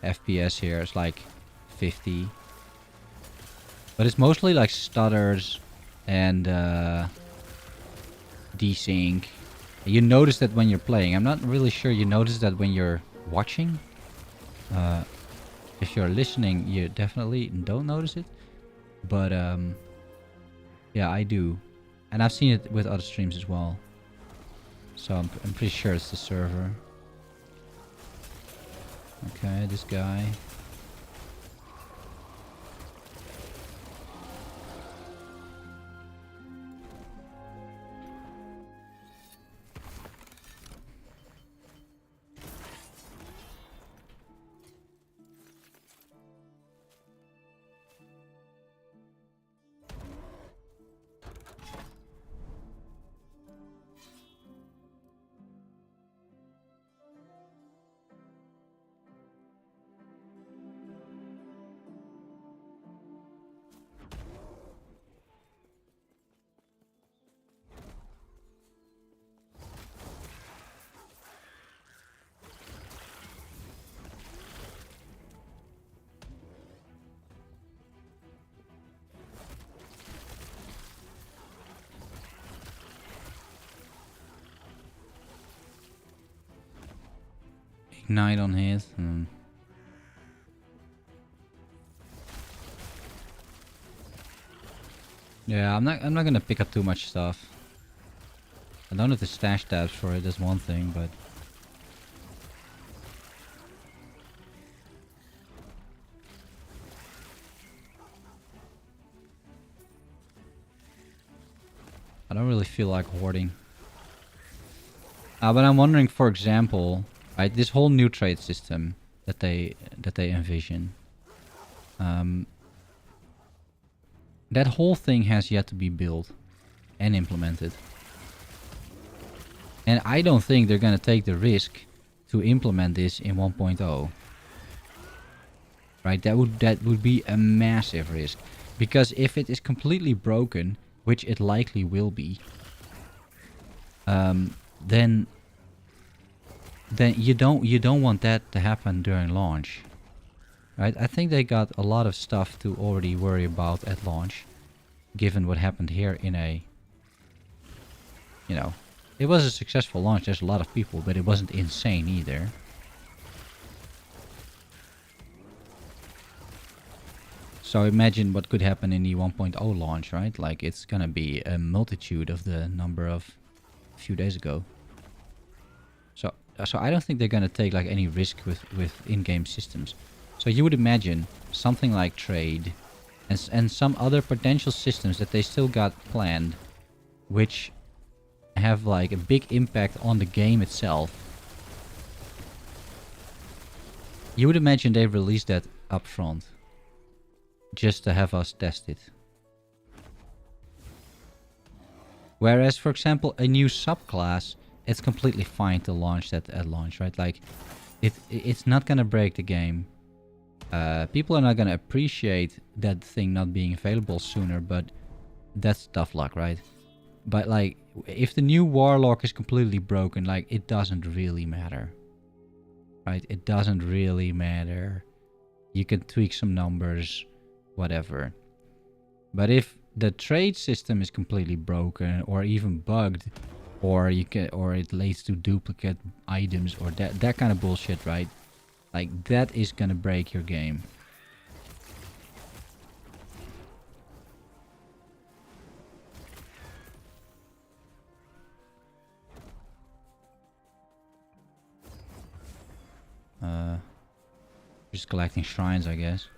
FPS here. It's like 50. But it's mostly like stutters and desync. You notice that when you're playing. I'm not really sure you notice that when you're watching. If you're listening, you definitely don't notice it. But yeah, I do. And I've seen it with other streams as well. So I'm pretty sure it's the server. Okay, this guy. Ignite on his. Yeah, I'm not gonna pick up too much stuff. I don't have the stash tabs for it, that's one thing, but I don't really feel like hoarding. But I'm wondering, for example, right, this whole new trade system that they envision. That whole thing has yet to be built and implemented. And I don't think they're gonna take the risk to implement this in 1.0. Right, that would be a massive risk. Because if it is completely broken, which it likely will be, then you don't want that to happen during launch. Right? I think they got a lot of stuff to already worry about at launch, given what happened here in a, you know, it was a successful launch. There's a lot of people, but it wasn't insane either. So imagine what could happen in the 1.0 launch, right? Like, it's gonna be a multitude of the number of a few days ago. So I don't think they're gonna take like any risk with in-game systems. So you would imagine something like trade and some other potential systems that they still got planned, which have like a big impact on the game itself. You would imagine they released that up front, just to have us test it. Whereas, for example, a new subclass, it's completely fine to launch that at launch, right? Like, it's not gonna break the game. People are not gonna appreciate that thing not being available sooner, but that's tough luck, right? But like, if the new Warlock is completely broken, like, it doesn't really matter. Right? It doesn't really matter. You can tweak some numbers, whatever. But if the trade system is completely broken or even bugged, or it leads to duplicate items or that kind of bullshit, right? Like, that is gonna break your game. Just collecting shrines, I guess.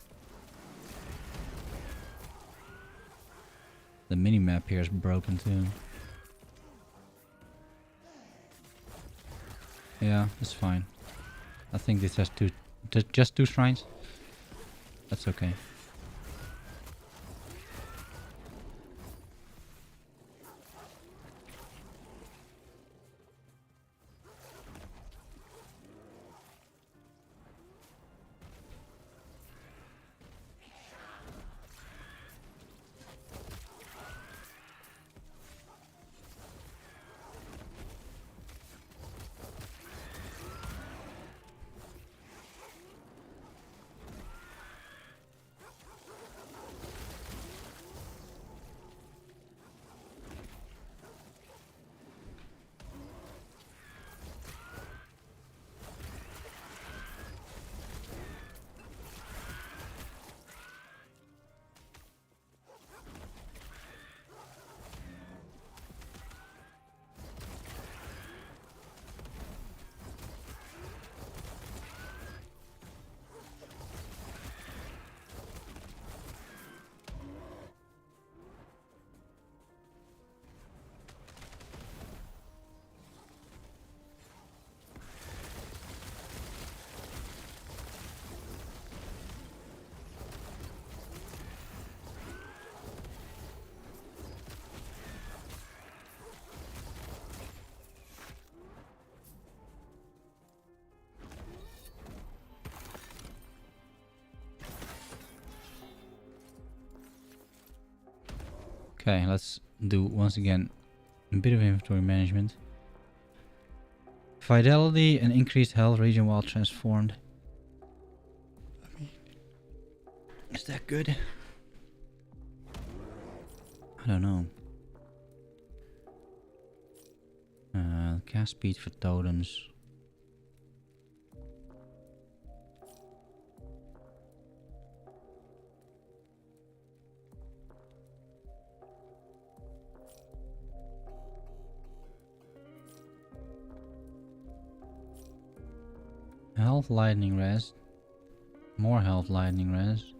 The mini-map here is broken too. Yeah, that's fine. I think this has just two shrines. That's okay. Okay, let's do once again a bit of inventory management. Vitality and increased health region while transformed. I mean, is that good? I don't know. Cast speed for totems. Health lightning res. More health lightning res.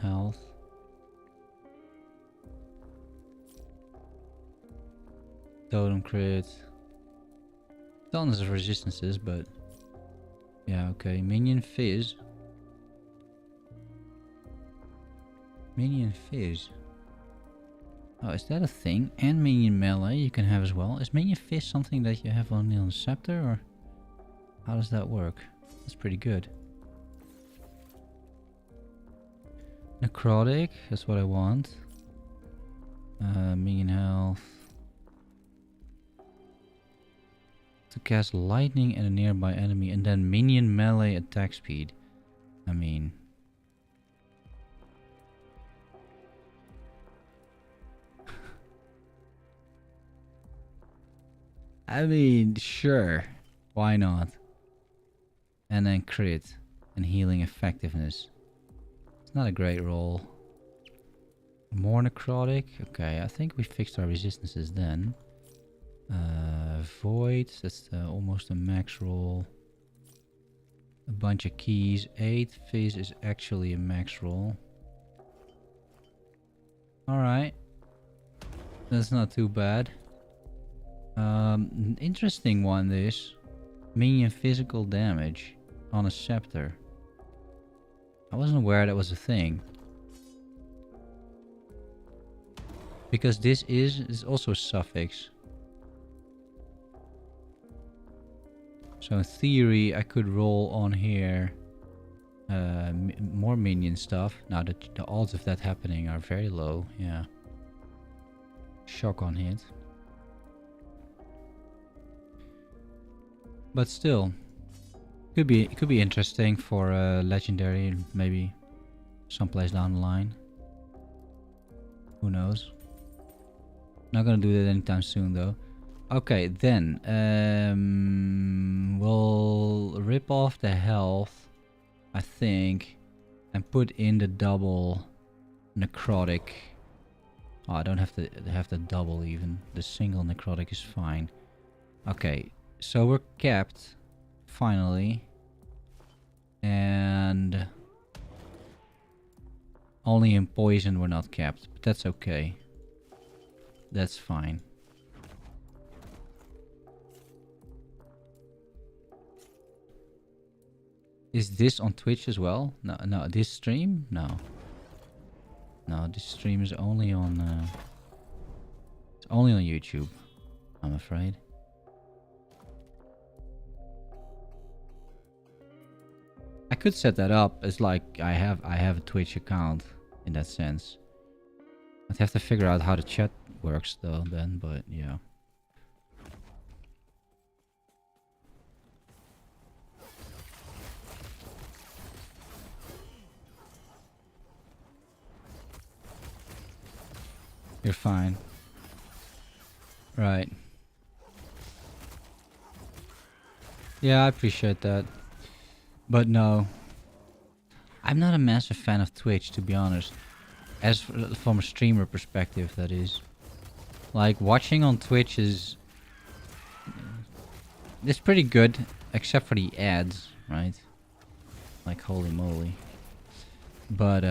Health. Totem crit. Tons of resistances, but yeah, okay. Minion fizz. Minion fizz. Oh, is that a thing? And minion melee you can have as well. Is minion fizz something that you have only on Scepter, or how does that work? That's pretty good. Necrotic, that's what I want. Minion health. To cast lightning at a nearby enemy and then minion melee attack speed. I mean... sure. Why not? And then crit and healing effectiveness. It's not a great roll. More necrotic. Okay, I think we fixed our resistances then. Void, that's almost a max roll. A bunch of keys. 8 fizz is actually a max roll. Alright. That's not too bad. Interesting one this. Minion physical damage on a scepter. I wasn't aware that was a thing. Because this is also a suffix. So in theory I could roll on here more minion stuff. Now the odds of that happening are very low, yeah. Shock on hit. But still, could be interesting for legendary, maybe someplace down the line. Who knows? Not gonna do that anytime soon though. Okay, then we'll rip off the health, I think, and put in the double necrotic. Oh, I don't have to have the double even. The single necrotic is fine. Okay, so we're capped finally And only in poison were not capped, but that's okay. That's fine. Is this on Twitch as well? No, no, this stream? No. No, this stream is only on it's only on YouTube, I'm afraid. I could set that up as like I have a Twitch account in that sense. I'd have to figure out how the chat works though then, but yeah. You're fine. Right. Yeah, I appreciate that. But no. I'm not a massive fan of Twitch, to be honest. As from a streamer perspective, that is. Like, watching on Twitch is... It's pretty good, except for the ads, right? Like, holy moly. But,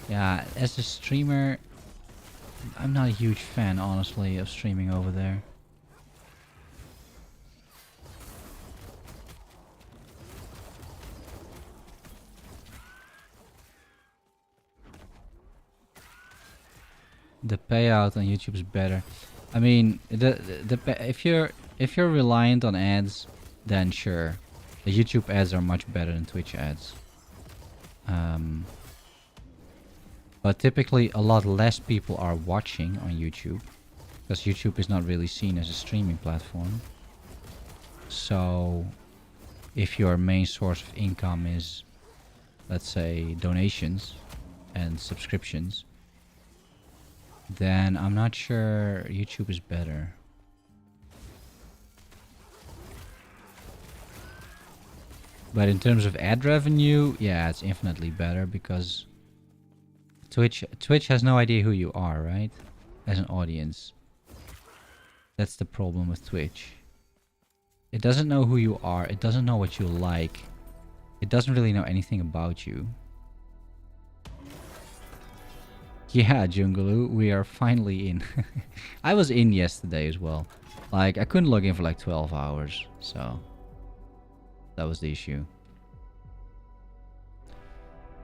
yeah, as a streamer, I'm not a huge fan, honestly, of streaming over there. The payout on YouTube is better. I mean, if you're reliant on ads, then sure, the YouTube ads are much better than Twitch ads. But typically a lot less people are watching on YouTube, because YouTube is not really seen as a streaming platform. So if your main source of income is, let's say, donations and subscriptions, then I'm not sure YouTube is better. But in terms of ad revenue, yeah, it's infinitely better, because Twitch has no idea who you are, right? As an audience. That's the problem with Twitch. It doesn't know who you are. It doesn't know what you like. It doesn't really know anything about you. Yeah, Jungaloo, we are finally in. I was in yesterday as well. Like, I couldn't log in for like 12 hours, so that was the issue.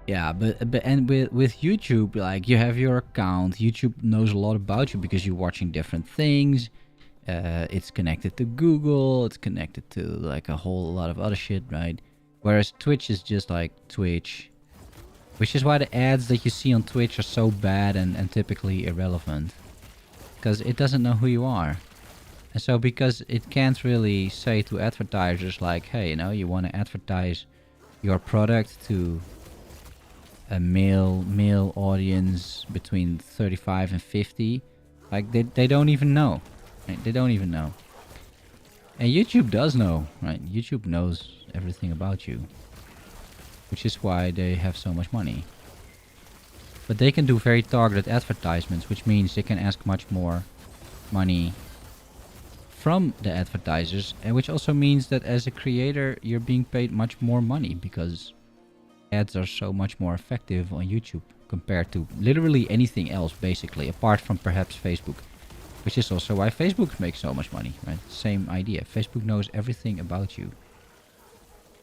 Yeah, but and with YouTube, like, you have your account. YouTube knows a lot about you because you're watching different things. It's connected to Google. It's connected to like a whole lot of other shit, right? Whereas Twitch is just like Twitch. Which is why the ads that you see on Twitch are so bad and typically irrelevant. Because it doesn't know who you are. And so because it can't really say to advertisers like, hey, you know, you want to advertise your product to a male audience between 35 and 50. Like, they don't even know. Right? They don't even know. And YouTube does know, right? YouTube knows everything about you. Which is why they have so much money. But they can do very targeted advertisements, which means they can ask much more money from the advertisers, and which also means that as a creator you're being paid much more money, because ads are so much more effective on YouTube compared to literally anything else, basically, apart from perhaps Facebook. Which is also why Facebook makes so much money, right? Same idea. Facebook knows everything about you.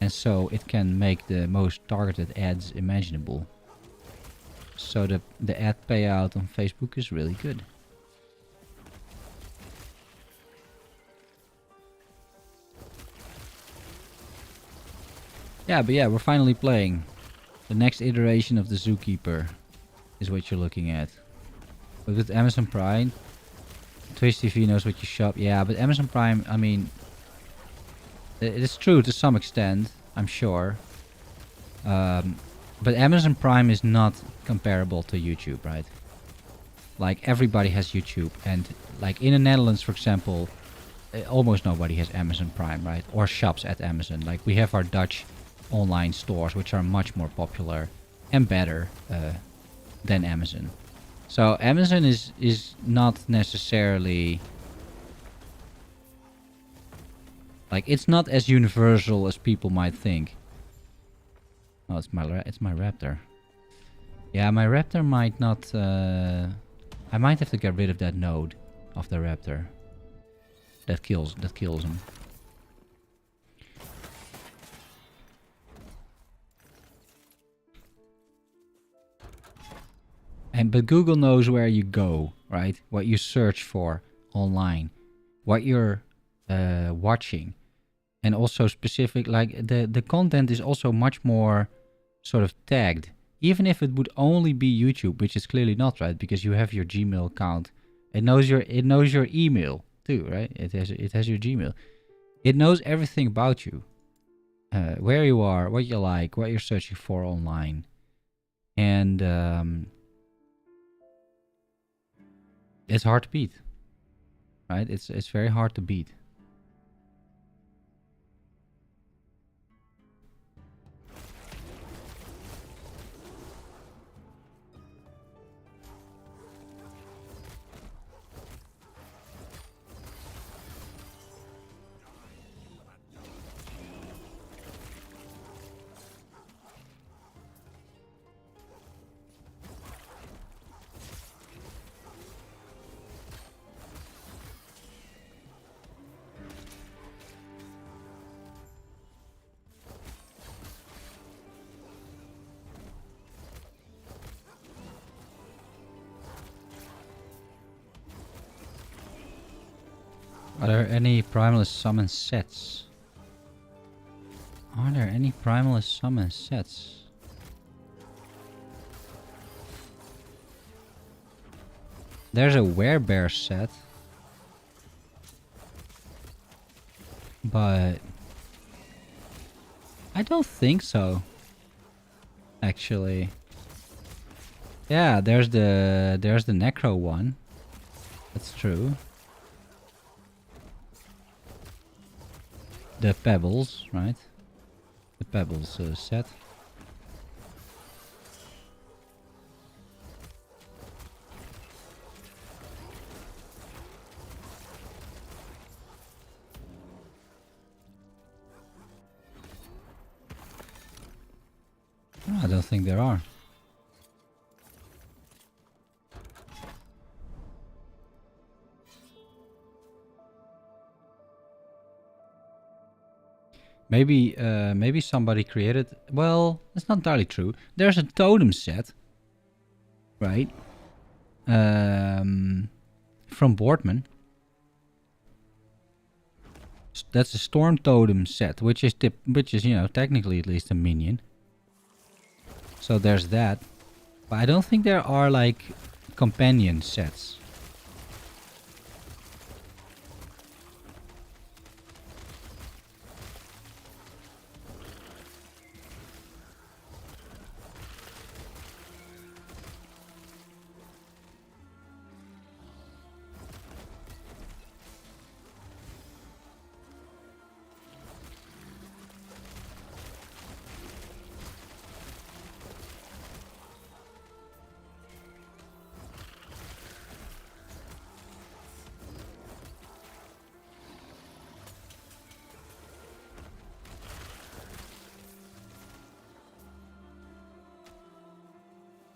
And so it can make the most targeted ads imaginable. So the ad payout on Facebook is really good. Yeah, but yeah, we're finally playing. The next iteration of the Zookeeper is what you're looking at. But with Amazon Prime, Twitch TV knows what you shop. Yeah, but Amazon Prime, I mean, it's true to some extent, I'm sure. But Amazon Prime is not comparable to YouTube, right? Like, everybody has YouTube. And like in the Netherlands, for example, almost nobody has Amazon Prime, right? Or shops at Amazon. Like, we have our Dutch online stores, which are much more popular and better than Amazon. So Amazon is not necessarily Like, it's not as universal as people might think. Oh, it's my raptor. Yeah, my raptor might not... I might have to get rid of that node of the raptor. That kills him. But Google knows where you go, right? What you search for online, what you're watching, and also specific. Like the content is also much more sort of tagged. Even if it would only be YouTube, which is clearly not, right? Because you have your Gmail account. It knows your email too, right? It has your Gmail. It knows everything about you, where you are, what you like, what you're searching for online, and it's hard to beat, right? It's very hard to beat. Are there any Primalist summon sets? Are there any Primalist summon sets? There's a Werebear set. But I don't think so. Actually. Yeah, there's the Necro one. That's true. The Pebbles, right? The Pebbles set. Oh, I don't think there are. Maybe somebody created... Well, that's not entirely true. There's a totem set, right? From Boardman. That's a Storm Totem set, which is you know, technically at least a minion. So there's that. But I don't think there are like companion sets.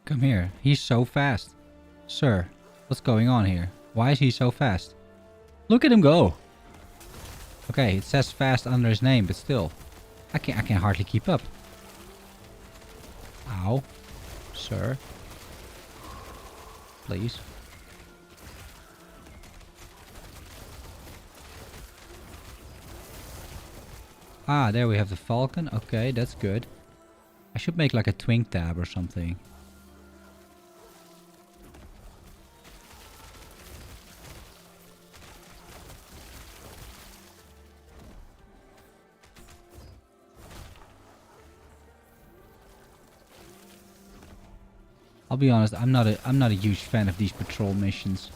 Come here. He's so fast. Sir, what's going on here? Why is he so fast? Look at him go. Okay, it says fast under his name, but still. I can hardly keep up. Ow. Sir. Please. Ah, there we have the Falcon. Okay, that's good. I should make like a twink tab or something. I'll be honest, I'm not a huge fan of these patrol missions.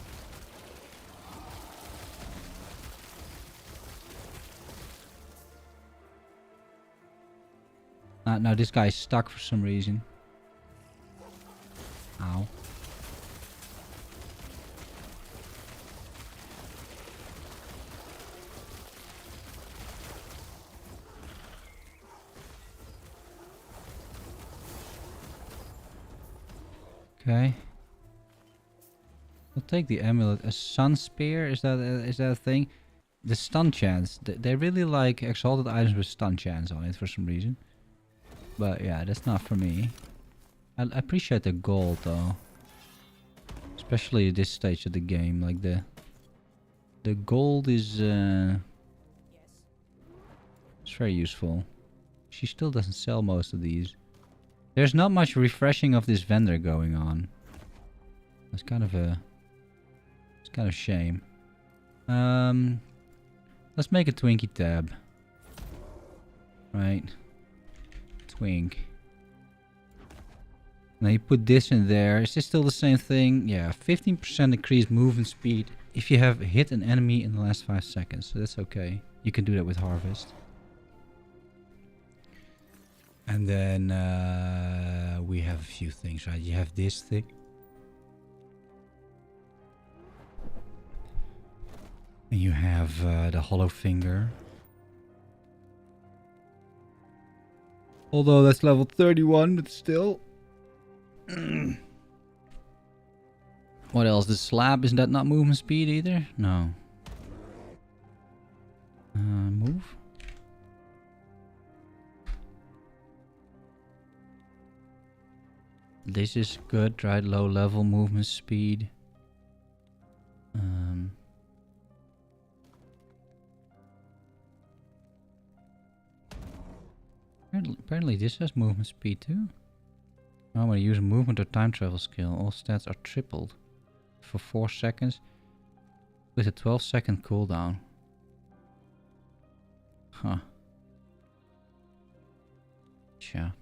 Now this guy's stuck for some reason. Ow. Okay. I'll take the amulet. A sun spear? Is that a thing? The stun chance. They really like exalted items with stun chance on it for some reason. But yeah, that's not for me. I appreciate the gold though. Especially at this stage of the game. Like the gold is it's very useful. She still doesn't sell most of these. There's not much refreshing of this vendor going on. That's kind of a... It's kind of a shame. Let's make a Twinkie tab. Right. Twink. Now you put this in there. Is this still the same thing? Yeah, 15% increased movement speed if you have hit an enemy in the last 5 seconds. So that's okay. You can do that with Harvest. And then we have a few things, right? You have this thing. And you have the hollow finger. Although that's level 31, but still. What else? The slab, is that not movement speed either? No. Move. This is good, right? Low level movement speed. Apparently this has movement speed too. Oh, when you use a movement or time travel skill, all stats are tripled for 4 seconds with a 12-second cooldown. Huh. Tja.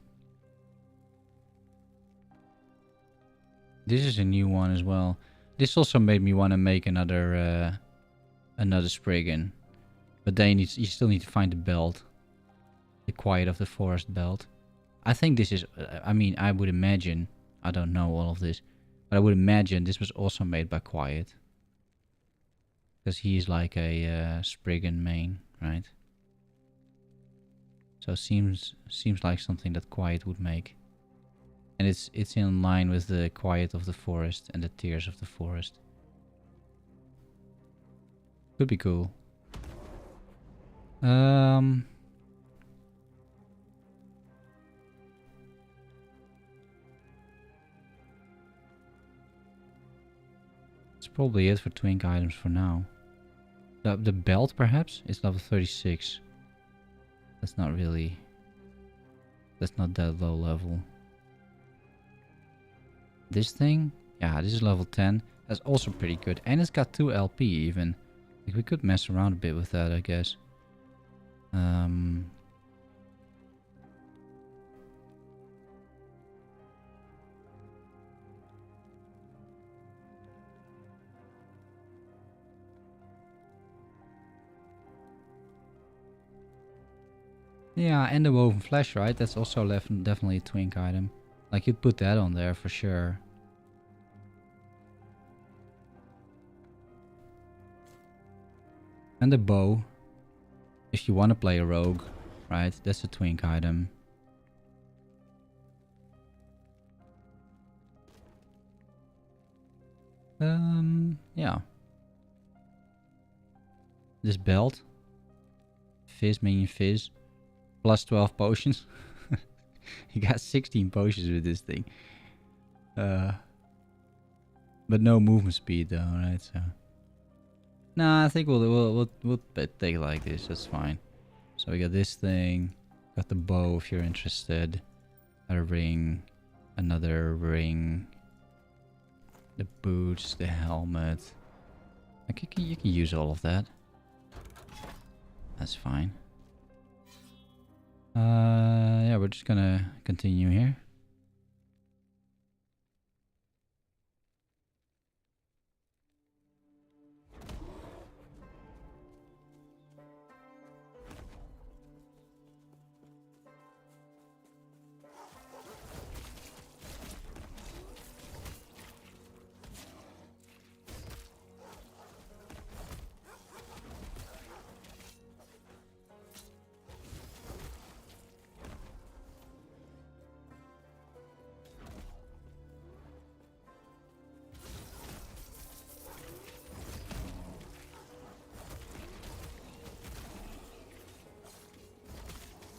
This is a new one as well. This also made me want to make another Spriggan. But then you still need to find the belt. The Quiet of the Forest belt. I think this is... I mean, I would imagine... I don't know all of this. But I would imagine this was also made by Quiet. Because he's like a Spriggan main, right? So seems like something that Quiet would make. And it's in line with the Quiet of the Forest and the Tears of the Forest. Could be cool. That's probably it for twink items for now. The belt perhaps? It's level 36. That's not really... That's not that low level. This thing? Yeah, this is level 10. That's also pretty good. And it's got 2 LP even. Like we could mess around a bit with that, I guess. Yeah, and the woven flesh, right? That's also definitely a twink item. Like you'd put that on there for sure. And the bow. If you want to play a rogue, right? That's a twink item. Yeah. This belt. Fizz, minion fizz. Plus 12 potions. You got 16 potions with this thing. But no movement speed though, right? So. Nah, I think we'll take it like this. That's fine. So we got this thing. Got the bow if you're interested. A ring. Another ring. The boots. The helmet. Okay, you can use all of that. That's fine. Yeah, we're just gonna continue here.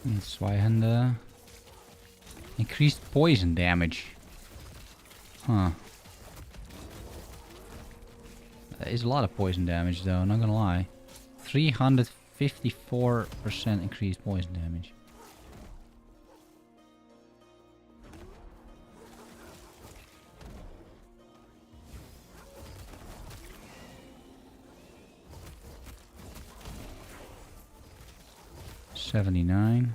Zweihander. Increased poison damage. Huh. That is a lot of poison damage though, not gonna lie. 354% increased poison damage. $79.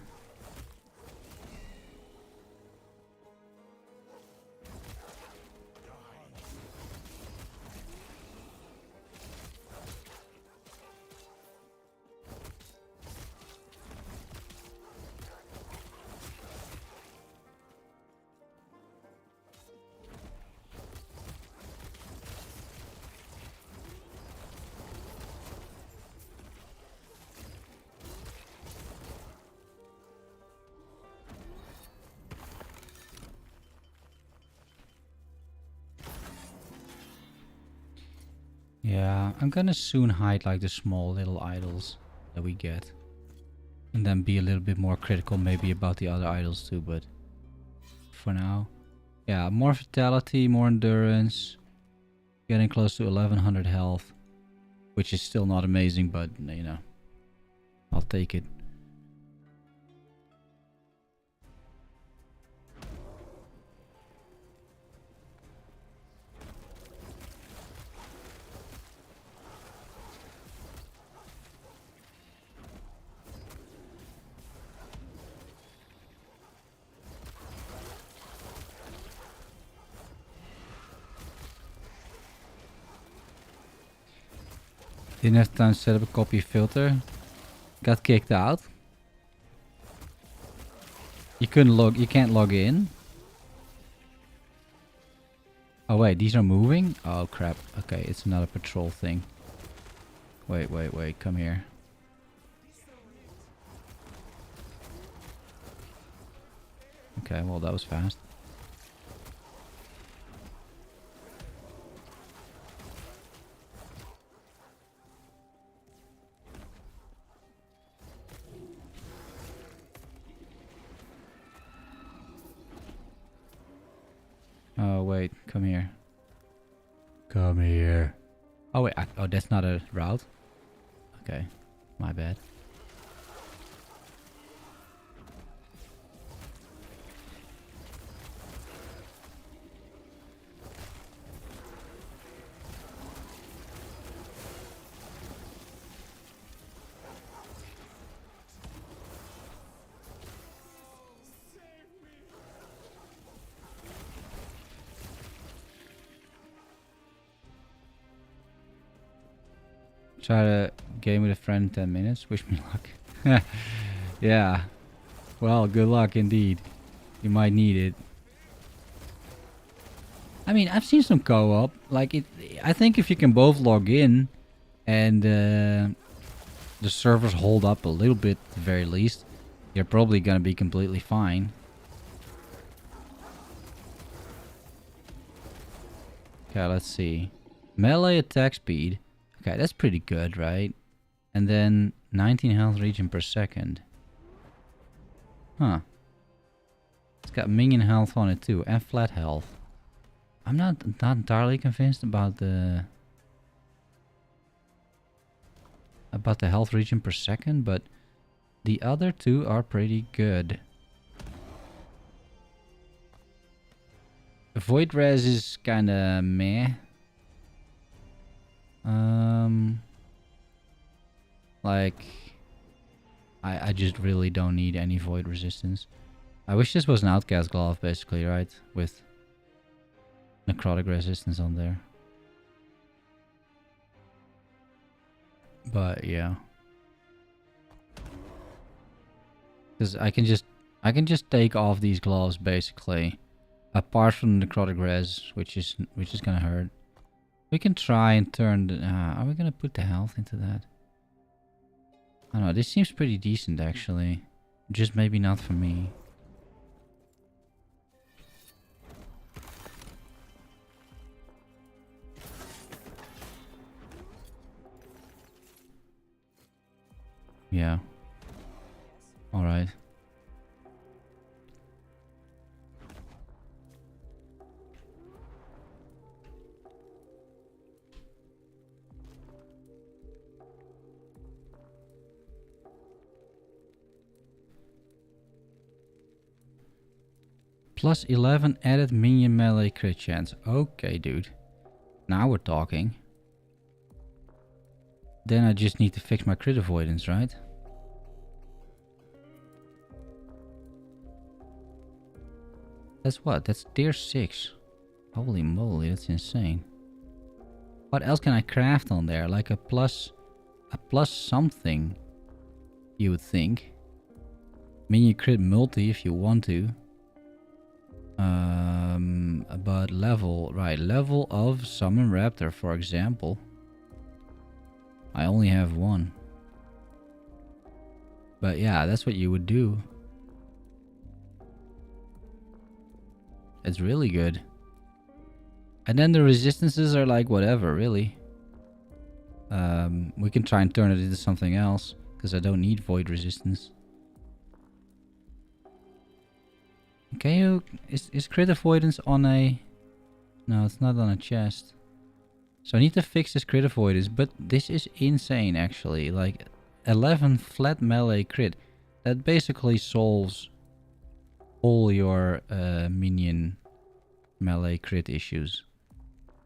Yeah, I'm gonna soon hide like the small little idols that we get. And then be a little bit more critical maybe about the other idols too, but for now. Yeah, more vitality, more endurance. Getting close to 1100 health. Which is still not amazing, but you know. I'll take it. Didn't have time to set up a copy filter. Got kicked out. You can't log in. Oh wait, these are moving? Oh crap. Okay, it's another patrol thing. Wait, come here. Okay, well that was fast. Oh wait, come here. Come here. Oh wait, oh that's not a route? Okay, my bad. Try to game with a friend in 10 minutes. Wish me luck. Yeah. Well, good luck indeed. You might need it. I mean, I've seen some co-op. Like it. I think if you can both log in and the servers hold up a little bit at the very least, you're probably gonna be completely fine. Okay, let's see. Melee attack speed. Okay, that's pretty good, right? And then 19 health regen per second. Huh. It's got minion health on it too, and flat health. I'm not entirely convinced about the health regen per second, but the other two are pretty good. Void res is kinda meh. Like, I just really don't need any void resistance. I wish this was an outcast glove, basically, right? With necrotic resistance on there. But yeah, because I can just take off these gloves basically, apart from the necrotic res, which is gonna hurt. We can try and turn the... are we gonna put the health into that? I don't know, this seems pretty decent actually. Just maybe not for me. Yeah. Alright. Plus 11 added minion melee crit chance. Okay, dude. Now we're talking. Then I just need to fix my crit avoidance, right? That's what? That's tier 6. Holy moly, that's insane. What else can I craft on there? Like a plus something, you would think. Minion crit multi if you want to. But level, right, level of Summon Raptor, for example. I only have one. But yeah, that's what you would do. It's really good. And then the resistances are like whatever, really. We can try and turn it into something else, because I don't need void resistance. Can you... Is crit avoidance on a... No, it's not on a chest. So I need to fix this crit avoidance, but this is insane actually. Like 11 flat melee crit. That basically solves all your minion melee crit issues.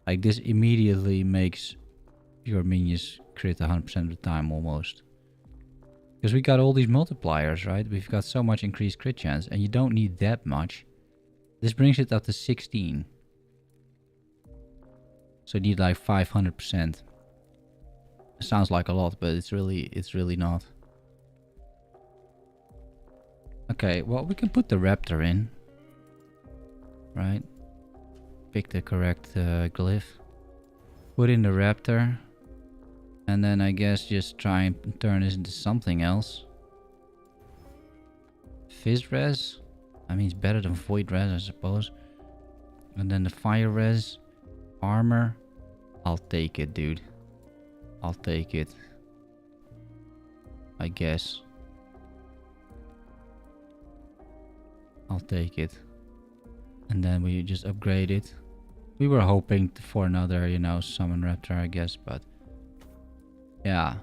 Like this immediately makes your minions crit 100% of the time almost. Because we got all these multipliers, right? We've got so much increased crit chance and you don't need that much. This brings it up to 16. So you need like 500%. Sounds like a lot, but it's really not. Okay, well we can put the raptor in. Right? Pick the correct glyph. Put in the raptor. And then I guess just try and turn this into something else. Fizz res? I mean it's better than void res, I suppose. And then the fire res. Armor. I'll take it, dude. I'll take it. I guess. I'll take it. And then we just upgrade it. We were hoping for another, you know, summon raptor, I guess, but yeah.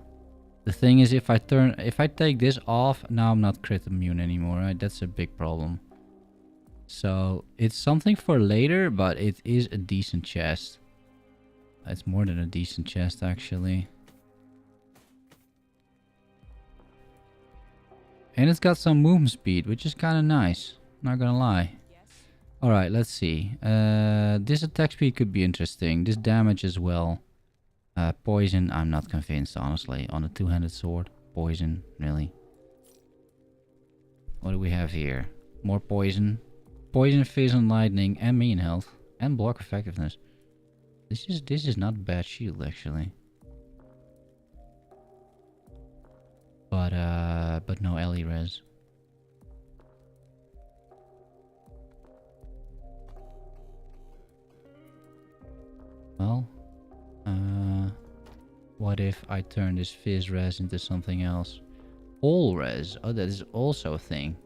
The thing is, if I take this off, now I'm not crit immune anymore, right? That's a big problem. So it's something for later, but it is a decent chest. It's more than a decent chest, actually. And it's got some movement speed, which is kind of nice. Not gonna lie. Alright, let's see. This attack speed could be interesting. This damage as well. Poison, I'm not convinced, honestly. On a two-handed sword. Poison, really. What do we have here? More poison. Poison, fizz, and lightning, and mean health. And block effectiveness. This is not a bad shield, actually. But no LE res. Well, what if I turn this fizz res into something else? All res. Oh, that is also a thing.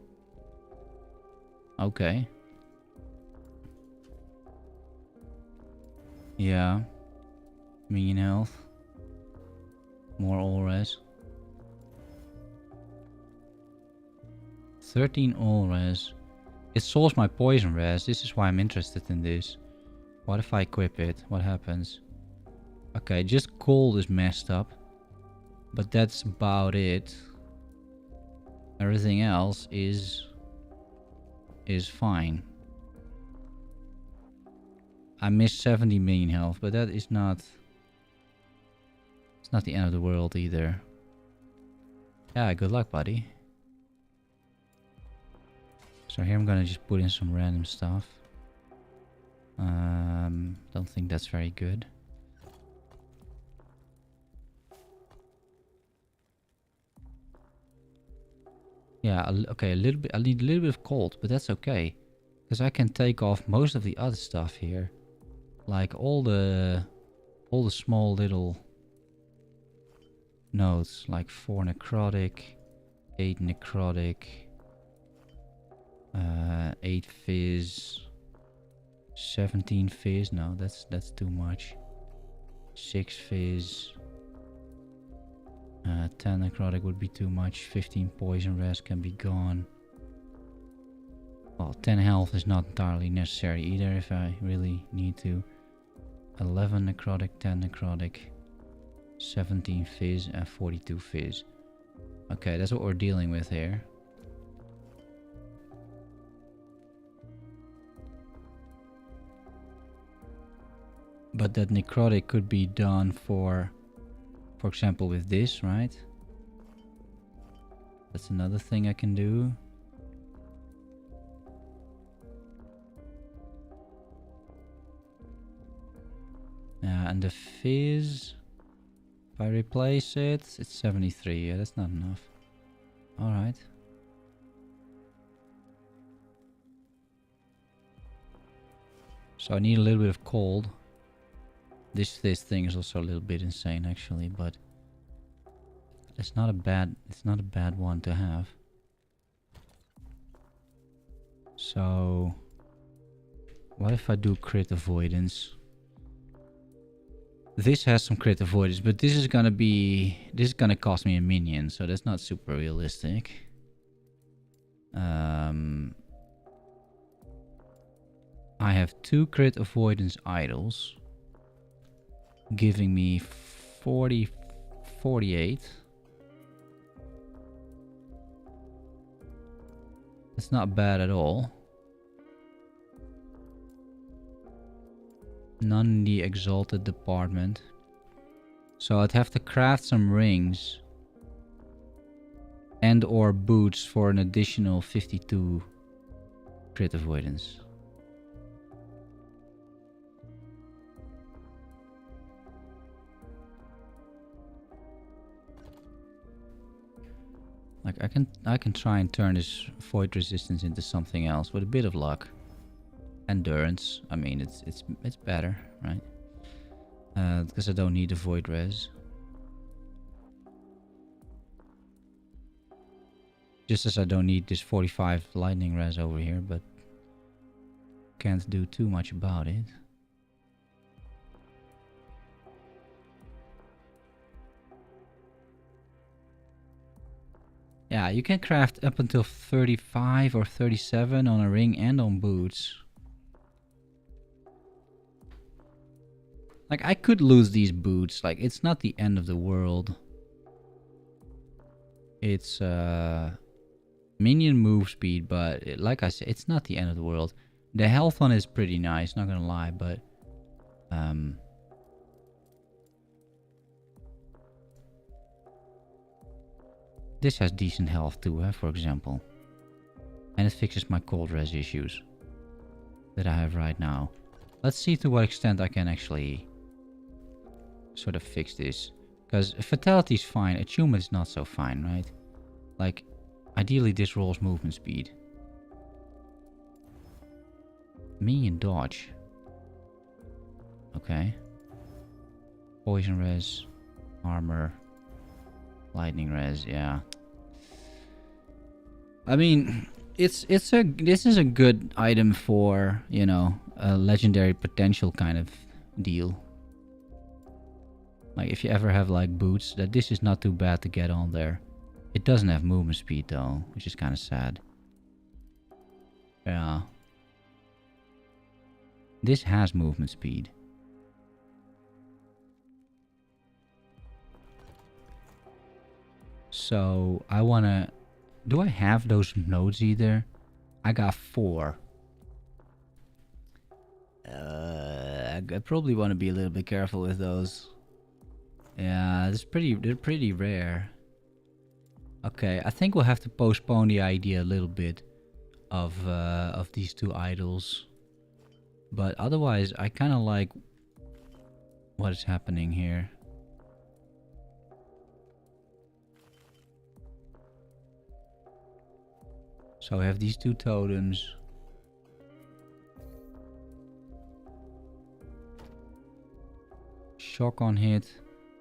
Okay. Yeah. Minion health. More all res. 13 all res. It solves my poison res. This is why I'm interested in this. What if I equip it? What happens? Okay, just cold is messed up. But that's about it. Everything else is fine. I missed 70 million health, but that is not... It's not the end of the world either. Yeah, good luck, buddy. So here I'm gonna just put in some random stuff. Don't think that's very good. Yeah, okay, a little bit. I need a little bit of cold, but that's okay, because I can take off most of the other stuff here, like all the small little nodes, like 4 necrotic, 8 necrotic, 8 fizz, 17 fizz. No, that's too much. 6 fizz. 10 necrotic would be too much. 15 poison res can be gone. Well, 10 health is not entirely necessary either if I really need to. 11 necrotic, 10 necrotic, 17 fizz, and 42 fizz. Okay, that's what we're dealing with here. But that necrotic could be done for example, with this, right? That's another thing I can do. And the fizz, if I replace it, it's 73. Yeah, that's not enough. Alright. So I need a little bit of cold. This thing is also a little bit insane actually, but it's not a bad one to have. So what if I do crit avoidance? This has some crit avoidance, but this is gonna cost me a minion, so that's not super realistic. I have 2 crit avoidance idols, giving me 48. That's not bad at all. None in the exalted department. So I'd have to craft some rings and or boots for an additional 52 crit avoidance. Like I can try and turn this void resistance into something else with a bit of luck. Endurance. I mean, it's better, right? Because I don't need the void res. Just as I don't need this 45 lightning res over here, but can't do too much about it. Yeah, you can craft up until 35 or 37 on a ring and on boots. Like, I could lose these boots. Like, it's not the end of the world. It's, minion move speed, but like I said, it's not the end of the world. The health one is pretty nice, not gonna lie, but... this has decent health too, for example. And it fixes my cold res issues that I have right now. Let's see to what extent I can actually sort of fix this. Because fatality is fine, attunement is not so fine, right? Like, ideally this rolls movement speed. Minion dodge. Okay. Poison res, armor, lightning res, yeah. I mean, this is a good item for, you know, a legendary potential kind of deal. Like if you ever have like boots, that this is not too bad to get on there. It doesn't have movement speed though, which is kind of sad. Yeah. This has movement speed. So I wanna... do I have those nodes either? I got 4. I probably want to be a little bit careful with those. Yeah, they're pretty rare. Okay, I think we'll have to postpone the idea a little bit of these 2 idols. But otherwise, I kind of like what is happening here. So we have these 2 totems. Shock on hit,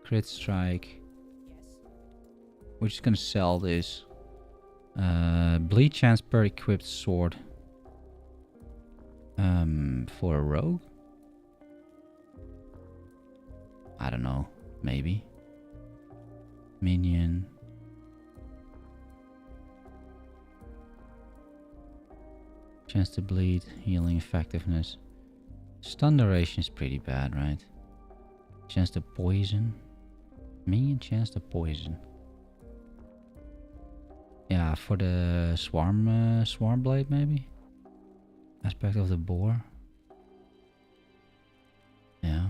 crit strike. We're just gonna sell this. Bleed chance per equipped sword. For a rogue? I don't know. Maybe. Minion. Chance to bleed, healing effectiveness. Stun duration is pretty bad, right? Chance to poison. Minion chance to poison. Yeah, for the swarm blade maybe? Aspect of the boar. Yeah.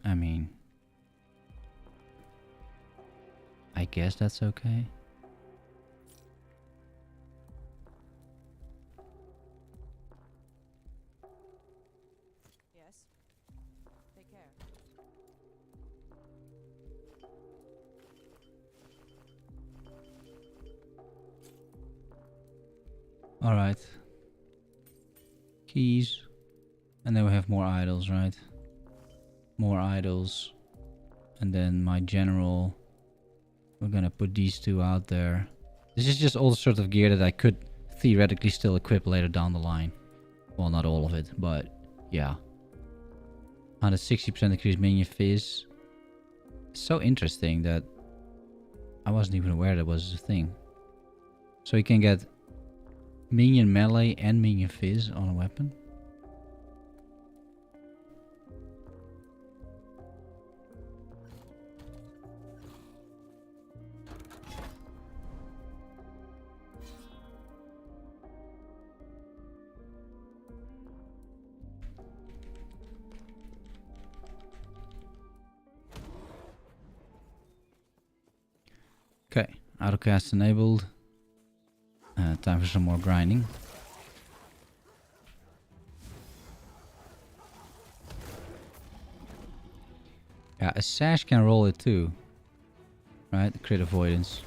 I mean, I guess that's okay. Yes. Take care. Alright. Keys. And then we have more idols, right? More idols. And then my general. We're gonna put these two out there. This is just all the sort of gear that I could theoretically still equip later down the line. Well, not all of it, but yeah. 160% increase minion fizz. It's so interesting that I wasn't even aware that was a thing. So you can get minion melee and minion fizz on a weapon. Okay, autocast enabled. Time for some more grinding. Yeah, a sash can roll it too. Right, crit avoidance.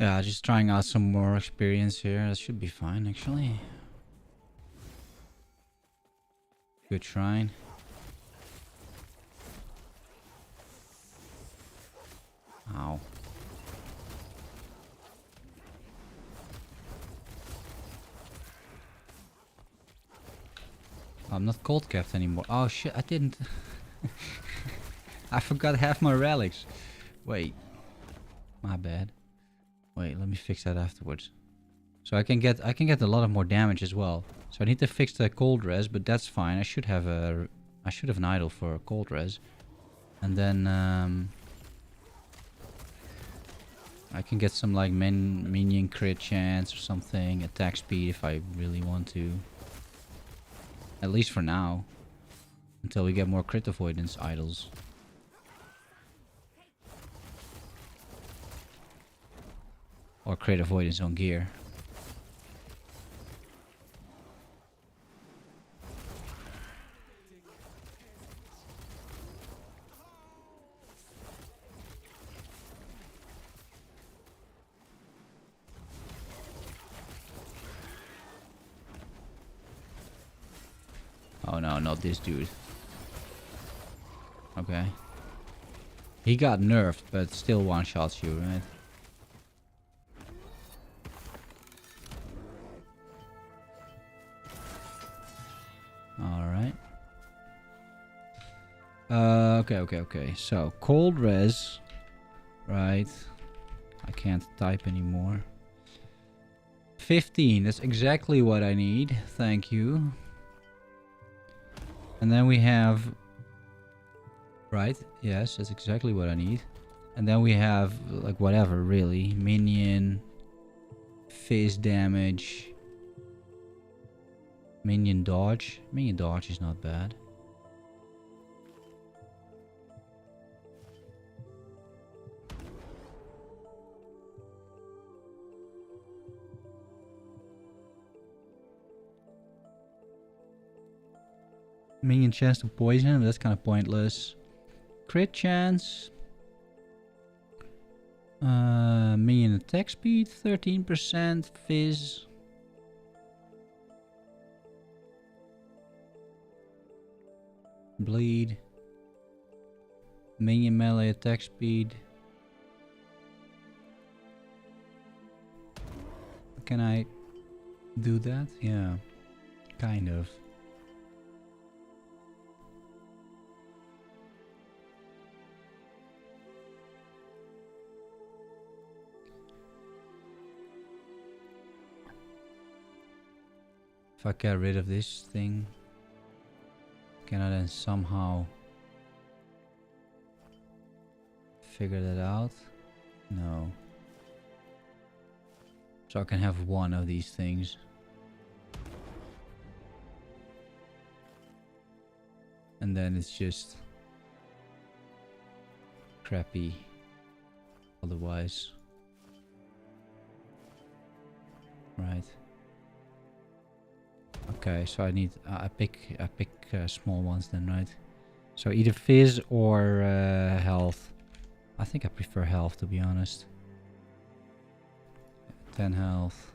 Yeah, just trying out some more experience here. That should be fine, actually. Good shrine. Ow. I'm not cold capped anymore. Oh shit, I didn't. I forgot half my relics. Wait. My bad. Wait, let me fix that afterwards. So I can get a lot of more damage as well. So I need to fix the cold res, but that's fine. I should have an idol for a cold res. And then I can get some like minion crit chance or something, attack speed if I really want to. At least for now. Until we get more crit avoidance idols. Or crit avoidance on gear. Oh no, not this dude. Okay. He got nerfed, but still one-shots you, right? Okay. So, cold res. Right. I can't type anymore. 15. That's exactly what I need. Thank you. And then we have... Right. Yes, that's exactly what I need. And then we have, like, whatever, really. Minion. Phase damage. Minion dodge. Minion dodge is not bad. Minion chance to poison, that's kind of pointless. Crit chance. Minion attack speed, 13%. Fizz. Bleed. Minion melee attack speed. Can I do that? Yeah, kind of. If I get rid of this thing, can I then somehow figure that out? No. So I can have one of these things. And then it's just crappy otherwise. Right. Okay, so I need I pick small ones then, right? So either fizz or health. I think I prefer health, to be honest. 10 health.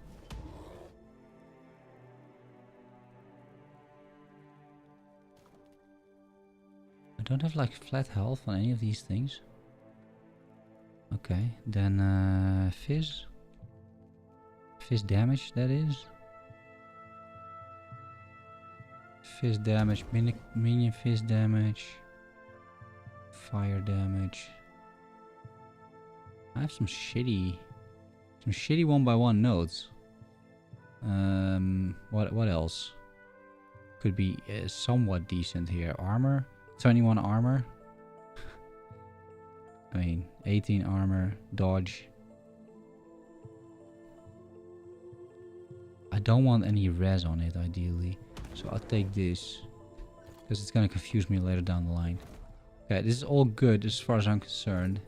I don't have like flat health on any of these things. Okay, then fizz. Fizz damage, that is. Fizz damage, minion fizz damage. Fire damage. I have some shitty 1x1 nodes. What else? Could be somewhat decent here. Armor, 21 armor. I mean, 18 armor, dodge. I don't want any res on it, ideally. So I'll take this. Because it's gonna confuse me later down the line. Okay, this is all good as far as I'm concerned.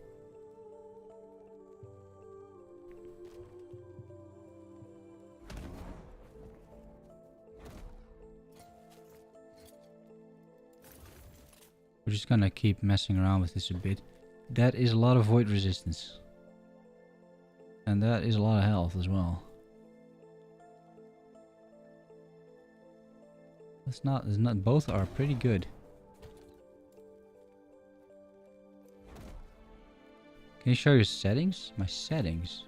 We're just gonna keep messing around with this a bit. That is a lot of void resistance. And that is a lot of health as well. It's not, both are pretty good. Can you show your settings? My settings.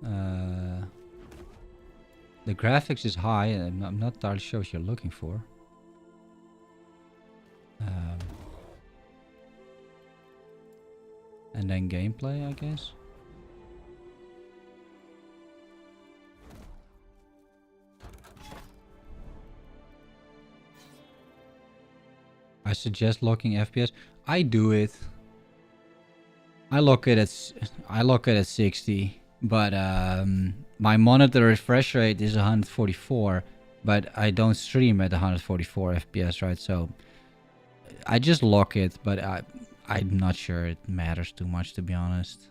The graphics is high, and I'm not entirely sure what you're looking for. And then gameplay, I guess. I suggest locking FPS. I do it. I lock it at 60, but my monitor refresh rate is 144, but I don't stream at 144 FPS, right? So I just lock it, but I'm not sure it matters too much, to be honest.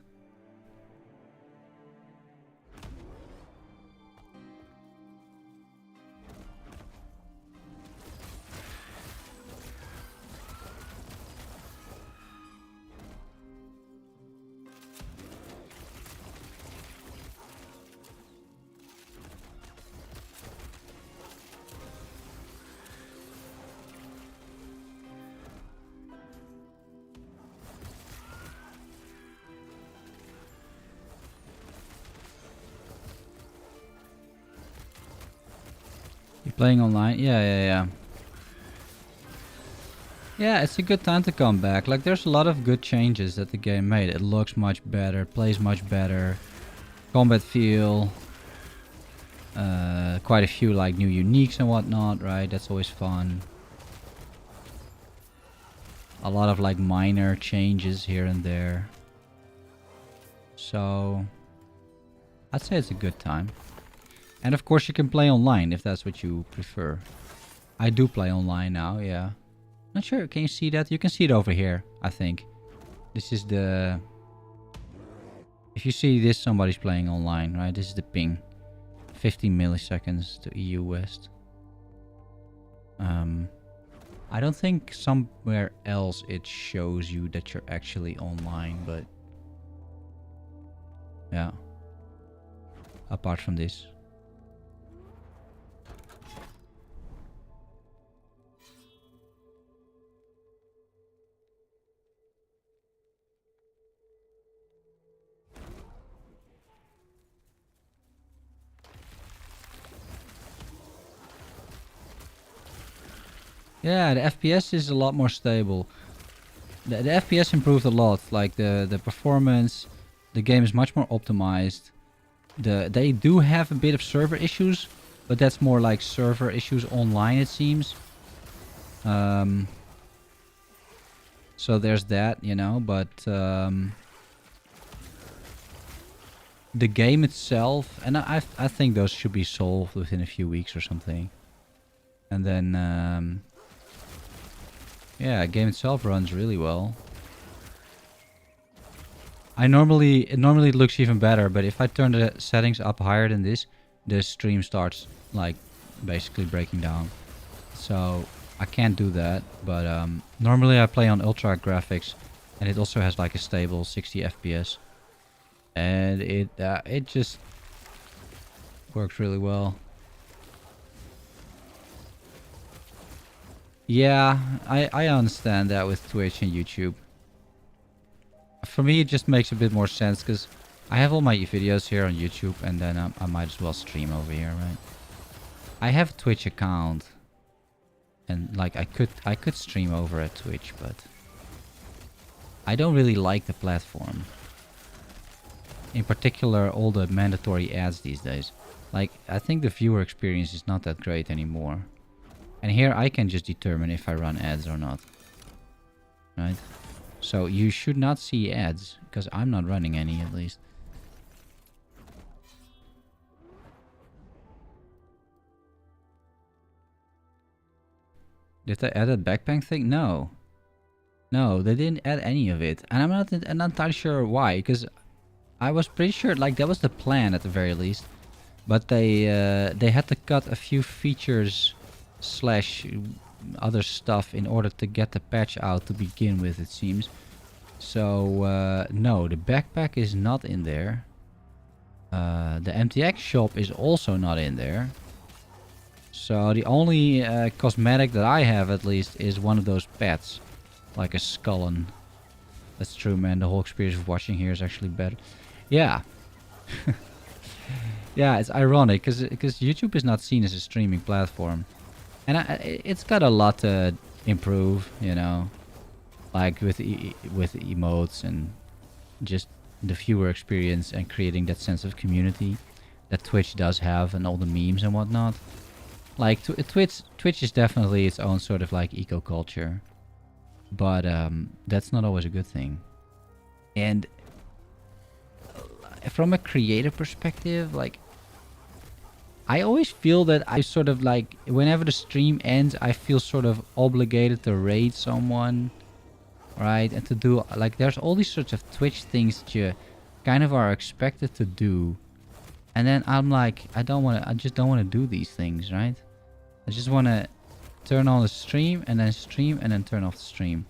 You playing online? Yeah. Yeah, it's a good time to come back. Like, there's a lot of good changes that the game made. It looks much better, plays much better, combat feel, quite a few like new uniques and whatnot, right? That's always fun. A lot of like minor changes here and there. So, I'd say it's a good time. And of course you can play online if that's what you prefer. I do play online now, yeah. Not sure, can you see that? You can see it over here, I think. This is the... If you see this, somebody's playing online, right? This is the ping. 15 milliseconds to EU West. I don't think somewhere else it shows you that you're actually online, but... Yeah. Apart from this. Yeah, the FPS is a lot more stable. The FPS improved a lot. Like the performance, the game is much more optimized. They do have a bit of server issues, but that's more like server issues online, it seems. So there's that, you know, but the game itself, and I think those should be solved within a few weeks or something. And then yeah, game itself runs really well. It normally looks even better, but if I turn the settings up higher than this, the stream starts like basically breaking down. So I can't do that, but normally I play on ultra graphics, and it also has like a stable 60 FPS, and it just works really well. Yeah, I understand that with Twitch and YouTube. For me, it just makes a bit more sense because I have all my videos here on YouTube, and then I might as well stream over here, right? I have a Twitch account, and like I could stream over at Twitch, but I don't really like the platform. In particular, all the mandatory ads these days. Like, I think the viewer experience is not that great anymore. And here I can just determine if I run ads or not. Right? So you should not see ads, because I'm not running any at least. Did they add a backpack thing? No. No, they didn't add any of it. And I'm not entirely sure why, because I was pretty sure like that was the plan at the very least. But they had to cut a few features slash other stuff in order to get the patch out to begin with, it seems. So no, the backpack is not in there. The MTX shop is also not in there. So the only cosmetic that I have at least is one of those pets. Like a Skullen. That's true, man. The whole experience of watching here is actually better. Yeah. Yeah, it's ironic because YouTube is not seen as a streaming platform. And it's got a lot to improve, you know. Like with emotes and just the viewer experience and creating that sense of community that Twitch does have and all the memes and whatnot. Like Twitch is definitely its own sort of like eco culture. But that's not always a good thing. And from a creative perspective, like I always feel that I sort of like whenever the stream ends, I feel sort of obligated to raid someone, right? And to do like there's all these sorts of Twitch things that you kind of are expected to do, and then I'm like, I just don't want to do these things, right? I just want to turn on the stream and then turn off the stream.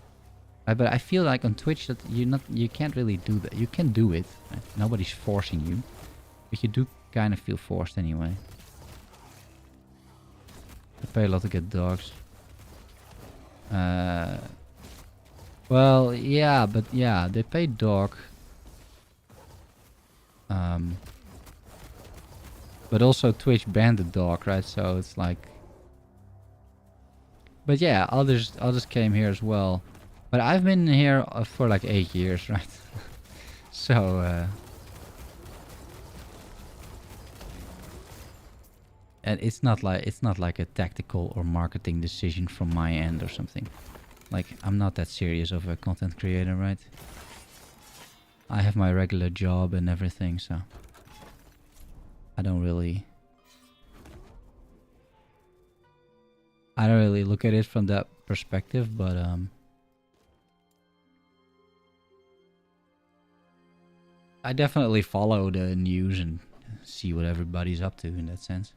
But I feel like on Twitch that you can't really do that. You can do it. Right? Nobody's forcing you, but you do kind of feel forced anyway. I pay a lot to get dogs. Well, yeah, but yeah, they pay dog. But also Twitch banned the dog, right? So it's like But yeah, others came here as well. But I've been here for like 8 years, right? So and it's not like a tactical or marketing decision from my end or something. Like, I'm not that serious of a content creator, right? I have my regular job and everything, so I don't really look at it from that perspective, but I definitely follow the news and see what everybody's up to in that sense.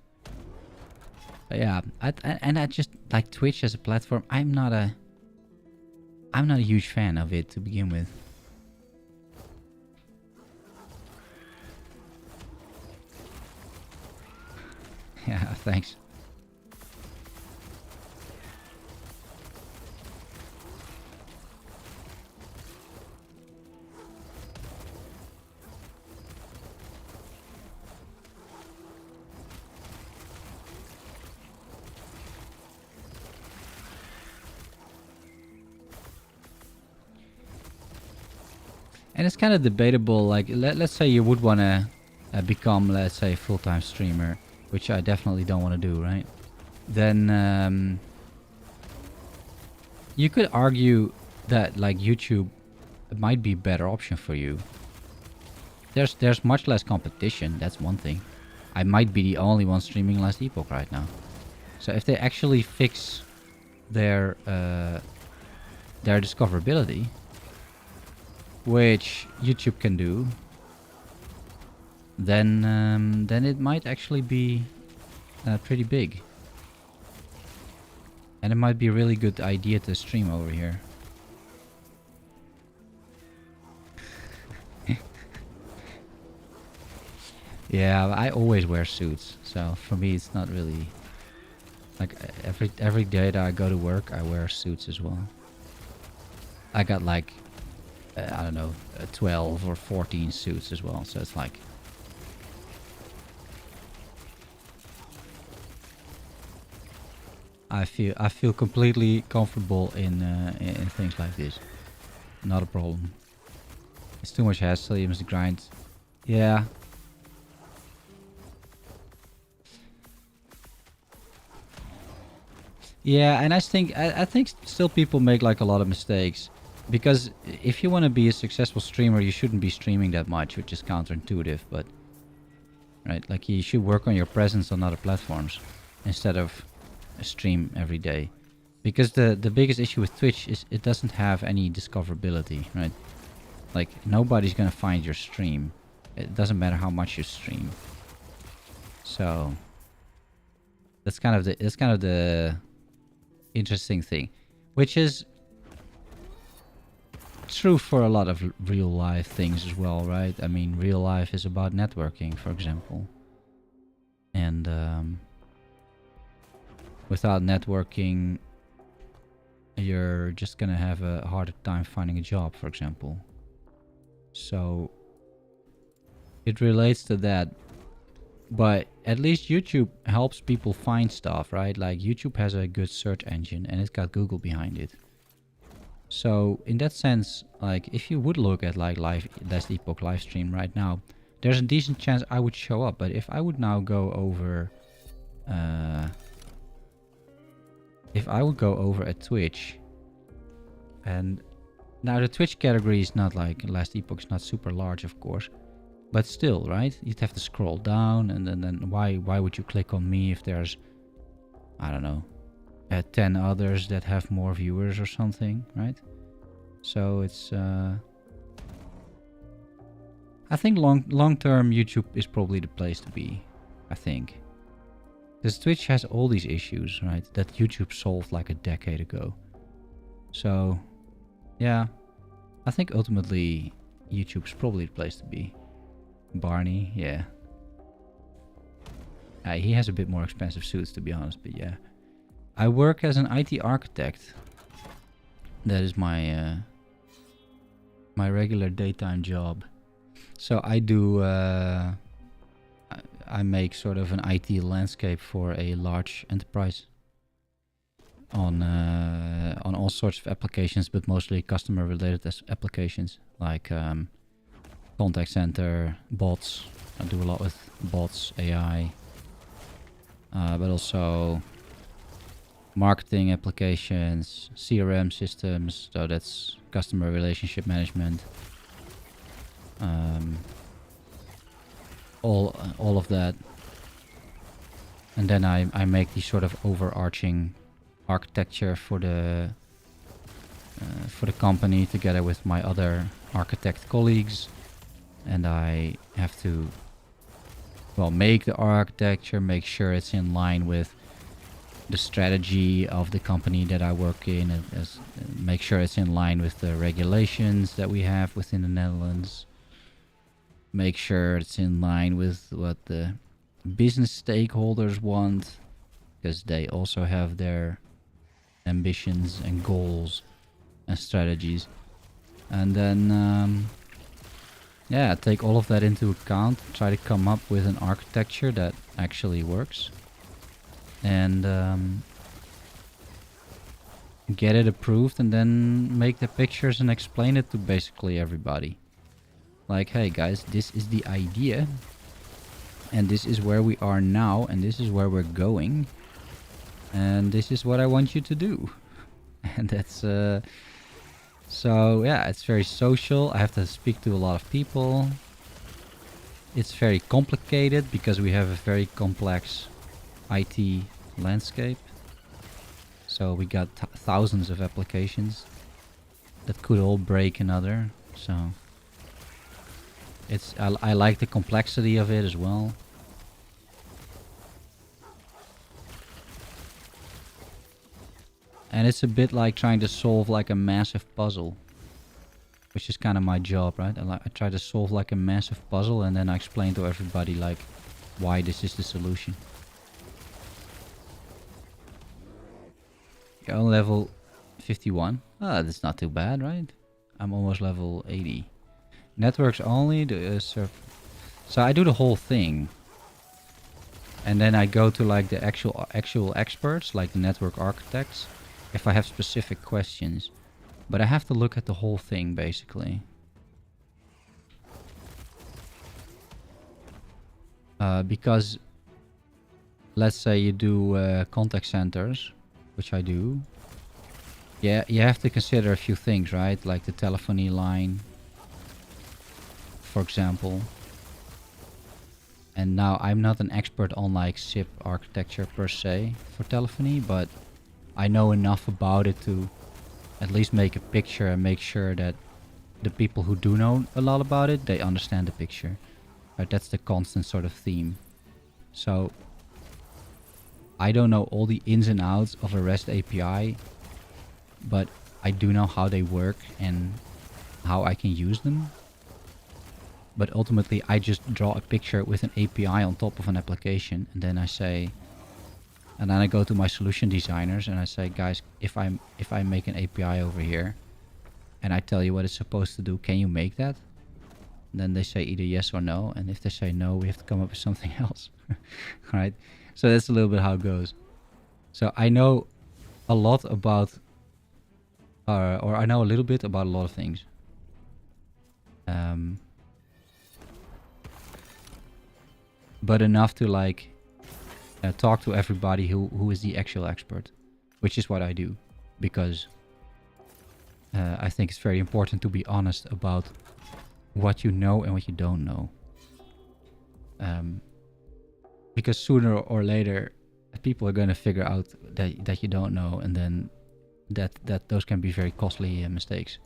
But yeah, I just like Twitch as a platform. I'm not a huge fan of it to begin with. Yeah, thanks. And it's kind of debatable, like, let's say you would want to become, let's say, a full-time streamer, which I definitely don't want to do, right? Then you could argue that, like, YouTube might be a better option for you. There's much less competition, that's one thing. I might be the only one streaming Last Epoch right now. So if they actually fix their discoverability, which YouTube can do, then it might actually be pretty big. And it might be a really good idea to stream over here. Yeah, I always wear suits, so for me it's not really like every day that I go to work I wear suits as well. I got like I don't know, 12 or 14 suits as well, so it's like I feel completely comfortable in things like this. Not a problem. It's too much hassle, you must grind. Yeah. Yeah, and I think still people make like a lot of mistakes. Because if you want to be a successful streamer, you shouldn't be streaming that much, which is counterintuitive, but right, like you should work on your presence on other platforms instead of stream every day. Because the biggest issue with Twitch is it doesn't have any discoverability, right? Like nobody's gonna find your stream. It doesn't matter how much you stream. So that's kind of the interesting thing, which is true for a lot of real life things as well, right? I mean, real life is about networking, for example. And without networking, you're just gonna have a harder time finding a job, for example. So it relates to that. But at least YouTube helps people find stuff, right? Like YouTube has a good search engine and it's got Google behind it. So in that sense, like if you would look at like Last Epoch live stream right now, there's a decent chance I would show up. But if I would now go over, if I would go over at Twitch, and now the Twitch category is not like Last Epoch is not super large, of course, but still, right? You'd have to scroll down, and then why would you click on me if there's, I don't know, 10 others that have more viewers or something, right? So it's I think long term YouTube is probably the place to be, I think. Because Twitch has all these issues, right, that YouTube solved like a decade ago. So yeah, I think ultimately YouTube's probably the place to be. Barney, yeah. He has a bit more expensive suits, to be honest, but yeah. I work as an IT architect. That is my my regular daytime job. So I do I make sort of an IT landscape for a large enterprise. on all sorts of applications, but mostly customer related applications like contact center, bots. I do a lot with bots, AI, but also marketing applications, CRM systems. So that's customer relationship management. All of that. And then I make these sort of overarching architecture for the company together with my other architect colleagues, and I have to, well, make the architecture, make sure it's in line with the strategy of the company that I work in, and make sure it's in line with the regulations that we have within the Netherlands, make sure it's in line with what the business stakeholders want, because they also have their ambitions and goals and strategies. And then yeah, take all of that into account, try to come up with an architecture that actually works, and get it approved, and then make the pictures and explain it to basically everybody. Like, hey guys, this is the idea, and this is where we are now, and this is where we're going, and this is what I want you to do. And that's so yeah, it's very social. I have to speak to a lot of people. It's very complicated because we have a very complex IT landscape. So we got thousands of applications that could all break another. So it's I like the complexity of it as well. And it's a bit like trying to solve like a massive puzzle, which is kind of my job, right? I try to solve like a massive puzzle, and then I explain to everybody like why this is the solution. You're on level 51. Ah, that's not too bad, right? I'm almost level 80. Networks only. So I do the whole thing, and then I go to like the actual experts, like the network architects, if I have specific questions. But I have to look at the whole thing, basically. Because, let's say you do contact centers, which I do. Yeah, you have to consider a few things, right? Like the telephony line, for example. And now I'm not an expert on like SIP architecture per se for telephony, but I know enough about it to at least make a picture and make sure that the people who do know a lot about it, they understand the picture. Right, that's the constant sort of theme. So I don't know all the ins and outs of a REST API, but I do know how they work and how I can use them. But ultimately I just draw a picture with an API on top of an application, and then I say, and then I go to my solution designers and I say, guys, if I make an API over here and I tell you what it's supposed to do, can you make that? And then they say either yes or no, and if they say no, we have to come up with something else. Right? So that's a little bit how it goes. So I know a lot about, or I know a little bit about a lot of things. But enough to like talk to everybody who is the actual expert, which is what I do, because I think it's very important to be honest about what you know and what you don't know. Because sooner or later people are going to figure out that you don't know, and then that those can be very costly mistakes.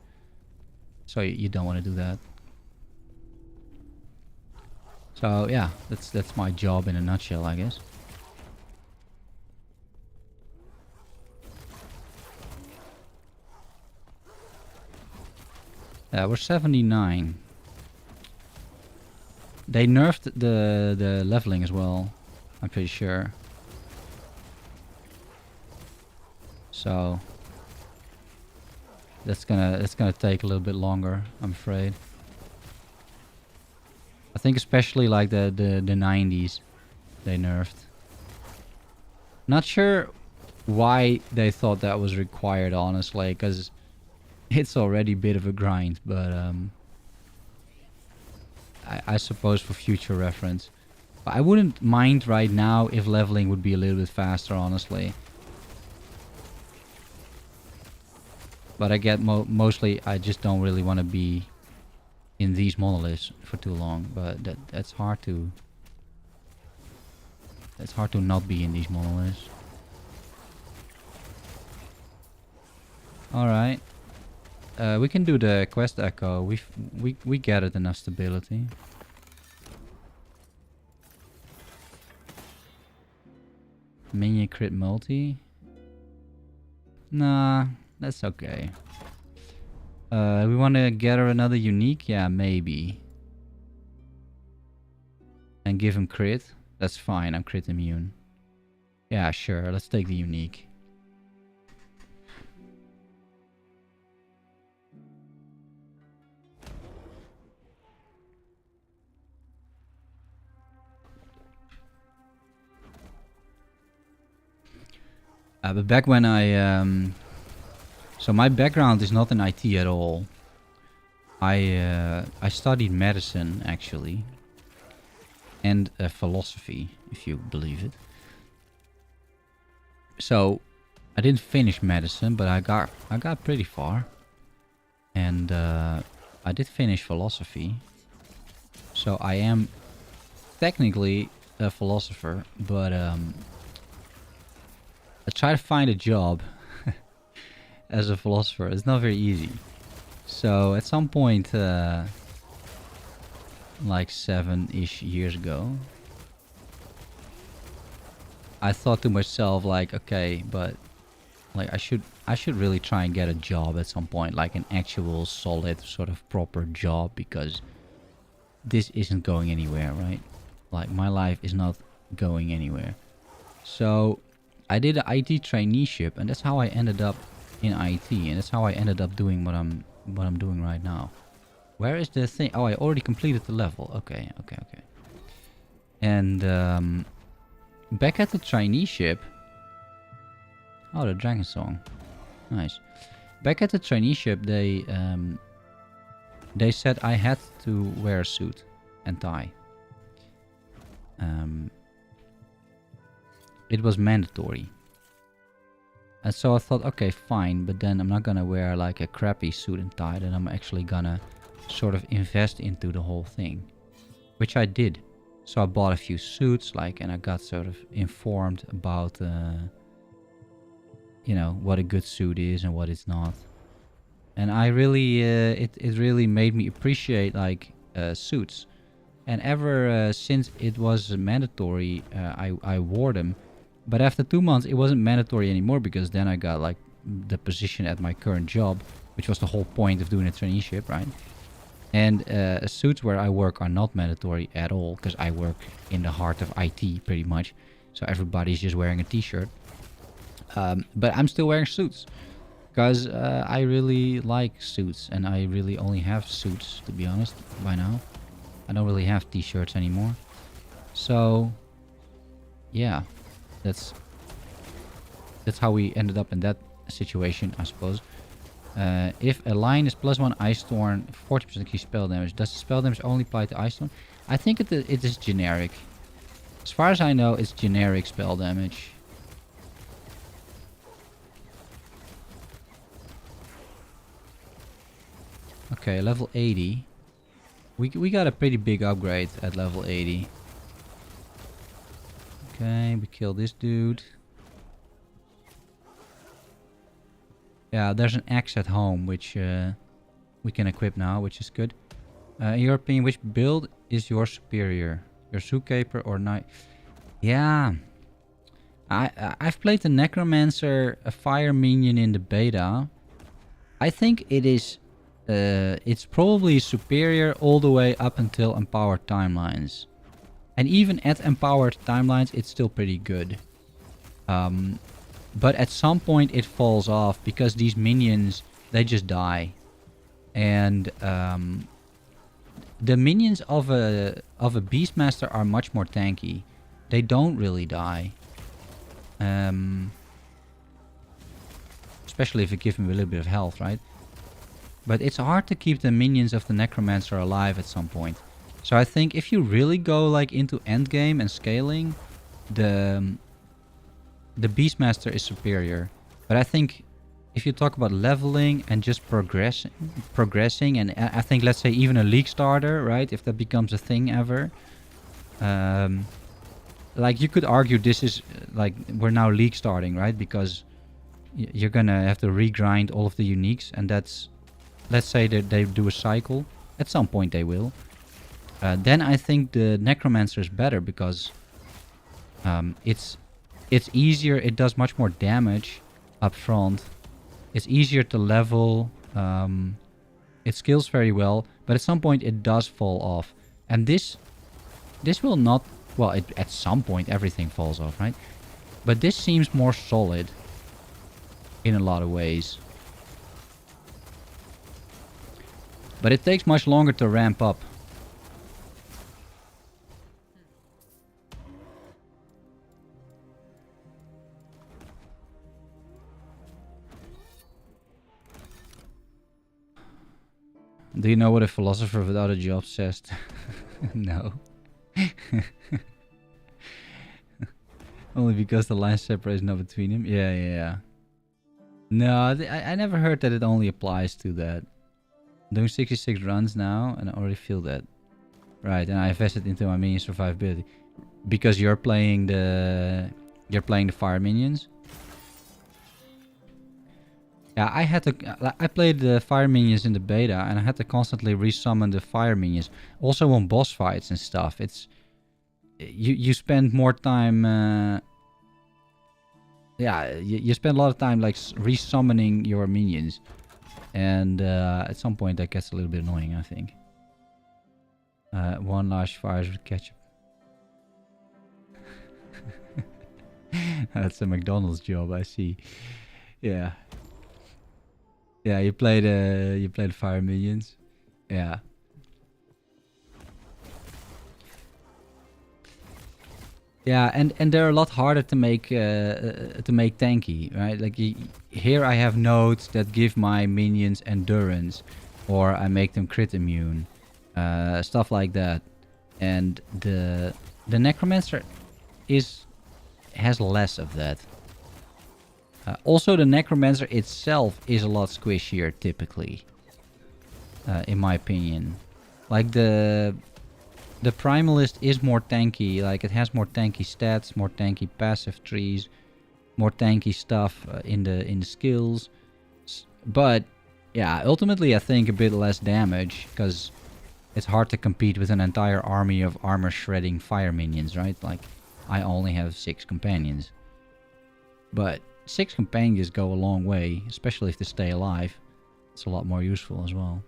So you don't want to do that. So yeah, that's my job in a nutshell, I guess. We're 79. They nerfed the leveling as well, I'm pretty sure. So that's gonna take a little bit longer, I'm afraid. I think especially like the 90s they nerfed. Not sure why they thought that was required, honestly, because it's already a bit of a grind, but I suppose for future reference. But I wouldn't mind right now if leveling would be a little bit faster, honestly. But I get mostly I just don't really want to be in these monoliths for too long. But that's hard to... It's hard to not be in these monoliths. Alright. We can do the quest echo. We gathered enough stability. Minion crit multi. Nah, that's okay. We want to gather another unique? Yeah, maybe. And give him crit? That's fine, I'm crit immune. Yeah, sure, let's take the unique. But back when I... So my background is not in IT at all. I studied medicine, actually. And philosophy, if you believe it. So, I didn't finish medicine, but I got pretty far. And I did finish philosophy. So I am technically a philosopher, but I try to find a job as a philosopher. It's not very easy. So at some point, like 7-ish years ago, I thought to myself, like, okay, but like I should really try and get a job at some point, like an actual solid sort of proper job, because this isn't going anywhere, right? Like my life is not going anywhere. So I did an IT traineeship, and that's how I ended up in IT, and that's how I ended up doing what I'm doing right now. Where is the thing? Oh, I already completed the level. Okay. And back at the traineeship. Oh, the dragon song. Nice. Back at the traineeship, they said I had to wear a suit and tie. It was mandatory. And so I thought, okay, fine, but then I'm not gonna wear like a crappy suit and tie, then I'm actually gonna sort of invest into the whole thing. Which I did. So I bought a few suits, like, and I got sort of informed about, you know, what a good suit is and what it's not. And I really, it really made me appreciate, like, suits. And ever since it was mandatory, I wore them. But after 2 months, it wasn't mandatory anymore, because then I got, like, the position at my current job, which was the whole point of doing a traineeship, right? And suits where I work are not mandatory at all, because I work in the heart of IT, pretty much. So everybody's just wearing a t-shirt. But I'm still wearing suits, because I really like suits, and I really only have suits, to be honest, by now. I don't really have t-shirts anymore. So, yeah, that's how we ended up in that situation, I suppose. If a line is +1 Ice Thorn, 40% increase spell damage. Does the spell damage only apply to Ice Thorn? I think it is generic. As far as I know, it's generic spell damage. Okay, level 80. We got a pretty big upgrade at level 80. Okay, we kill this dude. Yeah, there's an axe at home, which we can equip now, which is good. In your opinion, which build is your superior? Your Zookeeper or Knight? Yeah. I've played the Necromancer, a fire minion in the beta. I think it is... it's probably superior all the way up until Empowered Timelines. And even at Empowered Timelines, it's still pretty good. But at some point it falls off, because these minions, they just die. And the minions of a Beastmaster are much more tanky. They don't really die. especially if you give him a little bit of health, right? But it's hard to keep the minions of the Necromancer alive at some point. So I think if you really go like into endgame and scaling, the Beastmaster is superior. But I think if you talk about leveling and just progressing, and I think let's say even a League starter, right? If that becomes a thing ever, like you could argue this is like we're now League starting, right? Because you're gonna have to regrind all of the uniques, and that's, let's say that they do a cycle. At some point they will. Then I think the Necromancer is better because it's easier. It does much more damage up front. It's easier to level. It scales very well, but at some point it does fall off. And this will not. Well, at some point everything falls off, right? But this seems more solid in a lot of ways. But it takes much longer to ramp up. Do you know what a philosopher without a job says? No. Only because the line separates not between him? Yeah. No, I never heard that it only applies to that. I'm doing 66 runs now, and I already feel that. Right, and I invested into my minion survivability. Because you're playing the fire minions? Yeah, I played the fire minions in the beta, and I had to constantly resummon the fire minions. Also on boss fights and stuff. It's... You spend more time... yeah, you spend a lot of time like resummoning your minions. And at some point that gets a little bit annoying, I think. One large fires with ketchup. That's a McDonald's job, I see. Yeah. Yeah, you played fire minions. Yeah. Yeah, and they're a lot harder to make tanky, right? Like here I have nodes that give my minions endurance, or I make them crit immune, stuff like that. And the Necromancer has less of that. Also, the Necromancer itself is a lot squishier typically, in my opinion. Like the Primalist is more tanky, like it has more tanky stats, more tanky passive trees, more tanky stuff in the skills. But yeah, ultimately I think a bit less damage, because it's hard to compete with an entire army of armor shredding fire minions, right? Like I only have 6 companions. But 6 companions go a long way, especially if they stay alive. It's a lot more useful as well.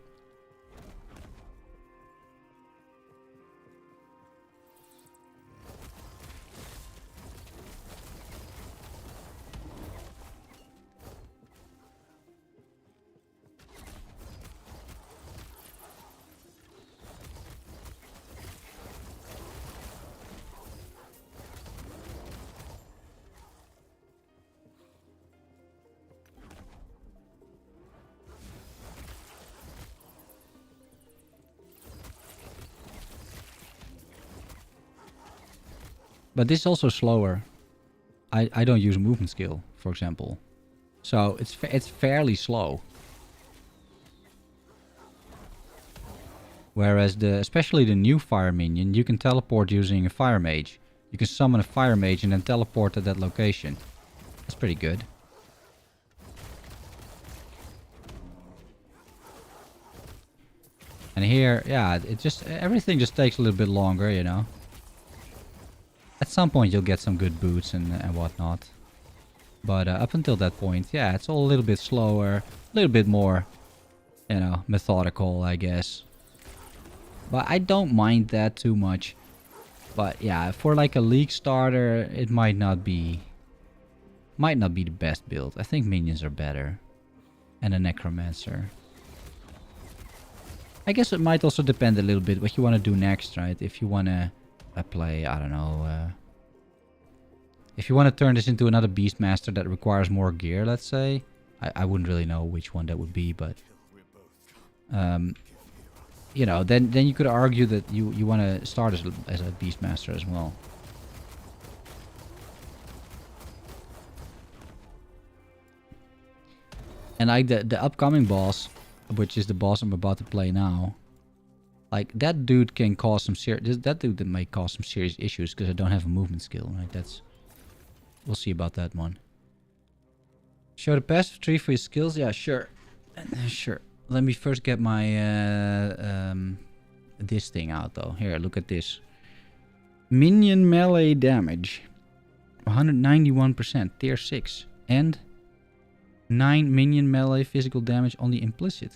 But this is also slower. I don't use movement skill, for example. So it's fairly slow. Whereas especially the new fire minion, you can teleport using a fire mage. You can summon a fire mage and then teleport to that location. That's pretty good. And here, yeah, everything just takes a little bit longer, you know. At some point you'll get some good boots and whatnot. But up until that point, yeah, it's all a little bit slower. A little bit more, you know, methodical, I guess. But I don't mind that too much. But yeah, for like a League starter, it might not be the best build. I think minions are better. And a Necromancer. I guess it might also depend a little bit what you want to do next, right? If you want to... play, I don't know, if you want to turn this into another Beastmaster that requires more gear, let's say, I wouldn't really know which one that would be, but you know, then you could argue that you want to start as a Beastmaster as well. And like the upcoming boss, which is the boss I'm about to play now, like that dude can cause some serious. That dude may cause some serious issues because I don't have a movement skill. Right? That's we'll see about that one. Show the passive tree for your skills. Yeah, sure, sure. Let me first get my this thing out though. Here, look at this. Minion melee damage, 191%, tier 6, and 9 minion melee physical damage on the implicit.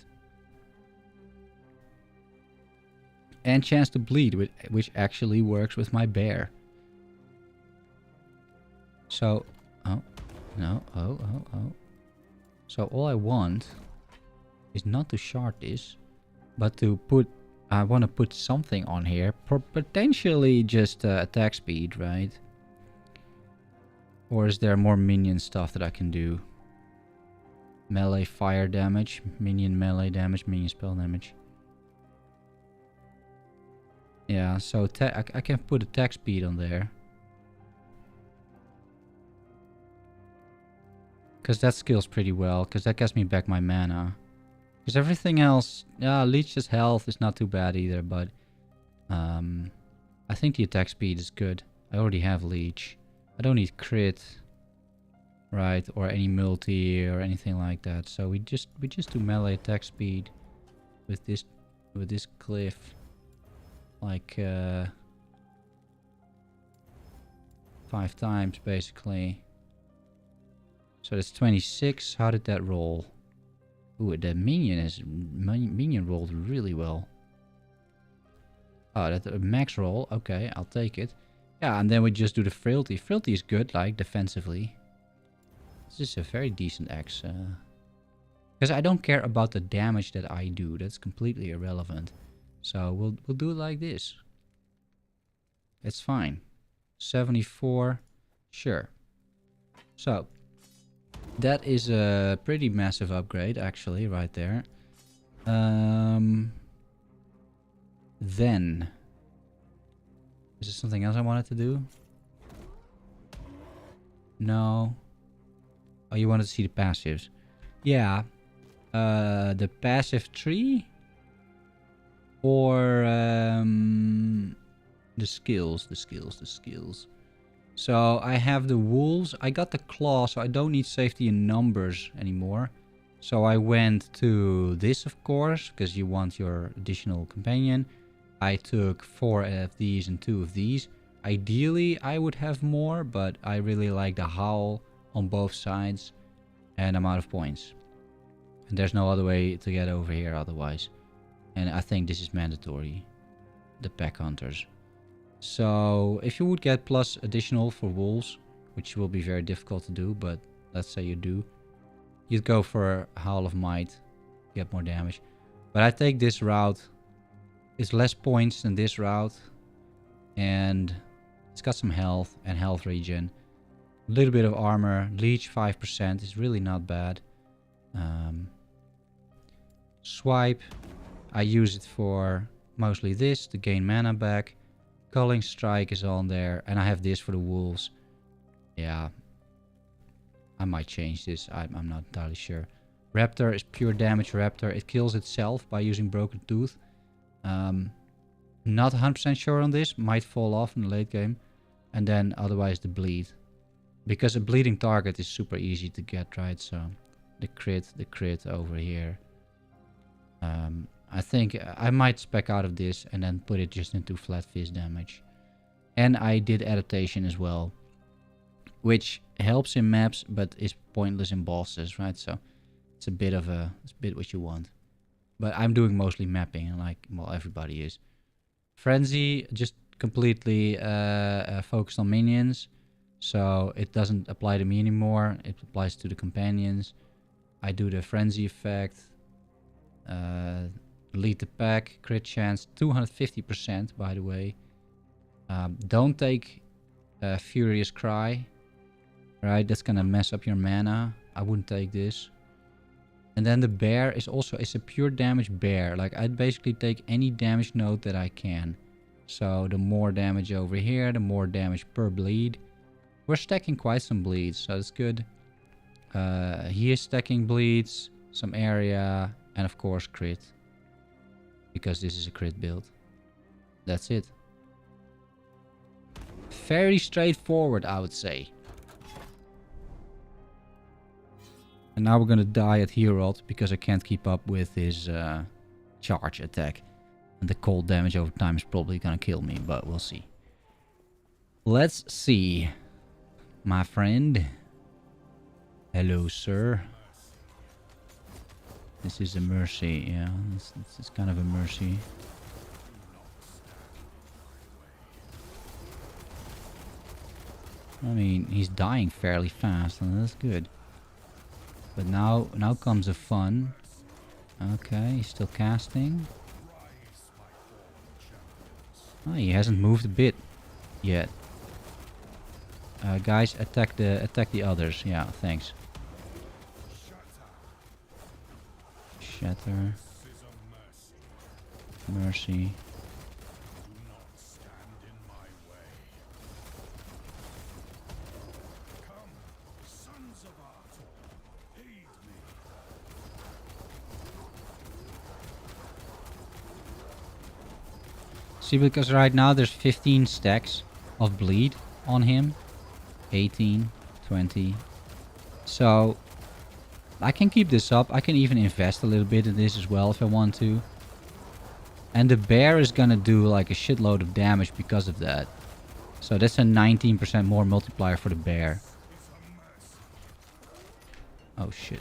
And chance to bleed, which actually works with my bear. So, oh, no, oh. So all I want is not to shard this, but to put, I want to put something on here, potentially just attack speed, right? Or is there more minion stuff that I can do? Melee fire damage, minion melee damage, minion spell damage. Yeah, so I can put attack speed on there. Because that scales pretty well, because that gets me back my mana. Because everything else, yeah, leech's health is not too bad either, but I think the attack speed is good. I already have leech. I don't need crit, right, or any multi or anything like that. So we just do melee attack speed with this cliff. Like 5 times basically. So that's 26. How did that roll? Ooh, that minion rolled really well. Oh, that's a max roll. Okay, I'll take it. Yeah, and then we just do the frailty. Frailty is good, like defensively. This is a very decent axe. Because I don't care about the damage that I do. That's completely irrelevant. So we'll do it like this. It's fine. 74. Sure. So that is a pretty massive upgrade actually right there. Then is there something else I wanted to do? No. Oh, you wanted to see the passives. Yeah. The passive tree. Or the skills. So I have the wolves. I got the claw, so I don't need safety in numbers anymore. So I went to this, of course, because you want your additional companion. I took 4 of these and 2 of these. Ideally, I would have more, but I really like the howl on both sides. And I'm out of points. And there's no other way to get over here otherwise. And I think this is mandatory. The pack hunters. So if you would get plus additional for wolves, which will be very difficult to do, but let's say you do, you'd go for Howl of Might, get more damage. But I take this route. It's less points than this route, and it's got some health and health regen. A little bit of armor, leech 5% is really not bad. Swipe, I use it for mostly this to gain mana back. Culling Strike is on there, and I have this for the wolves. Yeah, I might change this. I'm not entirely sure. Raptor is pure damage Raptor. It kills itself by using Broken Tooth. Not 100% sure on this. Might fall off in the late game. And then otherwise the bleed. Because a bleeding target is super easy to get, right? So the crit over here. I think I might spec out of this and then put it just into flat fist damage. And I did adaptation as well. Which helps in maps, but is pointless in bosses, right? So it's a bit what you want. But I'm doing mostly mapping, like, well, everybody is. Frenzy, just completely focused on minions. So it doesn't apply to me anymore. It applies to the companions. I do the Frenzy effect. Lead the pack. Crit chance, 250%, by the way. Don't take Furious Cry. Right, that's gonna mess up your mana. I wouldn't take this. And then the bear is also a pure damage bear. Like, I'd basically take any damage node that I can. So the more damage over here, the more damage per bleed. We're stacking quite some bleeds, so that's good. He is stacking bleeds, some area, and of course crit. Because this is a crit build. That's it. Very straightforward, I would say. And now we're gonna die at Herald because I can't keep up with his charge attack. And the cold damage over time is probably gonna kill me, but we'll see. Let's see. My friend. Hello, sir. This is a mercy, yeah. This is kind of a mercy. I mean, he's dying fairly fast, and that's good. But now comes the fun. Okay, he's still casting. Oh, he hasn't moved a bit yet. Guys, attack the others. Yeah, thanks. Shatter. Mercy. See, because right now there's 15 stacks of bleed on him. 18, 20. So I can keep this up. I can even invest a little bit in this as well if I want to. And the bear is gonna do like a shitload of damage because of that. So that's a 19% more multiplier for the bear. Oh shit.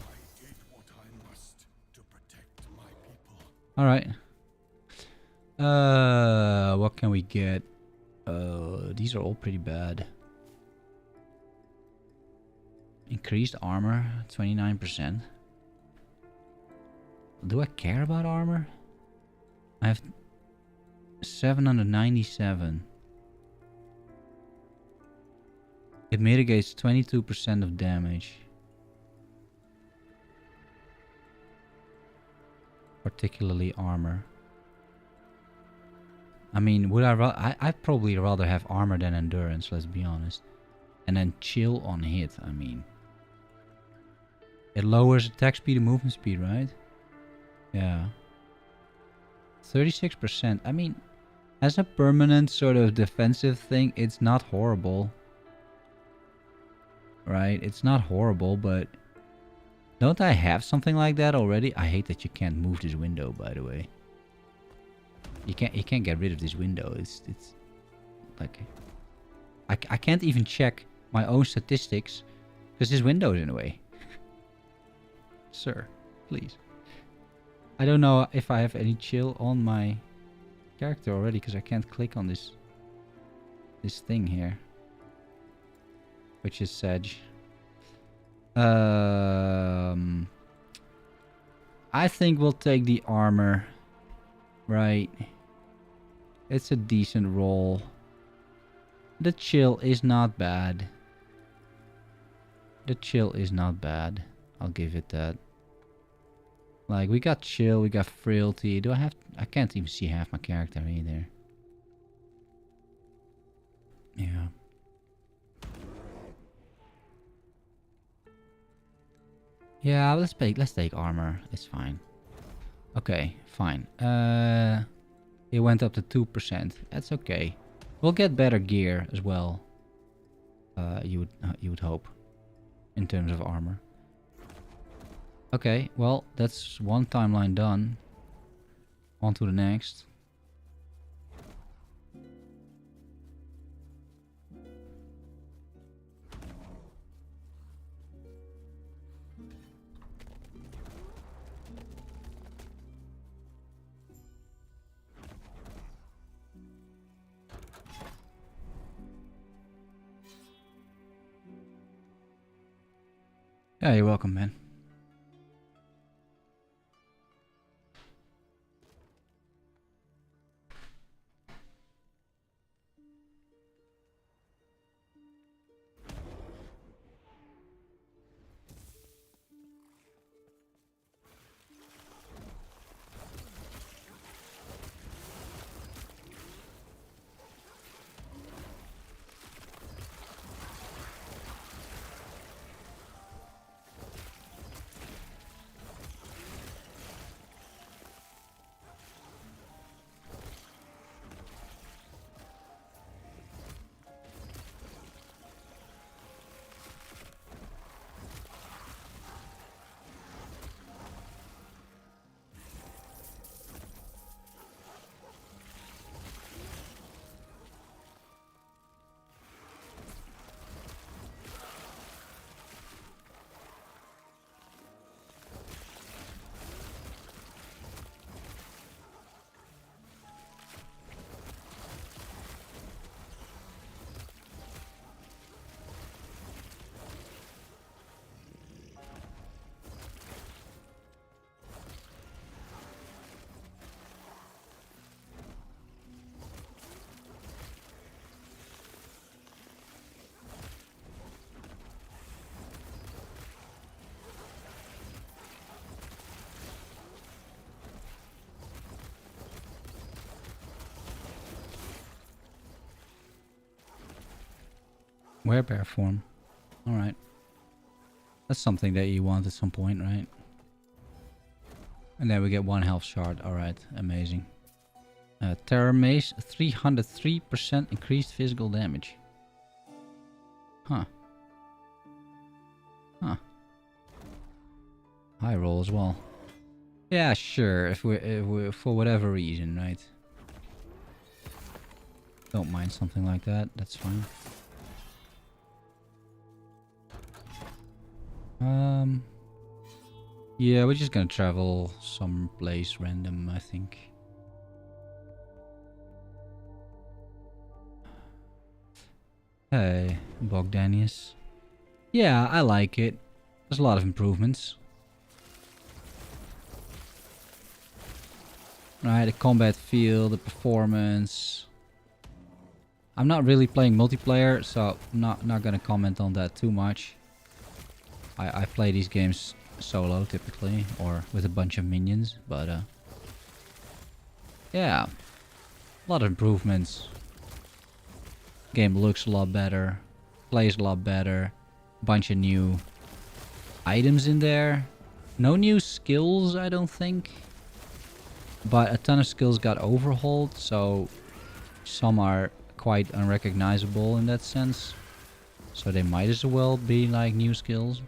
Alright. What can we get? These are all pretty bad. Increased armor, 29%. Do I care about armor? I have 797. It mitigates 22% of damage. Particularly armor. I mean, would I'd probably rather have armor than endurance, let's be honest. And then chill on hit, I mean. It lowers attack speed and movement speed, right? Yeah. 36%. I mean, as a permanent sort of defensive thing, it's not horrible. Right? It's not horrible, but... Don't I have something like that already? I hate that you can't move this window, by the way. You can't get rid of this window. It's like... I can't even check my own statistics because this window is in the way. Sir, please. I don't know if I have any chill on my character already because I can't click on this thing here, which is Sedge. I think we'll take the armor. Right. It's a decent roll. The chill is not bad. The chill is not bad. I'll give it that. Like, we got chill, we got frailty. Do I have... I can't even see half my character either. Yeah. Yeah, let's take armor. It's fine. Okay, fine. It went up to 2%. That's okay. We'll get better gear as well. You would hope, in terms of armor. Okay, well, that's one timeline done. On to the next. Yeah, you're welcome, man. Werebear form. Alright. That's something that you want at some point, right? And then we get 1 health shard. Alright, amazing. Terror Mace, 303% increased physical damage. Huh. Huh. High roll as well. Yeah, sure. If we're for whatever reason, right? Don't mind something like that. That's fine. Yeah, we're just gonna travel someplace random, I think. Hey, Bogdanius. Yeah, I like it. There's a lot of improvements. Right, the combat feel, the performance. I'm not really playing multiplayer, so I'm not gonna comment on that too much. I play these games solo typically, or with a bunch of minions, but yeah, a lot of improvements. Game looks a lot better, plays a lot better, bunch of new items in there. No new skills, I don't think, but a ton of skills got overhauled, so some are quite unrecognizable in that sense. So they might as well be like new skills.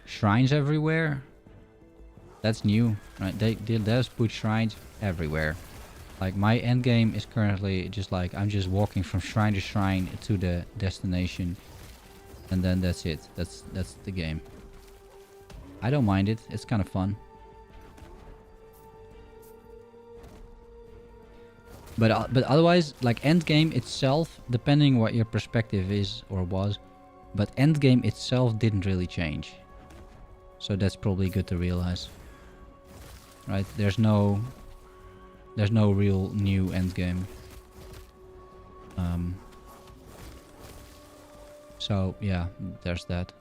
Shrines everywhere. That's new, right? They just put shrines everywhere. Like my end game is currently just like I'm just walking from shrine to shrine to the destination, and then that's it. That's the game. I don't mind it. It's kind of fun. But otherwise, like end game itself, depending what your perspective is or was, but end game itself didn't really change. So that's probably good to realize. Right? There's no real new end game. So yeah, there's that.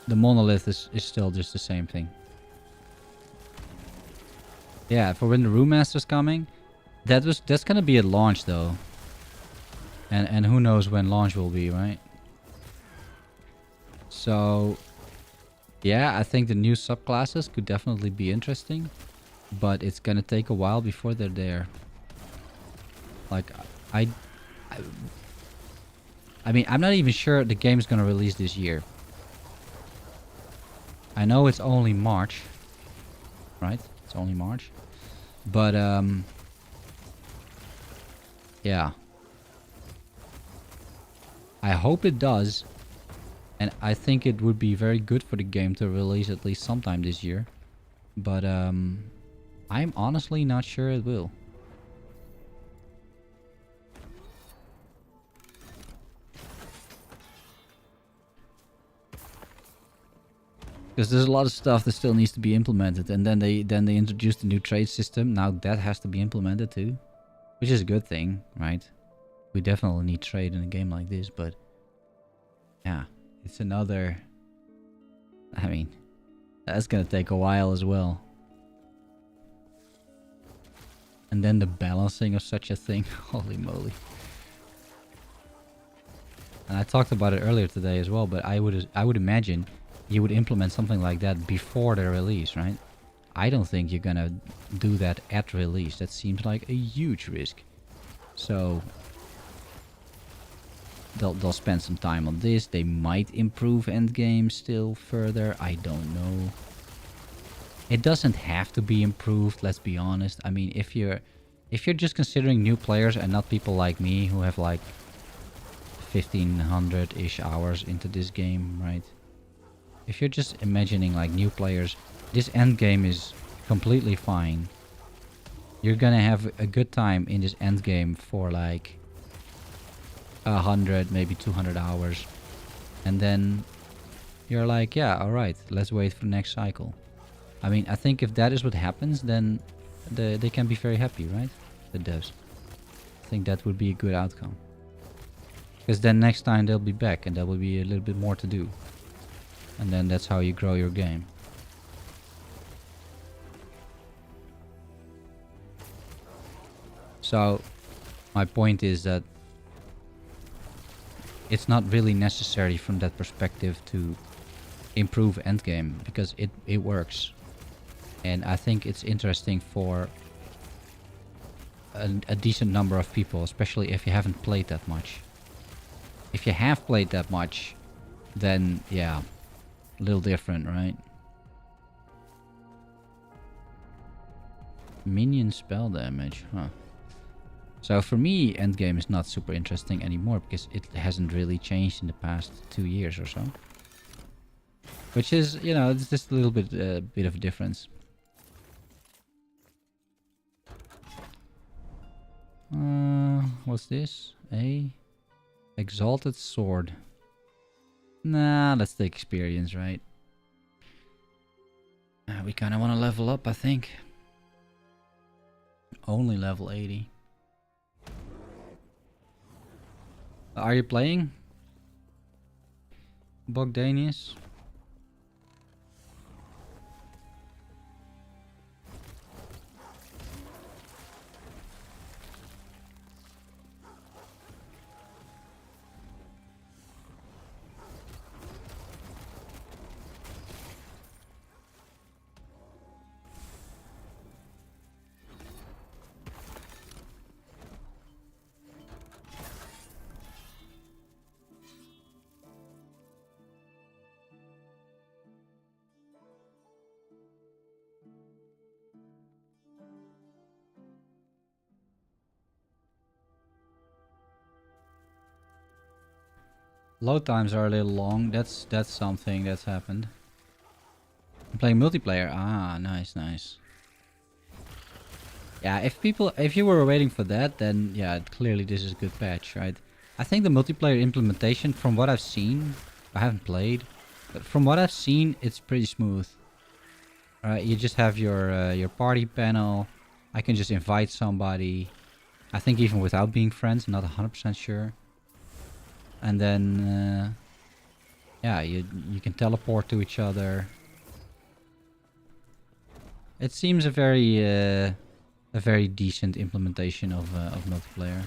The monolith is still just the same thing. Yeah, for when the Room Master's coming, that's gonna be at launch though. And who knows when launch will be, right? So yeah, I think the new subclasses could definitely be interesting, but it's gonna take a while before they're there. Like I mean, I'm not even sure the game's gonna release this year. I know it's only March, right? It's only March. But, yeah. I hope it does. And I think it would be very good for the game to release at least sometime this year. But, I'm honestly not sure it will. Because there's a lot of stuff that still needs to be implemented, and then they introduced a new trade system. Now that has to be implemented too, which is a good thing, right? We definitely need trade in a game like this, but yeah, it's another. I mean, that's gonna take a while as well. And then the balancing of such a thing, holy moly! And I talked about it earlier today as well, but I would imagine you would implement something like that before the release, right? I don't think you're gonna do that at release. That seems like a huge risk. So they'll spend some time on this. They might improve endgame still further. I don't know. It doesn't have to be improved, let's be honest. I mean, if you're just considering new players and not people like me who have like 1500-ish hours into this game, right? If you're just imagining like new players, this end game is completely fine. You're gonna have a good time in this end game for like 100, maybe 200 hours. And then you're like, yeah, alright, let's wait for the next cycle. I mean, I think if that is what happens, then they can be very happy, right? The devs. I think that would be a good outcome. Because then next time they'll be back and there will be a little bit more to do. And then that's how you grow your game. So my point is that it's not really necessary from that perspective to improve endgame, because it works. And I think it's interesting for a decent number of people, especially if you haven't played that much. If you have played that much, then yeah, a little different, right? Minion spell damage, huh? So for me, endgame is not super interesting anymore because it hasn't really changed in the past 2 years or so. Which is, you know, it's just a little bit of a difference. What's this? Exalted sword. Nah, let's take experience, right? We kind of want to level up, I think. Only level 80. Are you playing? Bogdanius? Load times are a little long. That's something that's happened. I'm playing multiplayer. Ah, nice. Yeah, if you were waiting for that, then yeah, clearly this is a good patch, right? I think the multiplayer implementation, from what I've seen, I haven't played, but from what I've seen, it's pretty smooth. Right, you just have your party panel. I can just invite somebody. I think even without being friends, I'm not 100% sure. And then, yeah, you can teleport to each other. It seems a very decent implementation of multiplayer.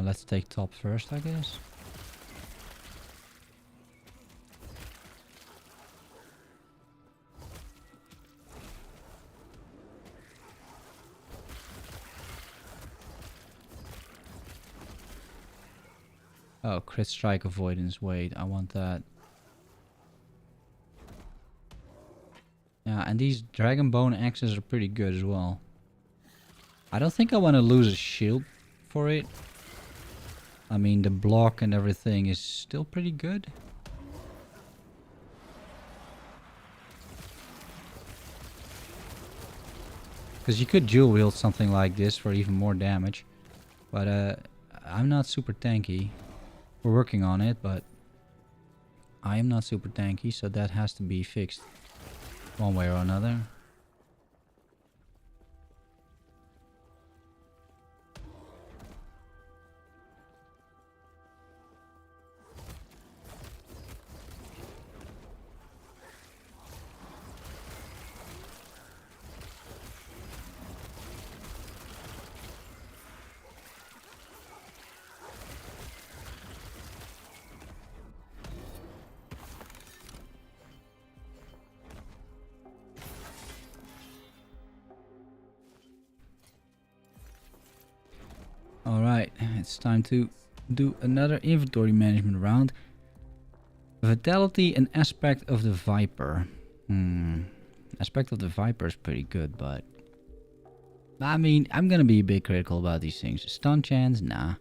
Let's take top first, I guess. Oh, crit strike avoidance. Wait, I want that. Yeah, and these dragon bone axes are pretty good as well. I don't think I want to lose a shield for it. I mean, the block and everything is still pretty good. Because you could dual wield something like this for even more damage. But I'm not super tanky. We're working on it, but I am not super tanky, so that has to be fixed one way or another. Alright, it's time to do another inventory management round. Vitality and aspect of the Viper. Aspect of the Viper is pretty good, but I mean, I'm gonna be a bit critical about these things. Stun chance? Nah.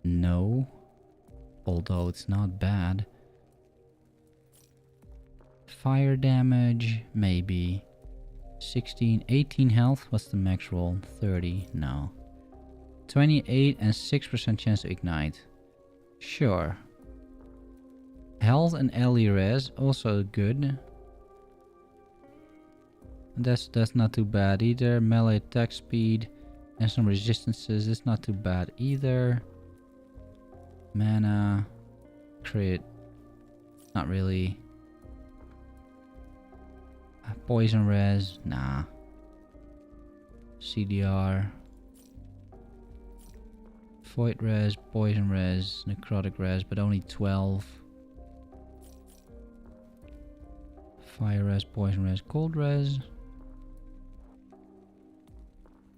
No. Although it's not bad. Fire damage? Maybe. 16, 18 health. What's the max roll? 30? No. 28 and 6% chance to ignite. Sure. Health and LE res, also good. That's not too bad either. Melee attack speed. And some resistances. It's not too bad either. Mana. Crit. Not really. Poison res. Nah. CDR. Void res. Poison res. Necrotic res. But only 12. Fire res. Poison res. Cold res.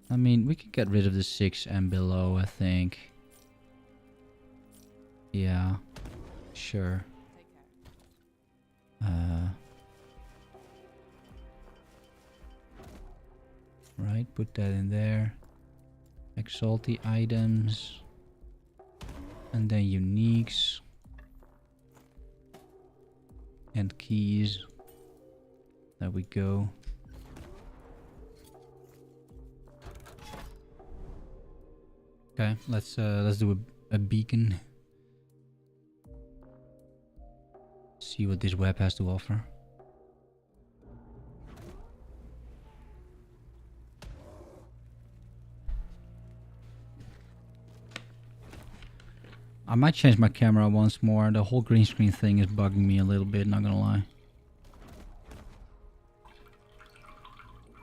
I mean, we could get rid of the 6 and below, I think. Yeah. Sure. Take care. Right, put that in there. Exalty items. And then uniques. And keys. There we go. Okay, let's do a beacon. See what this web has to offer. I might change my camera once more. The whole green screen thing is bugging me a little bit, not gonna lie.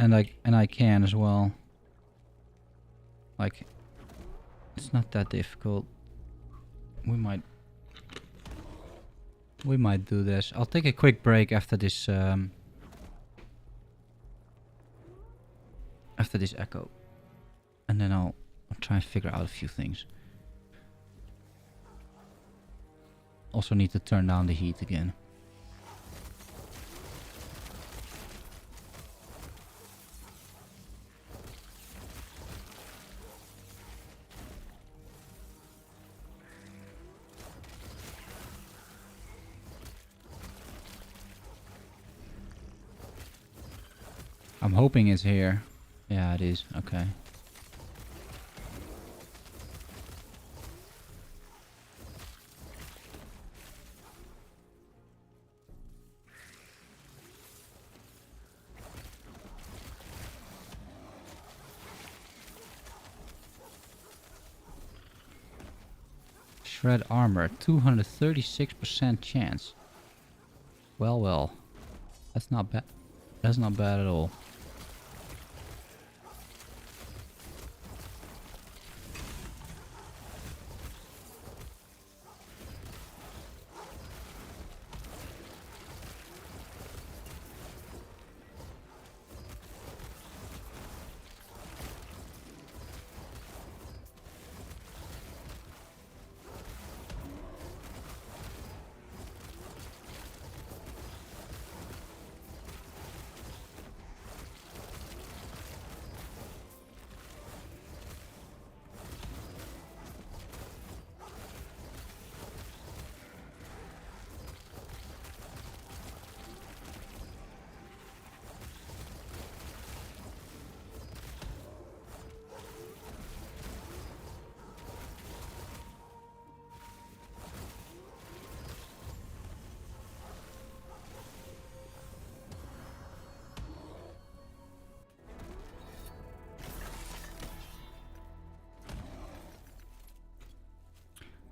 And I can as well. Like, it's not that difficult. We might do this. I'll take a quick break after this echo, and then I'll try and figure out a few things. Also need to turn down the heat again. I'm hoping it's here. Yeah, it is. Okay. Shred armor, 236% chance. Well. That's not bad. That's not bad at all.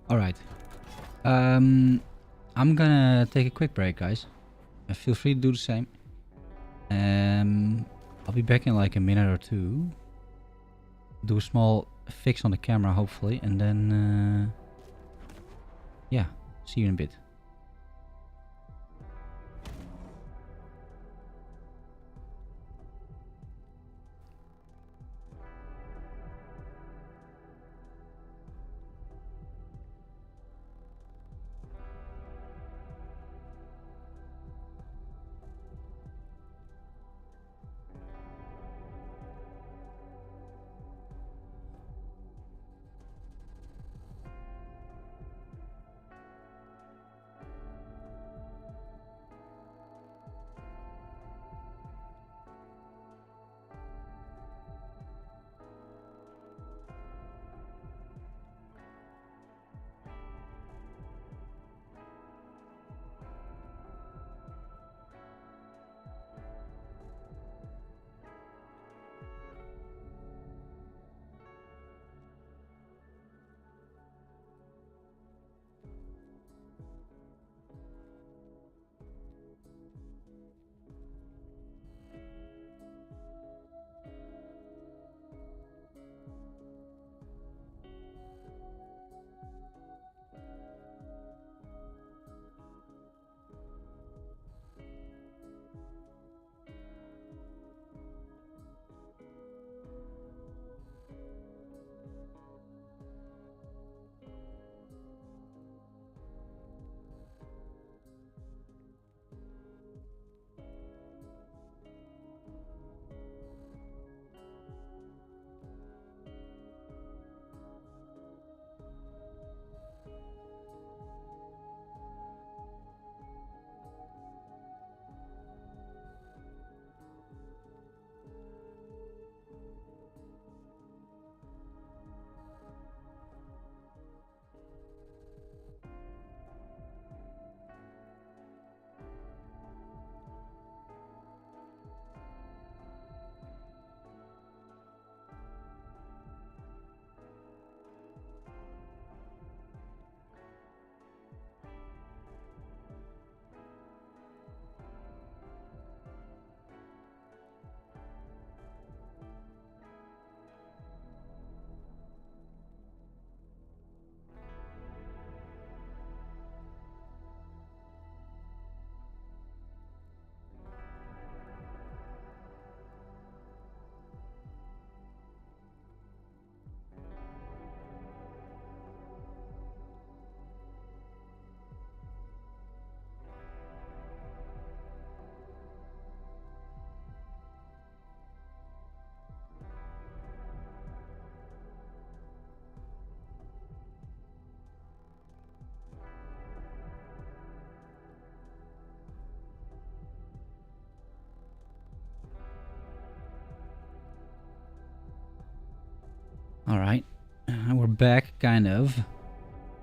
Alright. I'm gonna take a quick break, guys. Feel free to do the same. I'll be back in like a minute or two. Do a small fix on the camera, hopefully. And then... yeah, see you in a bit. back, kind of.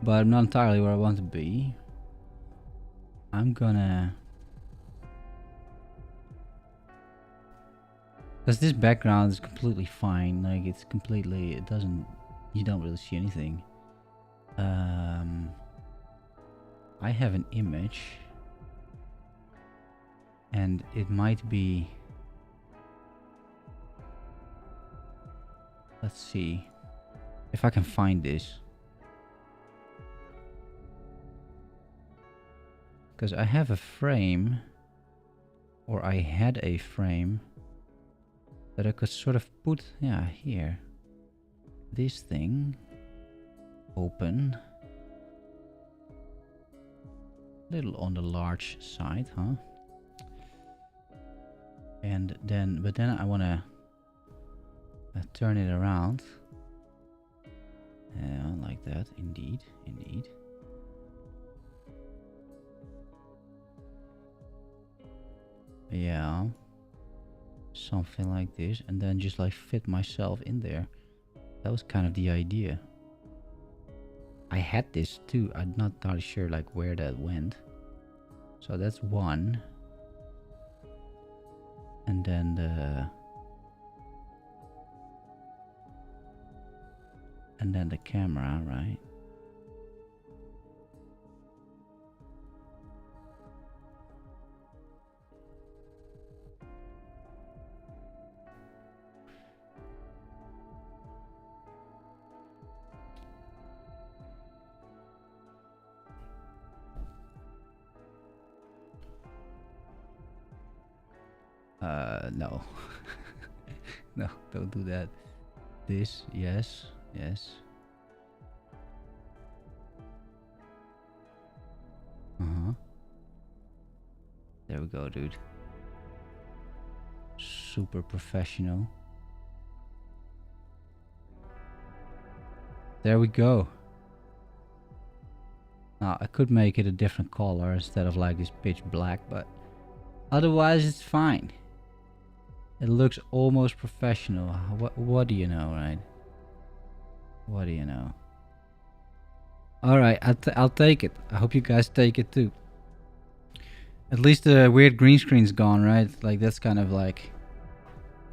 But I'm not entirely where I want to be. I'm gonna... Because this background is completely fine. Like, it's completely... It doesn't... You don't really see anything. I have an image. And it might be... Let's see. If I can find this. Because I have a frame. Or I had a frame. That I could sort of put... Yeah, here. This thing. Open. Little on the large side, huh? And then... But then I want to... turn it around. Yeah, like that. Indeed. Indeed. Yeah. Something like this. And then just like fit myself in there. That was kind of the idea. I had this too. I'm not entirely sure like where that went. So that's one. And then the... And then the camera, right? No. No, don't do that. This, yes, yes. There we go, dude. Super professional. There we go. Now, I could make it a different color instead of like this pitch black, but otherwise it's fine. It looks almost professional. What do you know, right? What do you know? Alright, I'll take it. I hope you guys take it too. At least the weird green screen's gone, right? Like, that's kind of like...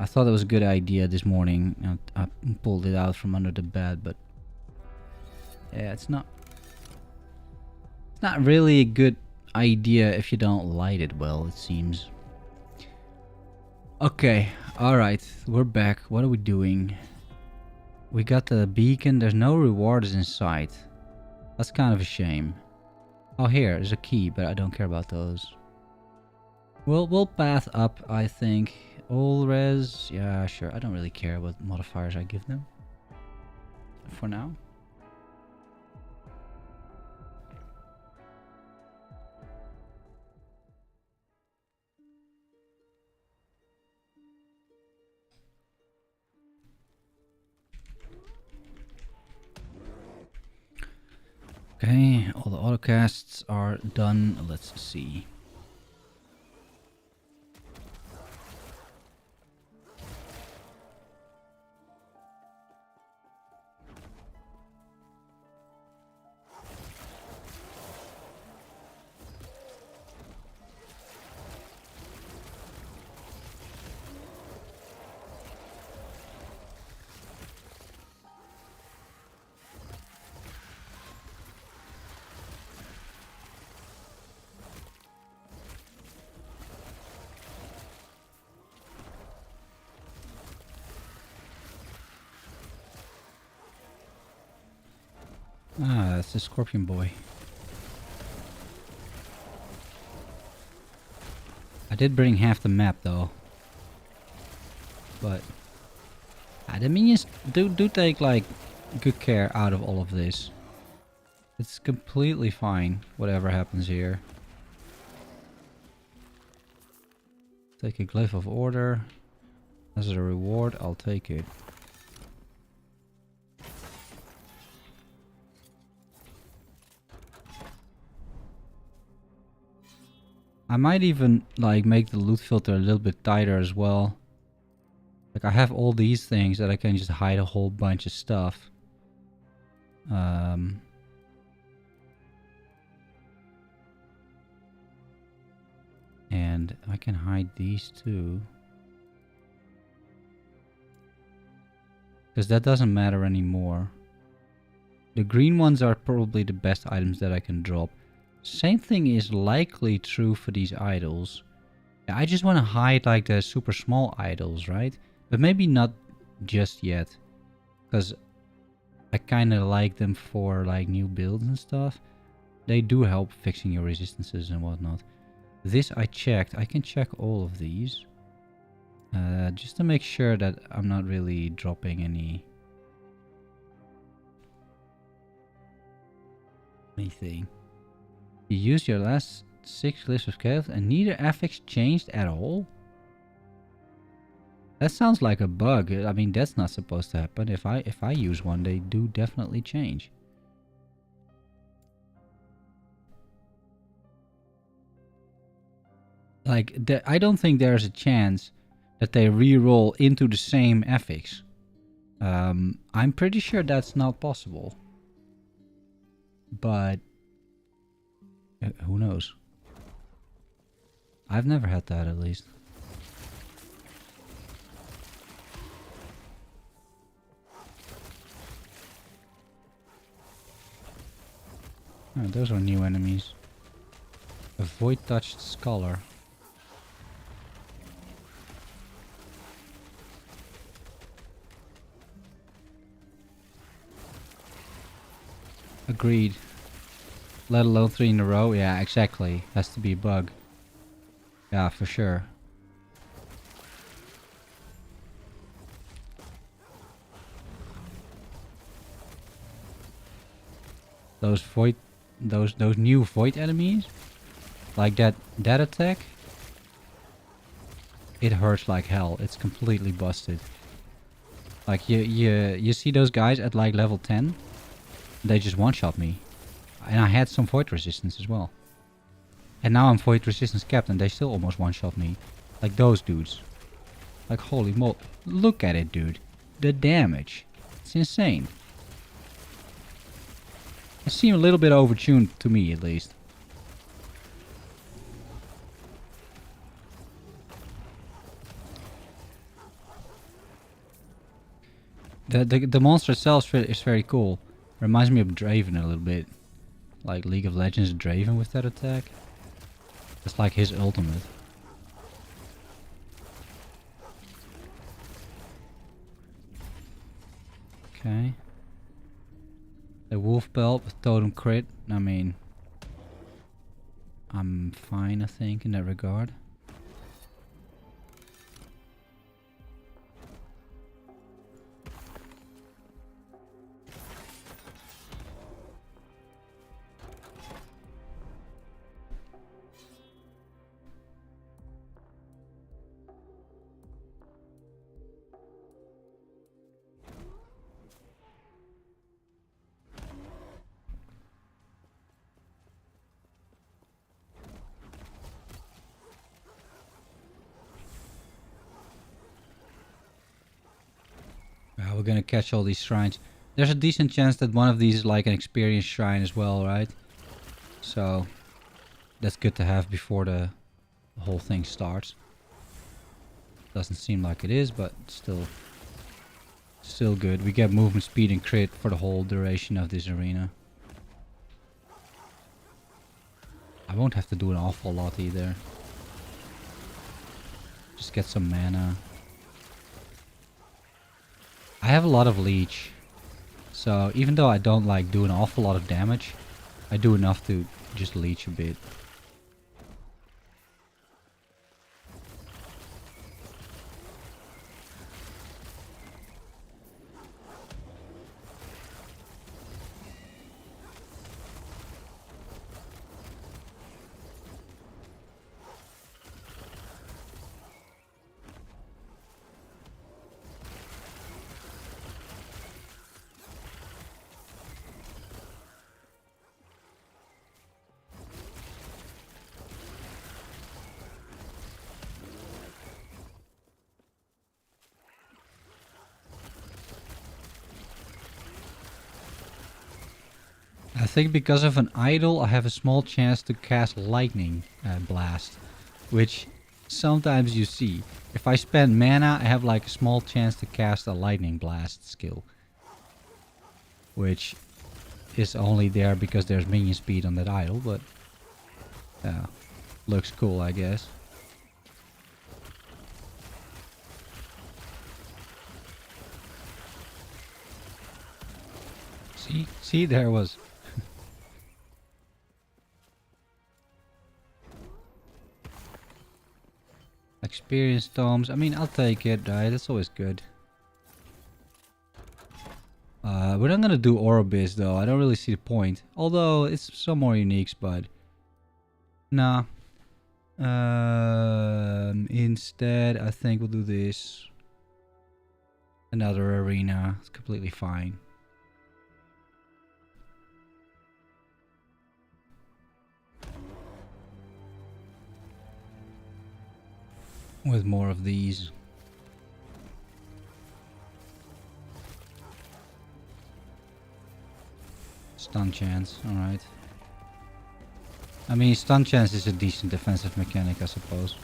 I thought it was a good idea this morning. I pulled it out from under the bed, but... Yeah, it's not... It's not really a good idea if you don't light it well, it seems. Okay, alright, we're back. What are we doing? We got the beacon. There's no rewards in sight. That's kind of a shame. Oh, here, there's a key, but I don't care about those. We'll path up, I think. All res, yeah, sure. I don't really care what modifiers I give them. For now. Okay, all the autocasts are done. Let's see. Ah, that's the Scorpion Boy. I did bring half the map though. But the minions do take like good care out of all of this. It's completely fine, whatever happens here. Take a Glyph of Order. As a reward, I'll take it. I might even like make the loot filter a little bit tighter as well. Like I have all these things that I can just hide a whole bunch of stuff. Um, and I can hide these too. Because that doesn't matter anymore. The green ones are probably the best items that I can drop. Same thing is likely true for these idols. Yeah, I just want to hide like the super small idols, right? But maybe not just yet. Because I kind of like them for like new builds and stuff. They do help fixing your resistances and whatnot. This I checked. I can check all of these. Just to make sure that I'm not really dropping anything. You used your last 6 lists of chaos and neither affix changed at all? That sounds like a bug. I mean, that's not supposed to happen. If I use one, they do definitely change. Like, I don't think there's a chance that they re-roll into the same affix. I'm pretty sure that's not possible. But who knows? I've never had that, at least. Oh, those are new enemies. A void-touched scholar. Agreed. Let alone 3 in a row. Yeah, exactly. Has to be a bug. Yeah, for sure. Those void, those new void enemies, like that attack. It hurts like hell. It's completely busted. Like you see those guys at like level 10? They just one-shot me. And I had some void resistance as well. And now I'm void resistance capped and they still almost one-shot me. Like those dudes. Like holy mo... Look at it, dude. The damage. It's insane. It seemed a little bit overtuned to me, at least. The monster itself is very cool. Reminds me of Draven a little bit. Like League of Legends Draven with that attack. It's like his ultimate. Okay. The wolf belt with totem crit. I mean, I'm fine, I think, in that regard. We're gonna catch all these shrines. There's a decent chance that one of these is like an experience shrine as well, right? So that's good to have before the whole thing starts. Doesn't seem like it is, but still good. We get movement speed and crit for the whole duration of this arena. I won't have to do an awful lot either. Just get some mana. I have a lot of leech, so even though I don't like do an awful lot of damage, I do enough to just leech a bit. I think because of an idol, I have a small chance to cast lightning blast, which sometimes you see. If I spend mana, I have like a small chance to cast a lightning blast skill, which is only there because there's minion speed on that idol, but looks cool, I guess. See, there was. Experience tomes. I mean, I'll take it, right? That's always good. We're not gonna do Orobis though. I don't really see the point. Although it's some more uniques, but nah. Instead, I think we'll do this. Another arena. It's completely fine. With more of these. Stun chance, alright. I mean, stun chance is a decent defensive mechanic, I suppose.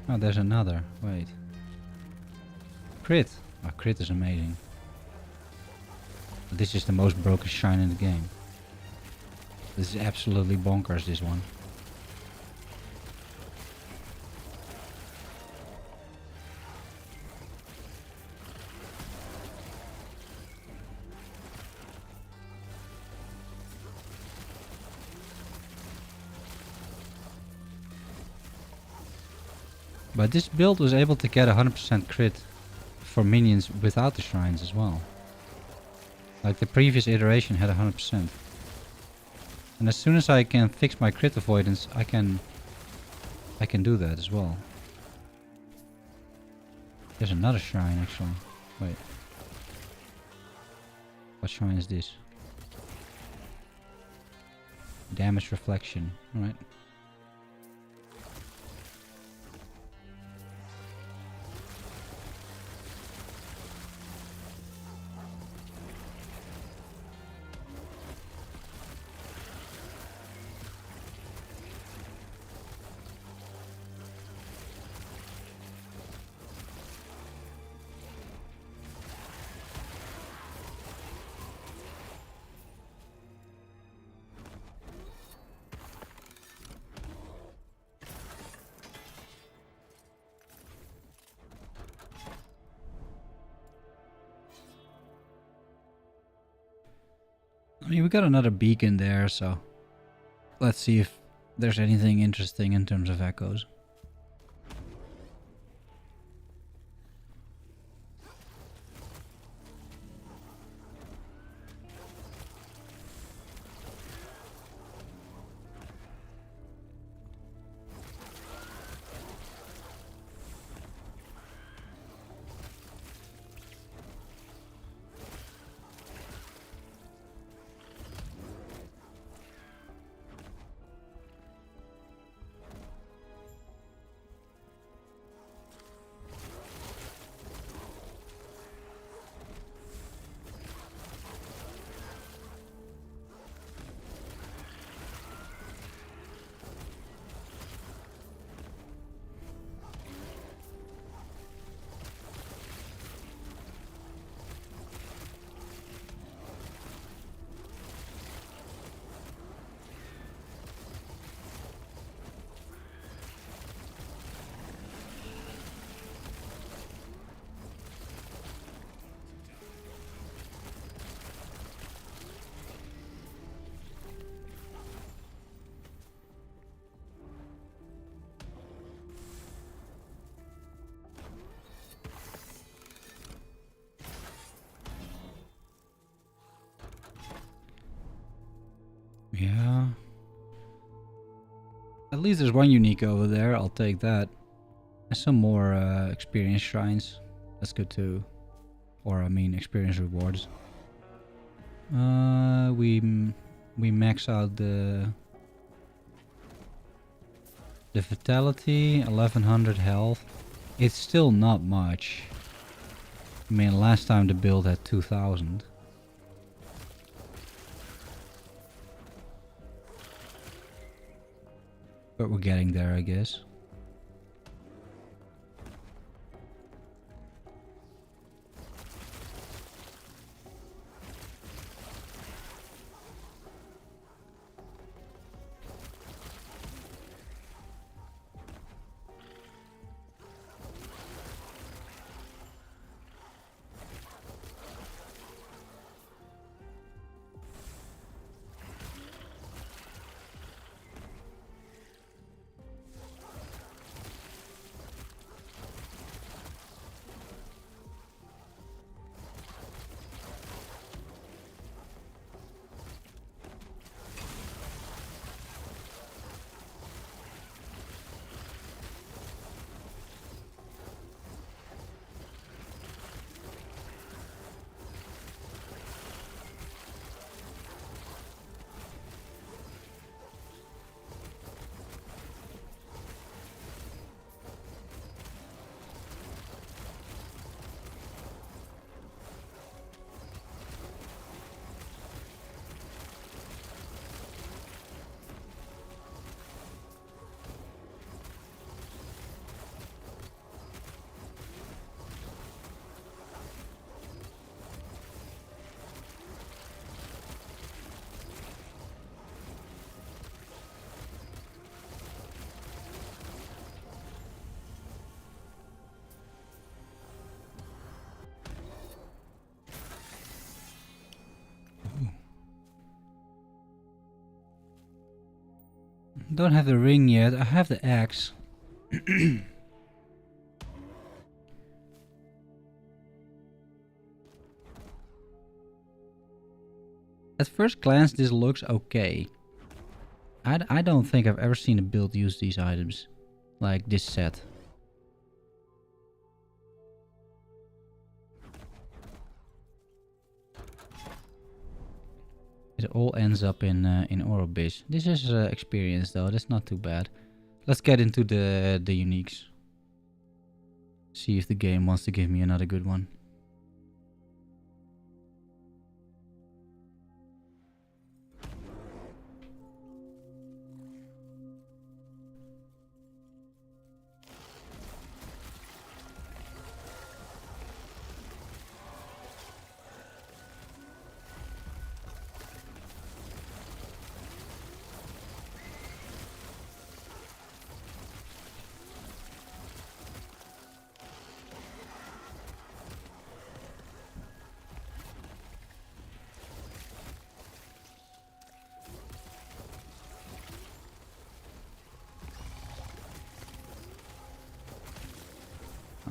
Oh, there's another. Wait. Crit. Oh, crit is amazing. This is the most broken shrine in the game. This is absolutely bonkers, this one. But this build was able to get 100% crit for minions without the shrines as well. Like the previous iteration had 100%. And as soon as I can fix my crit avoidance, I can do that as well. There's another shrine actually. Wait. What shrine is this? Damage reflection. Alright. I mean, we got another beacon there, so let's see if there's anything interesting in terms of echoes. Yeah. At least there's one unique over there. I'll take that. And some more experience shrines. That's good too. Or I mean experience rewards. We max out the The vitality, 1100 health. It's still not much. I mean, last time the build had 2000. But we're getting there, I guess. Don't have the ring yet. I have the axe. At first glance, this looks okay. I don't think I've ever seen a build use these items. Like this set. It all ends up in Orobis. This is experience though, that's not too bad. Let's get into the uniques. See if the game wants to give me another good one.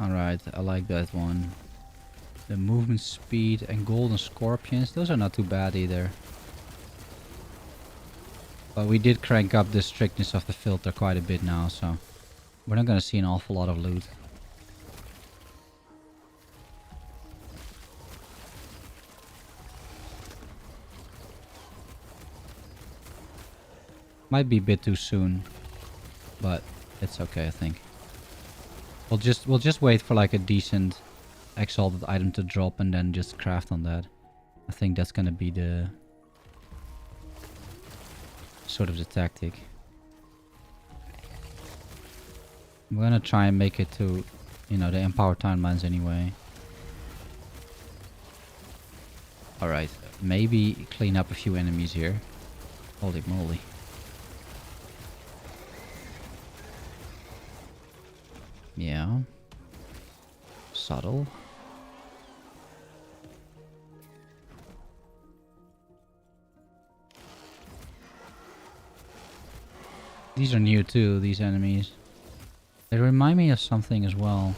Alright, I like that one. The movement speed and golden scorpions, those are not too bad either. But we did crank up the strictness of the filter quite a bit now, so we're not gonna see an awful lot of loot. Might be a bit too soon, but it's okay, I think. We'll just wait for like a decent exalted item to drop and then just craft on that. I think that's gonna be the sort of the tactic. I'm gonna try and make it to, you know, the empowered timelines anyway. Alright, maybe clean up a few enemies here. Holy moly. Yeah. Subtle. These are new too, these enemies. They remind me of something as well.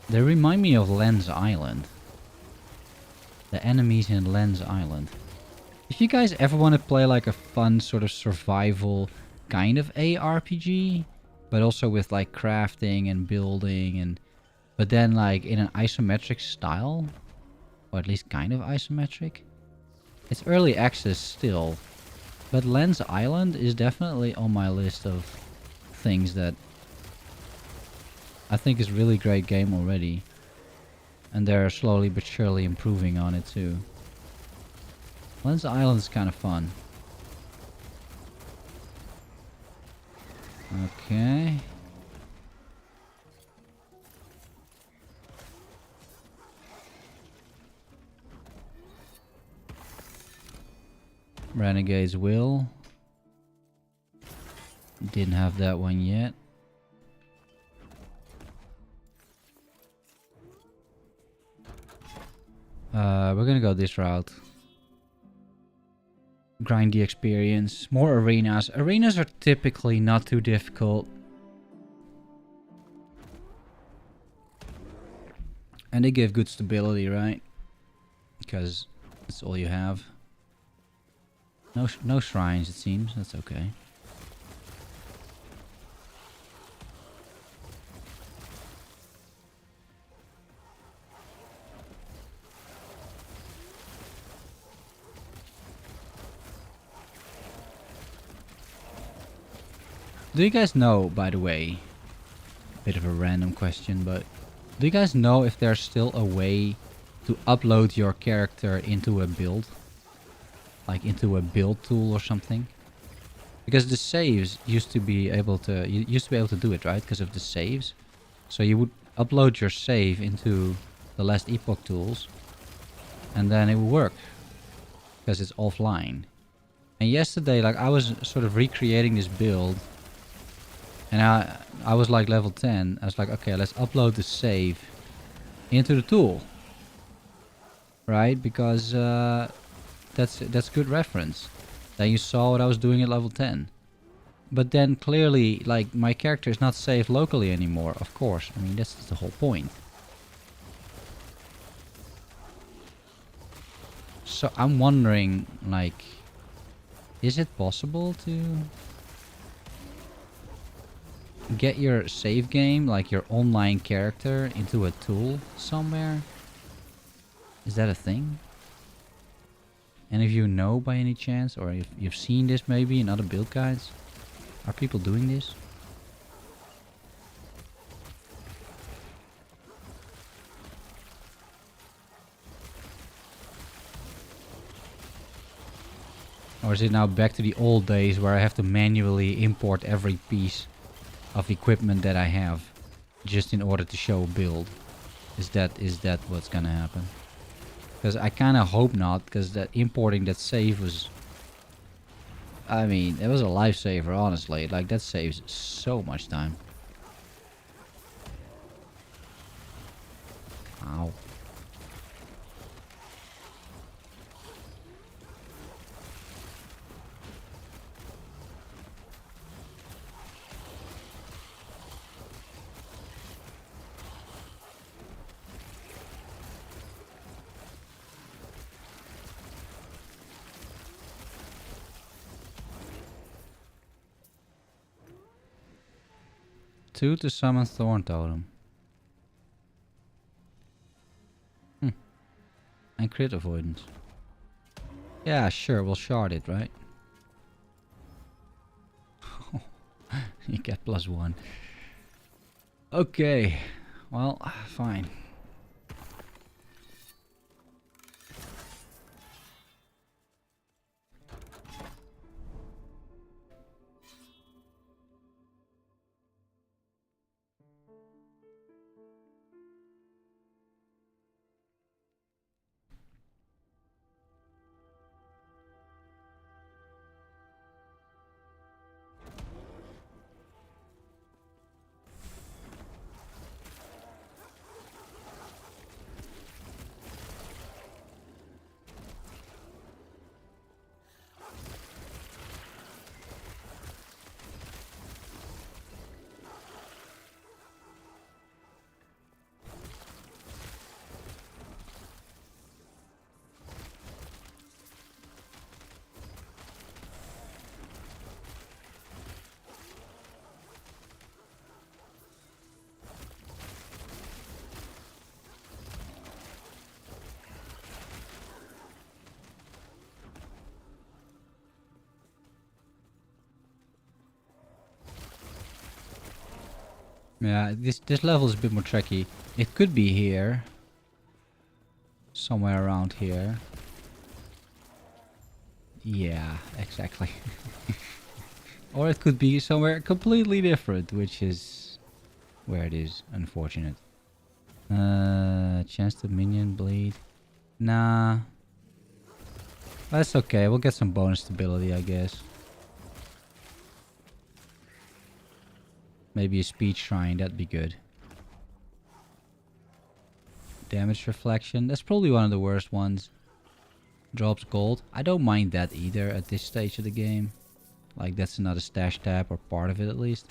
They remind me of Lens Island. The enemies in Lens Island. If you guys ever want to play like a fun sort of survival kind of ARPG, but also with like crafting and building and but then like in an isometric style, or at least kind of isometric. It's early access still, But Lens Island is definitely on my list of things that I think is really great game already. And they're slowly but surely improving on it too. Lens Island is kind of fun. Okay. Renegade's Will. Didn't have that one yet. We're gonna go this route. Grind the experience. More arenas. Arenas are typically not too difficult. And they give good stability, right? Because that's all you have. No shrines, it seems. That's okay. Do you guys know, by the way, bit of a random question, but do you guys know if there's still a way to upload your character into a build? Like into a build tool or something? Because the saves used to be able to, you used to be able to do it, right? Because of the saves. So you would upload your save into the last Epoch tools and then it would work because it's offline. And yesterday, like, I was sort of recreating this build. And I was like level 10. I was like, okay, let's upload the save into the tool. Right? Because that's good reference. Then you saw what I was doing at level 10. But then clearly, like, my character is not saved locally anymore, of course. I mean, that's the whole point. So I'm wondering, like, is it possible to get your save game, like your online character, into a tool somewhere? Is that a thing? And if you know by any chance, or if you've seen this maybe in other build guides, are people doing this? Or is it now back to the old days where I have to manually import every piece of equipment that I have just in order to show a build? Is that what's gonna happen? Because I kind of hope not, because that importing that save was, I mean, it was a lifesaver, honestly. Like, that saves so much time. Ow. Two to summon Thorn Totem. And crit avoidance. Yeah, sure, we'll shard it, right? You get +1. Okay, well, fine. Yeah, this level is a bit more tricky. It could be here. Somewhere around here. Yeah, exactly. Or it could be somewhere completely different, which is where it is. Unfortunate. Chance to minion bleed. Nah. That's okay. We'll get some bonus stability, I guess. Maybe a speed shrine. That'd be good. Damage reflection. That's probably one of the worst ones. Drops gold. I don't mind that either at this stage of the game. Like, that's another stash tab, or part of it at least.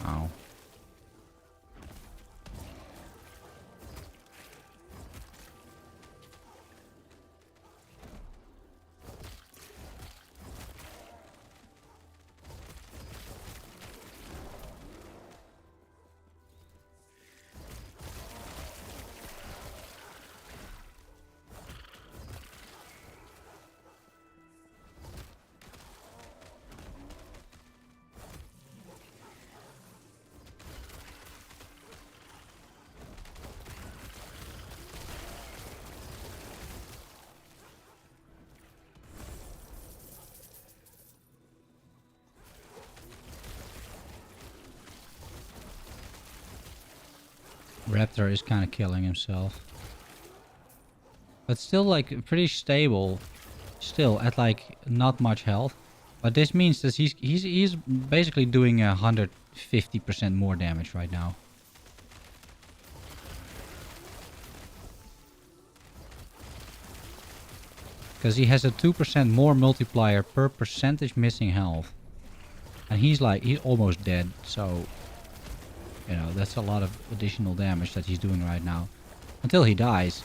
Ow. Raptor is kind of killing himself. But still, like, pretty stable. Still, at, like, not much health. But this means that he's basically doing 150% more damage right now. Because he has a 2% more multiplier per percentage missing health. And he's almost dead, so... You know, that's a lot of additional damage that he's doing right now. Until he dies.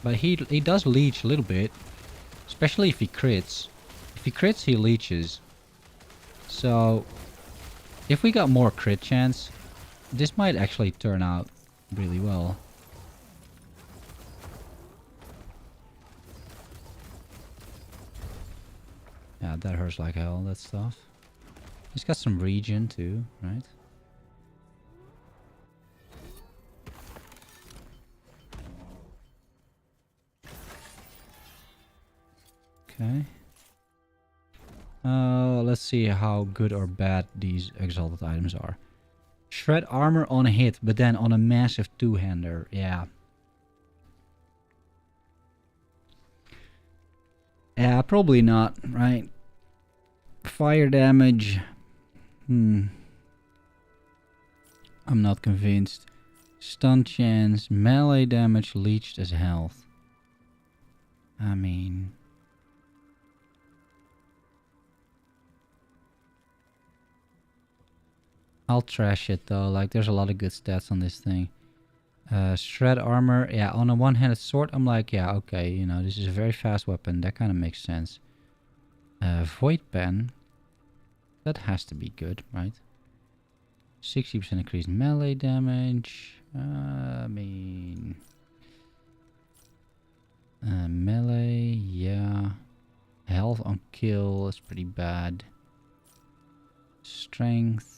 But he does leech a little bit. Especially if he crits. If he crits, he leeches. So, if we got more crit chance, this might actually turn out really well. Yeah, that hurts like hell, that stuff. He's got some regen too, right? Okay. Let's see how good or bad these exalted items are. Shred armor on a hit, but then on a massive two-hander. Yeah. Yeah, probably not, right? Fire damage. I'm not convinced. Stun chance, melee damage leached as health. I mean... I'll trash it though, like there's a lot of good stats on this thing. Shred armor, yeah, on a one-handed sword, I'm like, yeah, okay, you know, this is a very fast weapon, that kind of makes sense. Void pen, that has to be good, right? 60% increased melee damage, I mean... melee, yeah. Health on kill is pretty bad. Strength.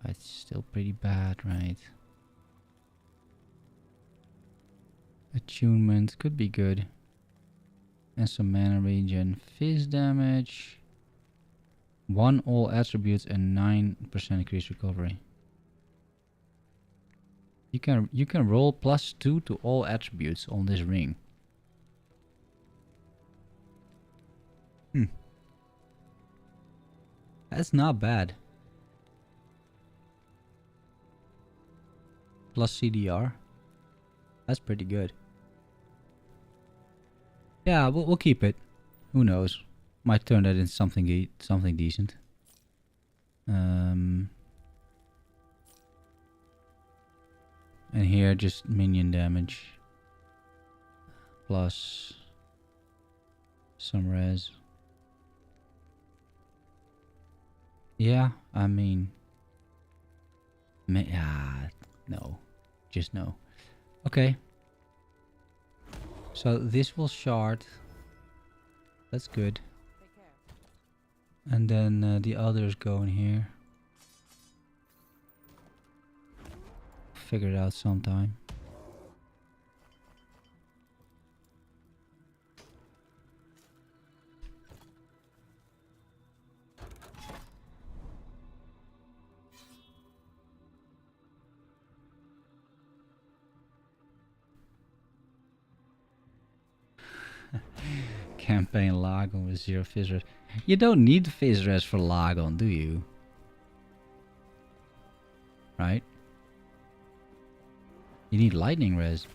It's still pretty bad, right? Attunement could be good. And some mana regen. Fizz damage. 1 all attributes and 9% increased recovery. You can roll +2 to all attributes on this ring. That's not bad. Plus CDR. That's pretty good. Yeah, we'll keep it. Who knows? Might turn that into something decent. And here just minion damage. Plus some res. Yeah, I mean... No. Just no. Okay. So this will shard. That's good. And then the others go in here. Figure it out sometime. Campaign Lagon with 0 fizz res. You don't need fizz res for Lagon, do you? Right? You need lightning res.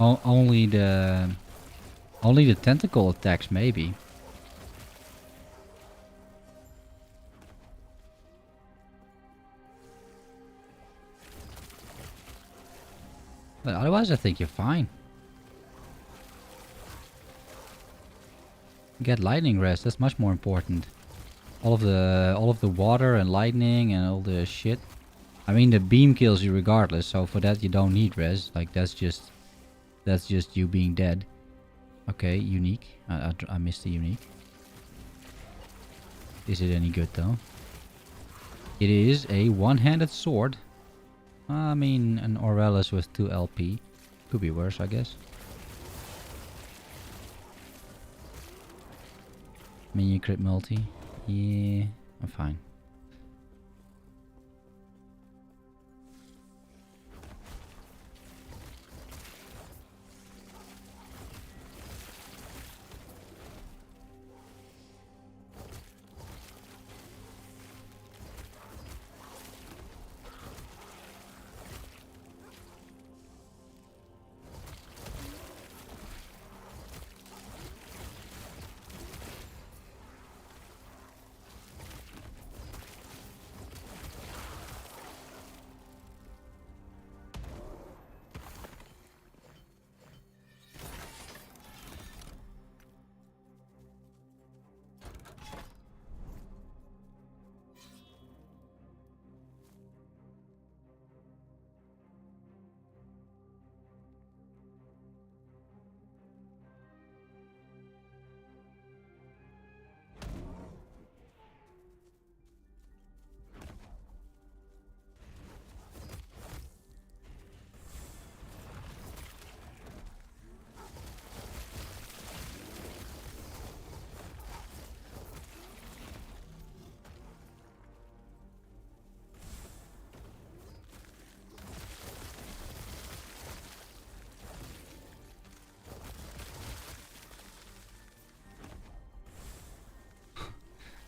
Only the tentacle attacks, maybe. But otherwise, I think you're fine. Get lightning rest. That's much more important. All of the water and lightning and all the shit. I mean, the beam kills you regardless. So for that, you don't need res. Like that's just you being dead. Okay, unique. I missed the unique. Is it any good though? It is a one-handed sword. I mean, an Aurelis with 2 LP. Could be worse, I guess. Minion crit multi. Yeah, I'm fine.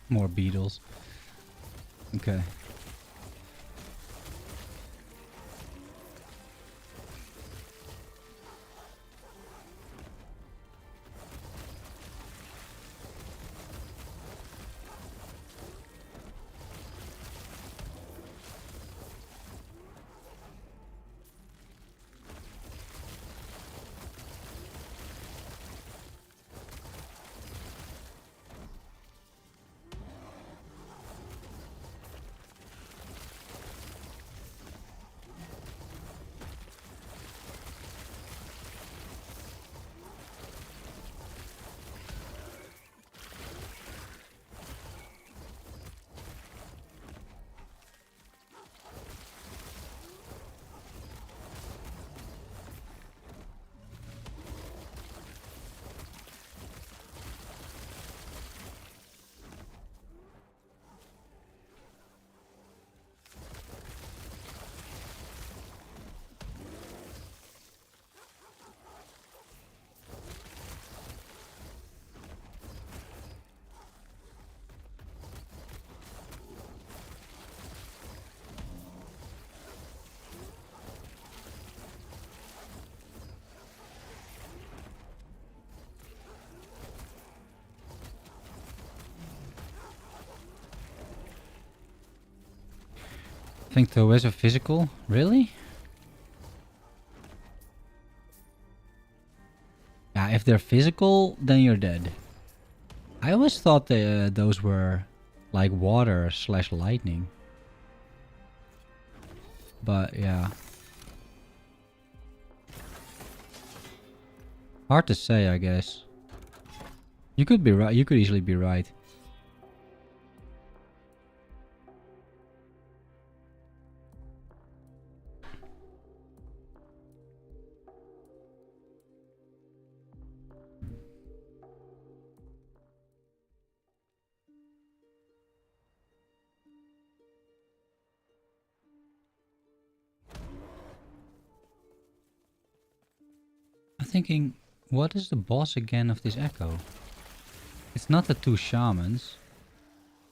More beetles. Okay. Think there was a physical? Really? if they're physical, then you're dead. I always thought those were like water / lightning. But yeah. Hard to say, I guess. You could be right. You could easily be right. I'm thinking, what is the boss again of this echo? It's not the 2 shamans.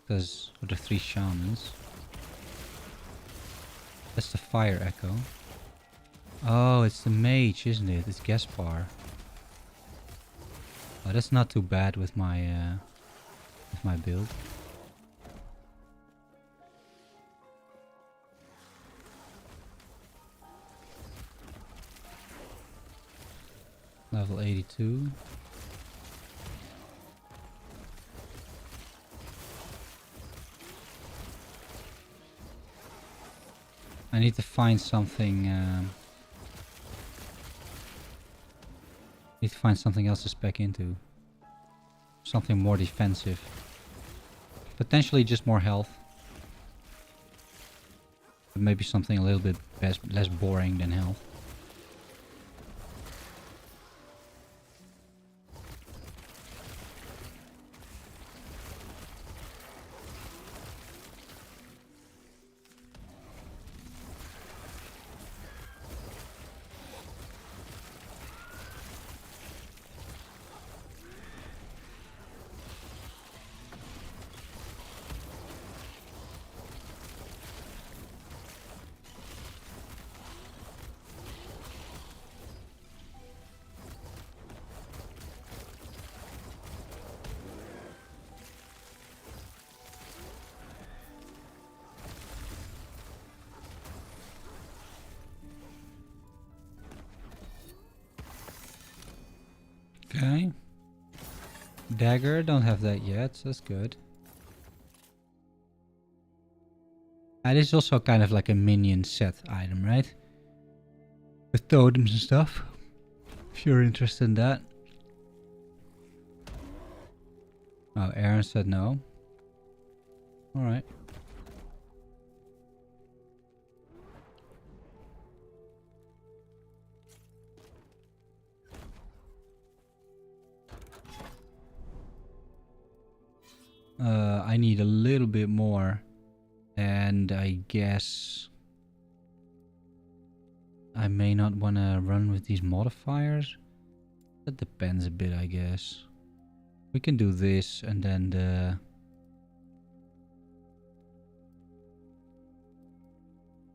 Or the 3 shamans. That's the fire echo. Oh, it's the mage, isn't it? It's Gaspar. Oh, that's not too bad with my build. Level 82. I need to find something. Need to find something else to spec into. Something more defensive. Potentially just more health. But maybe something a little bit less boring than health. Okay. Dagger, don't have that yet, so that's good. And it's also kind of like a minion set item, right? With totems and stuff. If you're interested in that. Oh, Aaron said no. Alright. I need a little bit more, and I guess I may not want to run with these modifiers. That depends a bit, I guess. We can do this and then the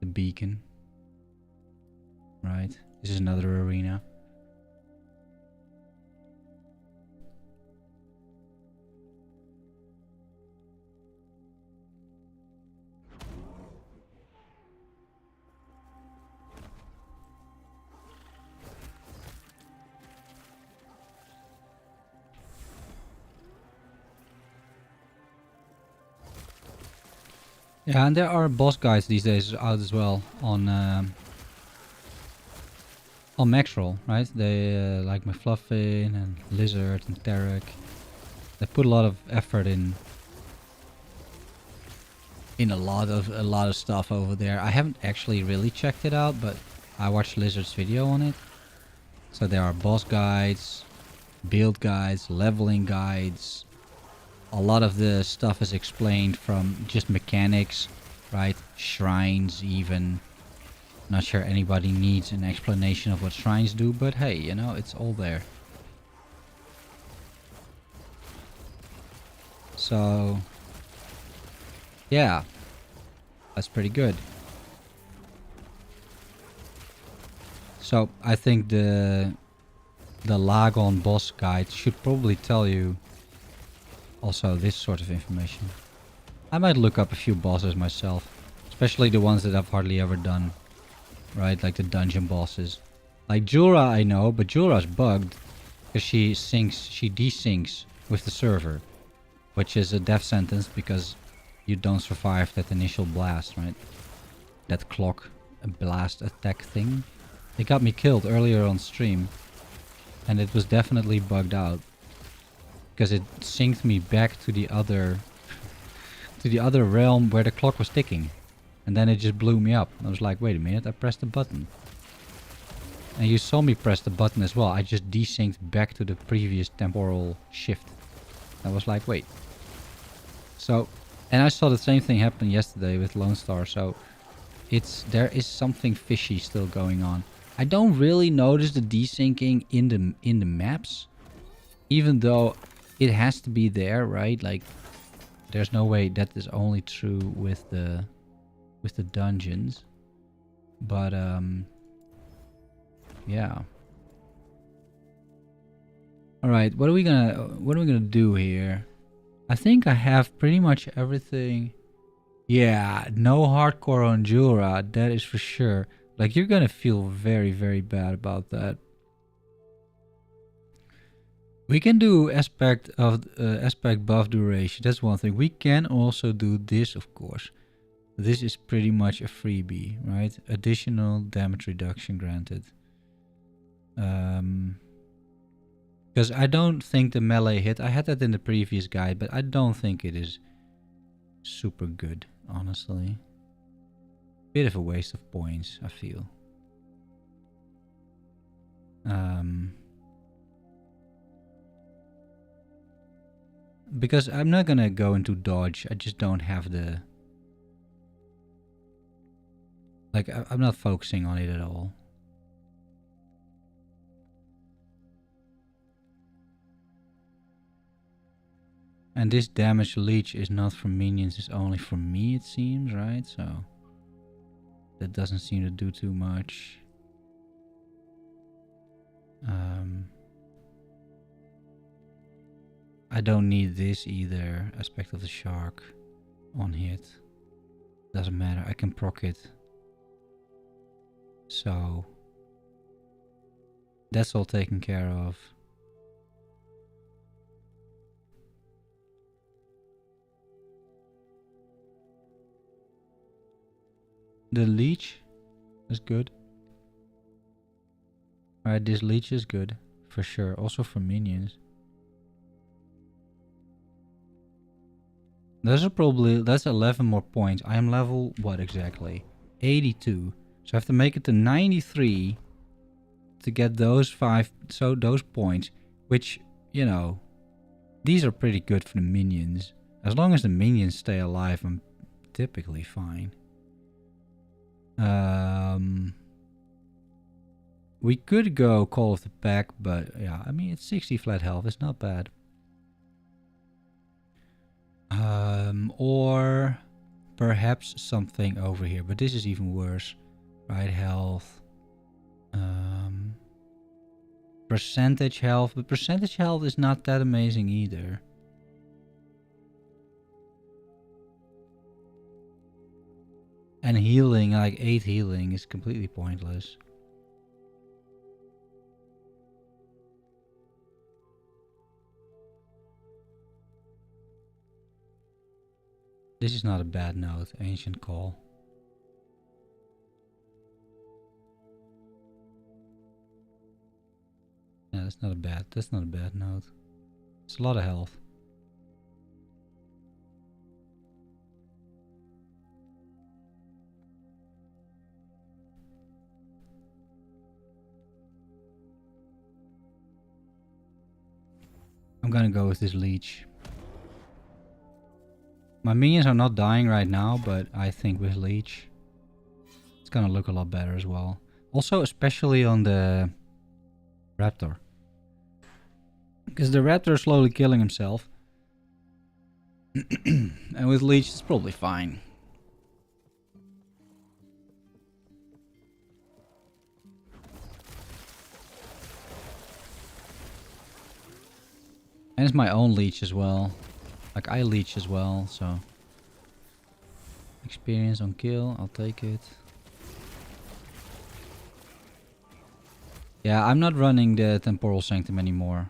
beacon. Right, this is another arena. Yeah, and there are boss guides these days out as well on Maxroll, right? They like McFluffin and Lizard and Tarek. They put a lot of effort in a lot of stuff over there. I haven't actually really checked it out, but I watched Lizard's video on it. So there are boss guides, build guides, leveling guides. A lot of the stuff is explained from just mechanics, right? Shrines even. Not sure anybody needs an explanation of what shrines do, but hey, you know, it's all there. So, yeah, that's pretty good. So I think the Lagon boss guide should probably tell you also this sort of information. I might look up a few bosses myself, especially the ones that I've hardly ever done, right? Like the dungeon bosses. Like Jura I know, but Jura's bugged. Because she desyncs with the server, which is a death sentence because you don't survive that initial blast, right? That clock blast attack thing. It got me killed earlier on stream, and it was definitely bugged out because it synced me back to the other realm where the clock was ticking, and then it just blew me up. I was like, wait a minute, I pressed the button. And you saw me press the button as well. I just desynced back to the previous temporal shift. I was like, wait. So, and I saw the same thing happen yesterday with Lone Star. So, there is something fishy still going on. I don't really notice the desyncing in the maps, even though it has to be there, right? Like, there's no way that is only true with the dungeons. But yeah. All right, what are we gonna do here? I think I have pretty much everything. Yeah, no hardcore on Jura, that is for sure. Like, you're gonna feel very, very bad about that. We can do aspect buff duration. That's one thing. We can also do this, of course. This is pretty much a freebie, right? Additional damage reduction granted. Because I don't think the melee hit, I had that in the previous guide, but I don't think it is super good, honestly. Bit of a waste of points, I feel. Because I'm not gonna go into dodge, I just don't have the... Like, I'm not focusing on it at all. And this damage leech is not for minions, it's only for me, it seems, right? So that doesn't seem to do too much. I don't need this either. Aspect of the shark on hit. Doesn't matter, I can proc it. So that's all taken care of. The leech is good. Alright, this leech is good. For sure. Also for minions. Those are probably... That's 11 more points. I am level... What exactly? 82. So I have to make it to 93 to get those 5... So those points. Which, you know... These are pretty good for the minions. As long as the minions stay alive, I'm typically fine. We could go Call of the Pack, but yeah, I mean, it's 60 flat health, it's not bad. Or perhaps something over here, but this is even worse. Right, health. Percentage health, but percentage health is not that amazing either. And healing, like 8 healing, is completely pointless. This is not a bad note, Ancient Call. Yeah, that's not a bad note. It's a lot of health. I'm gonna go with this leech. My minions are not dying right now, but I think with leech it's gonna look a lot better as well. Also, especially on the raptor. Because the raptor is slowly killing himself. And with leech it's probably fine. And it's my own leech as well. Like, I leech as well, so... Experience on kill, I'll take it. Yeah, I'm not running the Temporal Sanctum anymore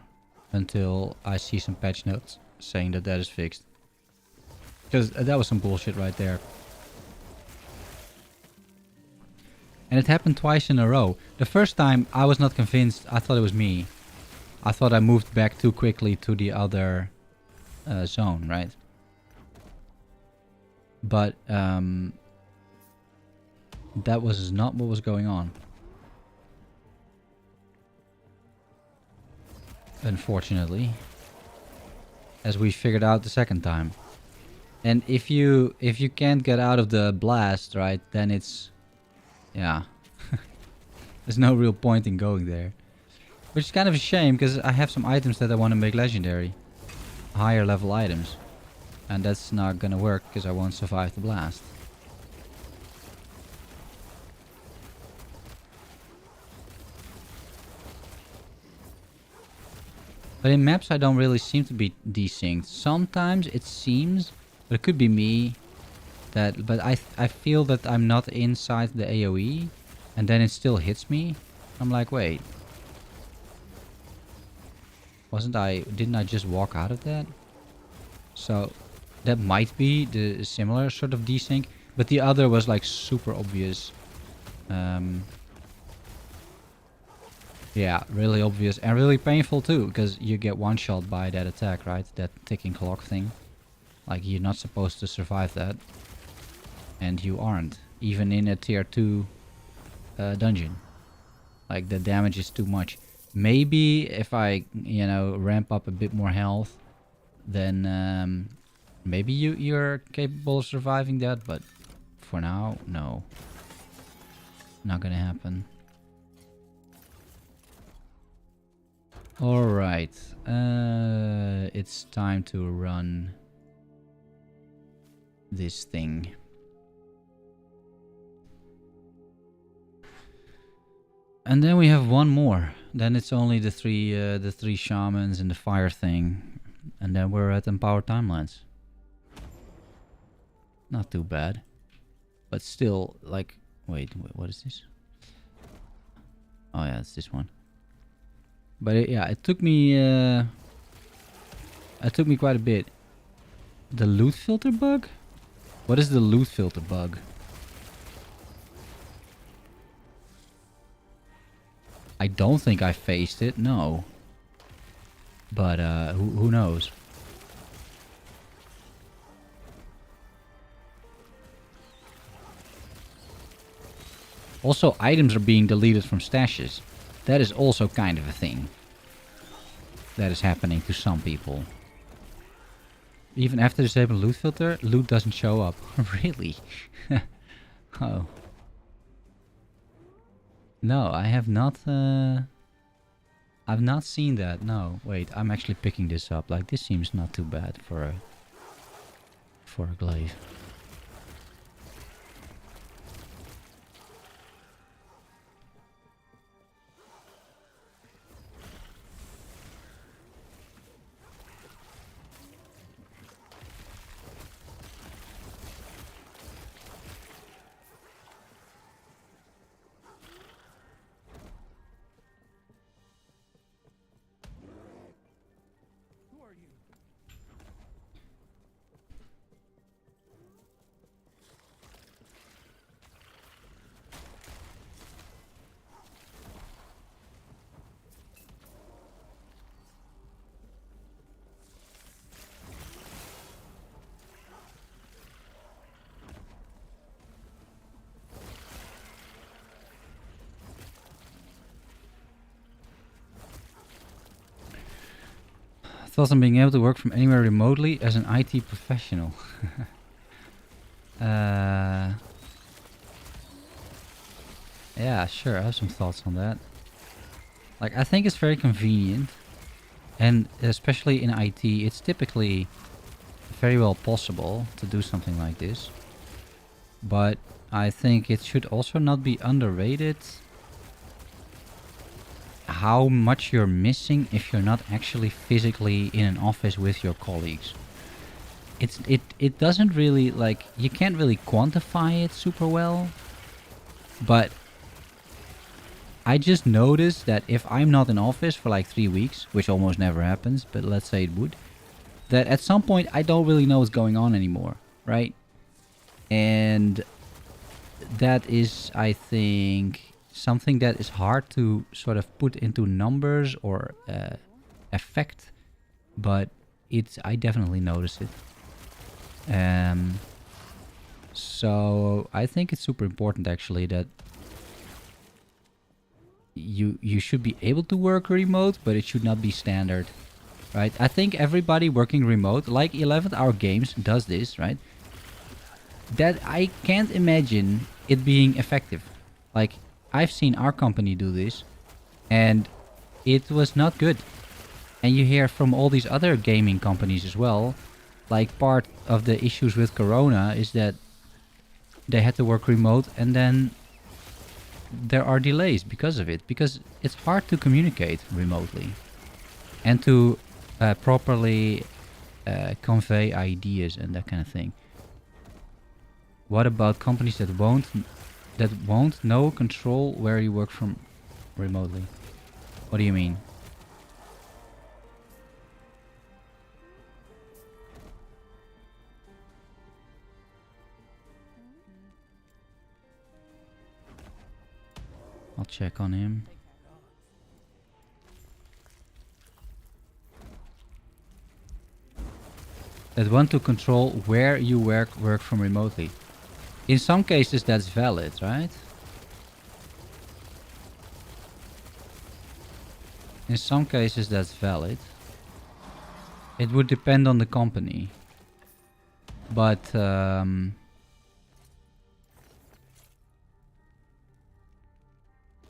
until I see some patch notes saying that that is fixed. Because that was some bullshit right there. And it happened twice in a row. The first time I was not convinced. I thought it was me. I thought I moved back too quickly to the other zone, right? But that was not what was going on. Unfortunately. As we figured out the second time. And if you can't get out of the blast, right, then it's... Yeah. There's no real point in going there. Which is kind of a shame, because I have some items that I want to make legendary. Higher level items. And that's not gonna work, because I won't survive the blast. But in maps I don't really seem to be desynced. Sometimes it seems, but it could be me. But I feel that I'm not inside the AoE. And then it still hits me. I'm like, wait. Didn't I just walk out of that? So that might be the similar sort of desync. But the other was like super obvious. Yeah, really obvious and really painful too, because you get one shot by that attack, right? That ticking clock thing. Like, you're not supposed to survive that. And you aren't. Even in a tier 2 dungeon. Like, the damage is too much. Maybe if I, you know, ramp up a bit more health, then maybe you're capable of surviving that, but for now, no. Not gonna happen. Alright, it's time to run this thing. And then we have one more. Then it's only the three shamans and the fire thing. And then we're at Empowered Timelines. Not too bad. But still, like, wait, what is this? Oh yeah, it's this one. But it took me quite a bit. The loot filter bug? What is the loot filter bug? I don't think I faced it, no. But who knows? Also, items are being deleted from stashes. That is also kind of a thing that is happening to some people. Even after disabling loot filter, loot doesn't show up. Really? Oh. No, I have not... I've not seen that, no. Wait, I'm actually picking this up. Like, this seems not too bad for a glaive. Thoughts on being able to work from anywhere remotely as an IT professional. Yeah, sure, I have some thoughts on that. Like, I think it's very convenient. And especially in IT, it's typically very well possible to do something like this. But I think it should also not be underrated how much you're missing if you're not actually physically in an office with your colleagues. It doesn't really, like, you can't really quantify it super well, but I just noticed that if I'm not in office for like 3 weeks, which almost never happens, but let's say it would, that at some point I don't really know what's going on anymore, right? And that is, I think, something that is hard to sort of put into numbers or affect, but I definitely notice it. So I think it's super important actually that you should be able to work remote, but it should not be standard, right? I think everybody working remote, like 11th Hour Games does this, right? That I can't imagine it being effective. Like, I've seen our company do this, and it was not good. And you hear from all these other gaming companies as well, like part of the issues with Corona is that they had to work remote and then there are delays because of it. Because it's hard to communicate remotely and to properly convey ideas and that kind of thing. What about companies that won't know control where you work from remotely? What do you mean? I'll check on him. That want to control where you work from remotely. In some cases that's valid, right? In some cases that's valid. It would depend on the company. But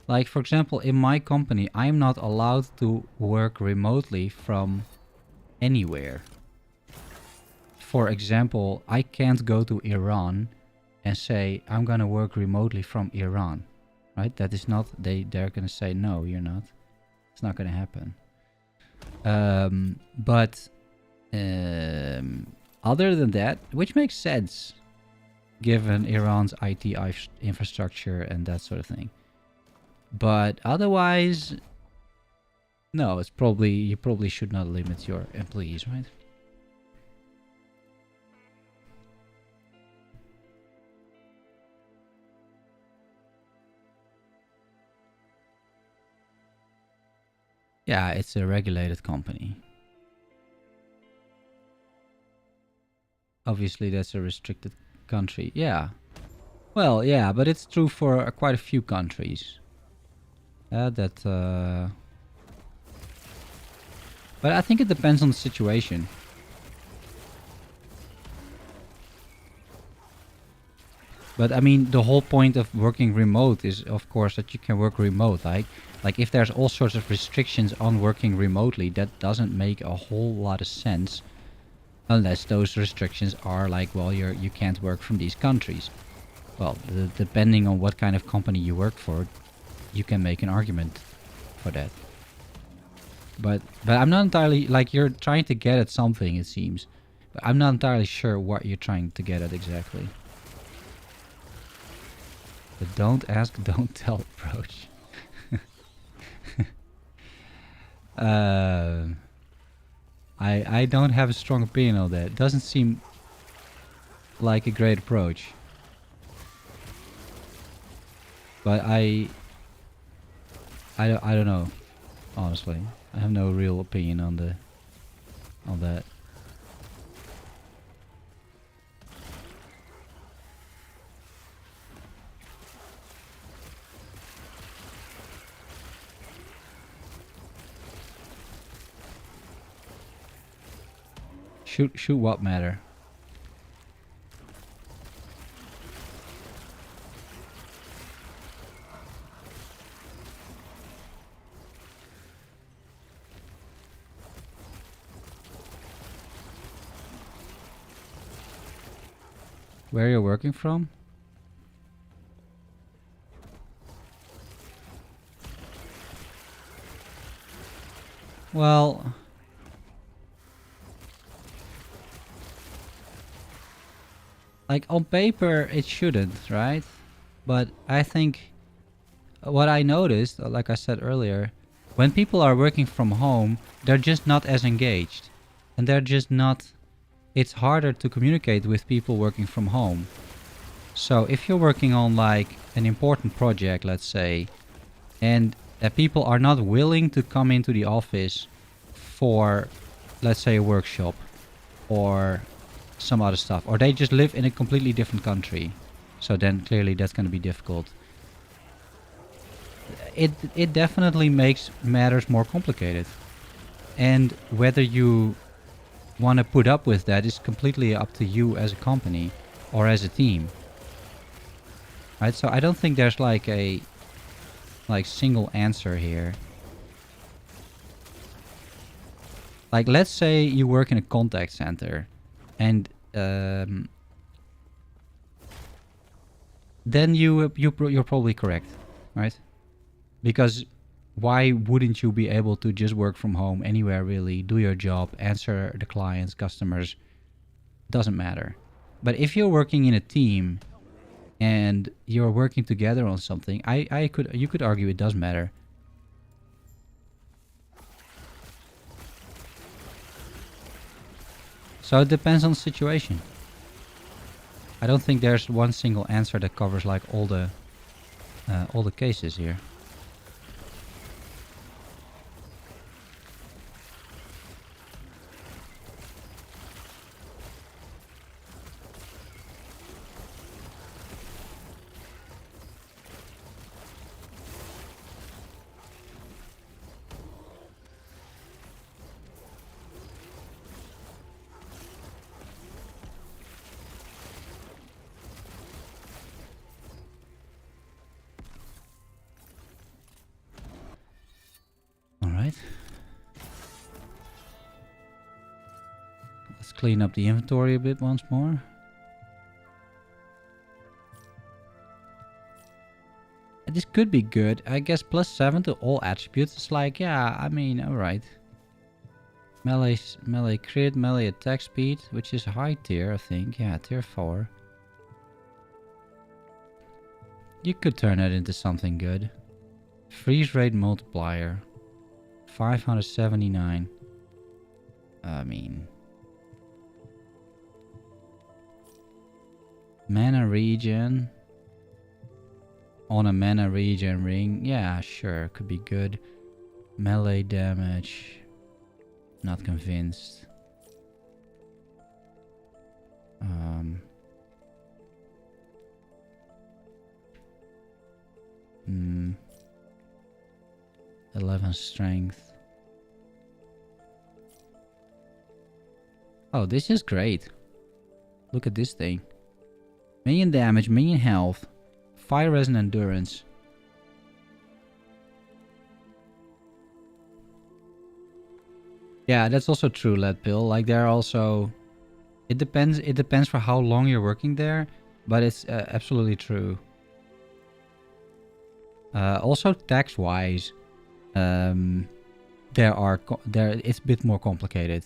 like for example, in my company, I'm not allowed to work remotely from anywhere. For example, I can't go to Iran and say I'm gonna work remotely from Iran, right? That is not, they're gonna say no, you're not. It's not gonna happen. But other than that, which makes sense, given Iran's IT infrastructure and that sort of thing. But otherwise, no, it's probably, you probably should not limit your employees, right? Yeah, it's a regulated company. Obviously, that's a restricted country. Yeah. Well, yeah, but it's true for quite a few countries. But I think it depends on the situation. But I mean, the whole point of working remote is, of course, that you can work remote. Like if there's all sorts of restrictions on working remotely, that doesn't make a whole lot of sense. Unless those restrictions are like, well, you can't work from these countries. Well, depending on what kind of company you work for, you can make an argument for that. But I'm not entirely, like, you're trying to get at something, it seems. But I'm not entirely sure what you're trying to get at exactly. The don't ask, don't tell approach. I don't have a strong opinion on that. It doesn't seem like a great approach. But I don't know, honestly. I have no real opinion on that. Shoot what matter? Where you're working from? Well, like on paper it shouldn't, right? But I think what I noticed, like I said earlier, when people are working from home, they're just not as engaged. And they're just not... It's harder to communicate with people working from home. So if you're working on like an important project, let's say, and people are not willing to come into the office for, let's say, a workshop or some other stuff, or they just live in a completely different country, so then clearly that's going to be difficult. It definitely makes matters more complicated, and whether you want to put up with that is completely up to you as a company or as a team, right? So I don't think there's like a single answer here. Like, let's say you work in a contact center, and then you're probably correct, right? Because why wouldn't you be able to just work from home anywhere, really, do your job, answer the clients, customers? Doesn't matter. But if you're working in a team and you're working together on something, you could argue it does matter. So it depends on the situation. I don't think there's one single answer that covers like all the cases here. Let's clean up the inventory a bit once more. This could be good. I guess +7 to all attributes. It's like, yeah, I mean, alright. Melee crit, melee attack speed, which is high tier, I think. Yeah, tier 4. You could turn that into something good. Freeze rate multiplier. 579. I mean... Mana regen. On a mana regen ring. Yeah, sure. Could be good. Melee damage. Not convinced. 11 strength. Oh, this is great. Look at this thing. Minion damage, minion health, fire res and endurance. Yeah, that's also true, Lead Pill. Like, there are also... It depends for how long you're working there, but it's absolutely true. Also, tax-wise, it's a bit more complicated.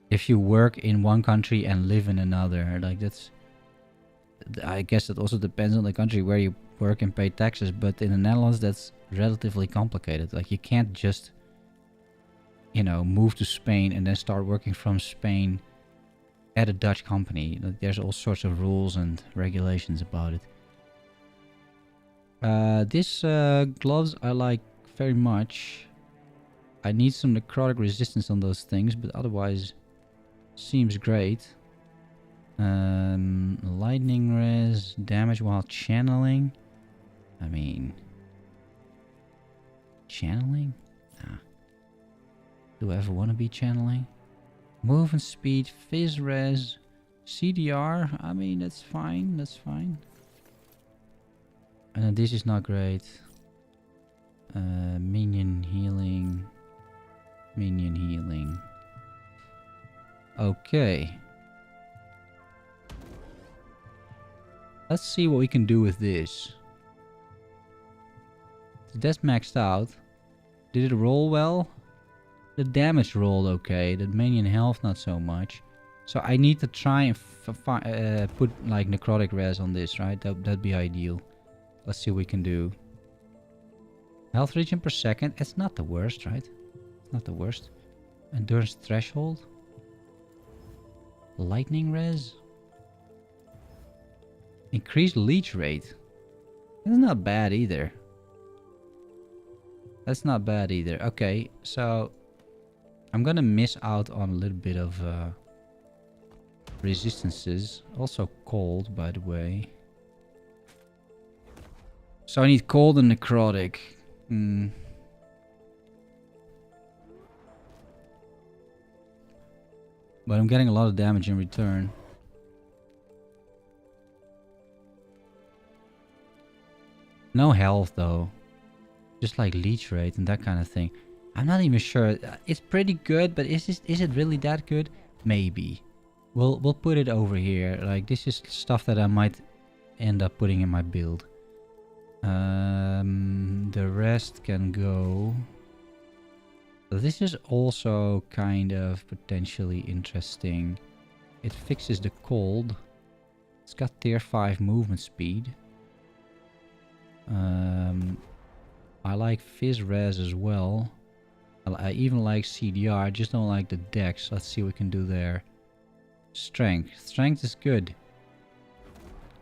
If you work in one country and live in another, like that's... I guess it also depends on the country where you work and pay taxes, but in the Netherlands that's relatively complicated. Like, you can't just, you know, move to Spain and then start working from Spain at a Dutch company. Like, there's all sorts of rules and regulations about it. This gloves I like very much. I need some necrotic resistance on those things, but otherwise seems great. Lightning res, damage while channeling. I mean, channeling? Nah. Do I ever want to be channeling? Movement speed, fizz res, CDR. I mean, that's fine. That's fine. And this is not great. Minion healing. Minion healing. Okay. Let's see what we can do with this. That's maxed out. Did it roll well? The damage rolled okay. The minion health not so much. So I need to try and put like necrotic res on this, right? That'd be ideal. Let's see what we can do. Health regen per second. It's not the worst, right? It's not the worst. Endurance threshold. Lightning res. Increased leech rate. That's not bad either. That's not bad either. Okay, so I'm gonna miss out on a little bit of resistances. Also cold, by the way. So I need cold and necrotic. But I'm getting a lot of damage in return. No health though. Just like leech rate and that kind of thing. I'm not even sure. It's pretty good, but is it really that good? Maybe. We'll put it over here. Like, this is stuff that I might end up putting in my build. The rest can go. So this is also kind of potentially interesting. It fixes the cold. It's got tier 5 movement speed. I like Fizz Res as well. I even like CDR, I just don't like the Dex. Let's see what we can do there. Strength. Strength is good.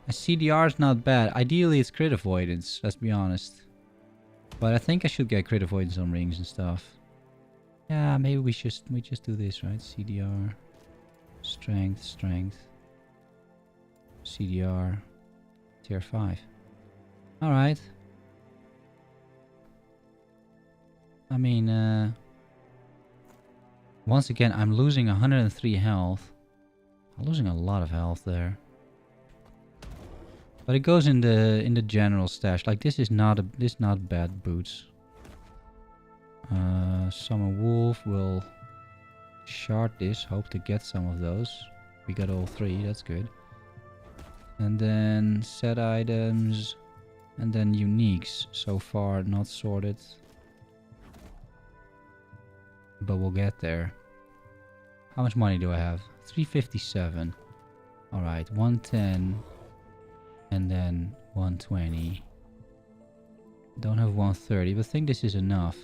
A CDR is not bad. Ideally it's crit avoidance, let's be honest. But I think I should get crit avoidance on rings and stuff. Yeah, maybe we just do this, right? CDR. Strength, strength. CDR. Tier 5. Alright. I mean, once again, I'm losing 103 health. I'm losing a lot of health there. But it goes in the general stash. Like, this is not bad boots. Summer Wolf will shard this. Hope to get some of those. We got all 3. That's good. And then set items. And then uniques. So far not sorted. But we'll get there. How much money do I have? 357. Alright, 110. And then 120. Don't have 130, but I think this is enough.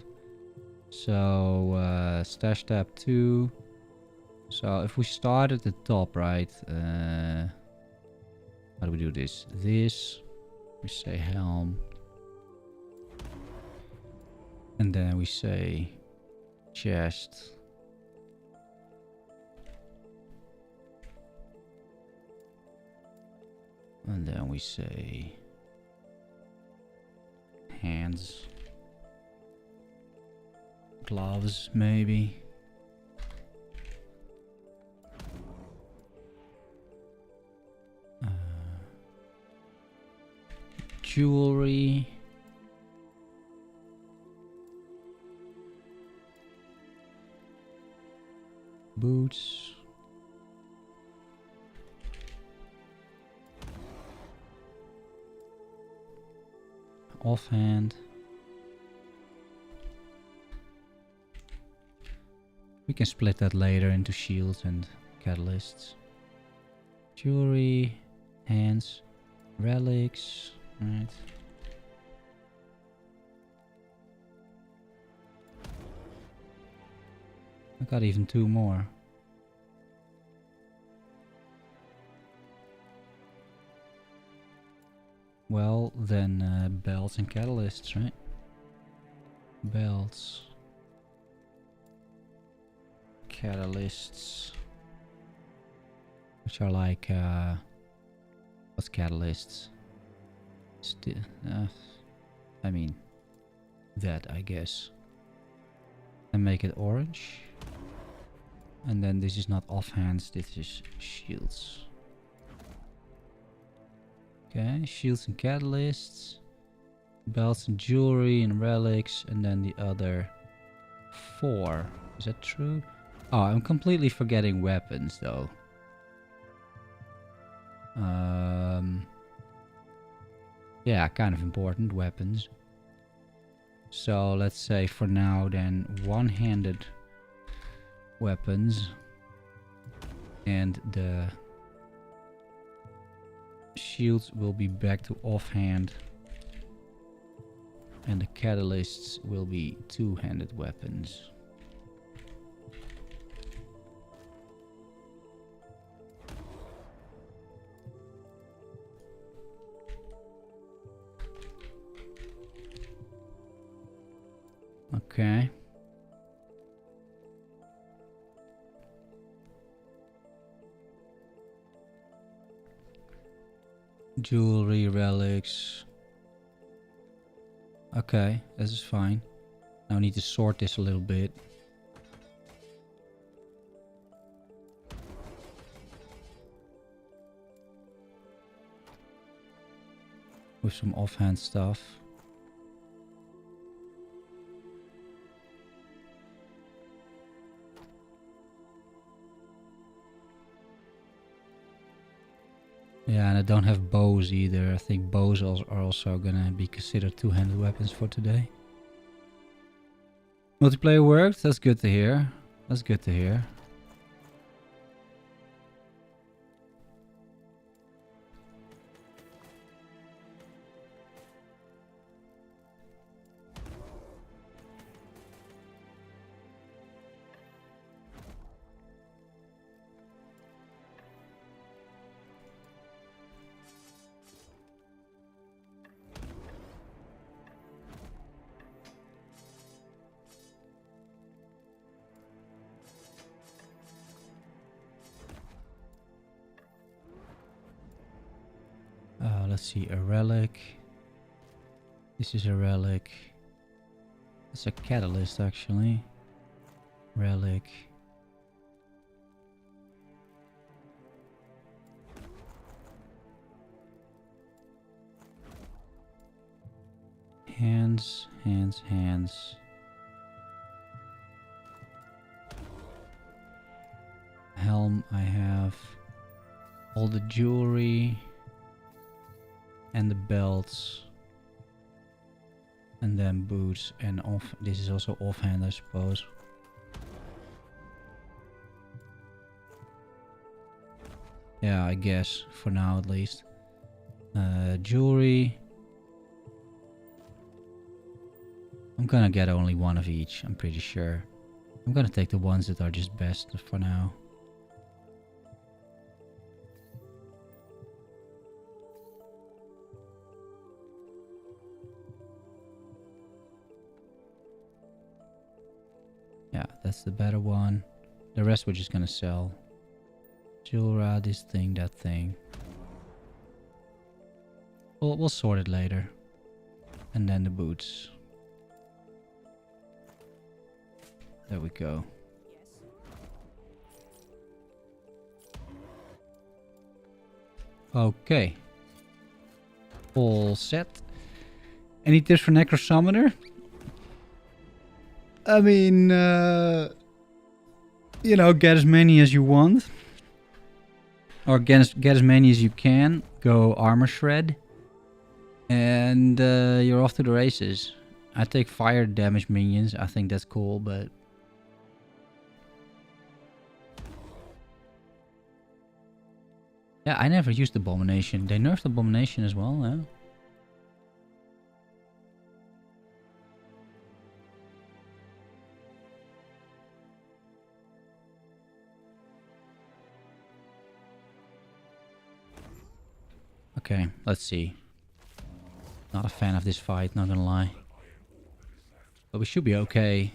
So, stash tab 2. So, if we start at the top, right? How do we do this? This. We say helm. And then we say chest. And then we say hands. Gloves, maybe. Jewelry. Boots. Offhand. We can split that later into shields and catalysts. Jewelry, hands, relics, right. I got even 2 more. Well, then belts and catalysts, right? Belts. Catalysts. Which are like, what's catalysts? I mean, that, I guess. And make it orange. And then this is not offhands, this is shields. Okay, shields and catalysts. Belts and jewelry and relics. And then the other 4. Is that true? Oh, I'm completely forgetting weapons though. Yeah, kind of important, weapons. So let's say for now then one-handed weapons. And the shields will be back to offhand. And the catalysts will be two-handed weapons. Okay. Jewelry, relics. Okay, this is fine. Now I need to sort this a little bit. With some offhand stuff. Yeah, and I don't have bows either. I think bows are also gonna be considered two-handed weapons for today. Multiplayer worked. That's good to hear. That's good to hear. Let's see, a relic. This is a relic. It's a catalyst actually. Relic. Hands, hands, hands. Helm, I have all the jewelry. And the belts. And then boots and off. This is also offhand, I suppose. Yeah, I guess. For now, at least. Jewelry. I'm gonna get only one of each, I'm pretty sure. I'm gonna take the ones that are just best for now. Yeah, that's the better one. The rest we're just gonna sell. Jewelry, this thing, that thing. We'll sort it later. And then the boots. There we go. Okay. All set. Any tips for Necro Summoner? I mean, you know, get as many as you want. Or get as many as you can. Go armor shred. And you're off to the races. I take fire damage minions. I think that's cool, but... Yeah, I never used Abomination. They nerfed Abomination as well, yeah? Okay, let's see. Not a fan of this fight, not gonna lie. But we should be okay.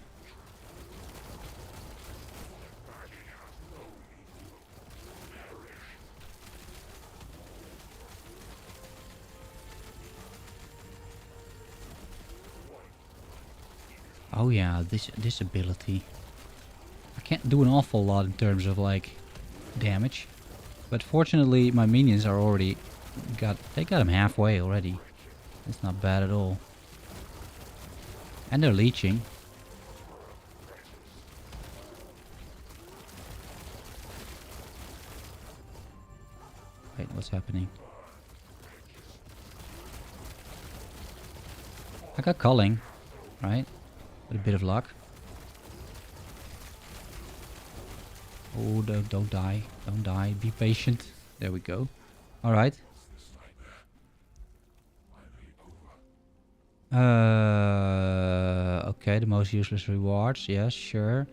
Oh yeah, this ability. I can't do an awful lot in terms of like damage. But fortunately my minions are already they got him halfway already. It's not bad at all. And they're leeching. Wait, what's happening? I got culling, right? With a bit of luck. Oh, don't die. Don't die. Be patient. There we go. Alright. Okay, the most useless rewards. Yes, sure.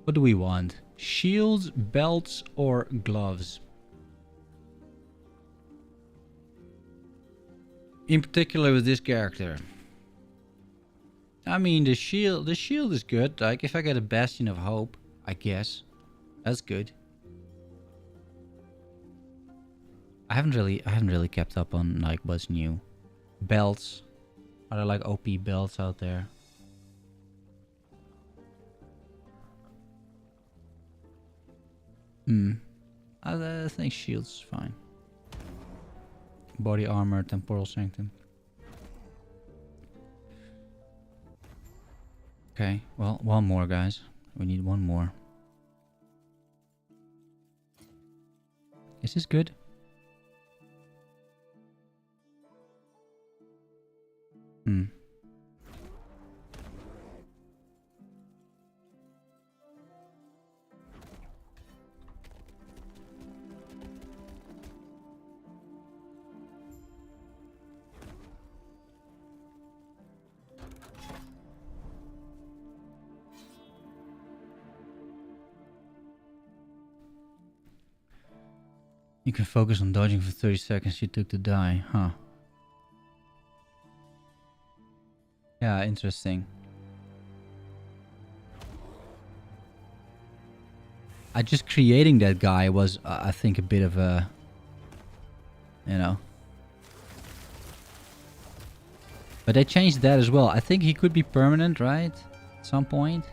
What do we want? Shields, belts, or gloves? In particular with this character. I mean, the shield is good. Like, if I get a Bastion of Hope, I guess. That's good. I haven't really kept up on, like, what's new. Belts. Are there, like, OP belts out there? I think shield's fine. Body armor, Temporal Sanctum. Okay, well, one more, guys. We need one more. Is this good? You can focus on dodging for 30 seconds. You took the die, huh? Yeah, interesting. Just creating that guy was, I think, a bit of a, you know. But they changed that as well. I think he could be permanent, right? At some point.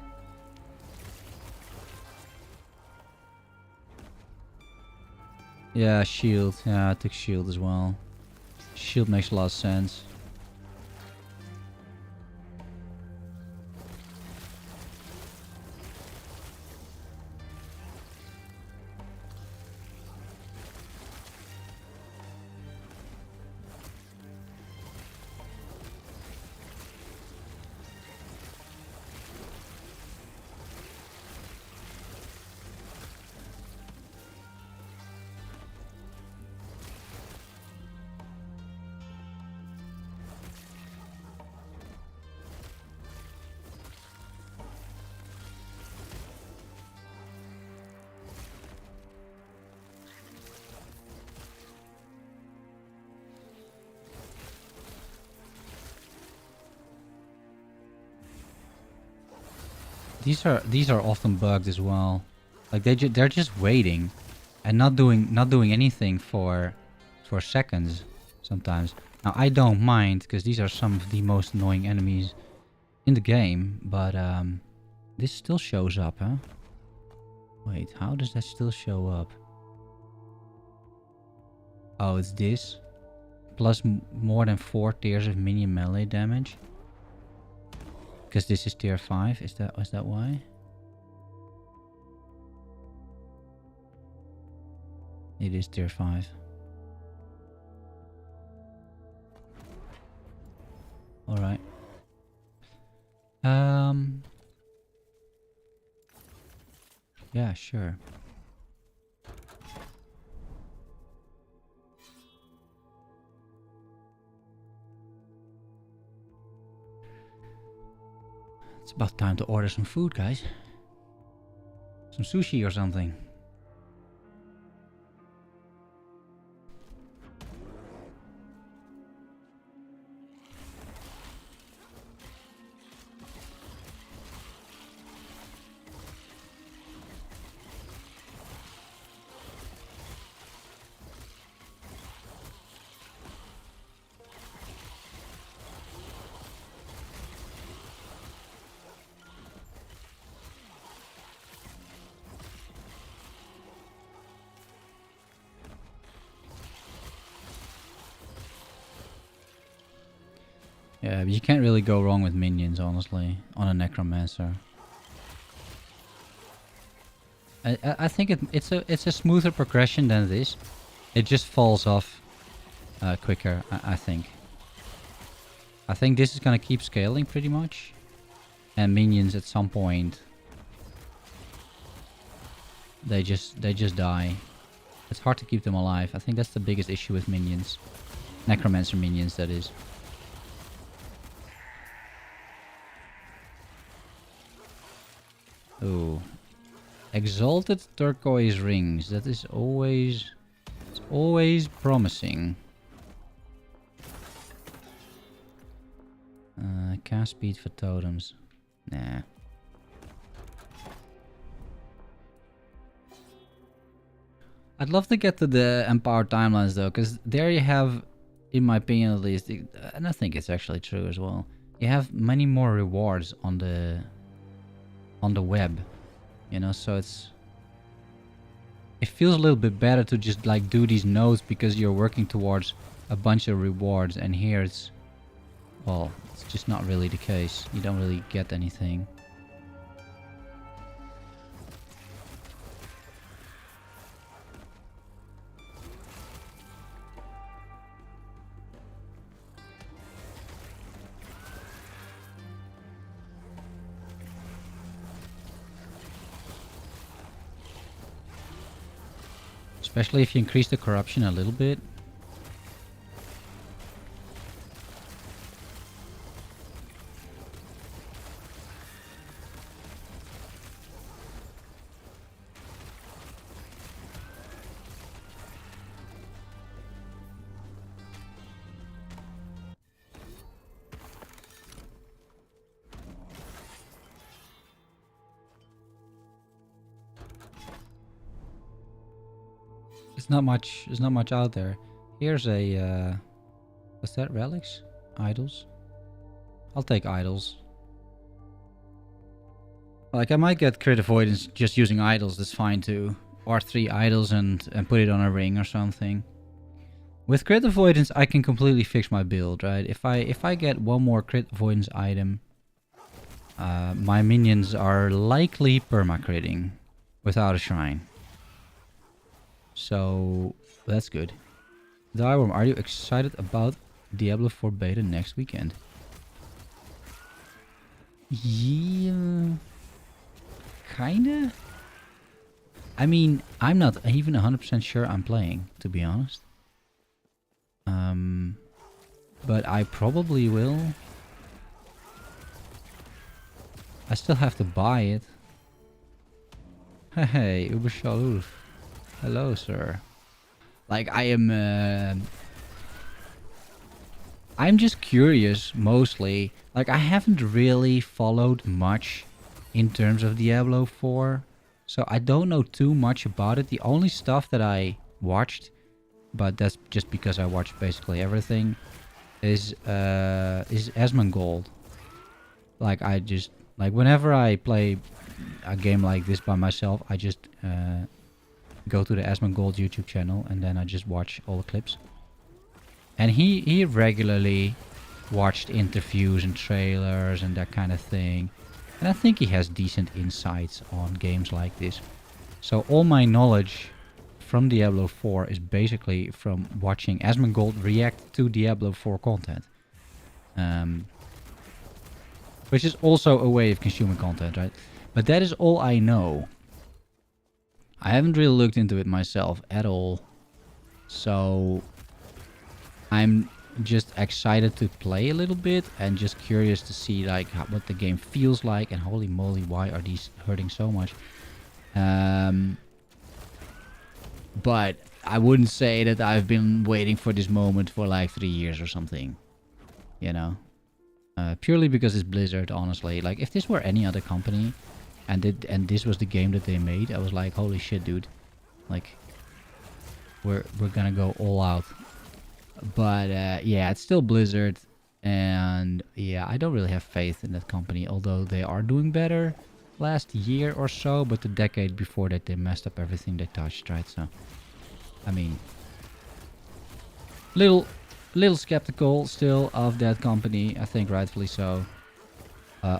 Yeah, shield. Yeah, I took shield as well. Shield makes a lot of sense. These are often bugged as well. Like they're just waiting and not doing anything for seconds sometimes. Now I don't mind because these are some of the most annoying enemies in the game, but this still shows up, huh? Wait, how does that still show up? Oh, it's this. Plus more than 4 tiers of minion melee damage. Because this is tier 5, is that why? It is tier 5. Alright. Yeah, sure. It's about time to order some food, guys. Some sushi or something. Yeah, but you can't really go wrong with minions, honestly, on a necromancer. I think it's a smoother progression than this. It just falls off quicker, I think. I think this is gonna keep scaling pretty much, and minions at some point they just die. It's hard to keep them alive. I think that's the biggest issue with minions, necromancer minions, that is. Ooh. Exalted turquoise rings. That is always... It's always promising. Cast speed for totems. Nah. I'd love to get to the Empowered Timelines though, because there you have, in my opinion at least, and I think it's actually true as well, you have many more rewards on the web, you know, so it feels a little bit better to just like do these nodes because you're working towards a bunch of rewards, and here it's, well, it's just not really the case. You don't really get anything. Especially if you increase the corruption a little bit. There's not much out there. Here's a what's that? Relics? Idols? I'll take idols. Like I might get crit avoidance just using idols, that's fine too. Or 3 idols and put it on a ring or something. With crit avoidance I can completely fix my build, right? If I get one more crit avoidance item, my minions are likely perma-critting without a shrine. So that's good. Thyworm, are you excited about Diablo 4 beta next weekend? Yeah, kinda. I mean, I'm not even 100% sure I'm playing, to be honest. But I probably will. I still have to buy it. Hey, Uber Shaloof. Hello, sir. Like, I'm just curious, mostly. Like, I haven't really followed much in terms of Diablo 4. So, I don't know too much about it. The only stuff that I watched, but that's just because I watched basically everything, is Asmongold. Like, whenever I play a game like this by myself, I just... go to the Asmongold YouTube channel and then I just watch all the clips. And he regularly watched interviews and trailers and that kind of thing. And I think he has decent insights on games like this. So all my knowledge from Diablo 4 is basically from watching Asmongold react to Diablo 4 content. Which is also a way of consuming content, right? But that is all I know. I haven't really looked into it myself at all, so I'm just excited to play a little bit and just curious to see like what the game feels like, and holy moly, why are these hurting so much? But I wouldn't say that I've been waiting for this moment for like 3 years or something, you know? Purely because it's Blizzard, honestly. Like if this were any other company, and this was the game that they made, I was like, holy shit, dude. Like, we're gonna go all out. But, yeah, it's still Blizzard. And, yeah, I don't really have faith in that company. Although they are doing better last year or so. But the decade before that, they messed up everything they touched, right? So, I mean... Little skeptical still of that company. I think rightfully so.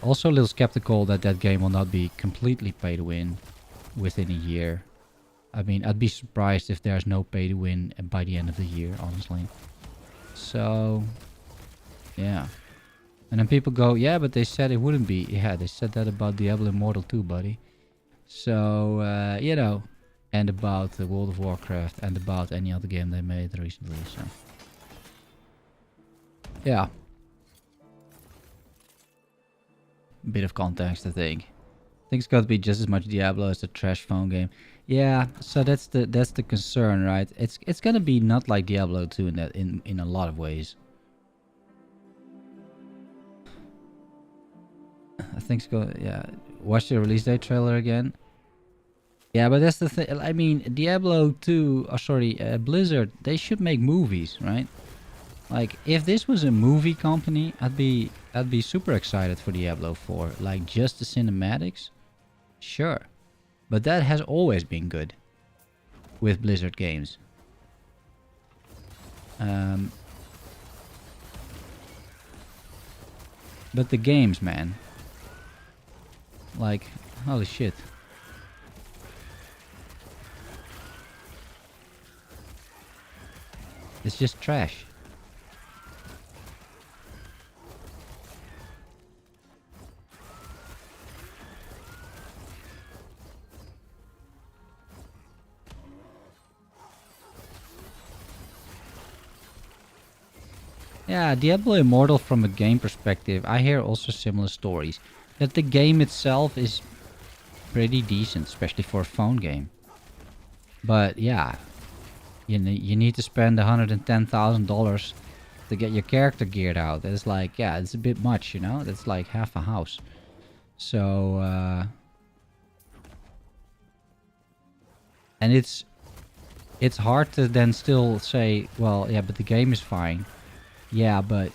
Also a little skeptical that that game will not be completely pay to win within a year. I mean, I'd be surprised if there's no pay to win by the end of the year, honestly. So, yeah. And then people go, yeah, but they said it wouldn't be. Yeah, they said that about Diablo Immortal too, buddy. So, you know, and about World of Warcraft and about any other game they made recently, so. Yeah. Bit of context, I think. think it's gonna be just as much Diablo as the trash phone game. Yeah, so that's the concern, right? It's gonna be not like Diablo 2 in a lot of ways. I think it's going. Yeah, watch the release date trailer again. Yeah, but that's the thing. I mean, Diablo 2. Oh, sorry, Blizzard. They should make movies, right? Like, if this was a movie company, I'd be super excited for Diablo 4. Like, just the cinematics, sure. But that has always been good with Blizzard games. But the games, man. Like, holy shit. It's just trash. Yeah, Diablo Immortal from a game perspective, I hear also similar stories. That the game itself is pretty decent, especially for a phone game. But yeah, you need to spend $110,000 to get your character geared out. It's like, yeah, it's a bit much, you know? That's like half a house. So, and it's hard to then still say, well, yeah, but the game is fine. Yeah, but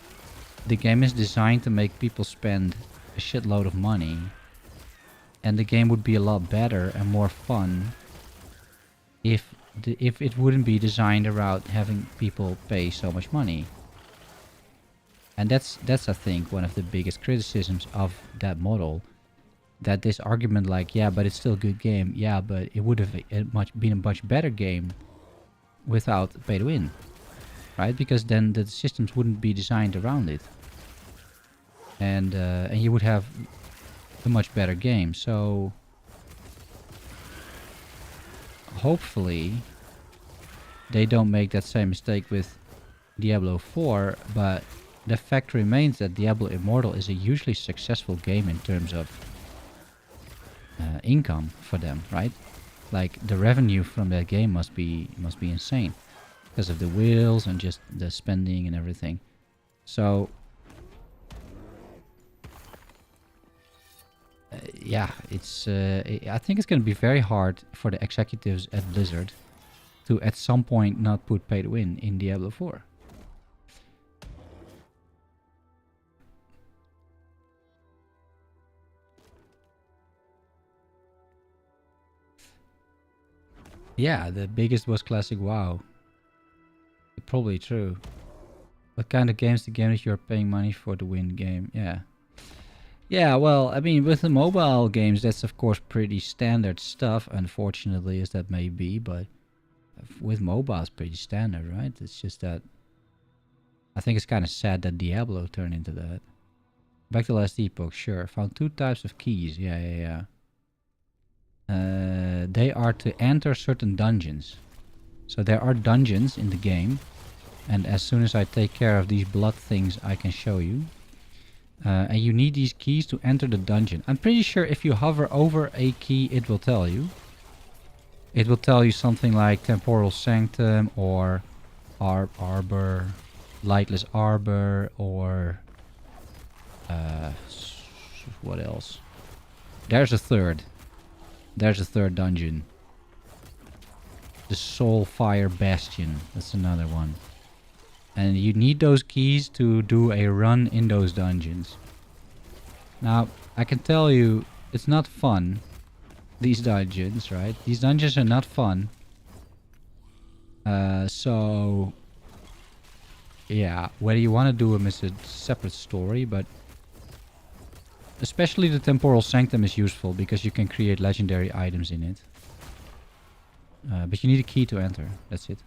the game is designed to make people spend a shitload of money. And the game would be a lot better and more fun if it wouldn't be designed around having people pay so much money. And that's I think one of the biggest criticisms of that model. That this argument like, yeah, but it's still a good game. Yeah, but it would have been a much better game without pay to win. Right? Because then the systems wouldn't be designed around it. And you would have a much better game. So hopefully they don't make that same mistake with Diablo 4, but the fact remains that Diablo Immortal is a hugely successful game in terms of income for them, right? Like the revenue from that game must be insane because of the wheels and just the spending and everything. So yeah, it's I think it's going to be very hard for the executives at Blizzard to at some point not put pay to win in Diablo 4. Yeah, the biggest was Classic WoW. Probably true. What kind of games the game that you're paying money for to win game? Yeah. Yeah, well, I mean, with the mobile games, that's of course pretty standard stuff, unfortunately, as that may be, but with mobile, it's pretty standard, right? It's just that I think it's kind of sad that Diablo turned into that. Back to last Epoch, sure. Found 2 types of keys. Yeah. They are to enter certain dungeons. So there are dungeons in the game, and as soon as I take care of these blood things, I can show you. And you need these keys to enter the dungeon. I'm pretty sure if you hover over a key, it will tell you. It will tell you something like Temporal Sanctum or Arbor, Lightless Arbor, or what else? There's a third. There's a third dungeon. The Soulfire Bastion. That's another one. And you need those keys to do a run in those dungeons. Now, I can tell you, it's not fun. These dungeons, right? These dungeons are not fun. So, yeah, whether you want to do them is a separate story, but especially the Temporal Sanctum is useful because you can create legendary items in it. But you need a key to enter. That's it.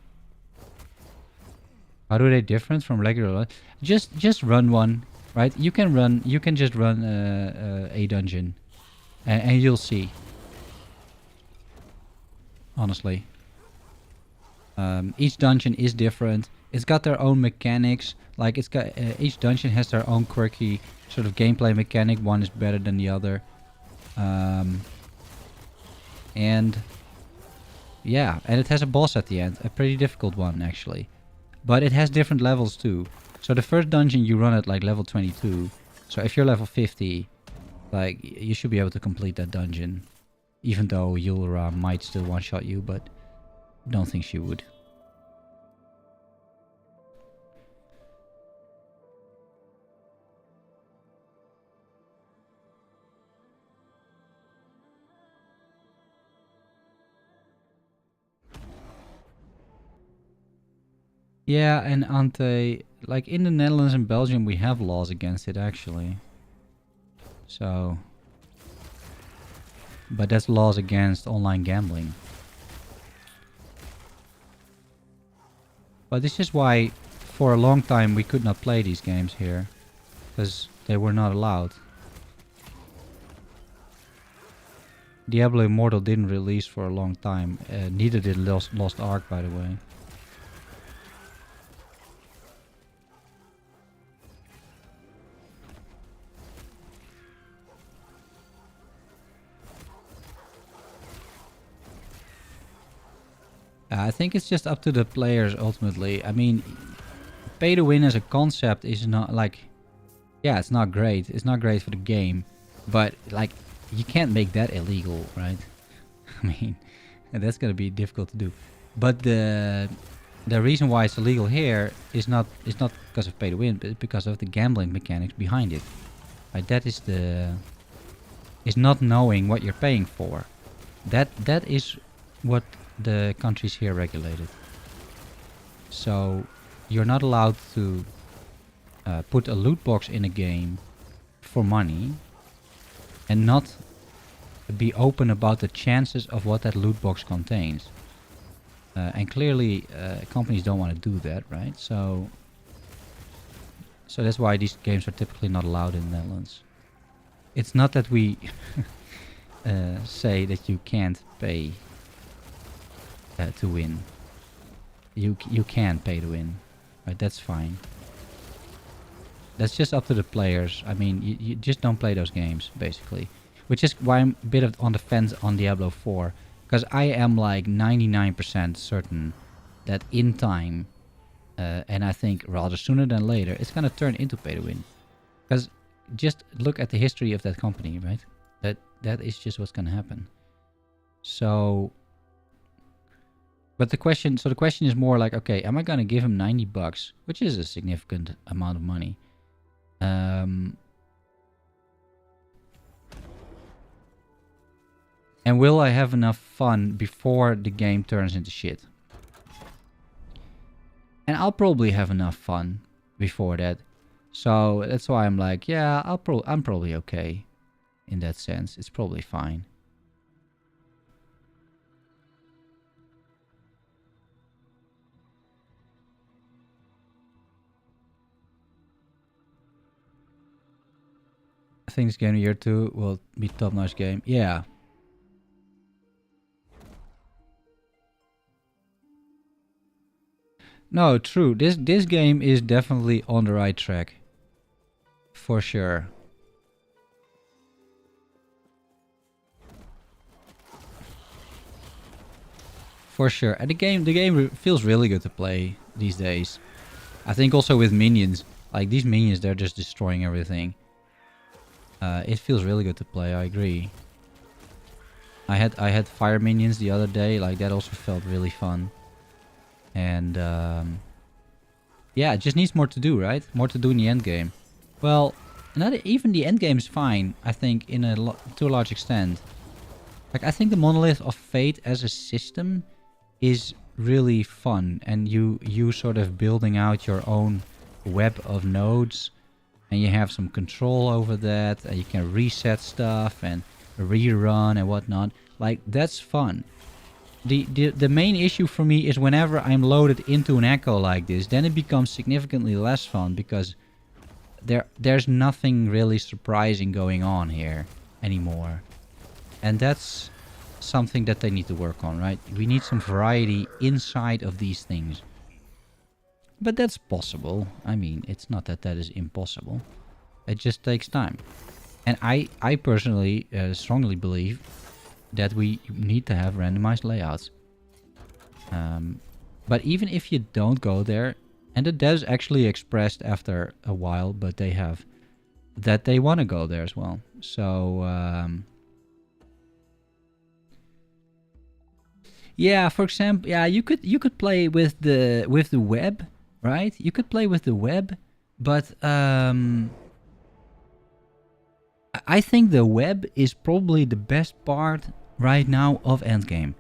How do they different from regular? Just run one, right? You can just run a dungeon, and you'll see. Honestly, each dungeon is different. It's got their own mechanics. Like it's got each dungeon has their own quirky sort of gameplay mechanic. One is better than the other. And yeah, and it has a boss at the end, a pretty difficult one actually. But it has different levels too. So the first dungeon you run at like level 22. So if you're level 50, like you should be able to complete that dungeon. Even though Yulra might still one-shot you, but don't think she would. Yeah, and Ante, like in the Netherlands and Belgium, we have laws against it actually. So, but that's laws against online gambling. But this is why, for a long time, we could not play these games here, because they were not allowed. Diablo Immortal didn't release for a long time. Neither did Lost Ark, by the way. I think it's just up to the players ultimately. I mean, pay to win as a concept is not like... Yeah, it's not great. It's not great for the game. But, like, you can't make that illegal, right? I mean, that's gonna be difficult to do. But the reason why it's illegal here is not because of pay to win, but because of the gambling mechanics behind it. Right? That is is not knowing what you're paying for. That is what the countries here regulated. So you're not allowed to put a loot box in a game for money and not be open about the chances of what that loot box contains. And clearly companies don't want to do that, right? So that's why these games are typically not allowed in the Netherlands. It's not that we say that you can't pay to win. You can pay to win, right? That's fine. That's just up to the players. I mean, you just don't play those games, basically. Which is why I'm a bit on the fence on Diablo 4. Because I am like 99% certain that in time, and I think rather sooner than later, it's going to turn into pay to win. Because just look at the history of that company, right? That is just what's going to happen. So... But the question is more like, okay, am I going to give him $90, which is a significant amount of money? And will I have enough fun before the game turns into shit? And I'll probably have enough fun before that. So that's why I'm like, yeah, I'm probably okay in that sense. It's probably fine. I think this game of year 2 will be top-notch game. Yeah. No, true. This game is definitely on the right track. For sure. For sure. And the game feels really good to play these days. I think also with minions. Like these minions, they're just destroying everything. It feels really good to play, I agree. I had fire minions the other day, like that also felt really fun. And yeah, it just needs more to do, right? More to do in the end game. Well, not even the end game is fine, I think, to a large extent. Like I think the Monolith of Fate as a system is really fun, and you sort of building out your own web of nodes. And you have some control over that, and you can reset stuff and rerun and whatnot. Like, that's fun. The main issue for me is whenever I'm loaded into an echo like this, then it becomes significantly less fun because there's nothing really surprising going on here anymore. And that's something that they need to work on, right? We need some variety inside of these things. But that's possible. I mean, it's not that is impossible. It just takes time. And I personally strongly believe that we need to have randomized layouts. But even if you don't go there, and the devs actually expressed after a while, but they have that they want to go there as well. So yeah, for example, yeah, you could play with the web, right? You could play with the web, but I think the web is probably the best part right now of endgame,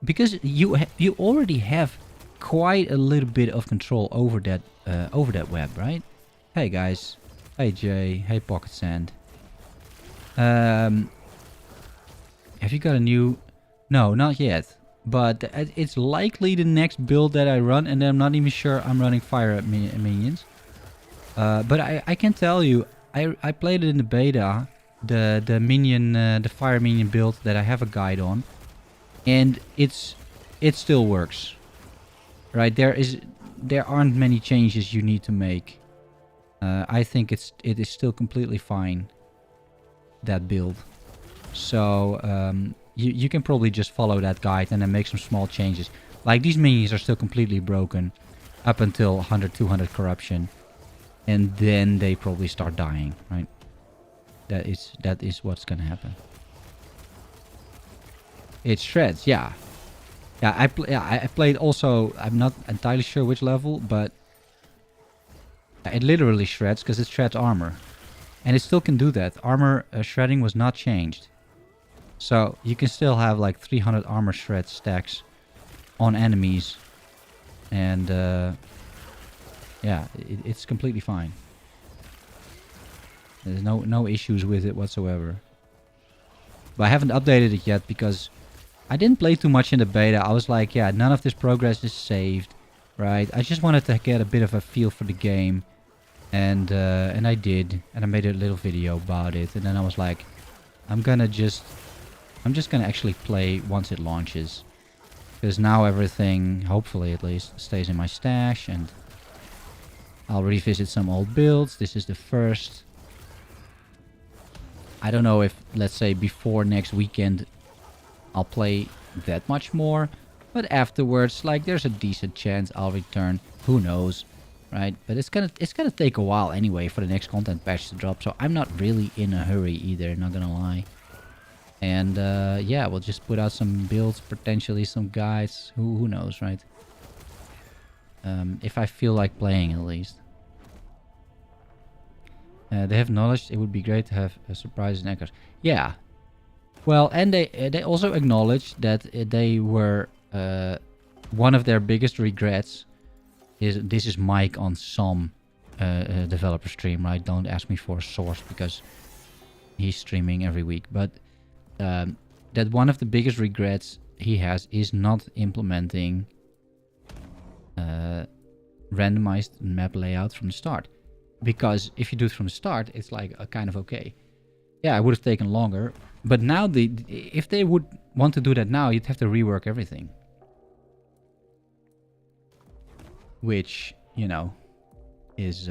because you already have quite a little bit of control over that web, right? Hey guys, hey Jay, hey Pocket Sand. Have you got a new? No, not yet. But it's likely the next build that I run, and I'm not even sure I'm running fire minions. But I can tell you, I played it in the beta, the minion, the fire minion build that I have a guide on, and it still works. Right, there aren't many changes you need to make. I think it is still completely fine, that build. So you can probably just follow that guide and then make some small changes. Like, these minions are still completely broken up until 100, 200 corruption. And then they probably start dying, right? That is what's gonna happen. It shreds, yeah. Yeah, I played also, I'm not entirely sure which level, but it literally shreds because it shreds armor. And it still can do that. Armor shredding was not changed. So you can still have like 300 armor shred stacks on enemies. And yeah, it's completely fine. There's no issues with it whatsoever. But I haven't updated it yet because I didn't play too much in the beta. I was like, yeah, none of this progress is saved, right? I just wanted to get a bit of a feel for the game. And I did. And I made a little video about it. And then I was like, I'm just gonna actually play once it launches. Because now everything, hopefully at least, stays in my stash. And I'll revisit some old builds. This is the first. I don't know if, let's say, before next weekend I'll play that much more. But afterwards, like, there's a decent chance I'll return. Who knows, right? But it's gonna take a while anyway for the next content patch to drop. So I'm not really in a hurry either, not gonna lie. And yeah, we'll just put out some builds, potentially some guides. Who knows, right? If I feel like playing, at least. They have acknowledged it would be great to have a surprise in echoes. Yeah. Well, and they also acknowledged that they were one of their biggest regrets is this is Mike on some developer stream, right? Don't ask me for a source because he's streaming every week, but that one of the biggest regrets he has is not implementing randomized map layout from the start. Because if you do it from the start, it's like kind of okay. Yeah, it would have taken longer. But now, if they would want to do that now, you'd have to rework everything. Which, you know, is...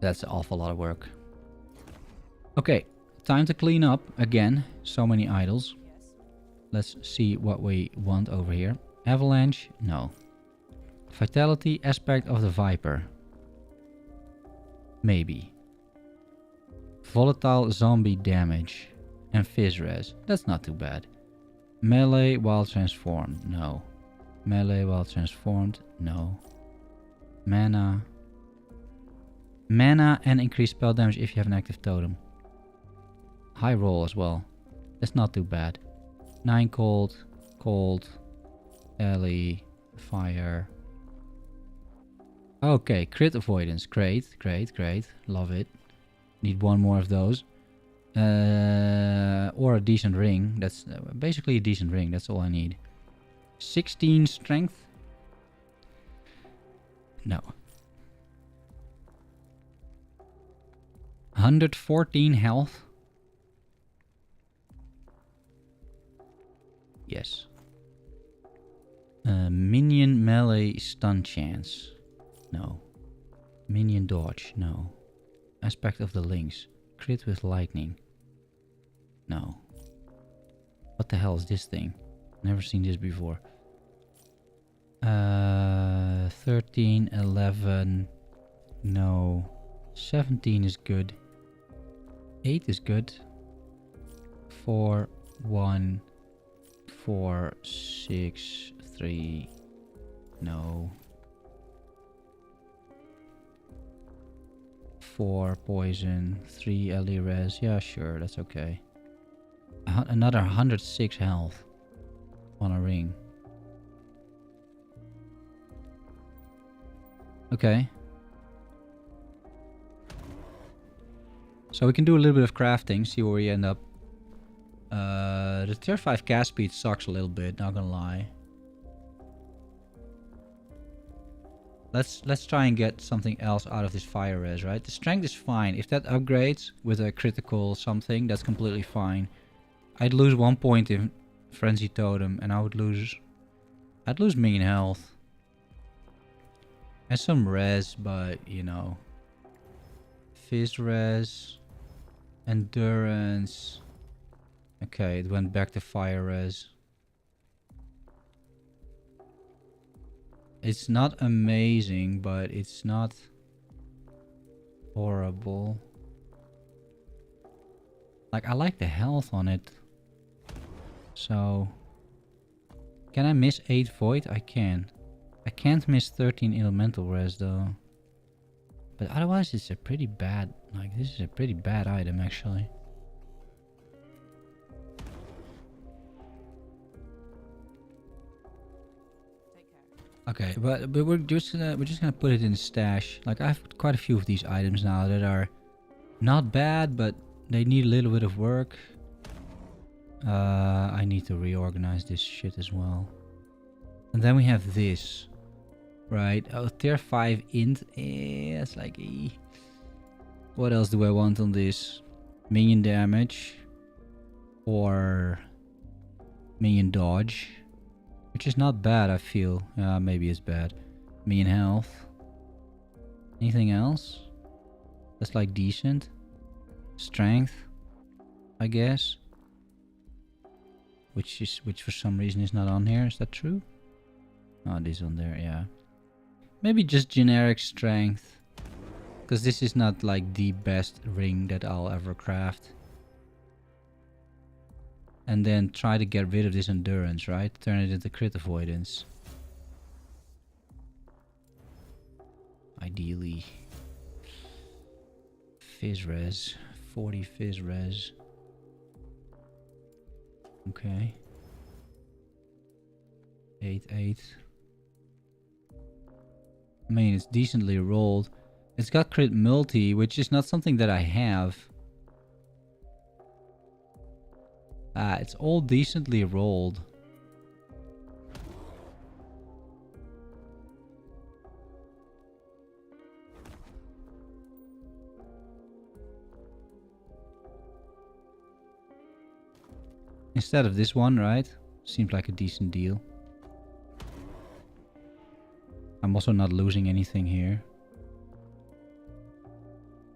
that's an awful lot of work. Okay, time to clean up again. So many idols. Let's see what we want over here. Avalanche? No. Vitality aspect of the Viper. Maybe. Volatile zombie damage. And Fizz res. That's not too bad. Melee while transformed. No. Melee while transformed. No. Mana. Mana and increased spell damage if you have an active totem. High roll as well. That's not too bad. 9 cold. Cold. Ellie. Fire. Okay, crit avoidance. Great, great, great. Love it. Need one more of those. Or a decent ring. That's basically a decent ring. That's all I need. 16 strength. No. 114 health. Yes. Minion melee stun chance. No. Minion dodge, no. Aspect of the lynx. Crit with lightning. No. What the hell is this thing? Never seen this before. 13, 11. No. 17 is good. 8 is good. 4, 1, 4, 6, 3. No. 4 poison, 3 LE res. Yeah, sure, that's okay. Another 106 health on a ring. Okay. So we can do a little bit of crafting, see where we end up. The tier 5 cast speed sucks a little bit, not gonna lie. Let's try and get something else out of this fire res, right? The strength is fine. If that upgrades with a critical something, that's completely fine. I'd lose 1 point in Frenzy Totem and I'd lose minion health. And some res, but you know. Fizz res. Endurance. Okay, it went back to fire res. It's not amazing, but it's not horrible. Like, I like the health on it. So, can I miss 8 void? I can. I can't miss 13 elemental res though. But otherwise it's a pretty bad, like this is a pretty bad item actually. Okay, but we're just gonna put it in the stash. Like I have quite a few of these items now that are not bad, but they need a little bit of work. I need to reorganize this shit as well. And then we have this, right? Oh, tier 5 int. It's like what else do I want on this? Minion damage or minion dodge. Which is not bad, I feel. Maybe it's bad. Minion health. Anything else? That's like decent. Strength, I guess. Which for some reason is not on here. Is that true? Oh, it is on there, yeah. Maybe just generic strength. Because this is not like the best ring that I'll ever craft. And then try to get rid of this endurance, right? Turn it into crit avoidance. Ideally. Fizz res. 40 fizz res. Okay. 8, 8. I mean, it's decently rolled. It's got crit multi, which is not something that I have. It's all decently rolled. Instead of this one, right? Seems like a decent deal. I'm also not losing anything here.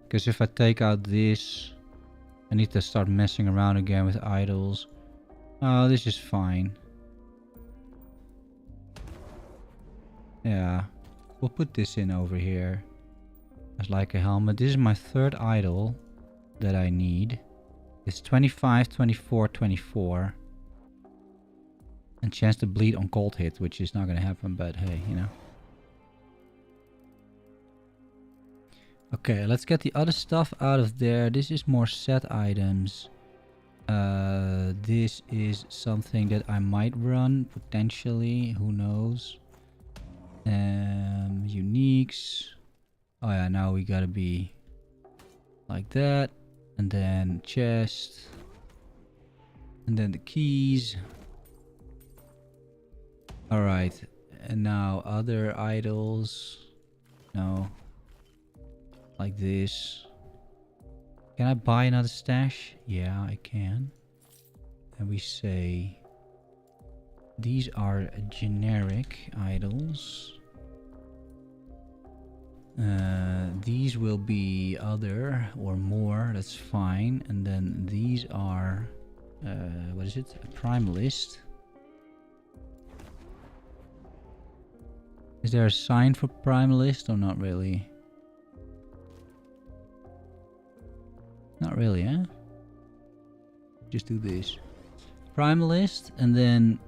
Because if I take out this, I need to start messing around again with idols. Oh, this is fine. Yeah. We'll put this in over here. As like a helmet. This is my third idol that I need. It's 25, 24, 24. And chance to bleed on cold hit, which is not going to happen, but hey, you know. Okay, let's get the other stuff out of there. This is more set items. This is something that I might run, potentially. Who knows? Uniques. Oh yeah, now we gotta be like that. And then chest. And then the keys. Alright. And now other idols. No. Like this. Can I buy another stash? Yeah, I can. And we say these are generic idols. These will be other or more, that's fine. And then these are, what is it? A prime list. Is there a sign for prime list or not really? Not really, huh? Just do this. Prime list and then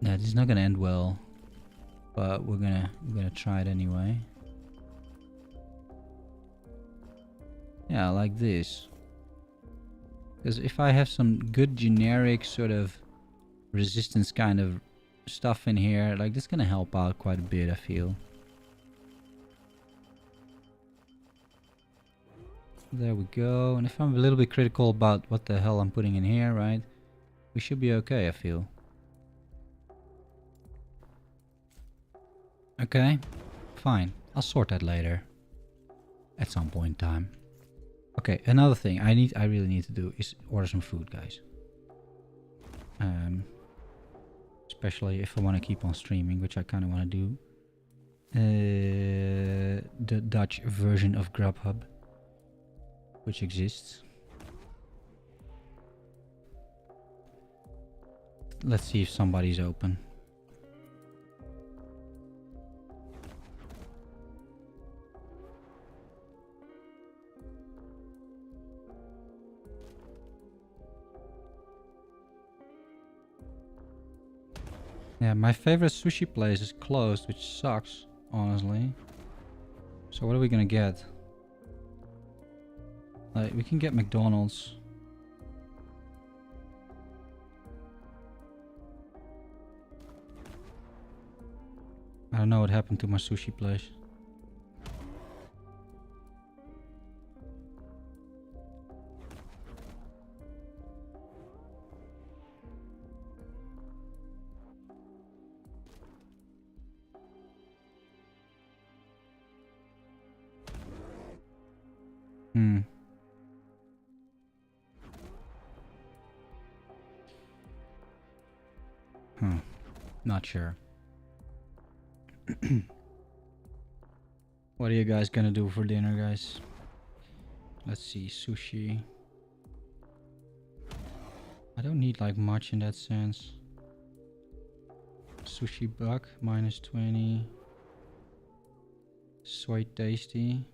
no, this is not gonna end well, but we're gonna try it anyway. Yeah, like this. Because if I have some good generic sort of resistance kind of stuff in here, like this is gonna help out quite a bit, I feel. There we go. And if I'm a little bit critical about what the hell I'm putting in here, right? We should be okay, I feel. Okay, fine. I'll sort that later. At some point in time. Okay, another thing I really need to do is order some food, guys. Especially if I want to keep on streaming, which I kind of want to do. The Dutch version of Grubhub, which exists. Let's see if somebody's open. Yeah, my favorite sushi place is closed, which sucks, honestly. So what are we gonna get? Like, we can get McDonald's. I don't know what happened to my sushi place. Not sure. What are you guys gonna do for dinner, guys? Let's see, sushi. I don't need like much in that sense. Sushi buck, -20. Sweet tasty.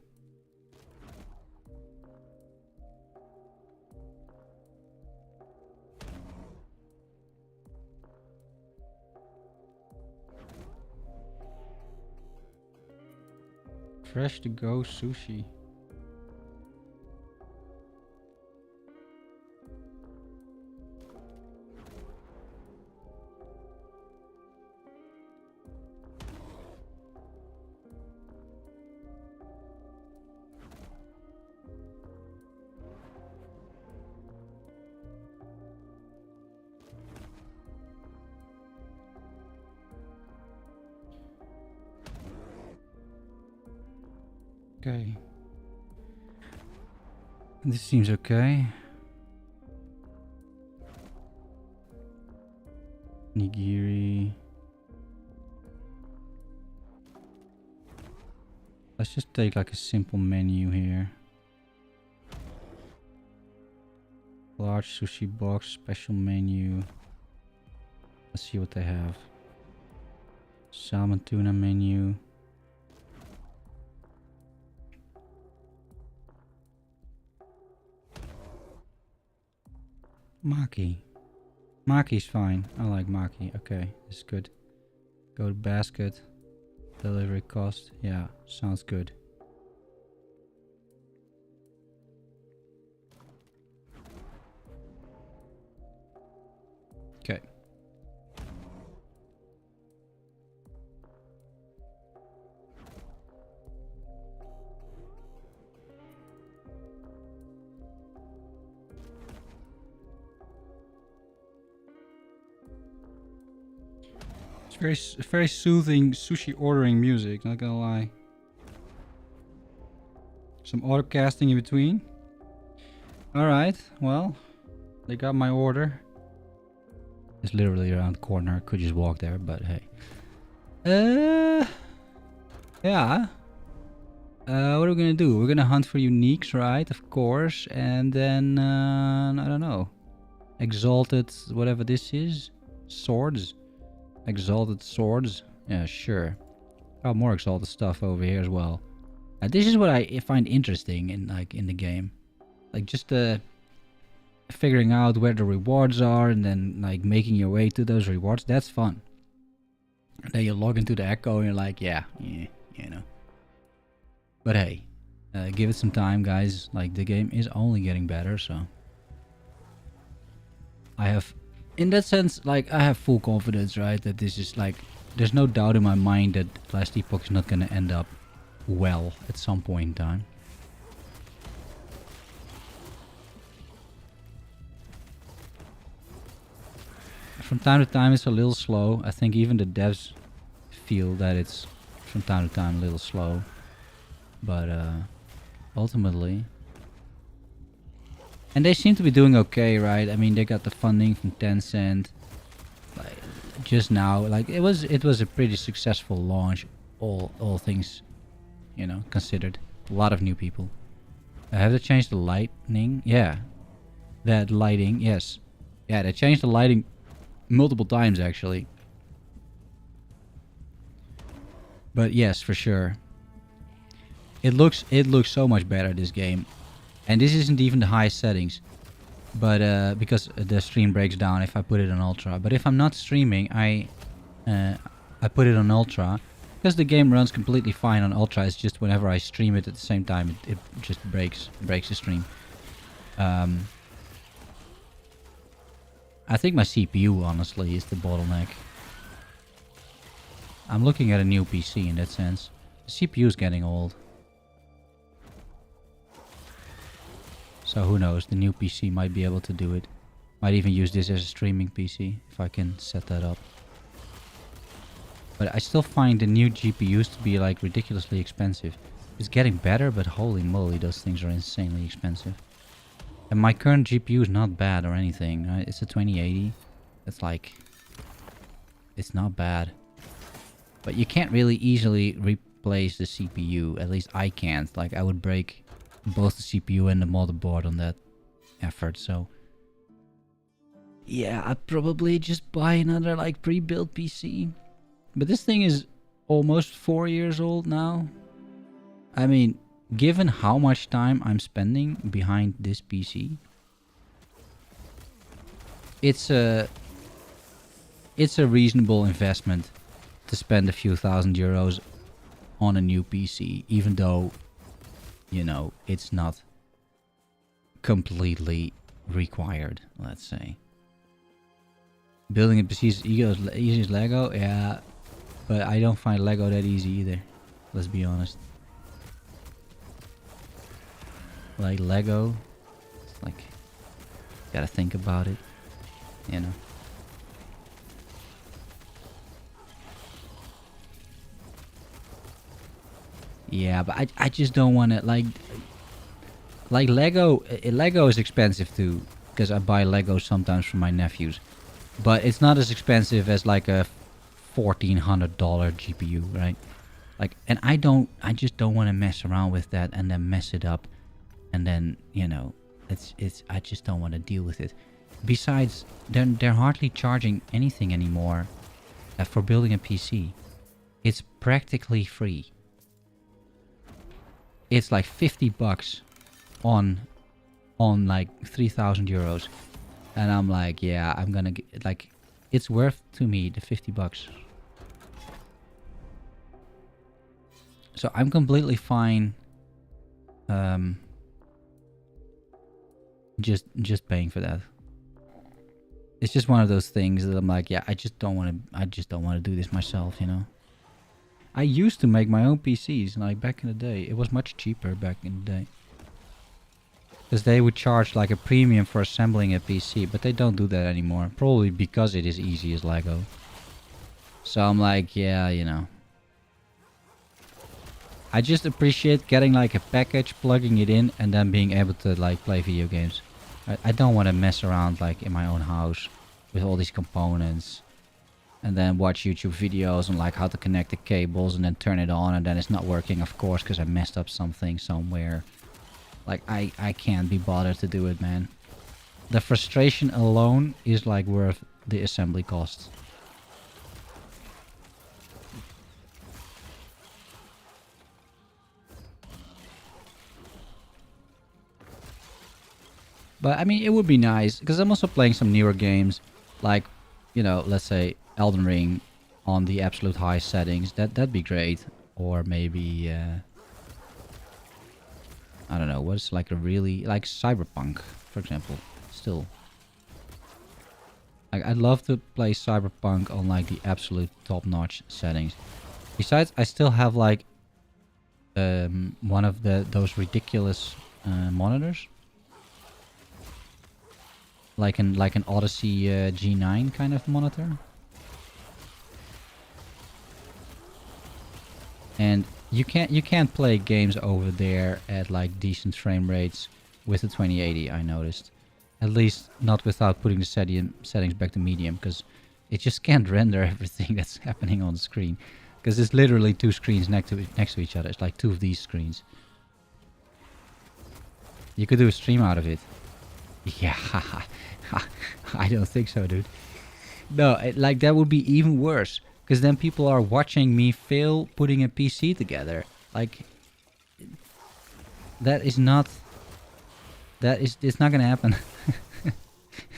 Fresh to go sushi. Okay. This seems okay. Nigiri. Let's just take like a simple menu here. Large sushi box, special menu. Let's see what they have. Salmon tuna menu. Maki. Maki's fine. I like Maki. Okay, this is good. Go to basket. Delivery cost. Yeah, sounds good. Okay. Very soothing sushi ordering music, not gonna lie. Some auto casting in between. Alright, well, they got my order. It's literally around the corner. Could just walk there, but hey. Yeah. What are we gonna do? We're gonna hunt for uniques, right? Of course. And then, I don't know. Exalted, whatever this is. Swords. Exalted swords. Yeah, sure. Got more exalted stuff over here as well. This is what I find interesting in the game. Like just figuring out where the rewards are and then like making your way to those rewards. That's fun. And then you log into the Echo and you're like, yeah, you know. But hey, give it some time, guys. Like the game is only getting better, so I have, in that sense, like I have full confidence, right? That this is like, there's no doubt in my mind that Last Epoch is not gonna end up well at some point in time. From time to time it's a little slow. I think even the devs feel that it's from time to time a little slow. But ultimately... And they seem to be doing okay, right? I mean, they got the funding from Tencent. Like, just now, like it was a pretty successful launch, all things, you know, considered. A lot of new people. Have they changed the lighting? Yeah. That lighting, yes. Yeah, they changed the lighting multiple times actually. But yes, for sure. It looks so much better, this game. And this isn't even the highest settings. But because the stream breaks down if I put it on ultra. But if I'm not streaming, I put it on ultra. Because the game runs completely fine on ultra. It's just whenever I stream it at the same time, it just breaks the stream. I think my CPU, honestly, is the bottleneck. I'm looking at a new PC in that sense. The CPU is getting old. So who knows, the new PC might be able to do it. Might even use this as a streaming PC, if I can set that up. But I still find the new GPUs to be like ridiculously expensive. It's getting better, but holy moly, those things are insanely expensive. And my current GPU is not bad or anything, right? It's a 2080. It's like... It's not bad. But you can't really easily replace the CPU. At least I can't. Like, I would break both the CPU and the motherboard on that effort, so... Yeah, I'd probably just buy another, like, pre-built PC. But this thing is almost 4 years old now. I mean... Given how much time I'm spending behind this PC, it's a reasonable investment to spend a few €1,000 on a new PC, even though, you know, it's not completely required, let's say. Building a PC is easy as Lego, yeah, but I don't find Lego that easy either, let's be honest. Like Lego, it's like, gotta think about it, you know. Yeah, but I just don't want to, like Lego is expensive too, because I buy Lego sometimes for my nephews. But it's not as expensive as like a $1,400 GPU, right? Like, and I just don't want to mess around with that and then mess it up. And then, you know, I just don't want to deal with it. Besides, they're hardly charging anything anymore for building a PC. It's practically free. It's like $50 on like €3,000, and I'm like, yeah, I'm gonna get, like, it's worth to me the $50. So I'm completely fine. Just paying for that. It's just one of those things that I'm like, yeah, I just don't want to do this myself, you know. I used to make my own PCs, like back in the day. It was much cheaper back in the day. Because they would charge like a premium for assembling a PC, but they don't do that anymore. Probably because it is easy as Lego. So I'm like, yeah, you know. I just appreciate getting like a package, plugging it in, and then being able to like play video games. I don't want to mess around like in my own house with all these components, and then watch YouTube videos on like how to connect the cables and then turn it on and then it's not working, of course, because I messed up something somewhere. Like, I can't be bothered to do it, man. The frustration alone is like worth the assembly costs. But I mean, it would be nice because I'm also playing some newer games, like, you know, let's say Elden Ring on the absolute high settings. That'd be great. Or maybe I don't know, what's like a really like Cyberpunk, for example. Still, like, I'd love to play Cyberpunk on like the absolute top-notch settings. Besides, I still have like one of those ridiculous monitors. Like an Odyssey G9 kind of monitor. And you can't play games over there at like decent frame rates with the 2080, I noticed. At least not without putting the settings back to medium, because it just can't render everything that's happening on the screen. Because it's literally two screens next to each other. It's like two of these screens. You could do a stream out of it. Yeah, I don't think so, dude. No, like that would be even worse. Because then people are watching me fail putting a PC together. Like, it's not gonna happen.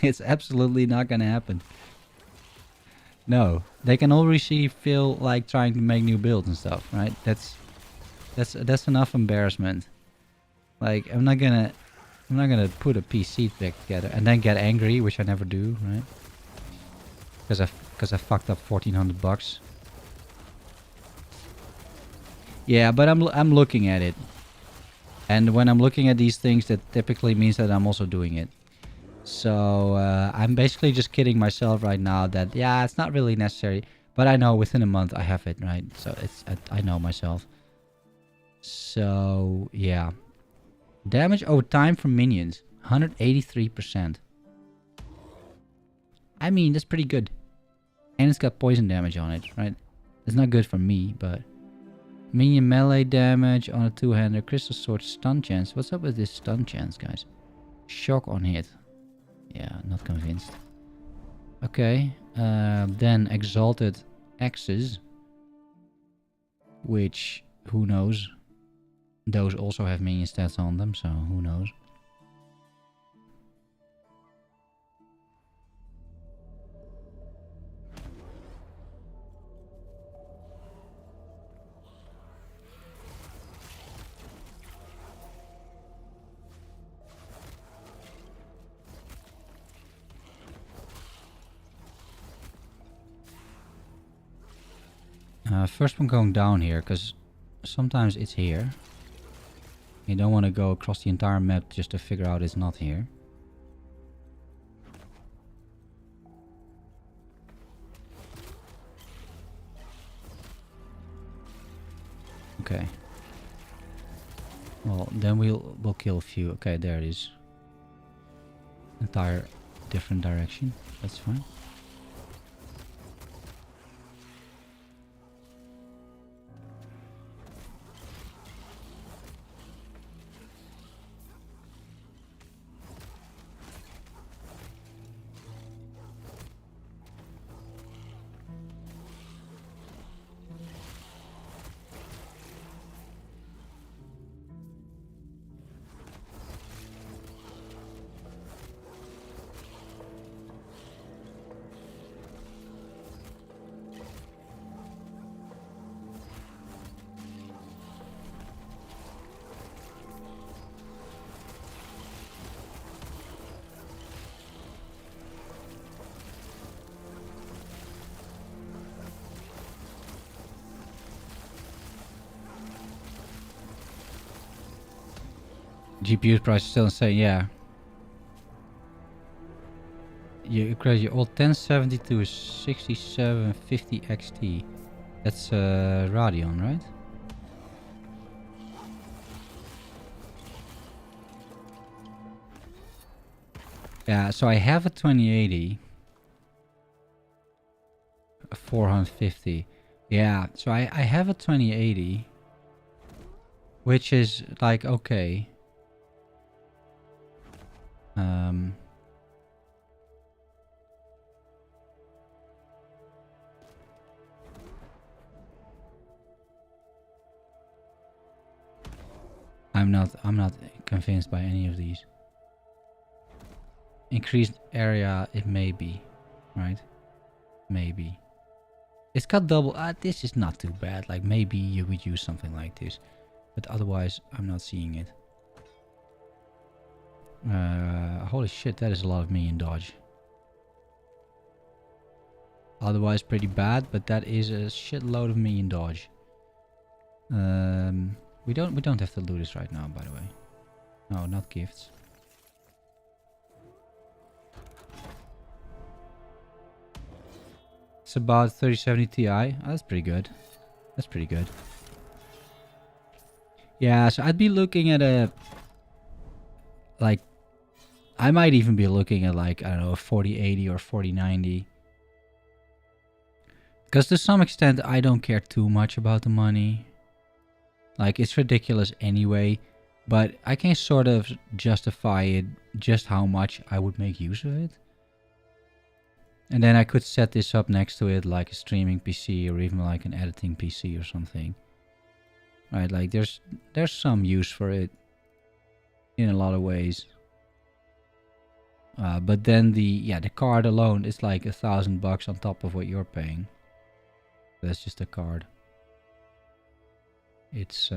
It's absolutely not gonna happen. No, they can already feel like trying to make new builds and stuff, right? That's enough embarrassment. Like, I'm not gonna put a PC back together and then get angry, which I never do, right? Because I fucked up $1,400. Yeah, but I'm looking at it, and when I'm looking at these things, that typically means that I'm also doing it. So I'm basically just kidding myself right now that yeah, it's not really necessary. But I know within a month I have it, right? So I know myself. So yeah. Damage over time from minions, 183%. I mean, that's pretty good. And it's got poison damage on it, right? It's not good for me, but... Minion melee damage on a two-hander. Crystal sword stun chance. What's up with this stun chance, guys? Shock on hit. Yeah, not convinced. Okay. Then exalted axes. Which, who knows? Those also have minion stats on them, so who knows. First one going down here, because sometimes it's here. You don't want to go across the entire map just to figure out it's not here. Okay. Well, then we'll kill a few. Okay, there it is. Entire different direction. That's fine. GPU price is still insane, yeah. You upgrade your old 1070 to a 6750 XT. That's Radeon, right? Yeah, so I have a 2080. 450. Yeah, so I have a 2080, which is like okay. I'm not convinced by any of these. Increased area, it may be, right? Maybe. It's got double. This is not too bad. Like maybe you would use something like this, but otherwise I'm not seeing it. Holy shit, that is a lot of minion dodge. Otherwise pretty bad, but that is a shitload of minion dodge. We don't have to do this right now, by the way. No, not gifts. It's about 3070 Ti. Oh, that's pretty good. That's pretty good. Yeah, so I'd be looking at a... Like... I might even be looking at like, I don't know, a 4080 or 4090. Because to some extent, I don't care too much about the money. Like, it's ridiculous anyway. But I can sort of justify it, just how much I would make use of it. And then I could set this up next to it like a streaming PC or even like an editing PC or something. Right, like there's some use for it in a lot of ways. But then the card alone is like $1,000 on top of what you're paying. That's just a card. It's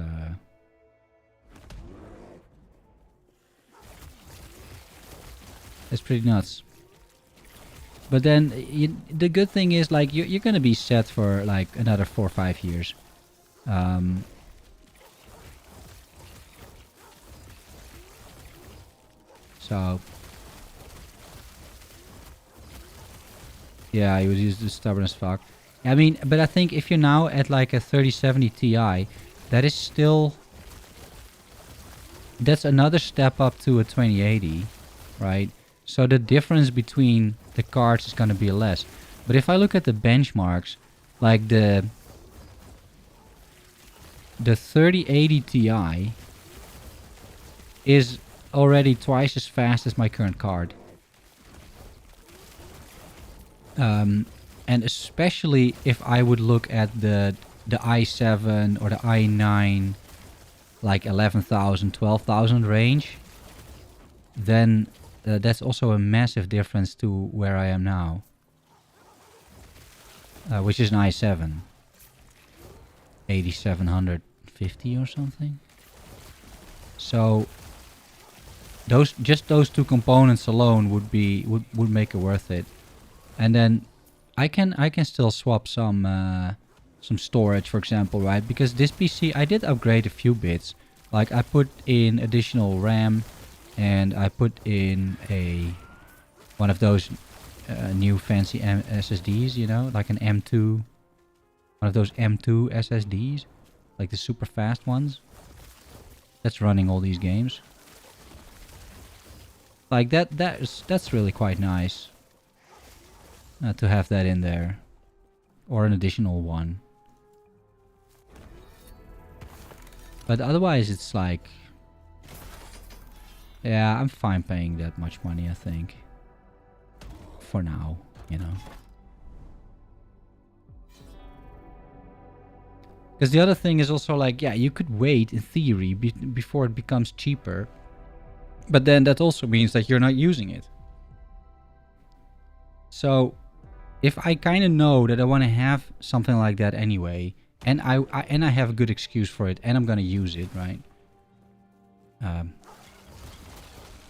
pretty nuts. But then the good thing is like you're gonna be set for like another 4 or 5 years. So yeah, he was just stubborn as fuck. I mean, but I think if you're now at like a 3070 Ti, that is still... That's another step up to a 2080, right? So the difference between the cards is going to be less. But if I look at the benchmarks, like the 3080 Ti is already twice as fast as my current card. And especially if I would look at the i7 or the i9, like 11,000, 12,000 range, then that's also a massive difference to where I am now, which is an i7, 8750 or something. So those two components alone would make it worth it. And then I can still swap some storage, for example, right? Because this PC, I did upgrade a few bits. Like I put in additional RAM, and I put in one of those new fancy SSDs, you know, like an M2, one of those M2 SSDs, like the super fast ones. That's running all these games. Like that's really quite nice. To have that in there, or an additional one. But otherwise it's like, yeah, I'm fine paying that much money, I think, for now, you know. Because the other thing is also like, yeah, you could wait in theory before it becomes cheaper, but then that also means that you're not using it. So if I kind of know that I want to have something like that anyway, and I have a good excuse for it, and I'm gonna use it, right?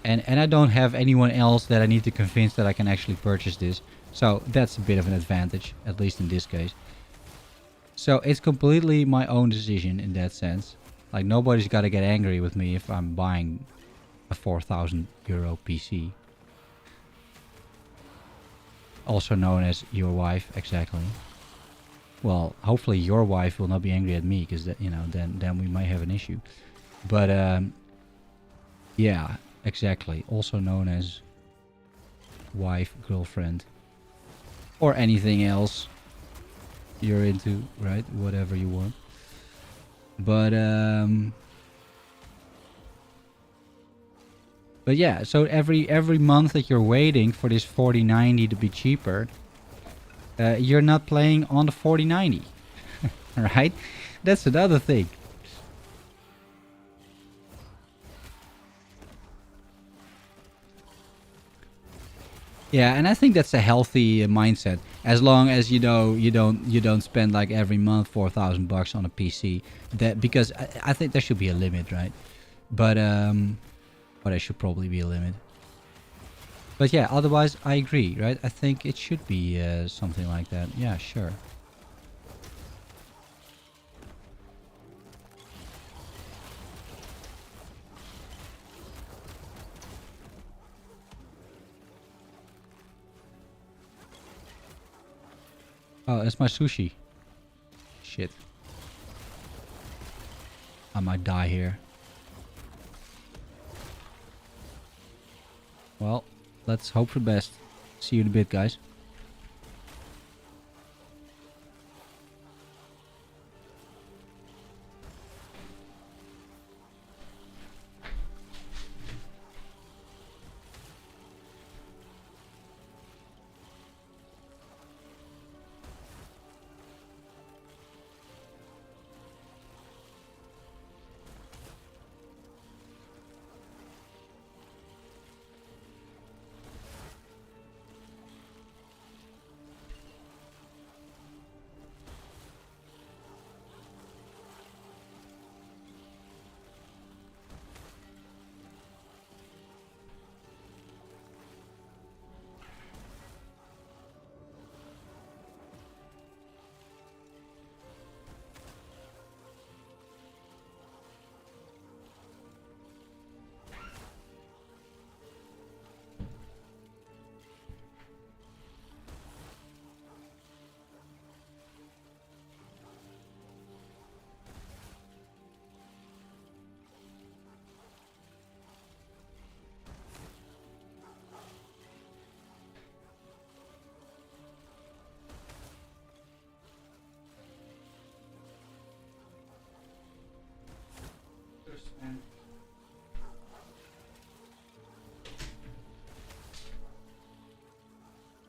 And I don't have anyone else that I need to convince that I can actually purchase this, so that's a bit of an advantage, at least in this case. So it's completely my own decision in that sense. Like nobody's gotta get angry with me if I'm buying a 4,000 euro PC. Also known as your wife, exactly. Well, hopefully your wife will not be angry at me, because you know, then we might have an issue. But yeah, exactly. Also known as wife, girlfriend, or anything else. you're into, right? Whatever you want. But yeah, so every month that you're waiting for this 4090 to be cheaper, you're not playing on the 4090, right? That's another thing. Yeah, and I think that's a healthy mindset. As long as you know you don't spend like every month $4,000 on a PC. That because I think there should be a limit, right? But there should probably be a limit. But yeah, otherwise I agree, right? I think it should be something like that. Yeah, sure. Oh, that's my sushi. Shit. I might die here. Well, let's hope for the best. See you in a bit, guys.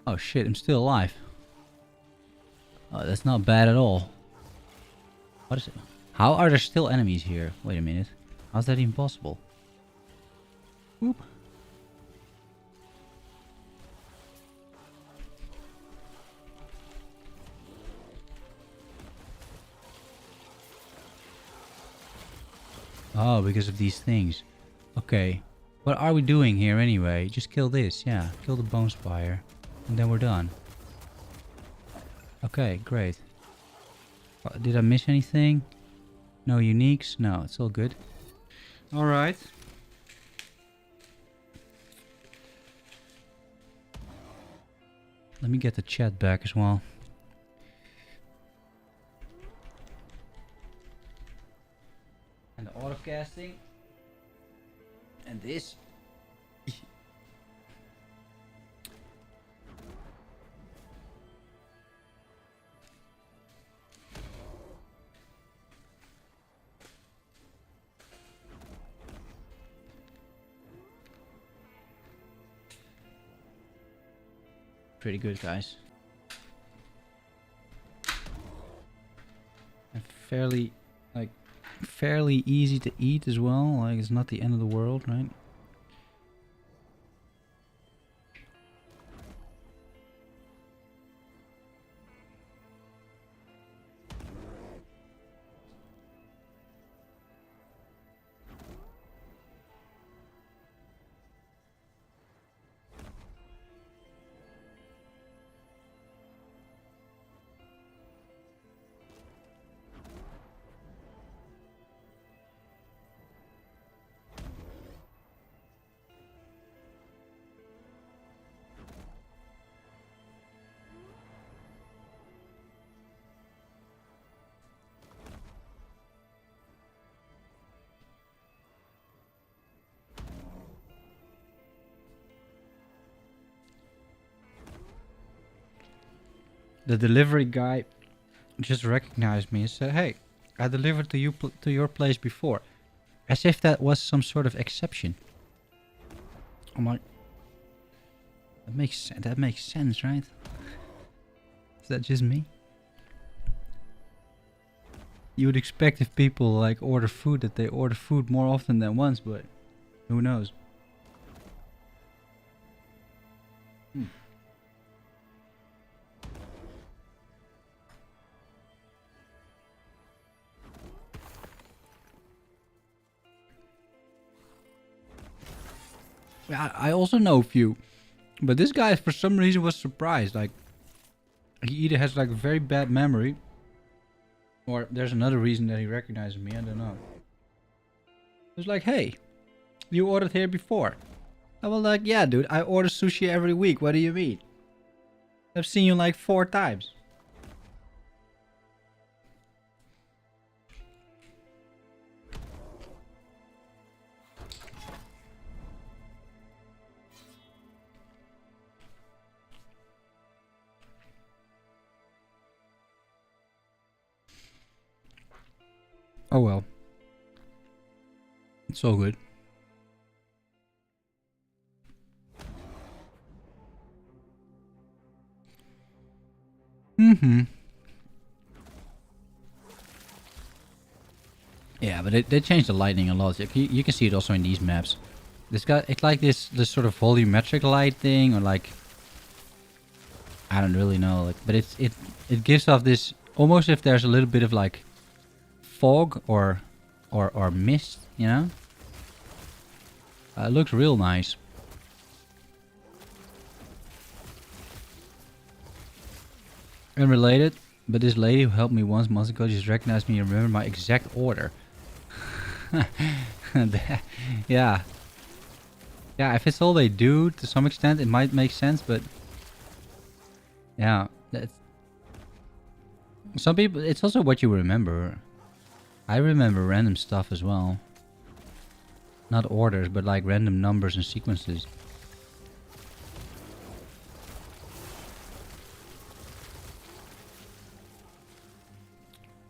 Oh shit, I'm still alive. Oh, that's not bad at all. What is it? How are there still enemies here? Wait a minute. How's that even possible? Whoop. Oh, because of these things. Okay. What are we doing here anyway? Just kill this, yeah. Kill the bone spire. And then we're done. Okay, great. Did I miss anything? No uniques? No, it's all good. Alright. Let me get the chat back as well. And the autocasting. And this. Pretty good, guys. And fairly easy to eat as well. Like, it's not the end of the world, right? The delivery guy just recognized me and said, "Hey, I delivered to you to your place before," as if that was some sort of exception. I'm like, that makes sense, right? Is that just me? You would expect if people like order food that they order food more often than once, but who knows? I also know a few, but this guy for some reason was surprised. Like, he either has like a very bad memory, or there's another reason that he recognizes me. I don't know. He was like, "Hey, you ordered here before." I was like, "Yeah, dude, I order sushi every week. What do you mean? I've seen you like 4 times." Oh well. It's all good. Mm-hmm. Yeah, but they changed the lighting a lot. You can see it also in these maps. It's like this sort of volumetric light thing, or like, I don't really know, like, but it gives off this almost if there's a little bit of like fog or mist, you know. It looks real nice. Unrelated, but this lady who helped me once months ago just recognized me and remembered my exact order. Yeah. Yeah, if it's all they do, to some extent, it might make sense, but... Yeah, that's... Some people, it's also what you remember. I remember random stuff as well. Not orders, but like random numbers and sequences.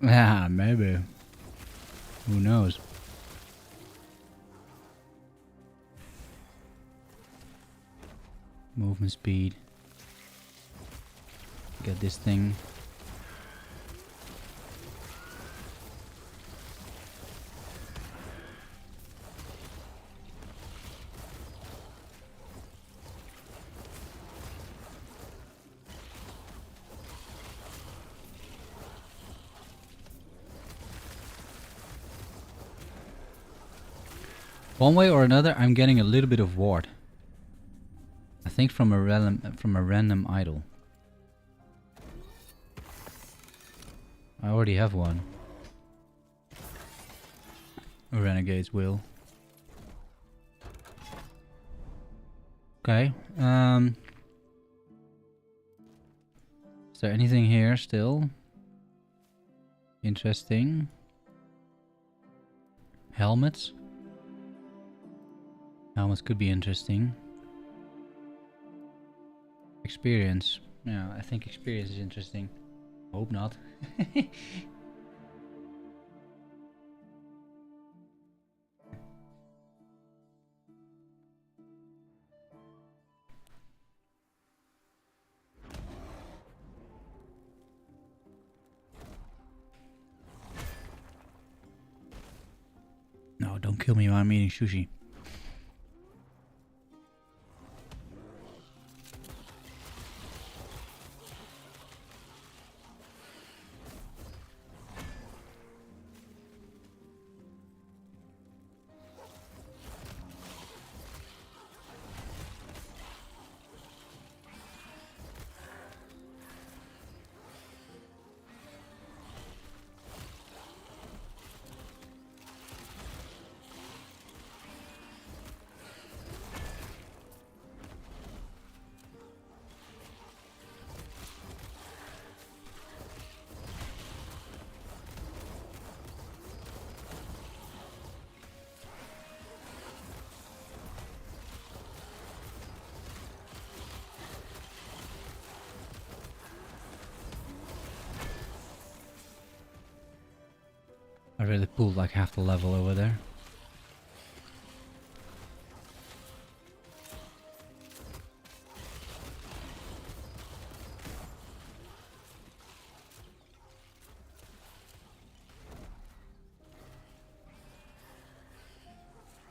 Yeah, maybe. Who knows? Movement speed. Get this thing. One way or another, I'm getting a little bit of ward. I think from a random idol. I already have one. A renegade's will. Okay. Is there anything here still? Interesting. Helmets. Helmets could be interesting. Experience. Yeah, I think experience is interesting. Hope not. No, don't kill me while I'm eating sushi. I really pulled like half the level over there.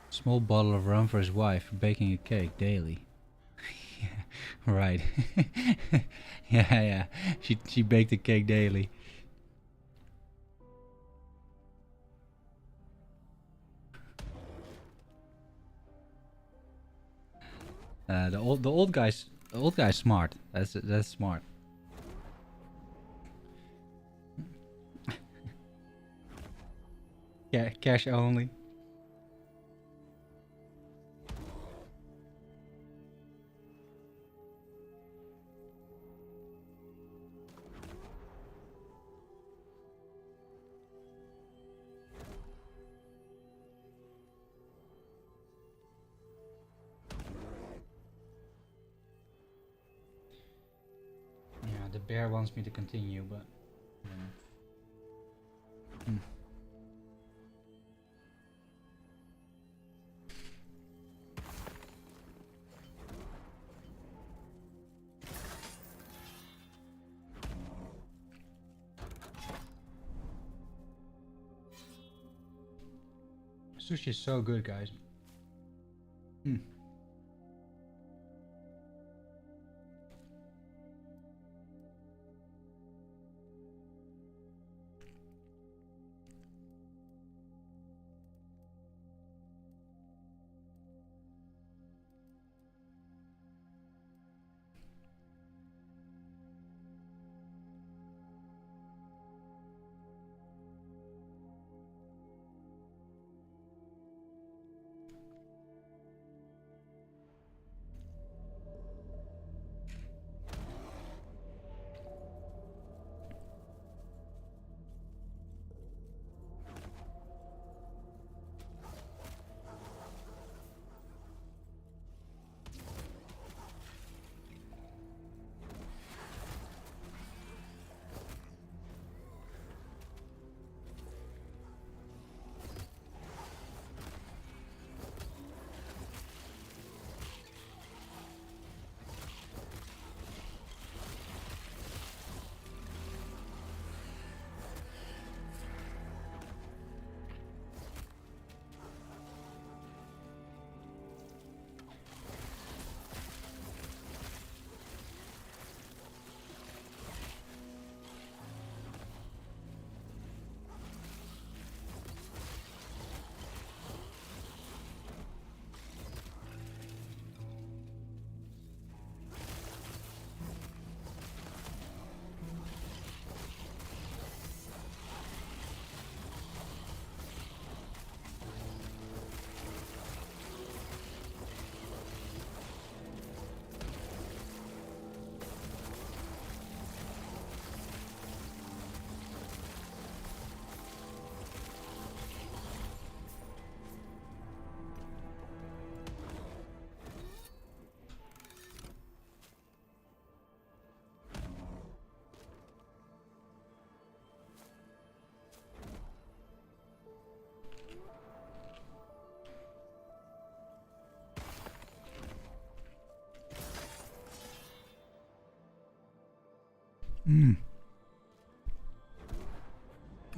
Small bottle of rum for his wife for baking a cake daily. Yeah, right. yeah. She baked a cake daily. The old guy's smart. That's smart. Yeah, cash only. Yeah, the bear wants me to continue, but sushi is so good, guys.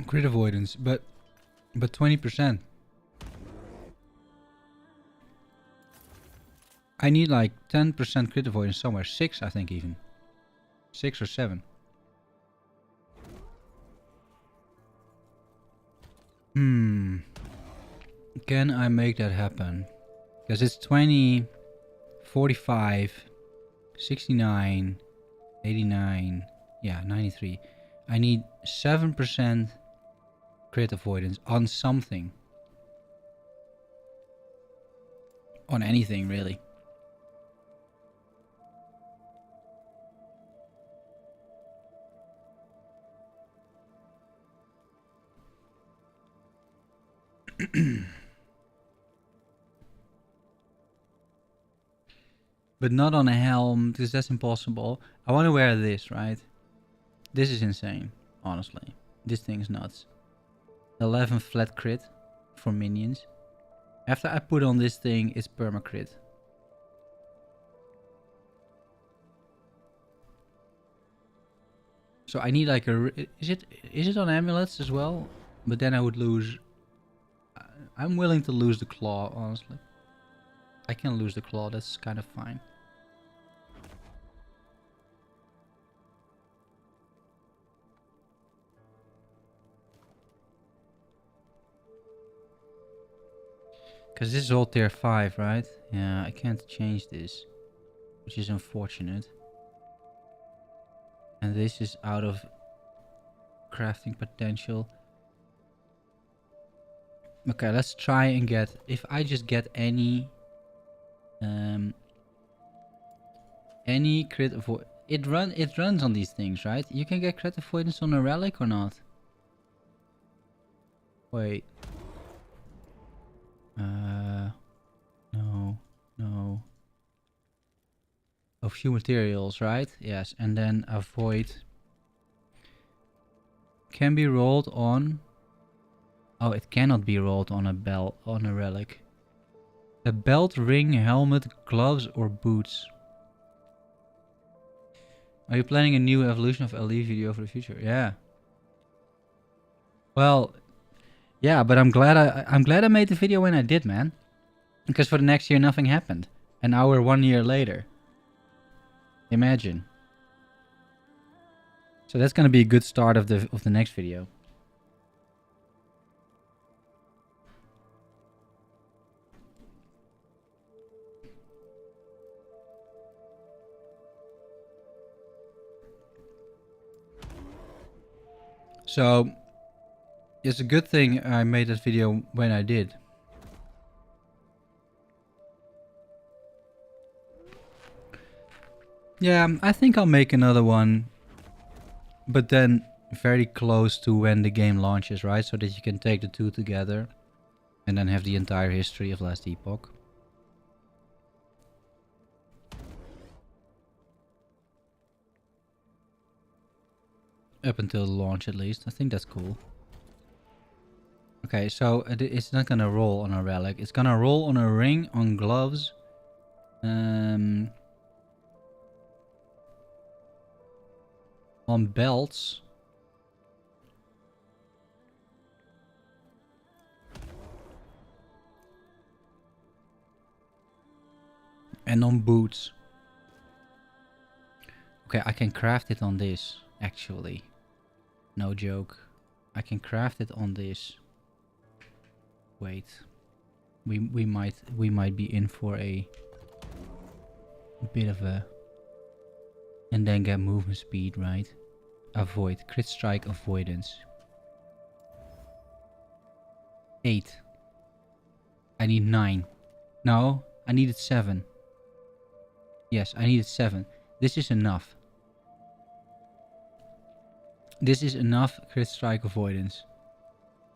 Crit avoidance, but 20%. I need like 10% crit avoidance somewhere. 6, I think even. 6 or 7. Can I make that happen? Because it's 20, 45, 69, 89, yeah, 93. I need 7% crit avoidance on something. On anything, really. But not on a helm, because that's impossible. I want to wear this, right? This is insane, honestly. This thing's nuts. 11 flat crit for minions. After I put on this thing, it's perma crit. So I need like a... Is it on amulets as well? But then I would lose... I'm willing to lose the claw, honestly. I can lose the claw, that's kind of fine. Because this is all tier 5, right? Yeah, I can't change this. Which is unfortunate. And this is out of crafting potential. Okay, let's try and get... If I just get any crit avoid... It runs on these things, right? You can get crit avoidance on a relic or not? Wait. No. A few materials, right? Yes, and then avoid can be rolled on. Oh, it cannot be rolled on a belt, on a relic. A belt, ring, helmet, gloves, or boots. Are you planning a new evolution of LE video for the future? Yeah. Well, yeah, but I'm glad I made the video when I did, man. Because for the next year nothing happened. And now we're 1 year later. Imagine. So that's gonna be a good start of the next video. So it's a good thing I made that video when I did. Yeah, I think I'll make another one, but then very close to when the game launches, right? So that you can take the two together and then have the entire history of Last Epoch. Up until the launch, at least. I think that's cool. Okay, so it's not gonna roll on a relic. It's gonna roll on a ring, on gloves. On belts. And on boots. Okay, I can craft it on this, actually. No joke. I can craft it on this. Wait. We might be in for a bit of a... And then get movement speed, right? Avoid. Crit strike avoidance. 8. I need 9. No, I needed 7. Yes, I needed 7. This is enough. This is enough crit strike avoidance.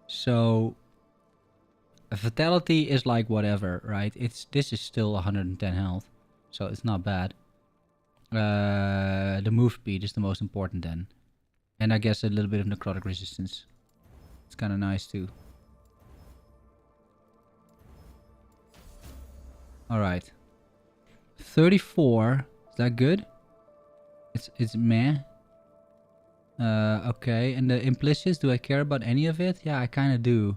So a fatality is like whatever, right? This is still 110 health, so it's not bad. The move speed is the most important then. And I guess a little bit of necrotic resistance. It's kind of nice too. Alright. 34. Is that good? It's meh. Okay. And the implicits, do I care about any of it? Yeah, I kind of do.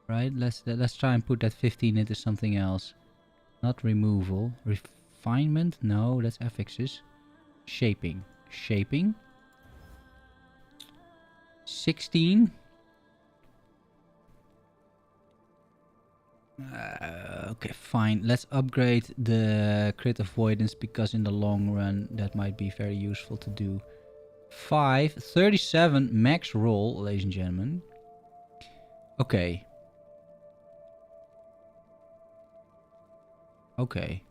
Right? Let's try and put that 15 into something else. Not removal. Refinement? No, that's affixes. Shaping. Shaping. 16. Okay, fine. Let's upgrade the crit avoidance because in the long run that might be very useful to do. 5. 37 max roll, ladies and gentlemen. Okay. Okay.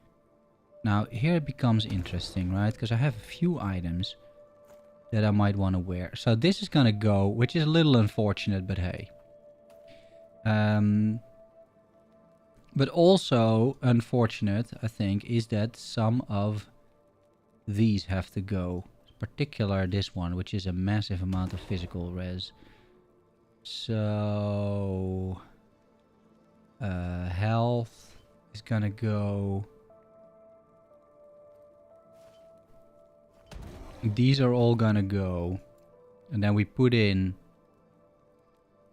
Now here it becomes interesting, right? Because I have a few items that I might want to wear. So this is gonna go, which is a little unfortunate, but hey. But also unfortunate, I think, is that some of these have to go. In particular this one, which is a massive amount of physical res. So health is gonna go. These are all gonna go, and then we put in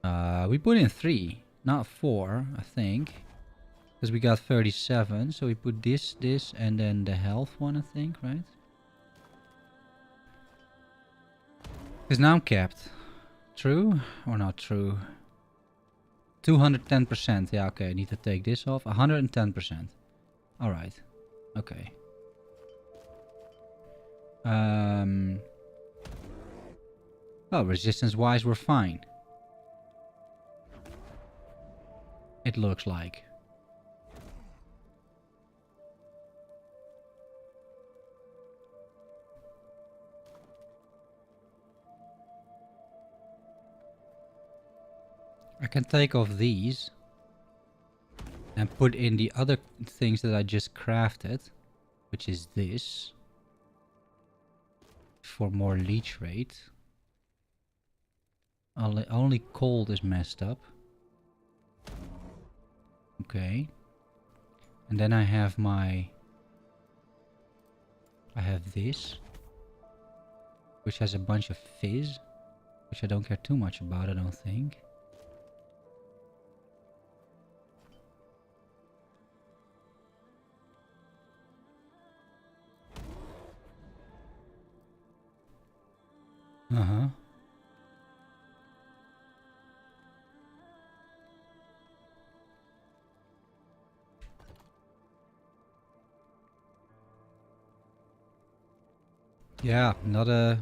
3, not 4, I think, because we got 37. So we put this, and then the health one, I think, right? Because now I'm capped. True or not true? 210%. Yeah, okay. I need to take this off. 110%. All right. Okay. Well, resistance-wise, we're fine. It looks like. I can take off these and put in the other things that I just crafted, which is this, for more leech rate. Only cold is messed up. Okay. And then I have this, which has a bunch of fizz, which I don't care too much about, I don't think. Uh-huh. Yeah, not a...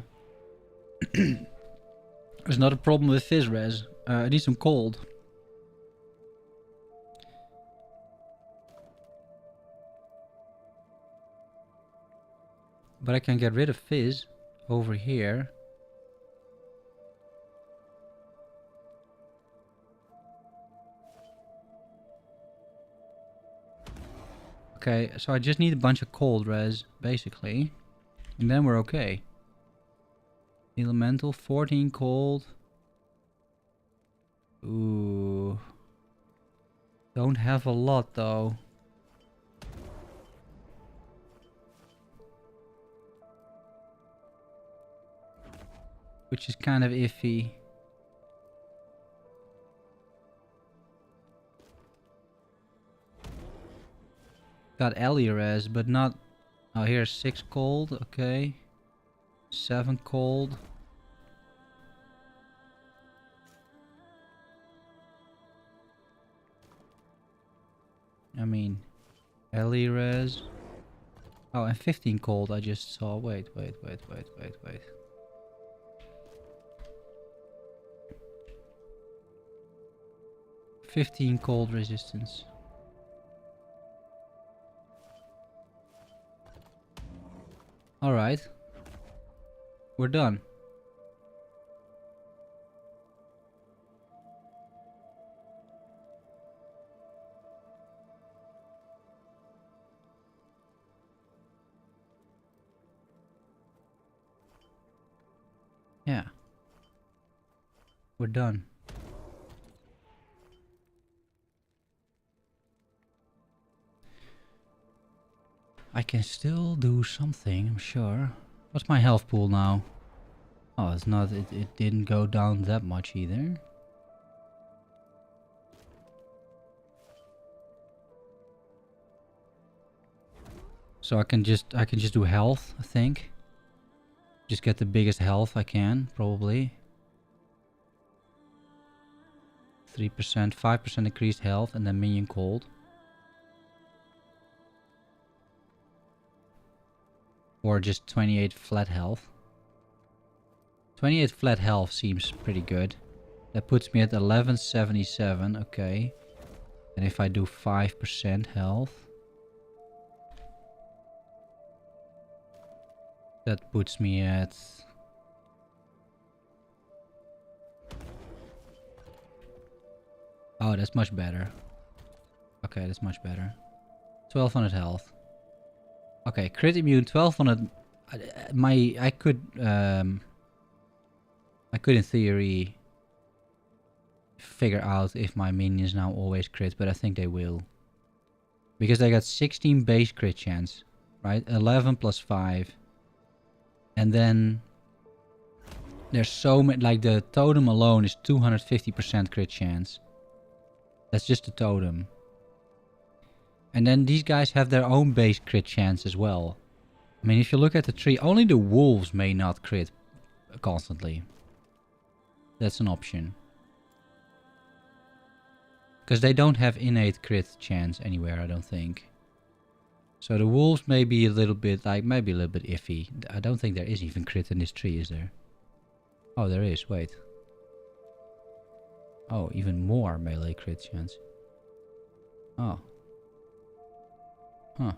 There's not a problem with fizz res. I need some cold. But I can get rid of fizz over here. Okay, so I just need a bunch of cold res, basically. And then we're okay. Elemental, 14 cold. Ooh. Don't have a lot, though. Which is kind of iffy. Got Ellie res, but not... Oh, here's 6 cold, okay. 7 cold. I mean, Ellie res. Oh, and 15 cold I just saw. Wait. 15 cold resistance. Alright. We're done. Yeah. We're done. I can still do something, I'm sure. What's my health pool now? Oh, it's not, it didn't go down that much either. So I can just do health, I think. Just get the biggest health I can, probably. 3%, 5% increased health, and then minion cold. Or just 28 flat health. 28 flat health seems pretty good. That puts me at 1177, okay. And if I do 5% health... that puts me at... Oh, that's much better. Okay, that's much better. 1200 health. Okay, crit immune, 1200. I could in theory figure out if my minions now always crit, but I think they will. Because they got 16 base crit chance, right? 11 plus 5. And then there's so many, like the totem alone is 250% crit chance. That's just the totem. And then these guys have their own base crit chance as well. I mean, if you look at the tree, only the wolves may not crit constantly. That's an option. Because they don't have innate crit chance anywhere, I don't think. So the wolves may be a little bit, like, maybe a little bit iffy. I don't think there is even crit in this tree, is there? Oh, there is, wait. Oh, even more melee crit chance. Oh. Huh.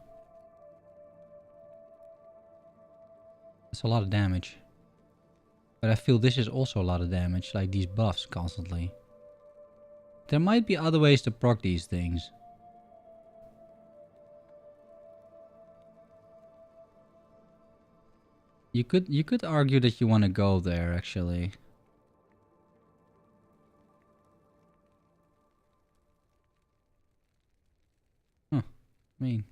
That's a lot of damage. But I feel this is also a lot of damage, like these buffs constantly. There might be other ways to proc these things. You could argue that you want to go there actually. Huh. I mean,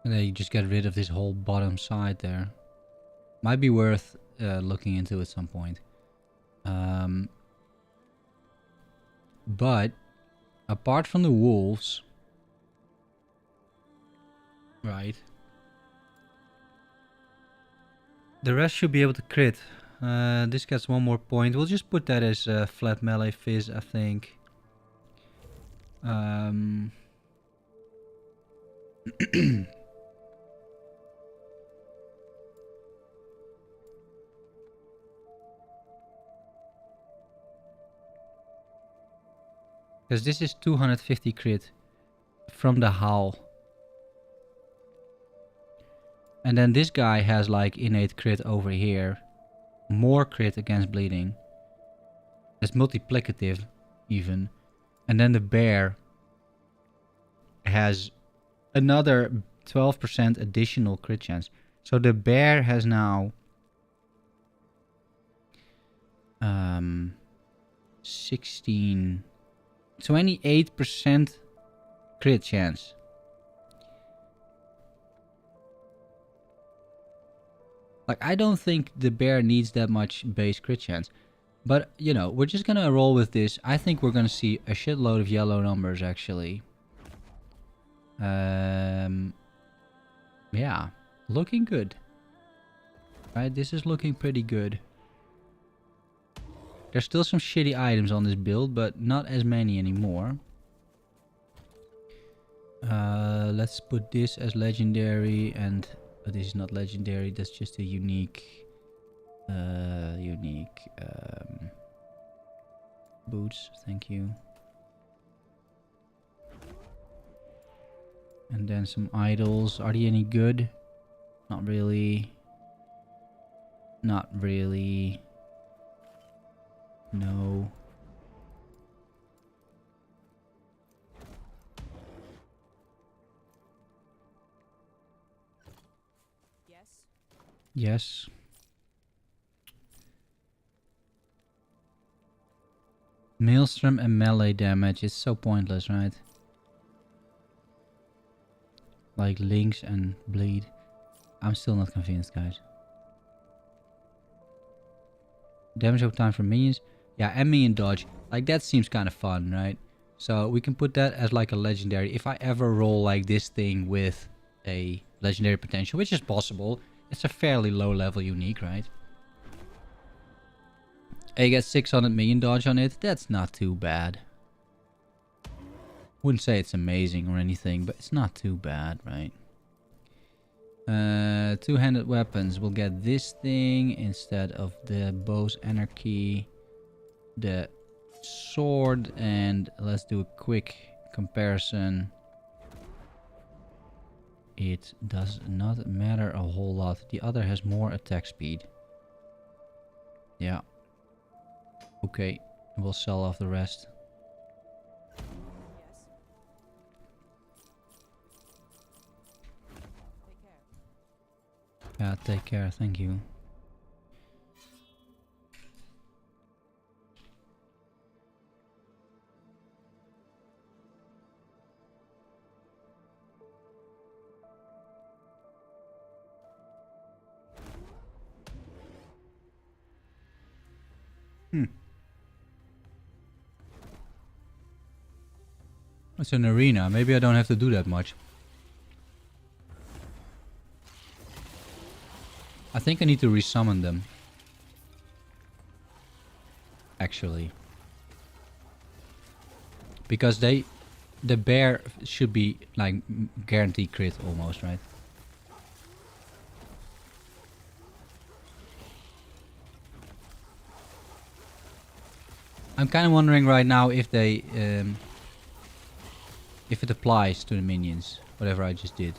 and then you just get rid of this whole bottom side there. Might be worth looking into at some point. But apart from the wolves, right? The rest should be able to crit. This gets one more point. We'll just put that as flat melee fizz, I think. Because this is 250 crit from the howl. And then this guy has like innate crit over here. More crit against bleeding. It's multiplicative even. And then the bear has another 12% additional crit chance. So the bear has now 28% crit chance. Like, I don't think the bear needs that much base crit chance. But, you know, we're just gonna roll with this. I think we're gonna see a shitload of yellow numbers, actually. Yeah. Looking good. Right, this is looking pretty good. There's still some shitty items on this build, but not as many anymore. Let's put this as legendary, and this is not legendary. That's just a unique boots. Thank you. And then some idols. Are they any good? Not really. Not really. No. Yes. Yes. Maelstrom and melee damage is so pointless, right? Like links and bleed. I'm still not convinced, guys. Damage over time for minions. Yeah, and minion dodge. Like, that seems kind of fun, right? So we can put that as like a legendary. If I ever roll like this thing with a legendary potential, which is possible, it's a fairly low level unique, right? And you get 600 minion dodge on it. That's not too bad. Wouldn't say it's amazing or anything, but it's not too bad, right? Two-handed weapons. We'll get this thing instead of the bow's anarchy. The sword, and let's do a quick comparison. It does not matter a whole lot. The other has more attack speed. Yeah. Okay, we'll sell off the rest. Yes. Yeah, take care, thank you. It's an arena, maybe I don't have to do that much. I think I need to resummon them. Actually. Because the bear should be like guaranteed crit almost, right? I'm kind of wondering right now if they, if it applies to the minions, whatever I just did.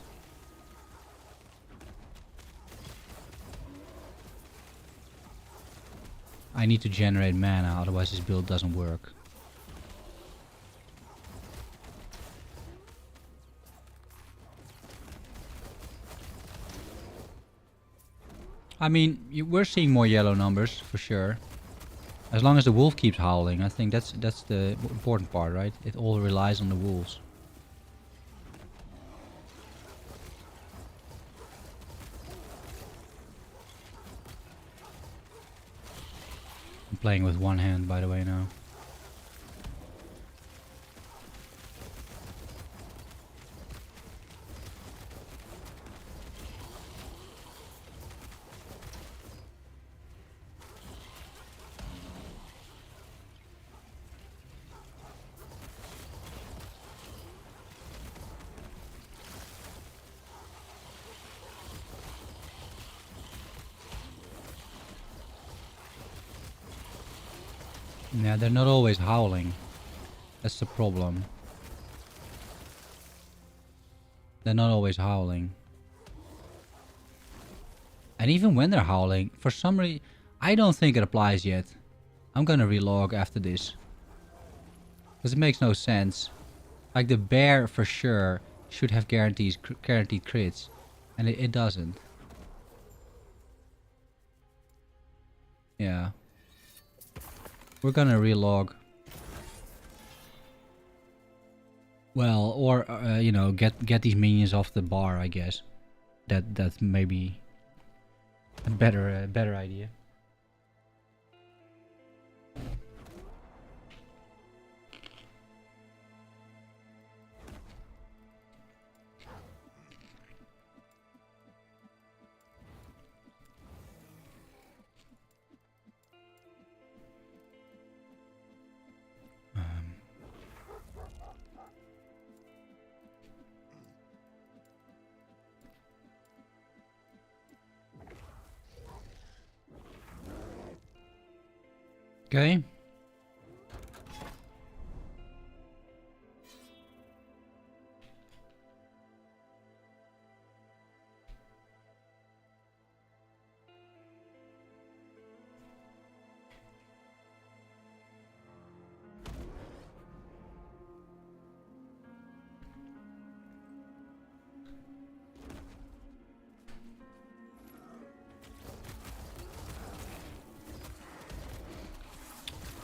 I need to generate mana, otherwise this build doesn't work. I mean, we're seeing more yellow numbers, for sure. As long as the wolf keeps howling, I think that's the important part, right? It all relies on the wolves. I'm playing with one hand, by the way, now. Yeah, they're not always howling. That's the problem. They're not always howling. And even when they're howling, for some reason, I don't think it applies yet. I'm gonna relog after this. Because it makes no sense. Like the bear for sure should have guaranteed crits. And it doesn't. Yeah. We're gonna relog. Well, or you know, get these minions off the bar, I guess. That's maybe a better idea. Okay.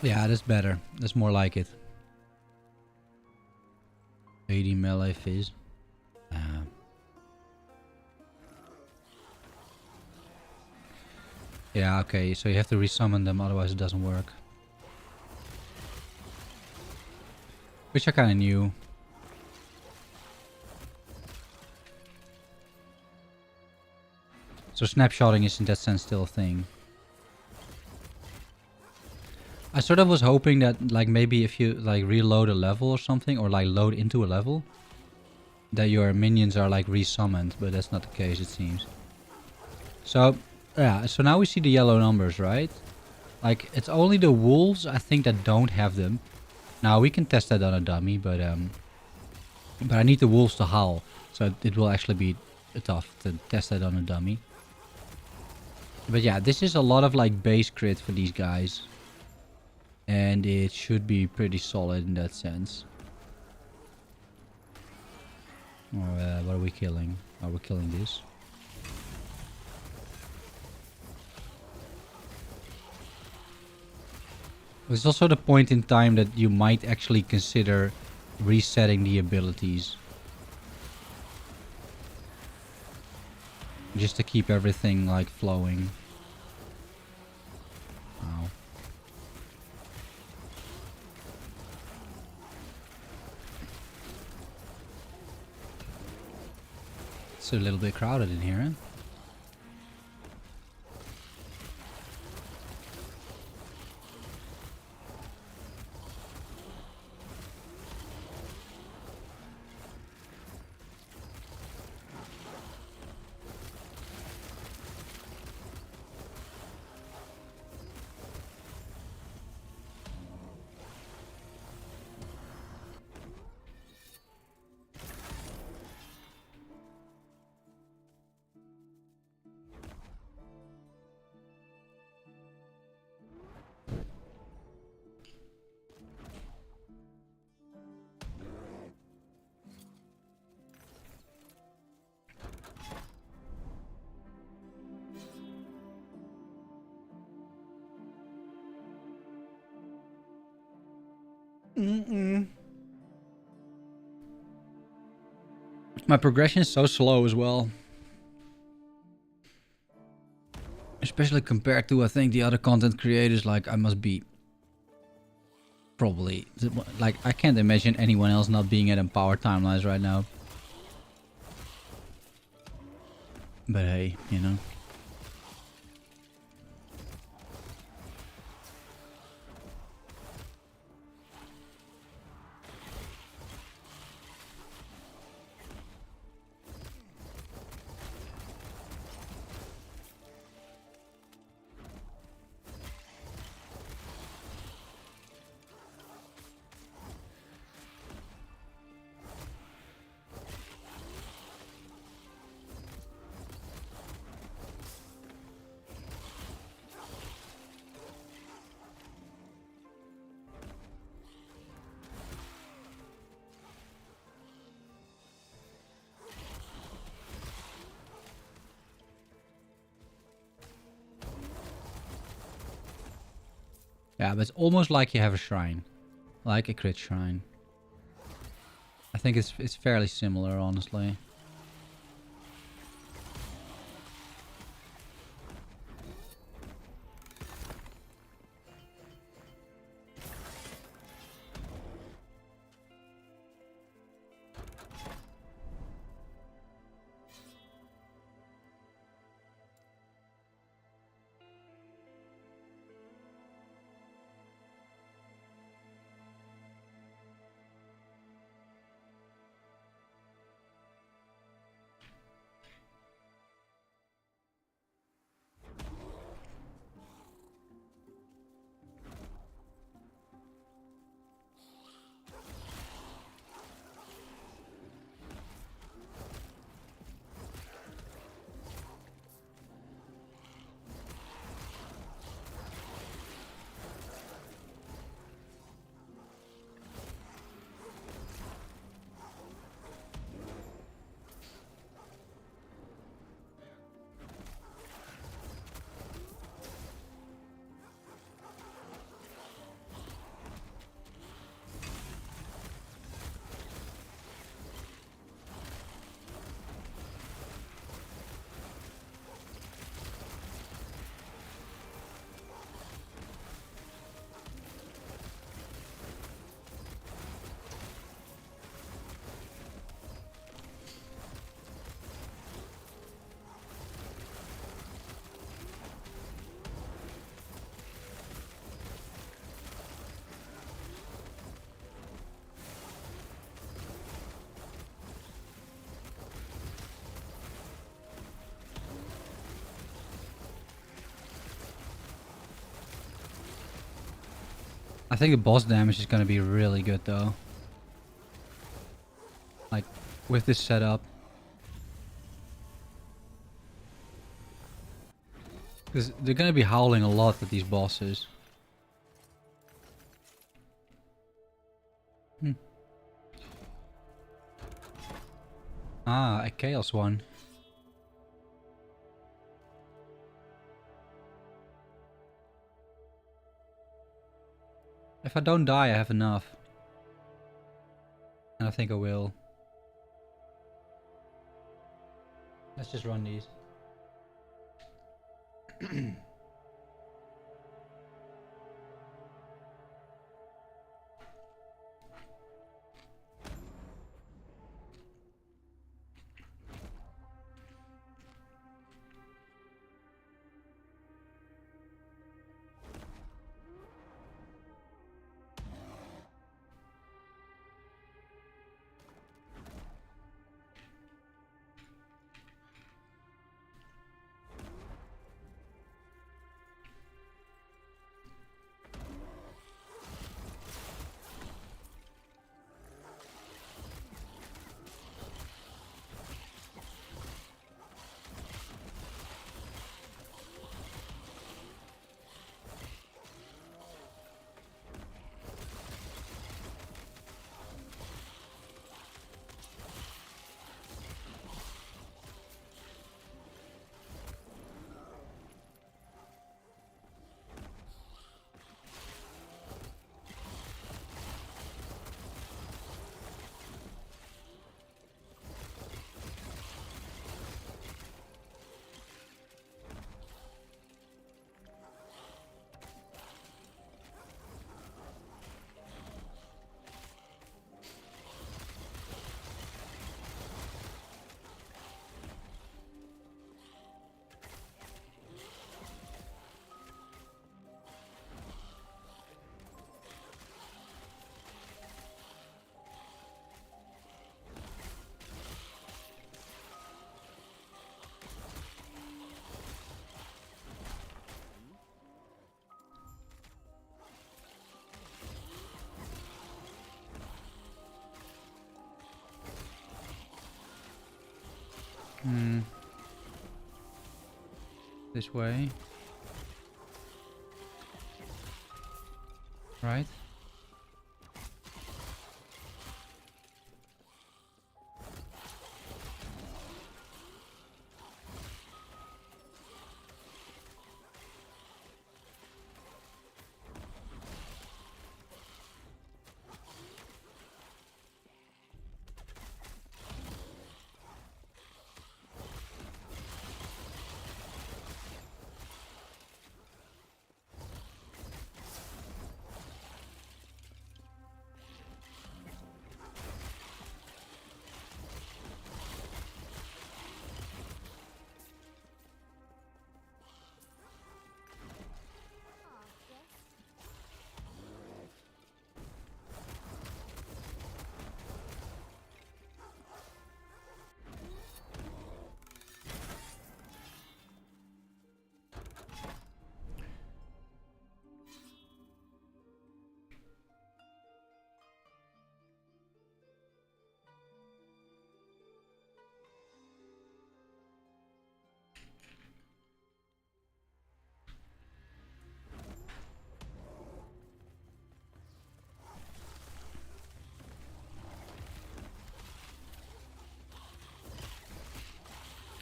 Yeah, that's better. That's more like it. 80 melee fizz. Yeah, okay, so you have to resummon them, otherwise it doesn't work. Which I kinda knew. So snapshotting is in that sense still a thing. I sort of was hoping that like maybe if you like reload a level or something, or like load into a level, that your minions are like resummoned, but that's not the case, it seems. So yeah, so now we see the yellow numbers, right? Like it's only the wolves I think that don't have them. Now we can test that on a dummy, but I need the wolves to howl, so it will actually be tough to test that on a dummy. But yeah, this is a lot of like base crit for these guys. And it should be pretty solid in that sense. Or what are we killing? Are we killing this? There's also the point in time that you might actually consider resetting the abilities. Just to keep everything like flowing. Wow. It's a little bit crowded in here, huh? My progression is so slow as well. Especially compared to, I think, the other content creators. Like, I must be probably... Like, I can't imagine anyone else not being at Empowered Timelines right now. But hey, you know. Yeah, but it's almost like you have a shrine. Like a crit shrine. I think it's fairly similar, honestly. I think the boss damage is gonna be really good though. Like, with this setup. Because they're gonna be howling a lot at these bosses. Ah, a chaos one. If I don't die, I have enough. And I think I will. Let's just run these. This way. Right?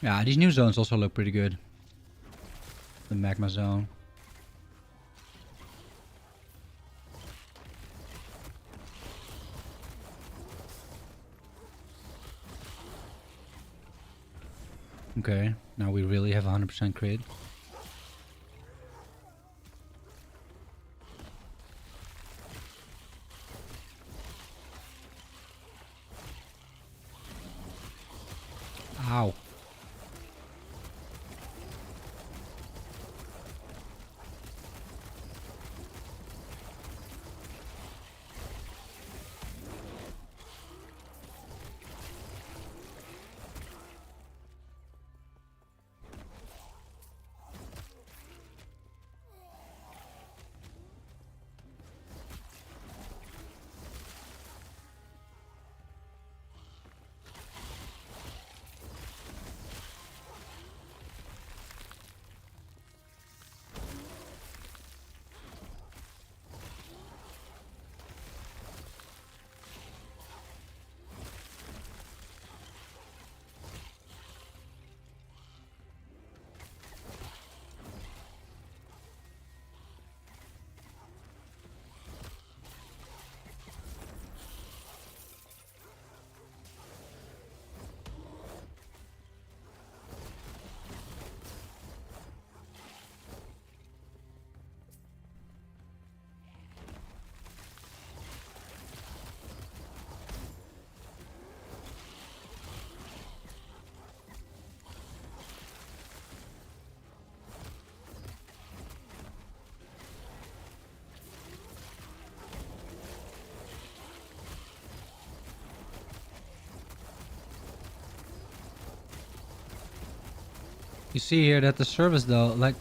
Yeah, these new zones also look pretty good. The magma zone. Okay, now we really have 100% crit. Ow. You see here that the servers though, like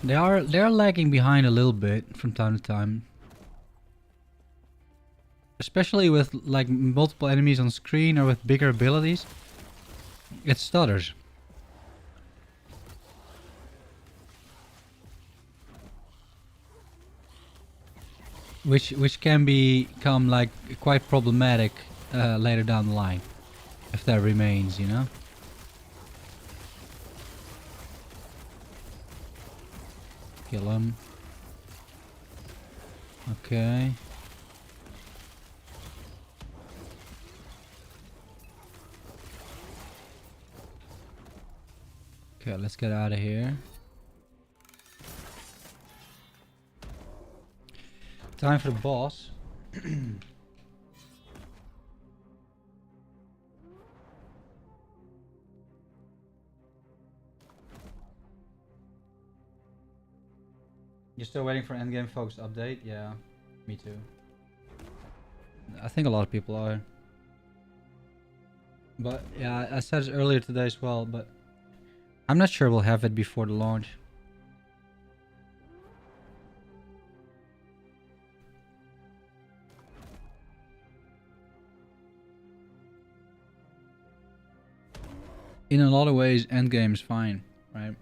they're lagging behind a little bit from time to time. Especially with like multiple enemies on screen or with bigger abilities. It stutters. Which can become like quite problematic later down the line. If that remains, you know? Kill him. Okay. Okay, let's get out of here. Time for the boss. You're still waiting for endgame folks update? Yeah, me too. I think a lot of people are. But yeah, I said it earlier today as well, but I'm not sure we'll have it before the launch. In a lot of ways, endgame is fine, right?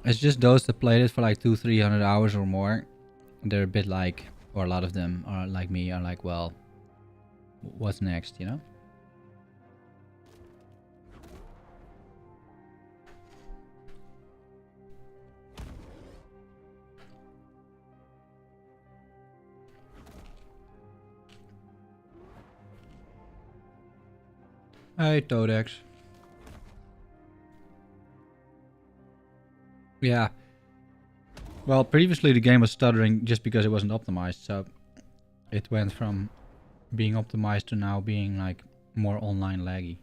It's just those that played it for like 200-300 hours or more. They're a bit like, or a lot of them are like me, are like, well, what's next, you know? Hey, Toadex. Yeah. Well, previously the game was stuttering just because it wasn't optimized, so it went from being optimized to now being like more online laggy.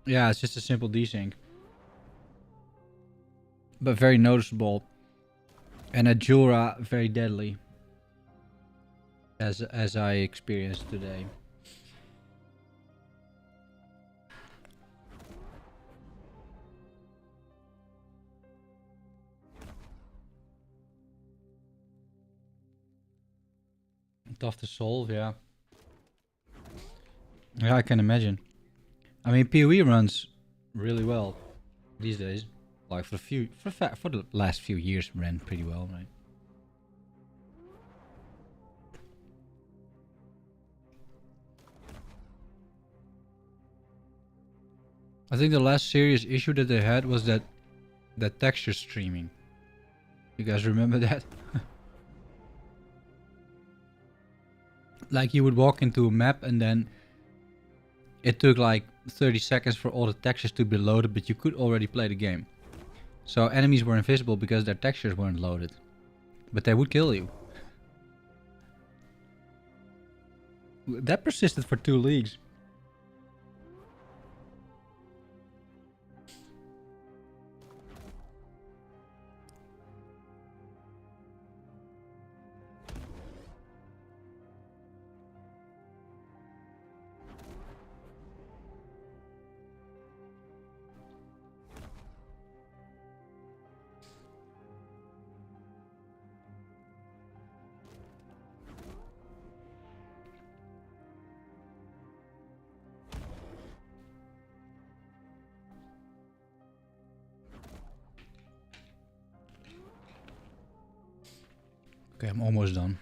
Yeah, it's just a simple desync. But very noticeable. And a Jura very deadly. As I experienced today. Tough to solve, yeah. Yeah, I can imagine. I mean, PoE runs really well these days. Like for the last few years, ran pretty well, right? I think the last serious issue that they had was that texture streaming. You guys remember that? Like you would walk into a map and then it took like 30 seconds for all the textures to be loaded, but you could already play the game. So enemies were invisible because their textures weren't loaded. But they would kill you. That persisted for 2 leagues. Okay, I'm almost done.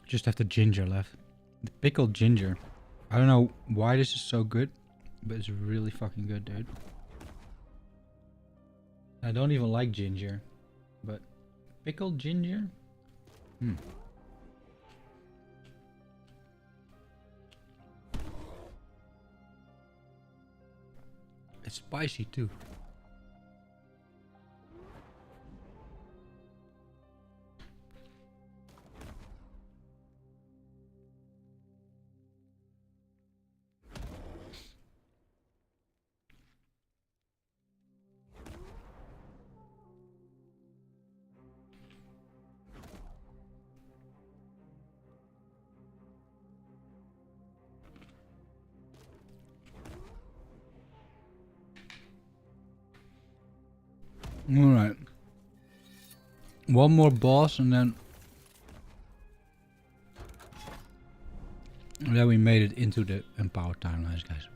Just have the ginger left. The pickled ginger. I don't know why this is so good, but it's really fucking good, dude. I don't even like ginger, but pickled ginger? Hmm. It's spicy too. Alright. One more boss and then we made it into the empowered timelines, guys.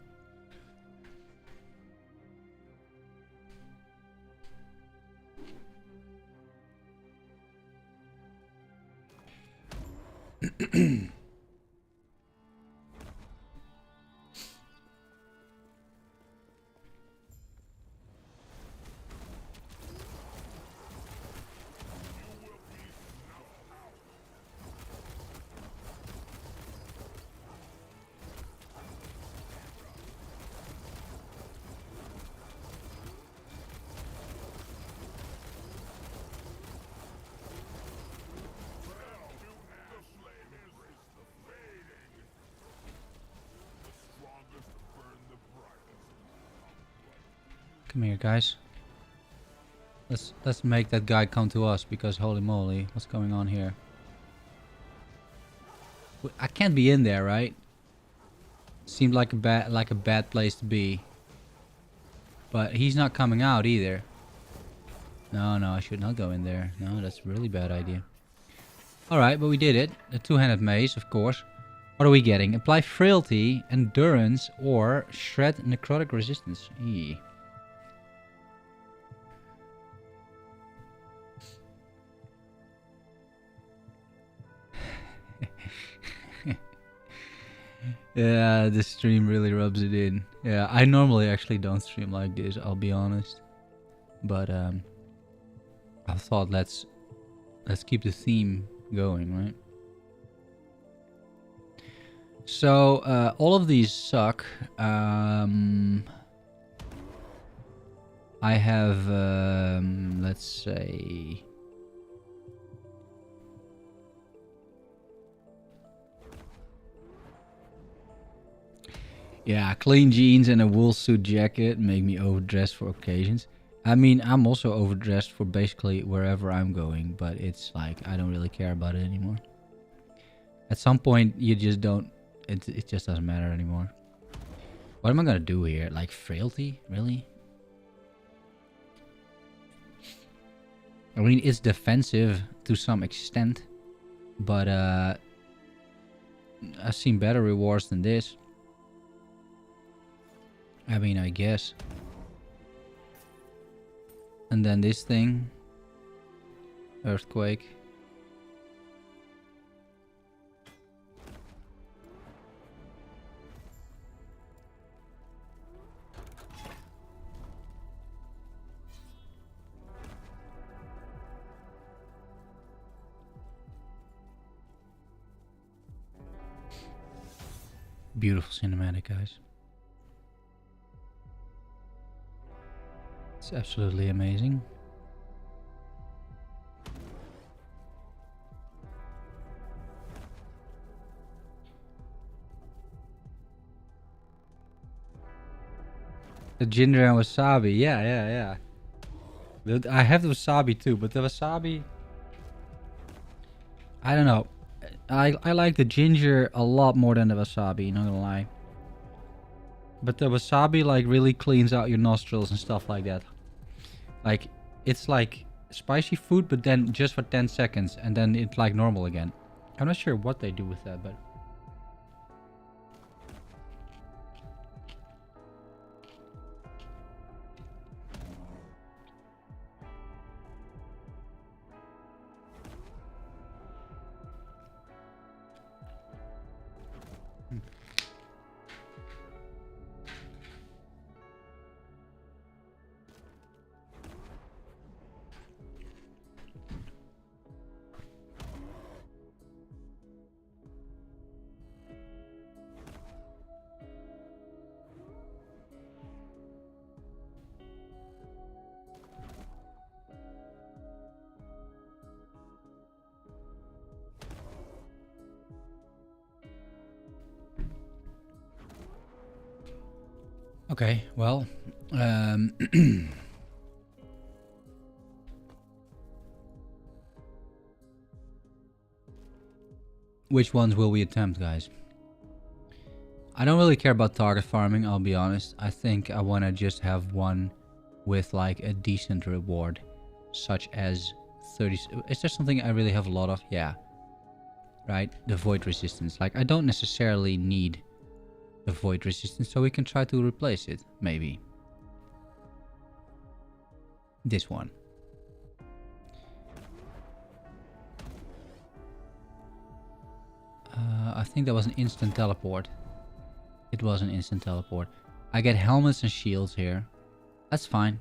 Come here, guys. Let's make that guy come to us, because holy moly, what's going on here? I can't be in there, right? Seemed like a bad place to be. But he's not coming out either. No, I should not go in there. No, that's a really bad idea. Alright, but we did it. The two-handed mace, of course. What are we getting? Apply frailty, endurance, or shred necrotic resistance. Eee. Yeah, this stream really rubs it in. Yeah, I normally actually don't stream like this, I'll be honest. But I thought let's keep the theme going, right? So all of these suck. I have let's say yeah, clean jeans and a wool suit jacket make me overdressed for occasions. I mean, I'm also overdressed for basically wherever I'm going, but it's like I don't really care about it anymore. At some point, you just don't. It just doesn't matter anymore. What am I gonna do here? Like frailty? Really? I mean, it's defensive to some extent, but I've seen better rewards than this. I mean, I guess. And then this thing. Earthquake. Beautiful cinematic, guys. It's absolutely amazing. The ginger and wasabi, yeah. I have the wasabi too, but the wasabi, I don't know. I like the ginger a lot more than the wasabi, not gonna lie. But the wasabi like really cleans out your nostrils and stuff like that. Like, it's like spicy food, but then just for 10 seconds, and then it's like normal again. I'm not sure what they do with that, but... Okay, well, which ones will we attempt, guys? I don't really care about target farming, I'll be honest. I think I want to just have one with like a decent reward, such as 30. Is there something I really have a lot of? Yeah. Right? The void resistance. Like, I don't necessarily need the void resistance, so we can try to replace it, maybe. This one. I think that was an instant teleport. It was an instant teleport. I get helmets and shields here. That's fine.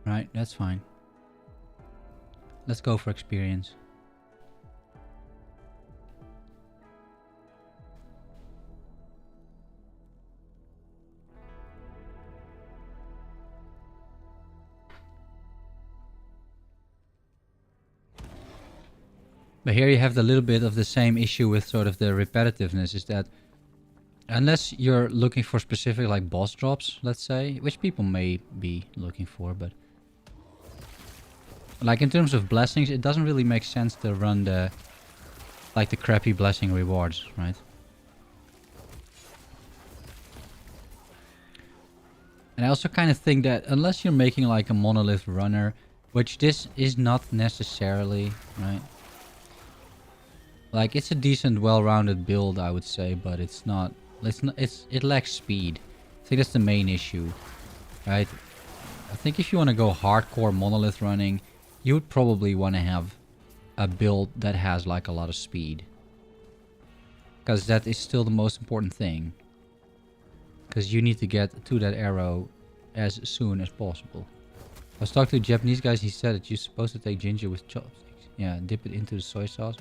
Right, that's fine. Let's go for experience. But here you have the little bit of the same issue with sort of the repetitiveness, is that unless you're looking for specific like boss drops, let's say, which people may be looking for, but like in terms of blessings, it doesn't really make sense to run the like the crappy blessing rewards, right? And I also kind of think that unless you're making like a monolith runner, which this is not necessarily, right? Like, it's a decent, well-rounded build, I would say, but it lacks speed. I think that's the main issue, right? I think if you want to go hardcore monolith running, you would probably want to have a build that has like a lot of speed, because that is still the most important thing. Because you need to get to that arrow as soon as possible. I was talking to Japanese guys. He said that you're supposed to take ginger with chopsticks. Yeah, dip it into the soy sauce.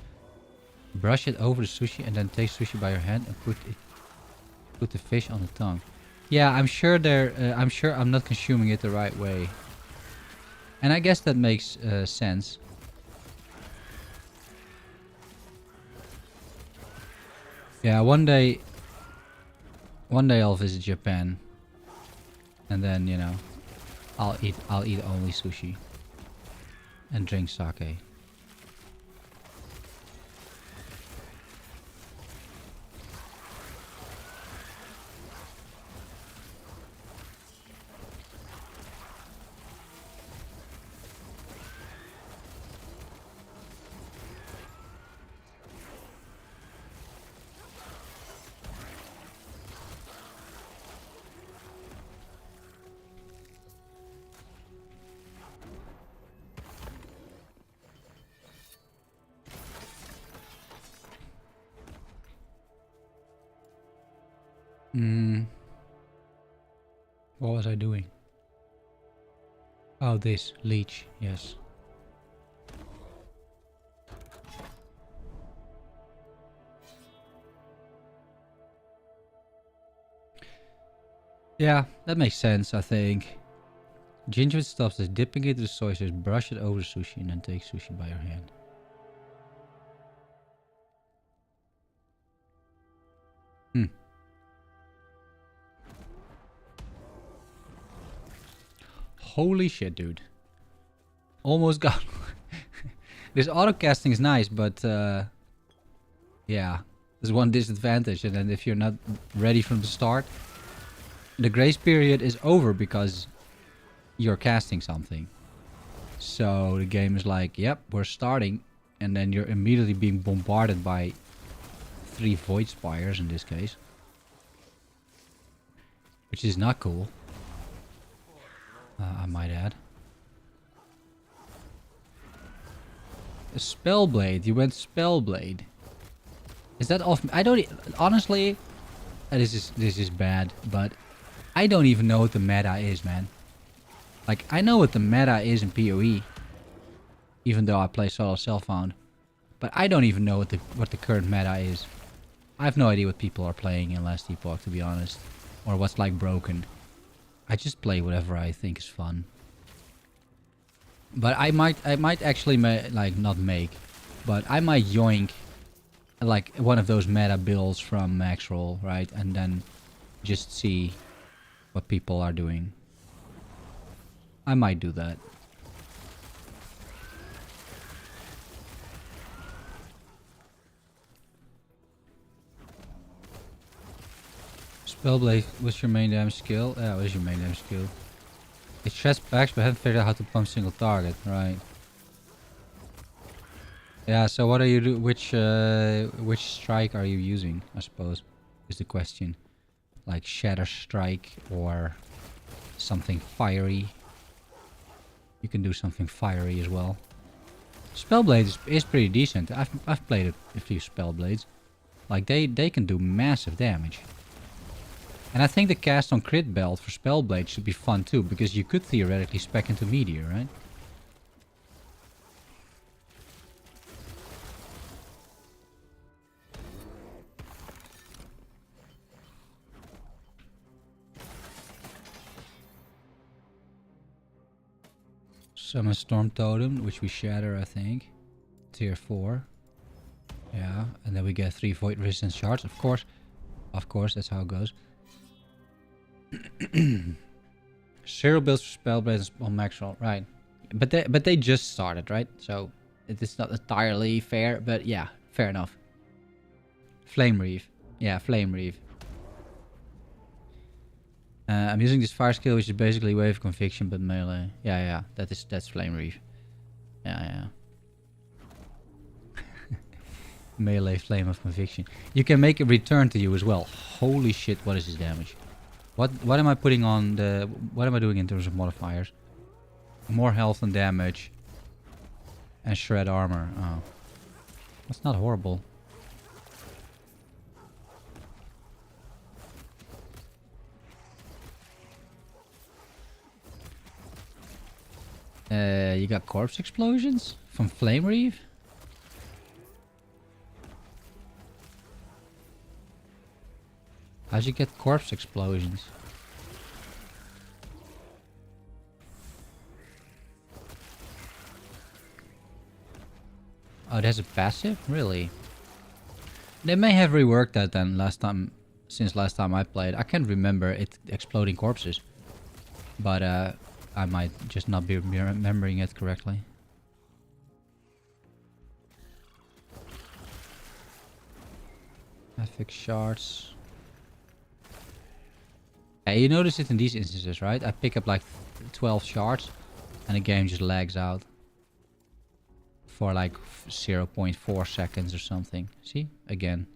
Brush it over the sushi and then take sushi by your hand and put the fish on the tongue. Yeah, I'm sure I'm not consuming it the right way. And I guess that makes sense. Yeah, one day I'll visit Japan. And then, you know, I'll eat only sushi and drink sake. What was I doing? Oh, this. Leech. Yes. Yeah, that makes sense, I think. Ginger stops is dipping it into the soy sauce, brush it over the sushi, and then take sushi by your hand. Holy shit, dude. Almost got... This auto-casting is nice, but... yeah. There's one disadvantage, and then if you're not ready from the start... The grace period is over because... You're casting something. So the game is like, yep, we're starting. And then you're immediately being bombarded by... 3 Void Spires in this case. Which is not cool. I might add. A Spellblade. You went Spellblade. Is that off? I don't... honestly... This is bad, but... I don't even know what the meta is, man. Like, I know what the meta is in PoE. Even though I play solo self-found. But I don't even know what the current meta is. I have no idea what people are playing in last Epoch, to be honest. Or what's like broken. I just play whatever I think is fun. But I might actually but I might yoink like one of those meta builds from Maxroll, right? And then just see what people are doing. I might do that. Spellblade, what's your main damage skill? Yeah, what is your main damage skill? It shreds packs, but haven't figured out how to pump single target. Right. Yeah. So what are you do? Which strike are you using? I suppose is the question. Like Shatter Strike or something fiery. You can do something fiery as well. Spellblade is pretty decent. I've played a few Spellblades. Like they can do massive damage. And I think the cast on crit belt for Spellblade should be fun too, because you could theoretically spec into Meteor, right? Summon Storm Totem, which we shatter, I think. Tier 4. Yeah, and then we get 3 Void Resistance shards, of course. Of course, that's how it goes. Zero builds for Spellblades on max roll, right? But they just started, right? So it's not entirely fair, but yeah, fair enough. Flame Reef, yeah, Flame Reef. I'm using this fire skill, which is basically Wave of Conviction, but melee. Yeah, that's Flame Reef. Yeah. Melee Flame of Conviction. You can make it return to you as well. Holy shit! What is his damage? What am I putting on the... What am I doing in terms of modifiers? More health and damage. And shred armor. Oh. That's not horrible. You got corpse explosions? From Flame Reef? How'd you get corpse explosions? Oh, there's a passive? Really? They may have reworked that then since last time I played. I can't remember it exploding corpses. But I might just not be remembering it correctly. I fix shards. Yeah, you notice it in these instances, right? I pick up like 12 shards and the game just lags out. For like 0.4 seconds or something. See? Again.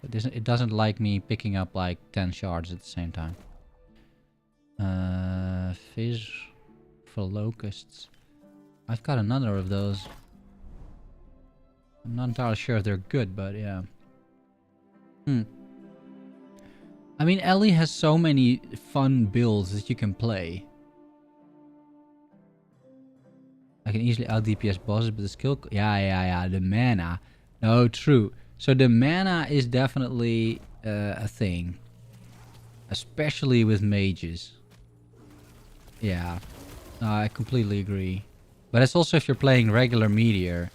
It doesn't like me picking up like 10 shards at the same time. Fizz for locusts. I've got another of those. I'm not entirely sure if they're good, but yeah. I mean, Ellie has so many fun builds that you can play. I can easily out DPS bosses, but the skill... Yeah, the mana. No, true. So the mana is definitely a thing. Especially with mages. Yeah. I completely agree. But it's also if you're playing regular Meteor.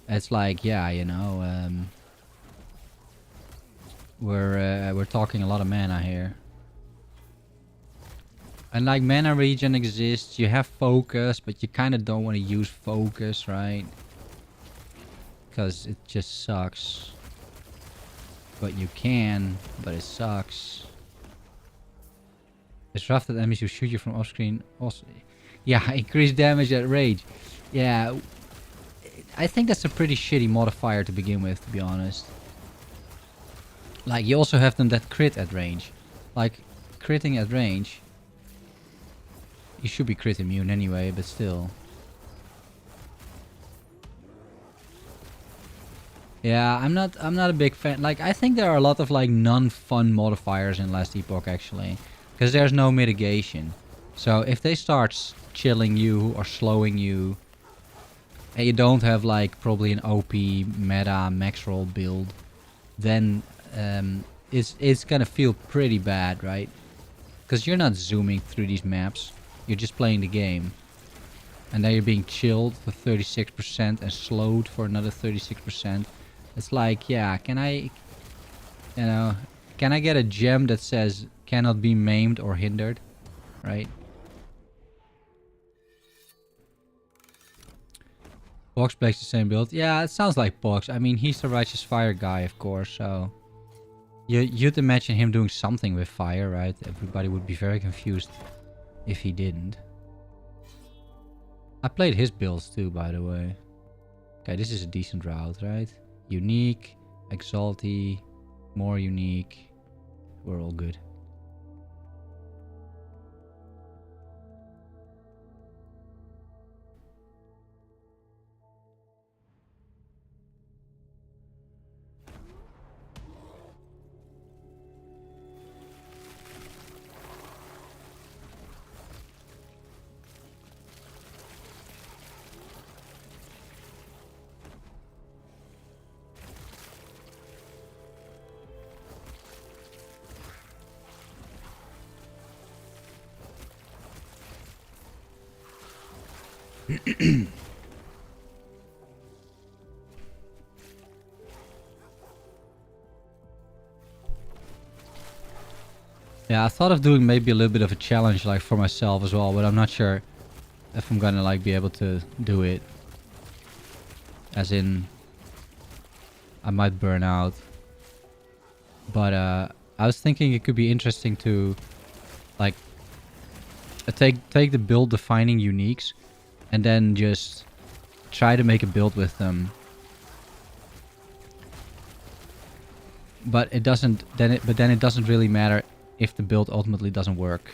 It's like, yeah, you know... we're talking a lot of mana here. And like mana regen exists, you have focus, but you kind of don't want to use focus, right? Because it just sucks. But you can, but it sucks. It's rough that enemies who shoot you from off screen also... Yeah, increased damage at rage. Yeah, I think that's a pretty shitty modifier to begin with, to be honest. Like, you also have them that crit at range. Like, critting at range... You should be crit immune anyway, but still. Yeah, I'm not a big fan. Like, I think there are a lot of like non-fun modifiers in Last Epoch actually, because there's no mitigation. So if they start chilling you or slowing you, and you don't have like probably an OP meta max roll build, then it's gonna feel pretty bad, right? Because you're not zooming through these maps. You're just playing the game. And then you're being chilled for 36% and slowed for another 36%. It's like, yeah, can I get a gem that says cannot be maimed or hindered? Right? Box plays the same build. Yeah, it sounds like Box. I mean, he's the Righteous Fire guy, of course, so... You'd imagine him doing something with fire, right? Everybody would be very confused if he didn't. I played his builds too, by the way. Okay, this is a decent route, right? Unique, Exalty, more unique. We're all good. Yeah, I thought of doing maybe a little bit of a challenge like for myself as well, but I'm not sure if I'm gonna like be able to do it. As in, I might burn out. But I was thinking it could be interesting to like take the build defining uniques and then just try to make a build with them. But it doesn't then it doesn't really matter if the build ultimately doesn't work.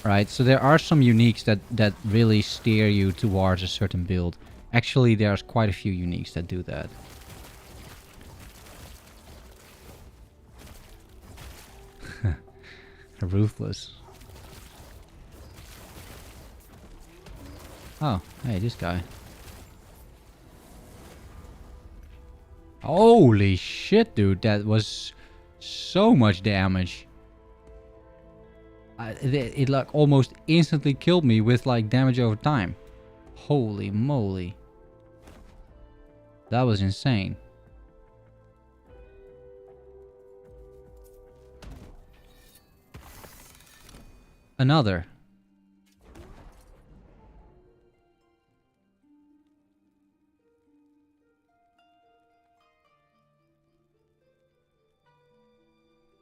Right, so there are some uniques that really steer you towards a certain build. Actually, there's quite a few uniques that do that. Ruthless. Oh, hey, this guy. Holy shit, dude, that was so much damage. It like almost instantly killed me with like damage over time. Holy moly. That was insane. Another.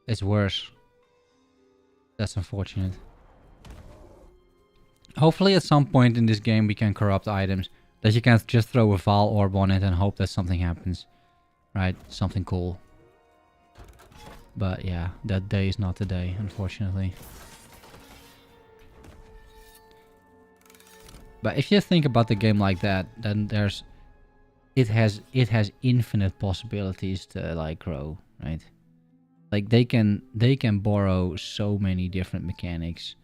It's worse. That's unfortunate. Hopefully at some point in this game we can corrupt items. That you can't just throw a Val orb on it and hope that something happens. Right? Something cool. But yeah, that day is not the day, unfortunately. But if you think about the game like that, then there's... It has infinite possibilities to like grow, right? Like they can borrow so many different mechanics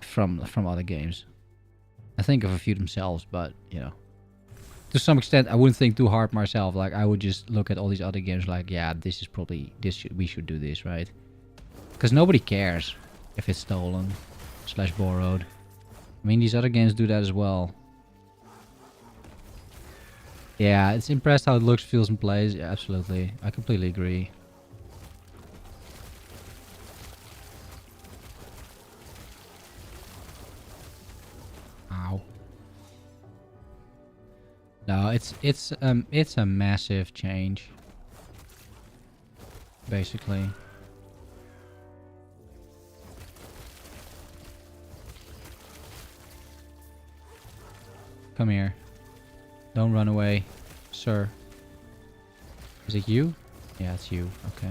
from other games. I think of a few themselves, but you know, to some extent, I wouldn't think too hard myself. Like I would just look at all these other games, like yeah, this is probably we should do this, right? Because nobody cares if it's stolen / borrowed. I mean, these other games do that as well. Yeah, it's impressed how it looks, feels, and plays. Yeah, absolutely. I completely agree. Ow. No, it's a massive change. Basically. Come here. Don't run away, sir. Is it you? Yeah, it's you. Okay.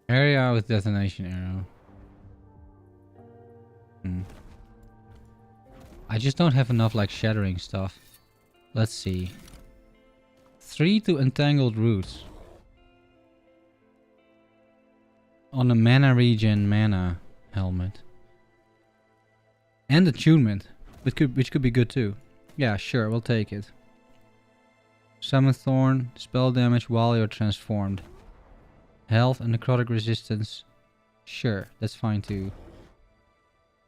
Area with detonation arrow. I just don't have enough like shattering stuff. Let's see. 3 to entangled roots. On a mana regen mana helmet. And attunement, which could be good too. Yeah, sure, we'll take it. Summon Thorn, spell damage while you're transformed. Health and necrotic resistance. Sure, that's fine too.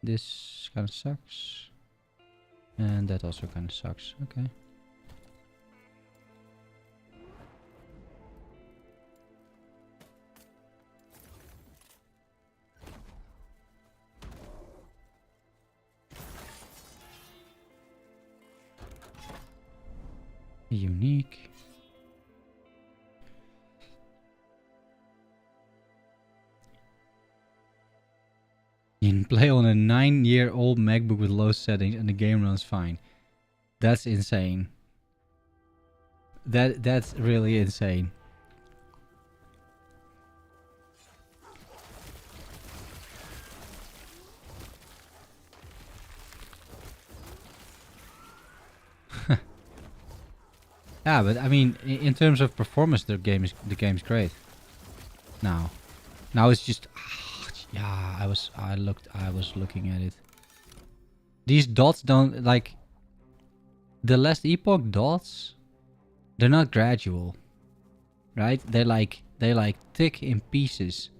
This kind of sucks. And that also kind of sucks. Okay. Unique. You can play on a 9-year-old MacBook with low settings and the game runs fine. That's insane. That's really insane. Yeah, but I mean, in terms of performance, the game's great. Now it's just, yeah. I was looking at it. These dots don't like. The last Epoch dots, they're not gradual, right? They like tick in pieces,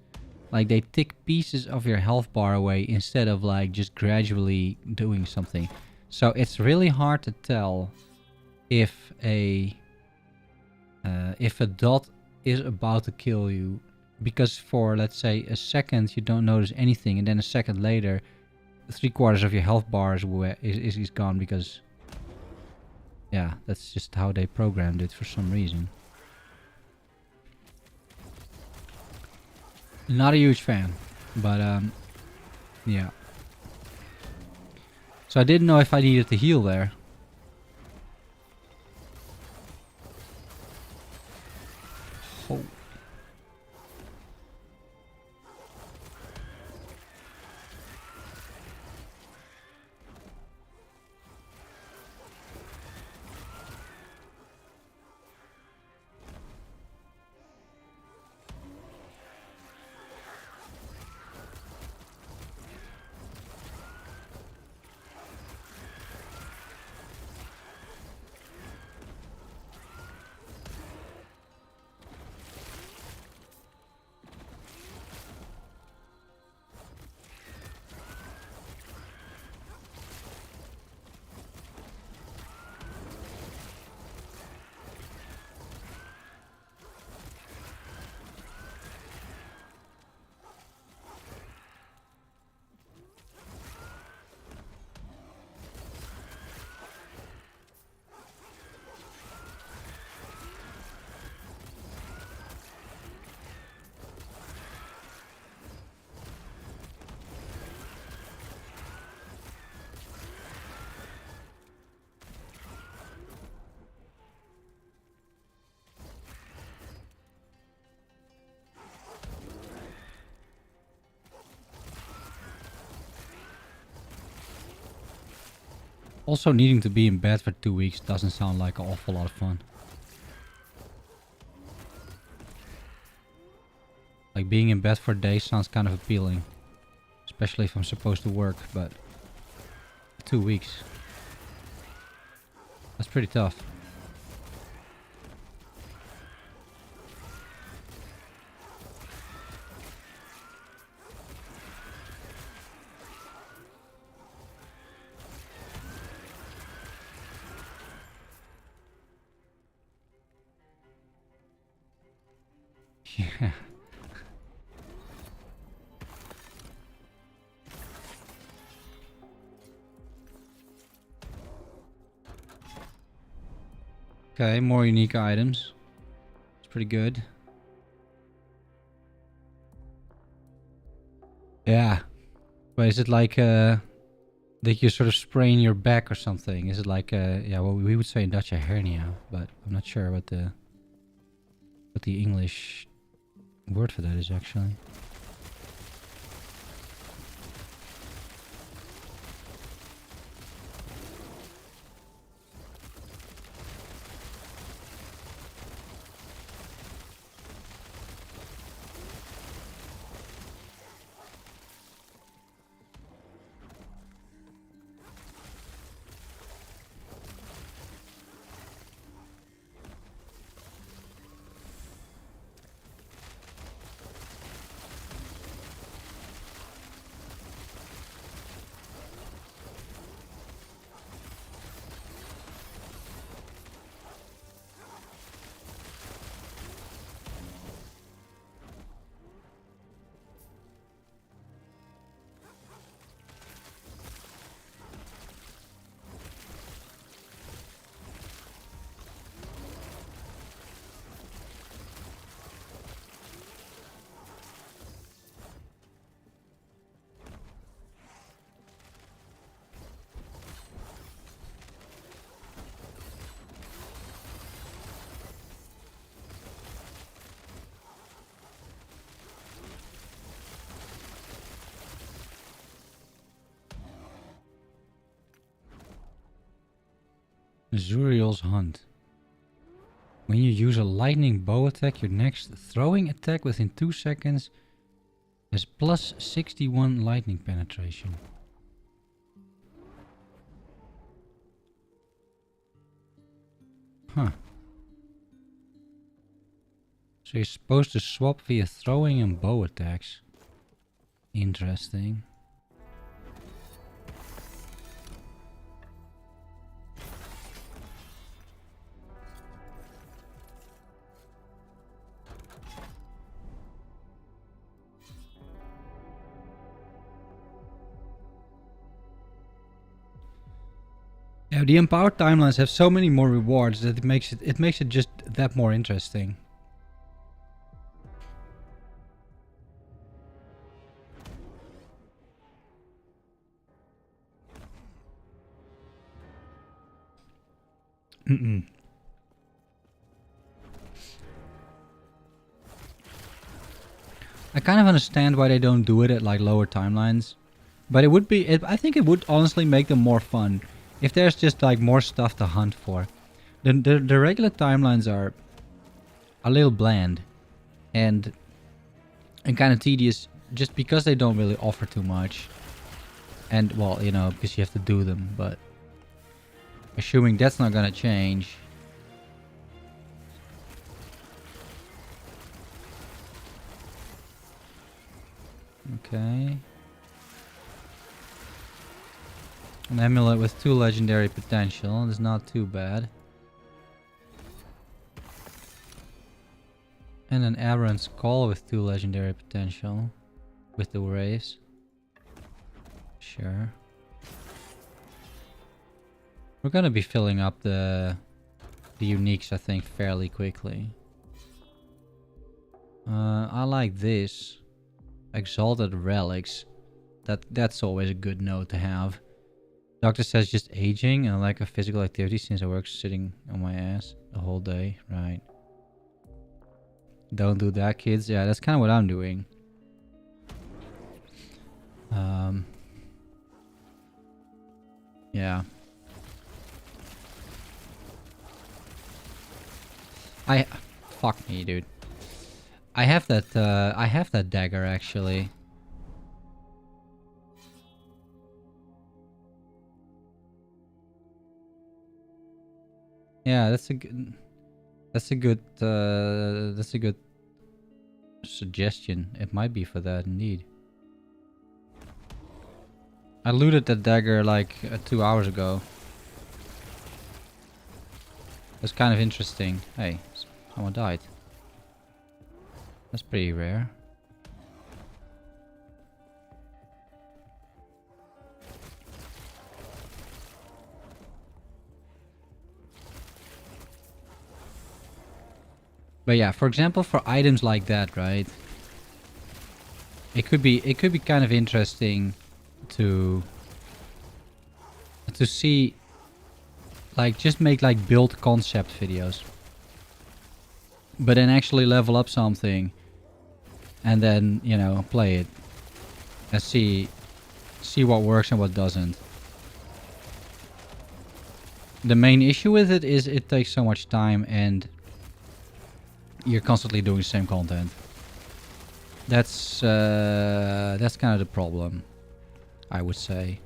like they tick pieces of your health bar away instead of like just gradually doing something. So it's really hard to tell if a dot is about to kill you, because for let's say a second you don't notice anything, and then a second later 3/4 of your health bar is gone, because yeah, that's just how they programmed it for some reason. Not a huge fan, but yeah. So I didn't know if I needed to heal there. Oh. Also, needing to be in bed for 2 weeks doesn't sound like an awful lot of fun. Like being in bed for days sounds kind of appealing. Especially if I'm supposed to work, but 2 weeks. That's pretty tough. Yeah. Okay, more unique items. It's pretty good. Yeah. But is it like that you sort of sprain your back or something? Is it like yeah, well, we would say in Dutch a hernia, but I'm not sure what the English word for that is actually. Zuriel's Hunt. When you use a lightning bow attack, your next throwing attack within 2 seconds has plus 61 lightning penetration. Huh. So you're supposed to swap via throwing and bow attacks. Interesting. Yeah, the empowered timelines have so many more rewards that it makes it just that more interesting. I kind of understand why they don't do it at like lower timelines, but it would be. I think it would honestly make them more fun if there's just like more stuff to hunt for. The regular timelines are a little bland and kind of tedious just because they don't really offer too much. And well, you know, because you have to do them, but assuming that's not gonna change. Okay. An amulet with 2 legendary potential is not too bad. And an aberrant call with 2 legendary potential with the race. Sure. We're gonna be filling up the uniques, I think, fairly quickly. I like this. Exalted relics. That's always a good note to have. Doctor says just aging and lack of physical activity since I work sitting on my ass the whole day. Right. Don't do that, kids. Yeah, that's kind of what I'm doing. Yeah. Fuck me, dude. I have that dagger actually. Yeah, that's a good suggestion. It might be for that indeed. I looted that dagger like 2 hours ago. That's kind of interesting. Hey, someone died. That's pretty rare. But yeah, for example, for items like that, right? It could be kind of interesting to see, like, just make like build concept videos, but then actually level up something and then, you know, play it and see what works and what doesn't. The main issue with it is it takes so much time and you're constantly doing the same content. That's kind of the problem, I would say.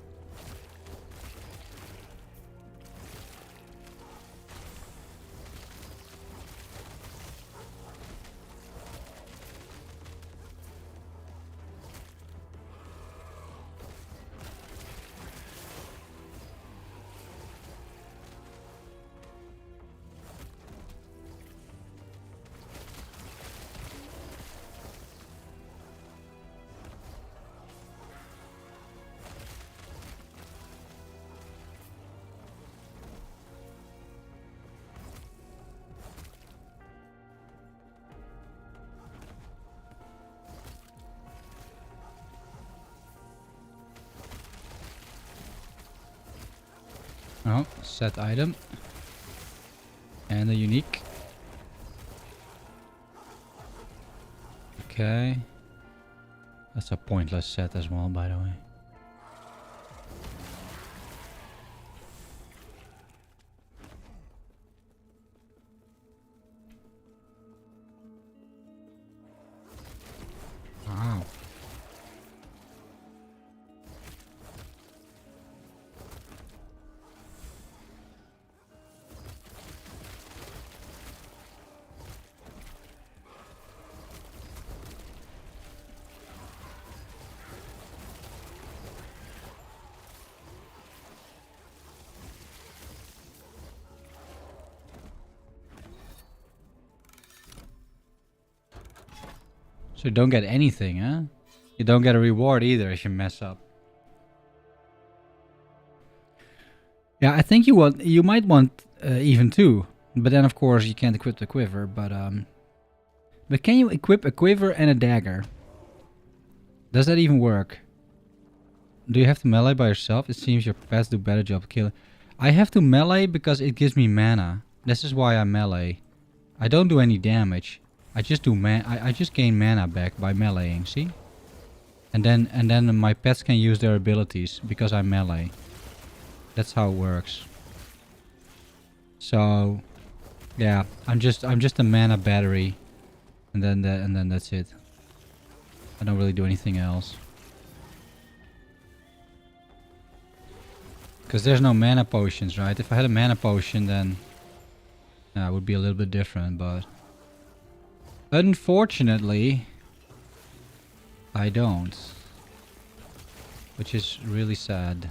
Oh, set item. And a unique. Okay. That's a pointless set as well, by the way. So you don't get anything, huh? You don't get a reward either if you mess up. Yeah, I think you might want even 2. But then of course you can't equip the quiver, but can you equip a quiver and a dagger? Does that even work? Do you have to melee by yourself? It seems your pets do better job killing. I have to melee because it gives me mana. This is why I melee. I don't do any damage. I just do I just gain mana back by meleeing, see? And then my pets can use their abilities because I melee. That's how it works. So yeah, I'm just a mana battery. And then that's it. I don't really do anything else. Because there's no mana potions, right? If I had a mana potion, then it would be a little bit different, but unfortunately, I don't. Which is really sad.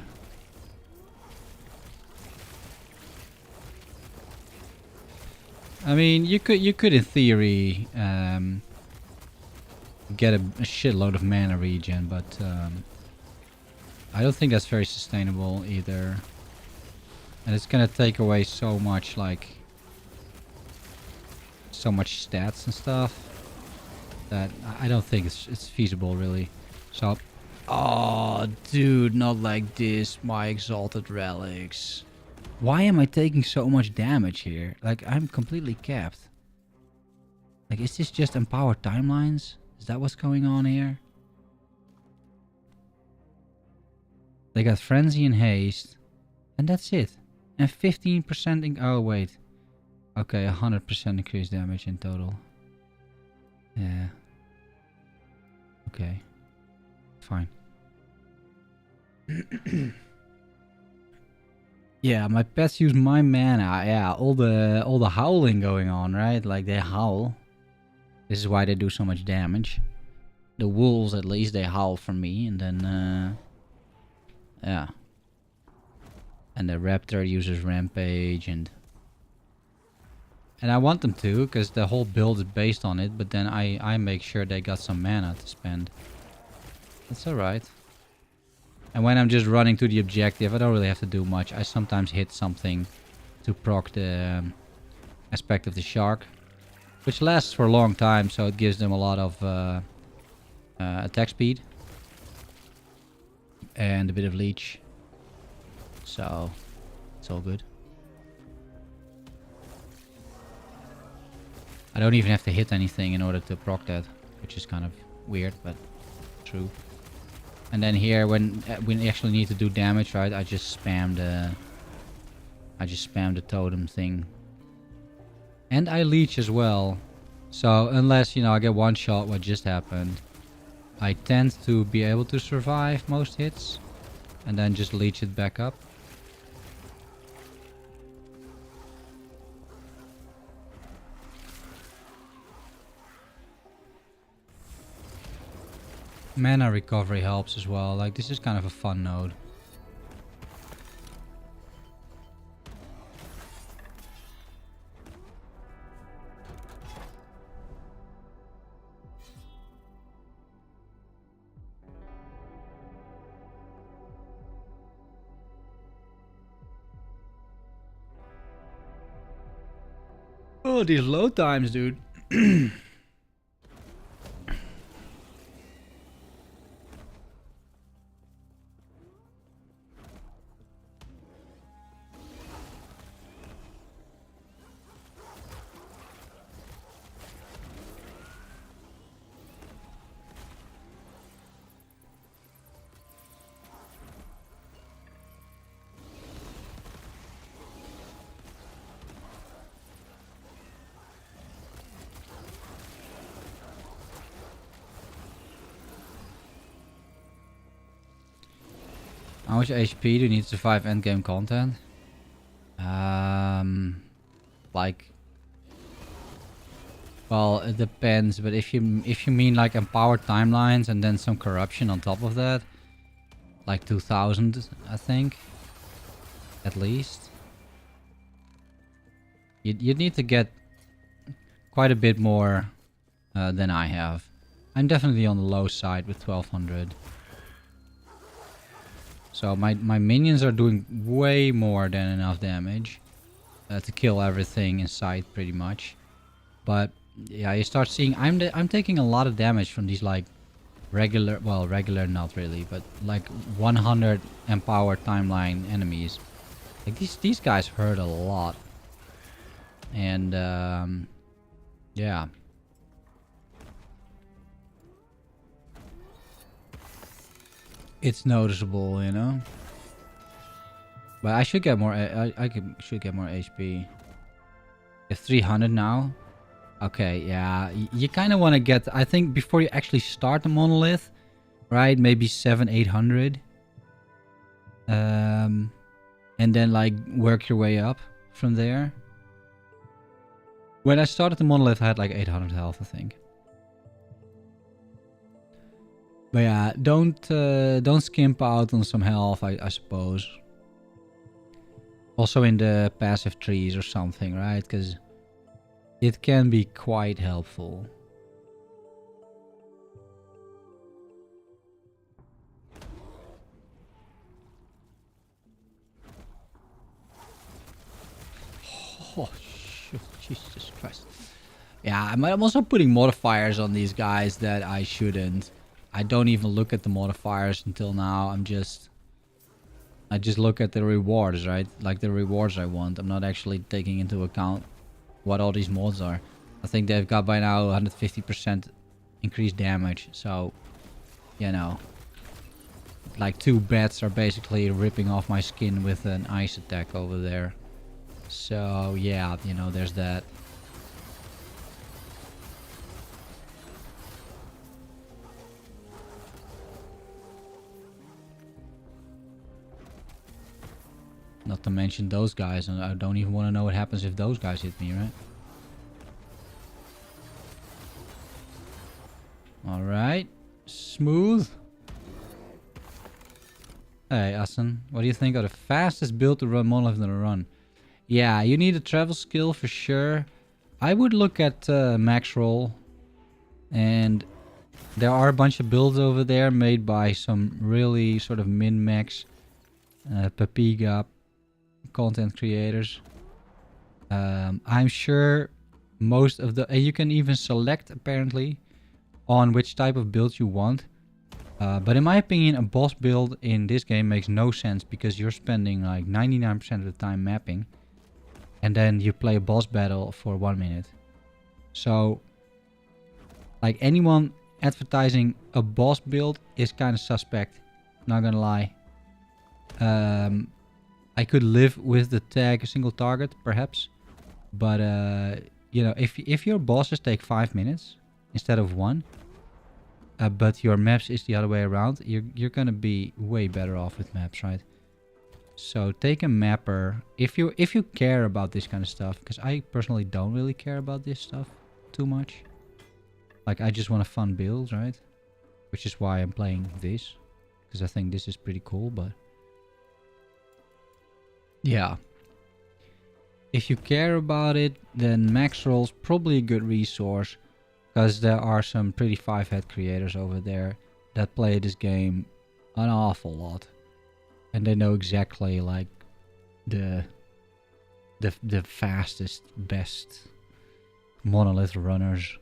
I mean, you could in theory get a shitload of mana regen, but I don't think that's very sustainable either. And it's gonna take away so much, like, so much stats and stuff that I don't think it's feasible really. So, oh dude, not like this, my exalted relics. Why am I taking so much damage here? Like, I'm completely capped. Like, is this just empowered timelines? Is that what's going on here? They got Frenzy and Haste. And that's it. And 15% oh wait. Okay, 100% increased damage in total. Yeah. Okay. Fine. Yeah, my pets use my mana. Yeah, all the howling going on, right? Like, they howl. This is why they do so much damage. The wolves, at least, they howl for me, and then yeah. And the raptor uses rampage, and I want them to, because the whole build is based on it, but then I make sure they got some mana to spend. That's alright. And when I'm just running to the objective, I don't really have to do much. I sometimes hit something to proc the aspect of the shark, which lasts for a long time, so it gives them a lot of attack speed and a bit of leech. So it's all good. I don't even have to hit anything in order to proc that, which is kind of weird, but true. And then here, when we actually need to do damage, right? I just spam the totem thing, and I leech as well. So unless, you know, I get one shot, what just happened, I tend to be able to survive most hits, and then just leech it back up. Mana recovery helps as well. Like, this is kind of a fun node. Oh, these load times, dude. How much HP do you need to survive endgame content? Like, well, it depends. But if you mean like empowered timelines and then some corruption on top of that, like 2000, I think, at least. You'd need to get quite a bit more than I have. I'm definitely on the low side with 1200. So my minions are doing way more than enough damage to kill everything in sight, pretty much. But yeah, you start seeing I'm taking a lot of damage from these like regular, well, regular not really, but like 100 empowered timeline enemies. Like these guys hurt a lot. And yeah. It's noticeable, you know. But I should get more. Should get more HP. It's 300 now. Okay, yeah. You kind of want to get. I think before you actually start the monolith, right? Maybe 800. And then like work your way up from there. When I started the monolith, I had like 800 health, I think. But yeah, don't skimp out on some health, I suppose. Also in the passive trees or something, right? Because it can be quite helpful. Oh, shoot, Jesus Christ. Yeah, I'm also putting modifiers on these guys that I shouldn't. I don't even look at the modifiers until now. I just look at the rewards, right? Like the rewards I want. I'm not actually taking into account what all these mods are. I think they've got by now 150% increased damage. So, you know, like 2 bats are basically ripping off my skin with an ice attack over there. So, yeah, you know, there's that. Not to mention those guys, and I don't even want to know what happens if those guys hit me, right? Alright. Smooth. Hey, Assen, what do you think of the fastest build to run monolith in a run? Yeah, you need a travel skill for sure. I would look at max roll. And there are a bunch of builds over there made by some really sort of min-max Papiga content creators. I'm sure most of the... you can even select, apparently, on which type of build you want. But in my opinion, a boss build in this game makes no sense because you're spending like 99% of the time mapping. And then you play a boss battle for 1 minute. So, like anyone advertising a boss build is kind of suspect. Not gonna lie. I could live with the tag single target, perhaps. But, you know, if your bosses take 5 minutes instead of 1, but your maps is the other way around, you're gonna be way better off with maps, right? So take a mapper if you care about this kind of stuff, because I personally don't really care about this stuff too much. Like I just want a fun build, right? Which is why I'm playing this, because I think this is pretty cool. But yeah, if you care about it, then max roll's probably a good resource, because there are some pretty 5-head creators over there that play this game an awful lot. And they know exactly like the fastest, best monolith runners.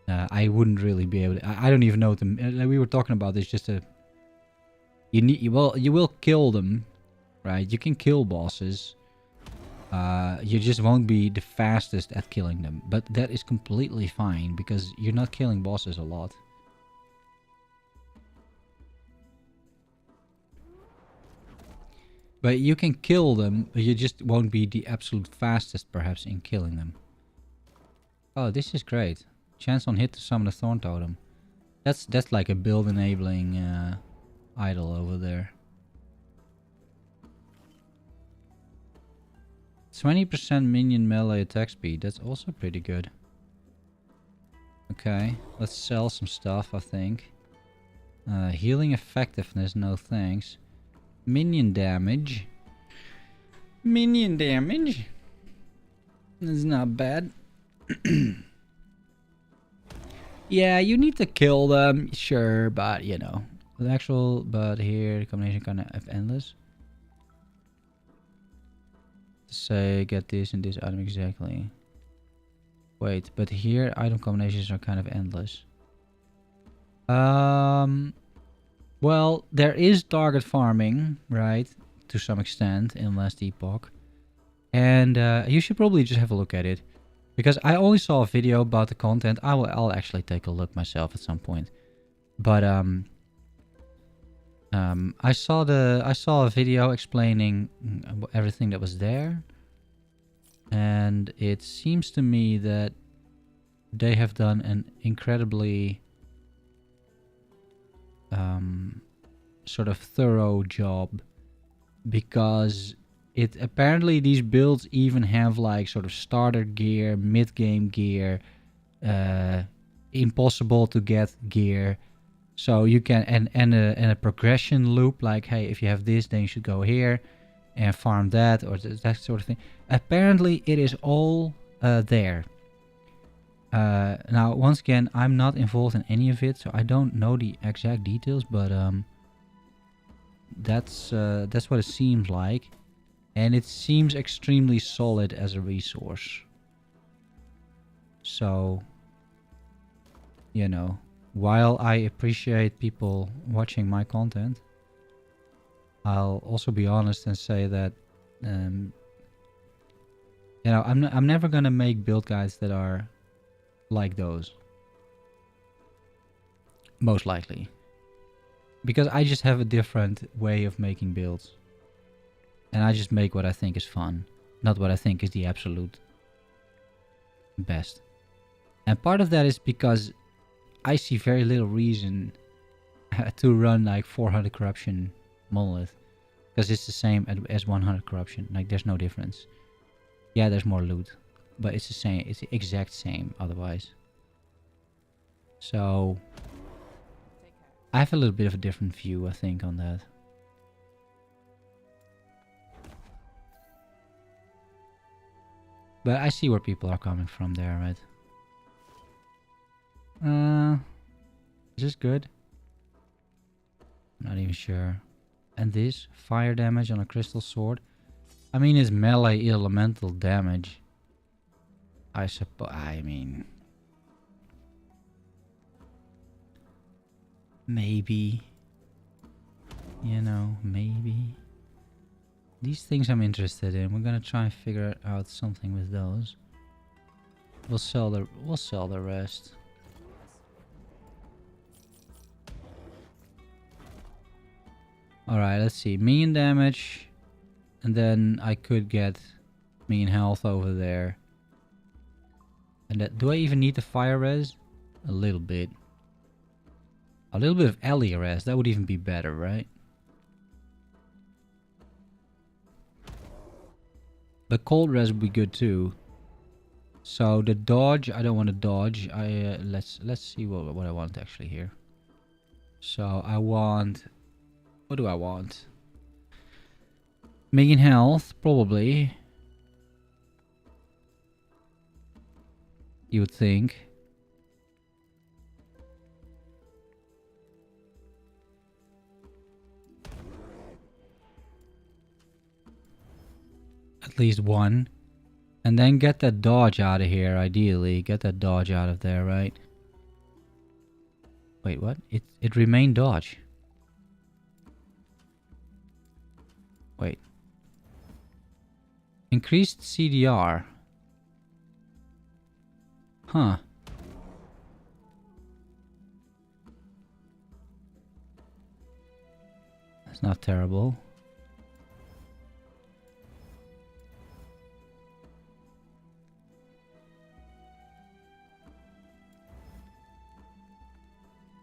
I wouldn't really be able to. I don't even know them. We were talking about this. Just you will kill them, right? You can kill bosses. You just won't be the fastest at killing them. But that is completely fine because you're not killing bosses a lot. But you can kill them, but you just won't be the absolute fastest, perhaps, in killing them. Oh, this is great. Chance on hit to summon a Thorn Totem. That's like a build enabling idol over there. 20% minion melee attack speed. That's also pretty good. Okay, let's sell some stuff, I think. Healing effectiveness, no thanks. Minion damage. Minion damage. That's not bad. Yeah, you need to kill them, sure, but you know, the actual. But here the combination kind of endless. Say get this and this item exactly. Wait, but here item combinations are kind of endless. Well, there is target farming, right, to some extent in last epoch, and you should probably just have a look at it, because I only saw a video about the content. I'll actually take a look myself at some point, but I saw a video explaining everything that was there, and it seems to me that they have done an incredibly sort of thorough job, because it apparently these builds even have like sort of starter gear, mid-game gear, impossible to get gear, so you can and a progression loop, like hey, if you have this then you should go here and farm that or that sort of thing. Apparently it is all there. Now, once again, I'm not involved in any of it, so I don't know the exact details, but that's what it seems like, and it seems extremely solid as a resource. So, you know, while I appreciate people watching my content, I'll also be honest and say that, you know, I'm never gonna make build guides that are like those, most likely, because I just have a different way of making builds, and I just make what I think is fun, not what I think is the absolute best. And part of that is because I see very little reason to run like 400 corruption monolith, because it's the same as 100 corruption. Like there's no difference. Yeah, there's more loot, but it's the same. It's the exact same otherwise. So I have a little bit of a different view, I think, on that. But I see where people are coming from there, right? Is this good? I'm not even sure. And this fire damage on a crystal sword. I mean, it's melee elemental damage. I suppose. I mean, maybe. You know, maybe. These things I'm interested in. We're gonna try and figure out something with those. We'll sell the rest. Alright, let's see. Mean damage. And then I could get mean health over there. And that, do I even need the fire res? A little bit. A little bit of Ellie res. That would even be better, right? But cold res would be good too. So the dodge, I don't want to dodge. Let's see what I want actually here. So I want, what do I want? Making health, probably. You would think. At least one. And then get that dodge out of here, ideally. Get that dodge out of there, right? Wait, what? It remained dodge. Wait. Increased CDR. Huh. That's not terrible.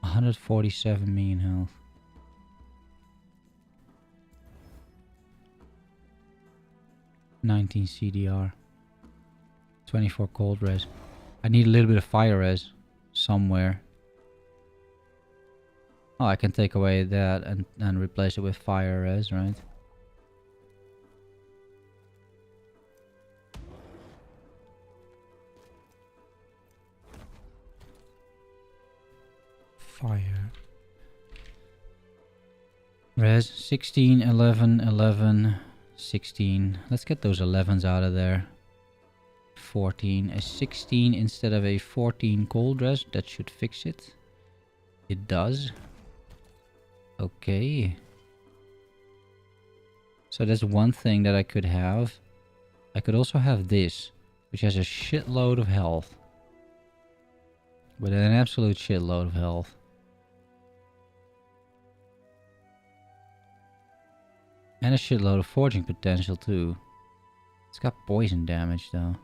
$147 mean health. $19 CDR. 24 cold res. I need a little bit of fire res somewhere. Oh, I can take away that and replace it with fire res, right? fire. Res 16, 11, 11, 16. Let's get those 11s out of there. 14. A 16 instead of a 14 cold res. That should fix it. It does. Okay. So that's one thing that I could have. I could also have this, which has a shitload of health. With an absolute shitload of health. And a shitload of forging potential too. It's got poison damage though.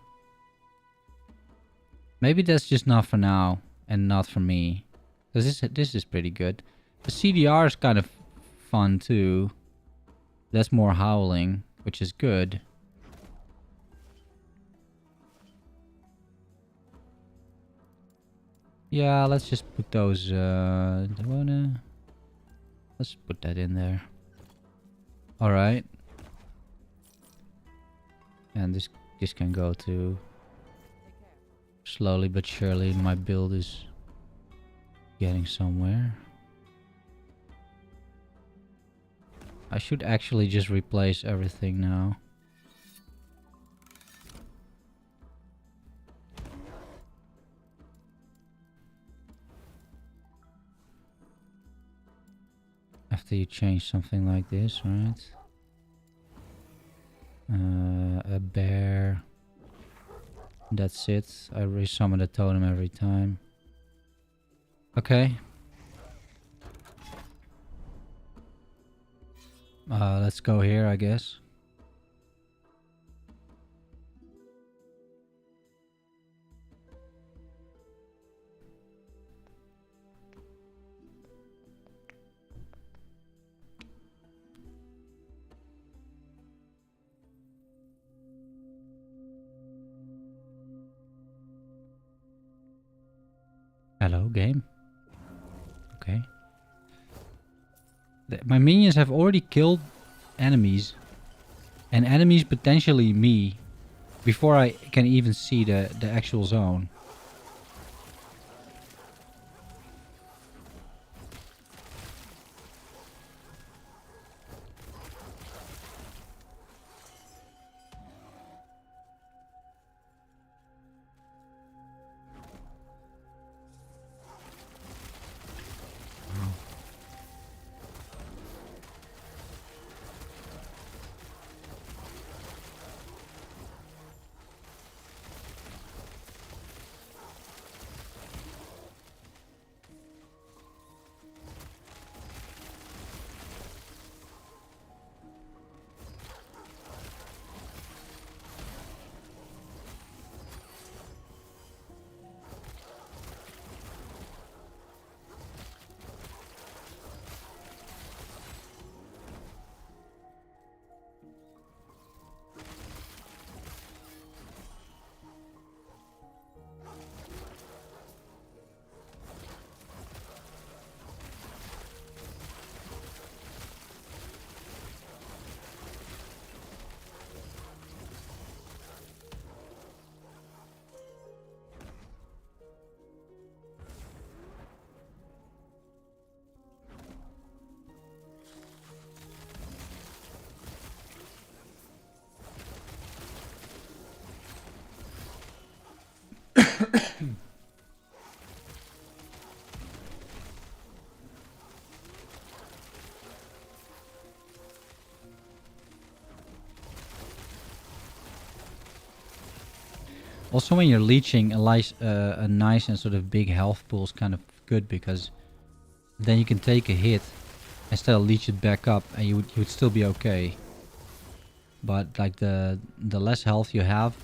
Maybe that's just not for now and not for me. Because this is pretty good. The CDR is kind of fun too. That's more howling, which is good. Yeah, let's just put those, let's put that in there. Alright. And this can go to... Slowly but surely my build is getting somewhere. I should actually just replace everything now. After you change something like this, right? A bear. That's it. I resummon the totem every time. Okay. Let's go here, I guess. Hello, game. Okay. My minions have already killed enemies. And enemies potentially me. Before I can even see the actual zone. Also, when you're leeching, a nice and sort of big health pool is kind of good because then you can take a hit and still leech it back up, and you would still be okay. But like the less health you have,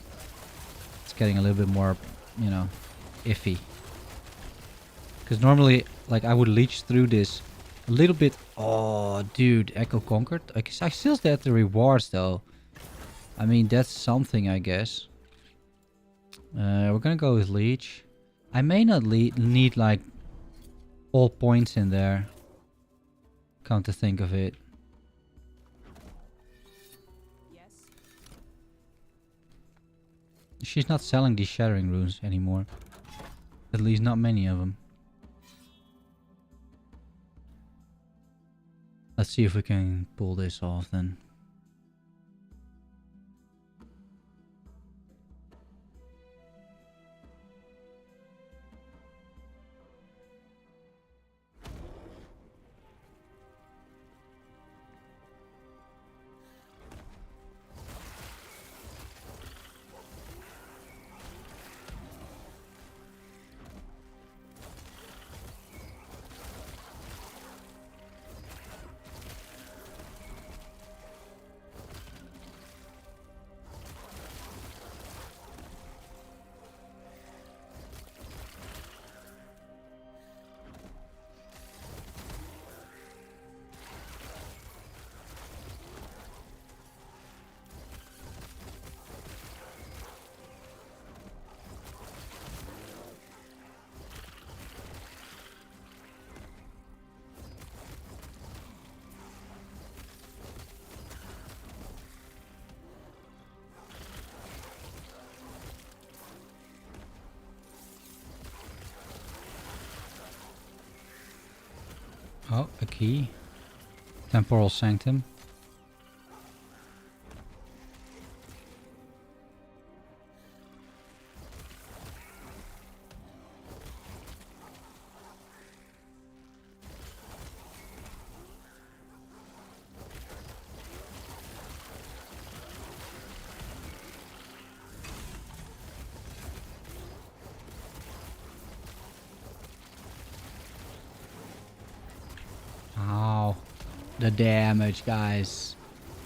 it's getting a little bit more, you know, iffy. Because normally, like, I would leech through this a little bit. Oh, dude, Echo conquered. I guess I still get the rewards though. I mean, that's something, I guess. We're gonna go with leech. I may not need like all points in there. Come to think of it. Yes. She's not selling these shattering runes anymore. At least not many of them. Let's see if we can pull this off then. Oh, a key. Temporal Sanctum. Ow. The damage, guys.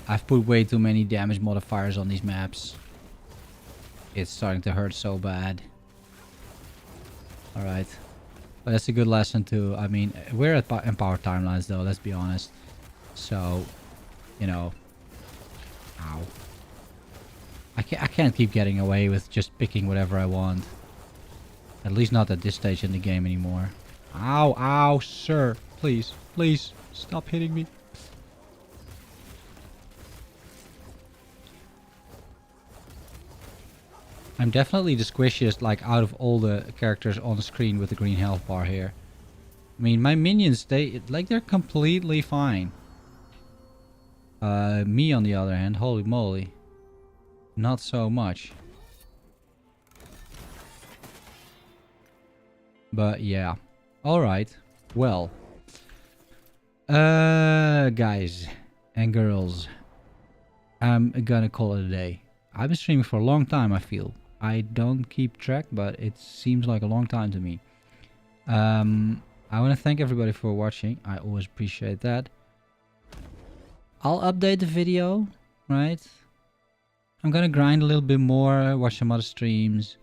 I've put way too many damage modifiers on these maps. It's starting to hurt so bad. Alright. But that's a good lesson too. I mean, we're at Empowered Timelines though, let's be honest. So, you know. Ow. I can't keep getting away with just picking whatever I want. At least not at this stage in the game anymore. Ow, ow, sir. Please, please, stop hitting me. I'm definitely the squishiest, like, out of all the characters on the screen with the green health bar here. I mean, my minions, they're completely fine. Me, on the other hand, holy moly. Not so much. But, yeah. Alright. Well. Guys and girls. I'm gonna call it a day. I've been streaming for a long time, I feel. I don't keep track, but it seems like a long time to me. I want to thank everybody for watching. I always appreciate that. I'll update the video, right? I'm gonna grind a little bit more, watch some other streams,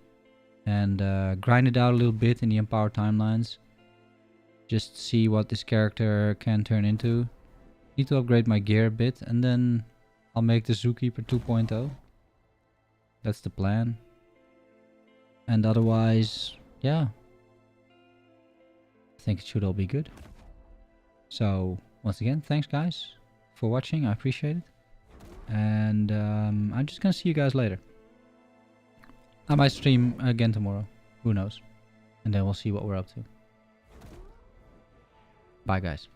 and grind it out a little bit in the Empowered Timelines. Just see what this character can turn into. Need to upgrade my gear a bit, and then I'll make the Zookeeper 2.0. That's the plan. And otherwise, yeah. I think it should all be good. So, once again, thanks guys for watching. I appreciate it. And I'm just gonna see you guys later. I might stream again tomorrow. Who knows? And then we'll see what we're up to. Bye guys.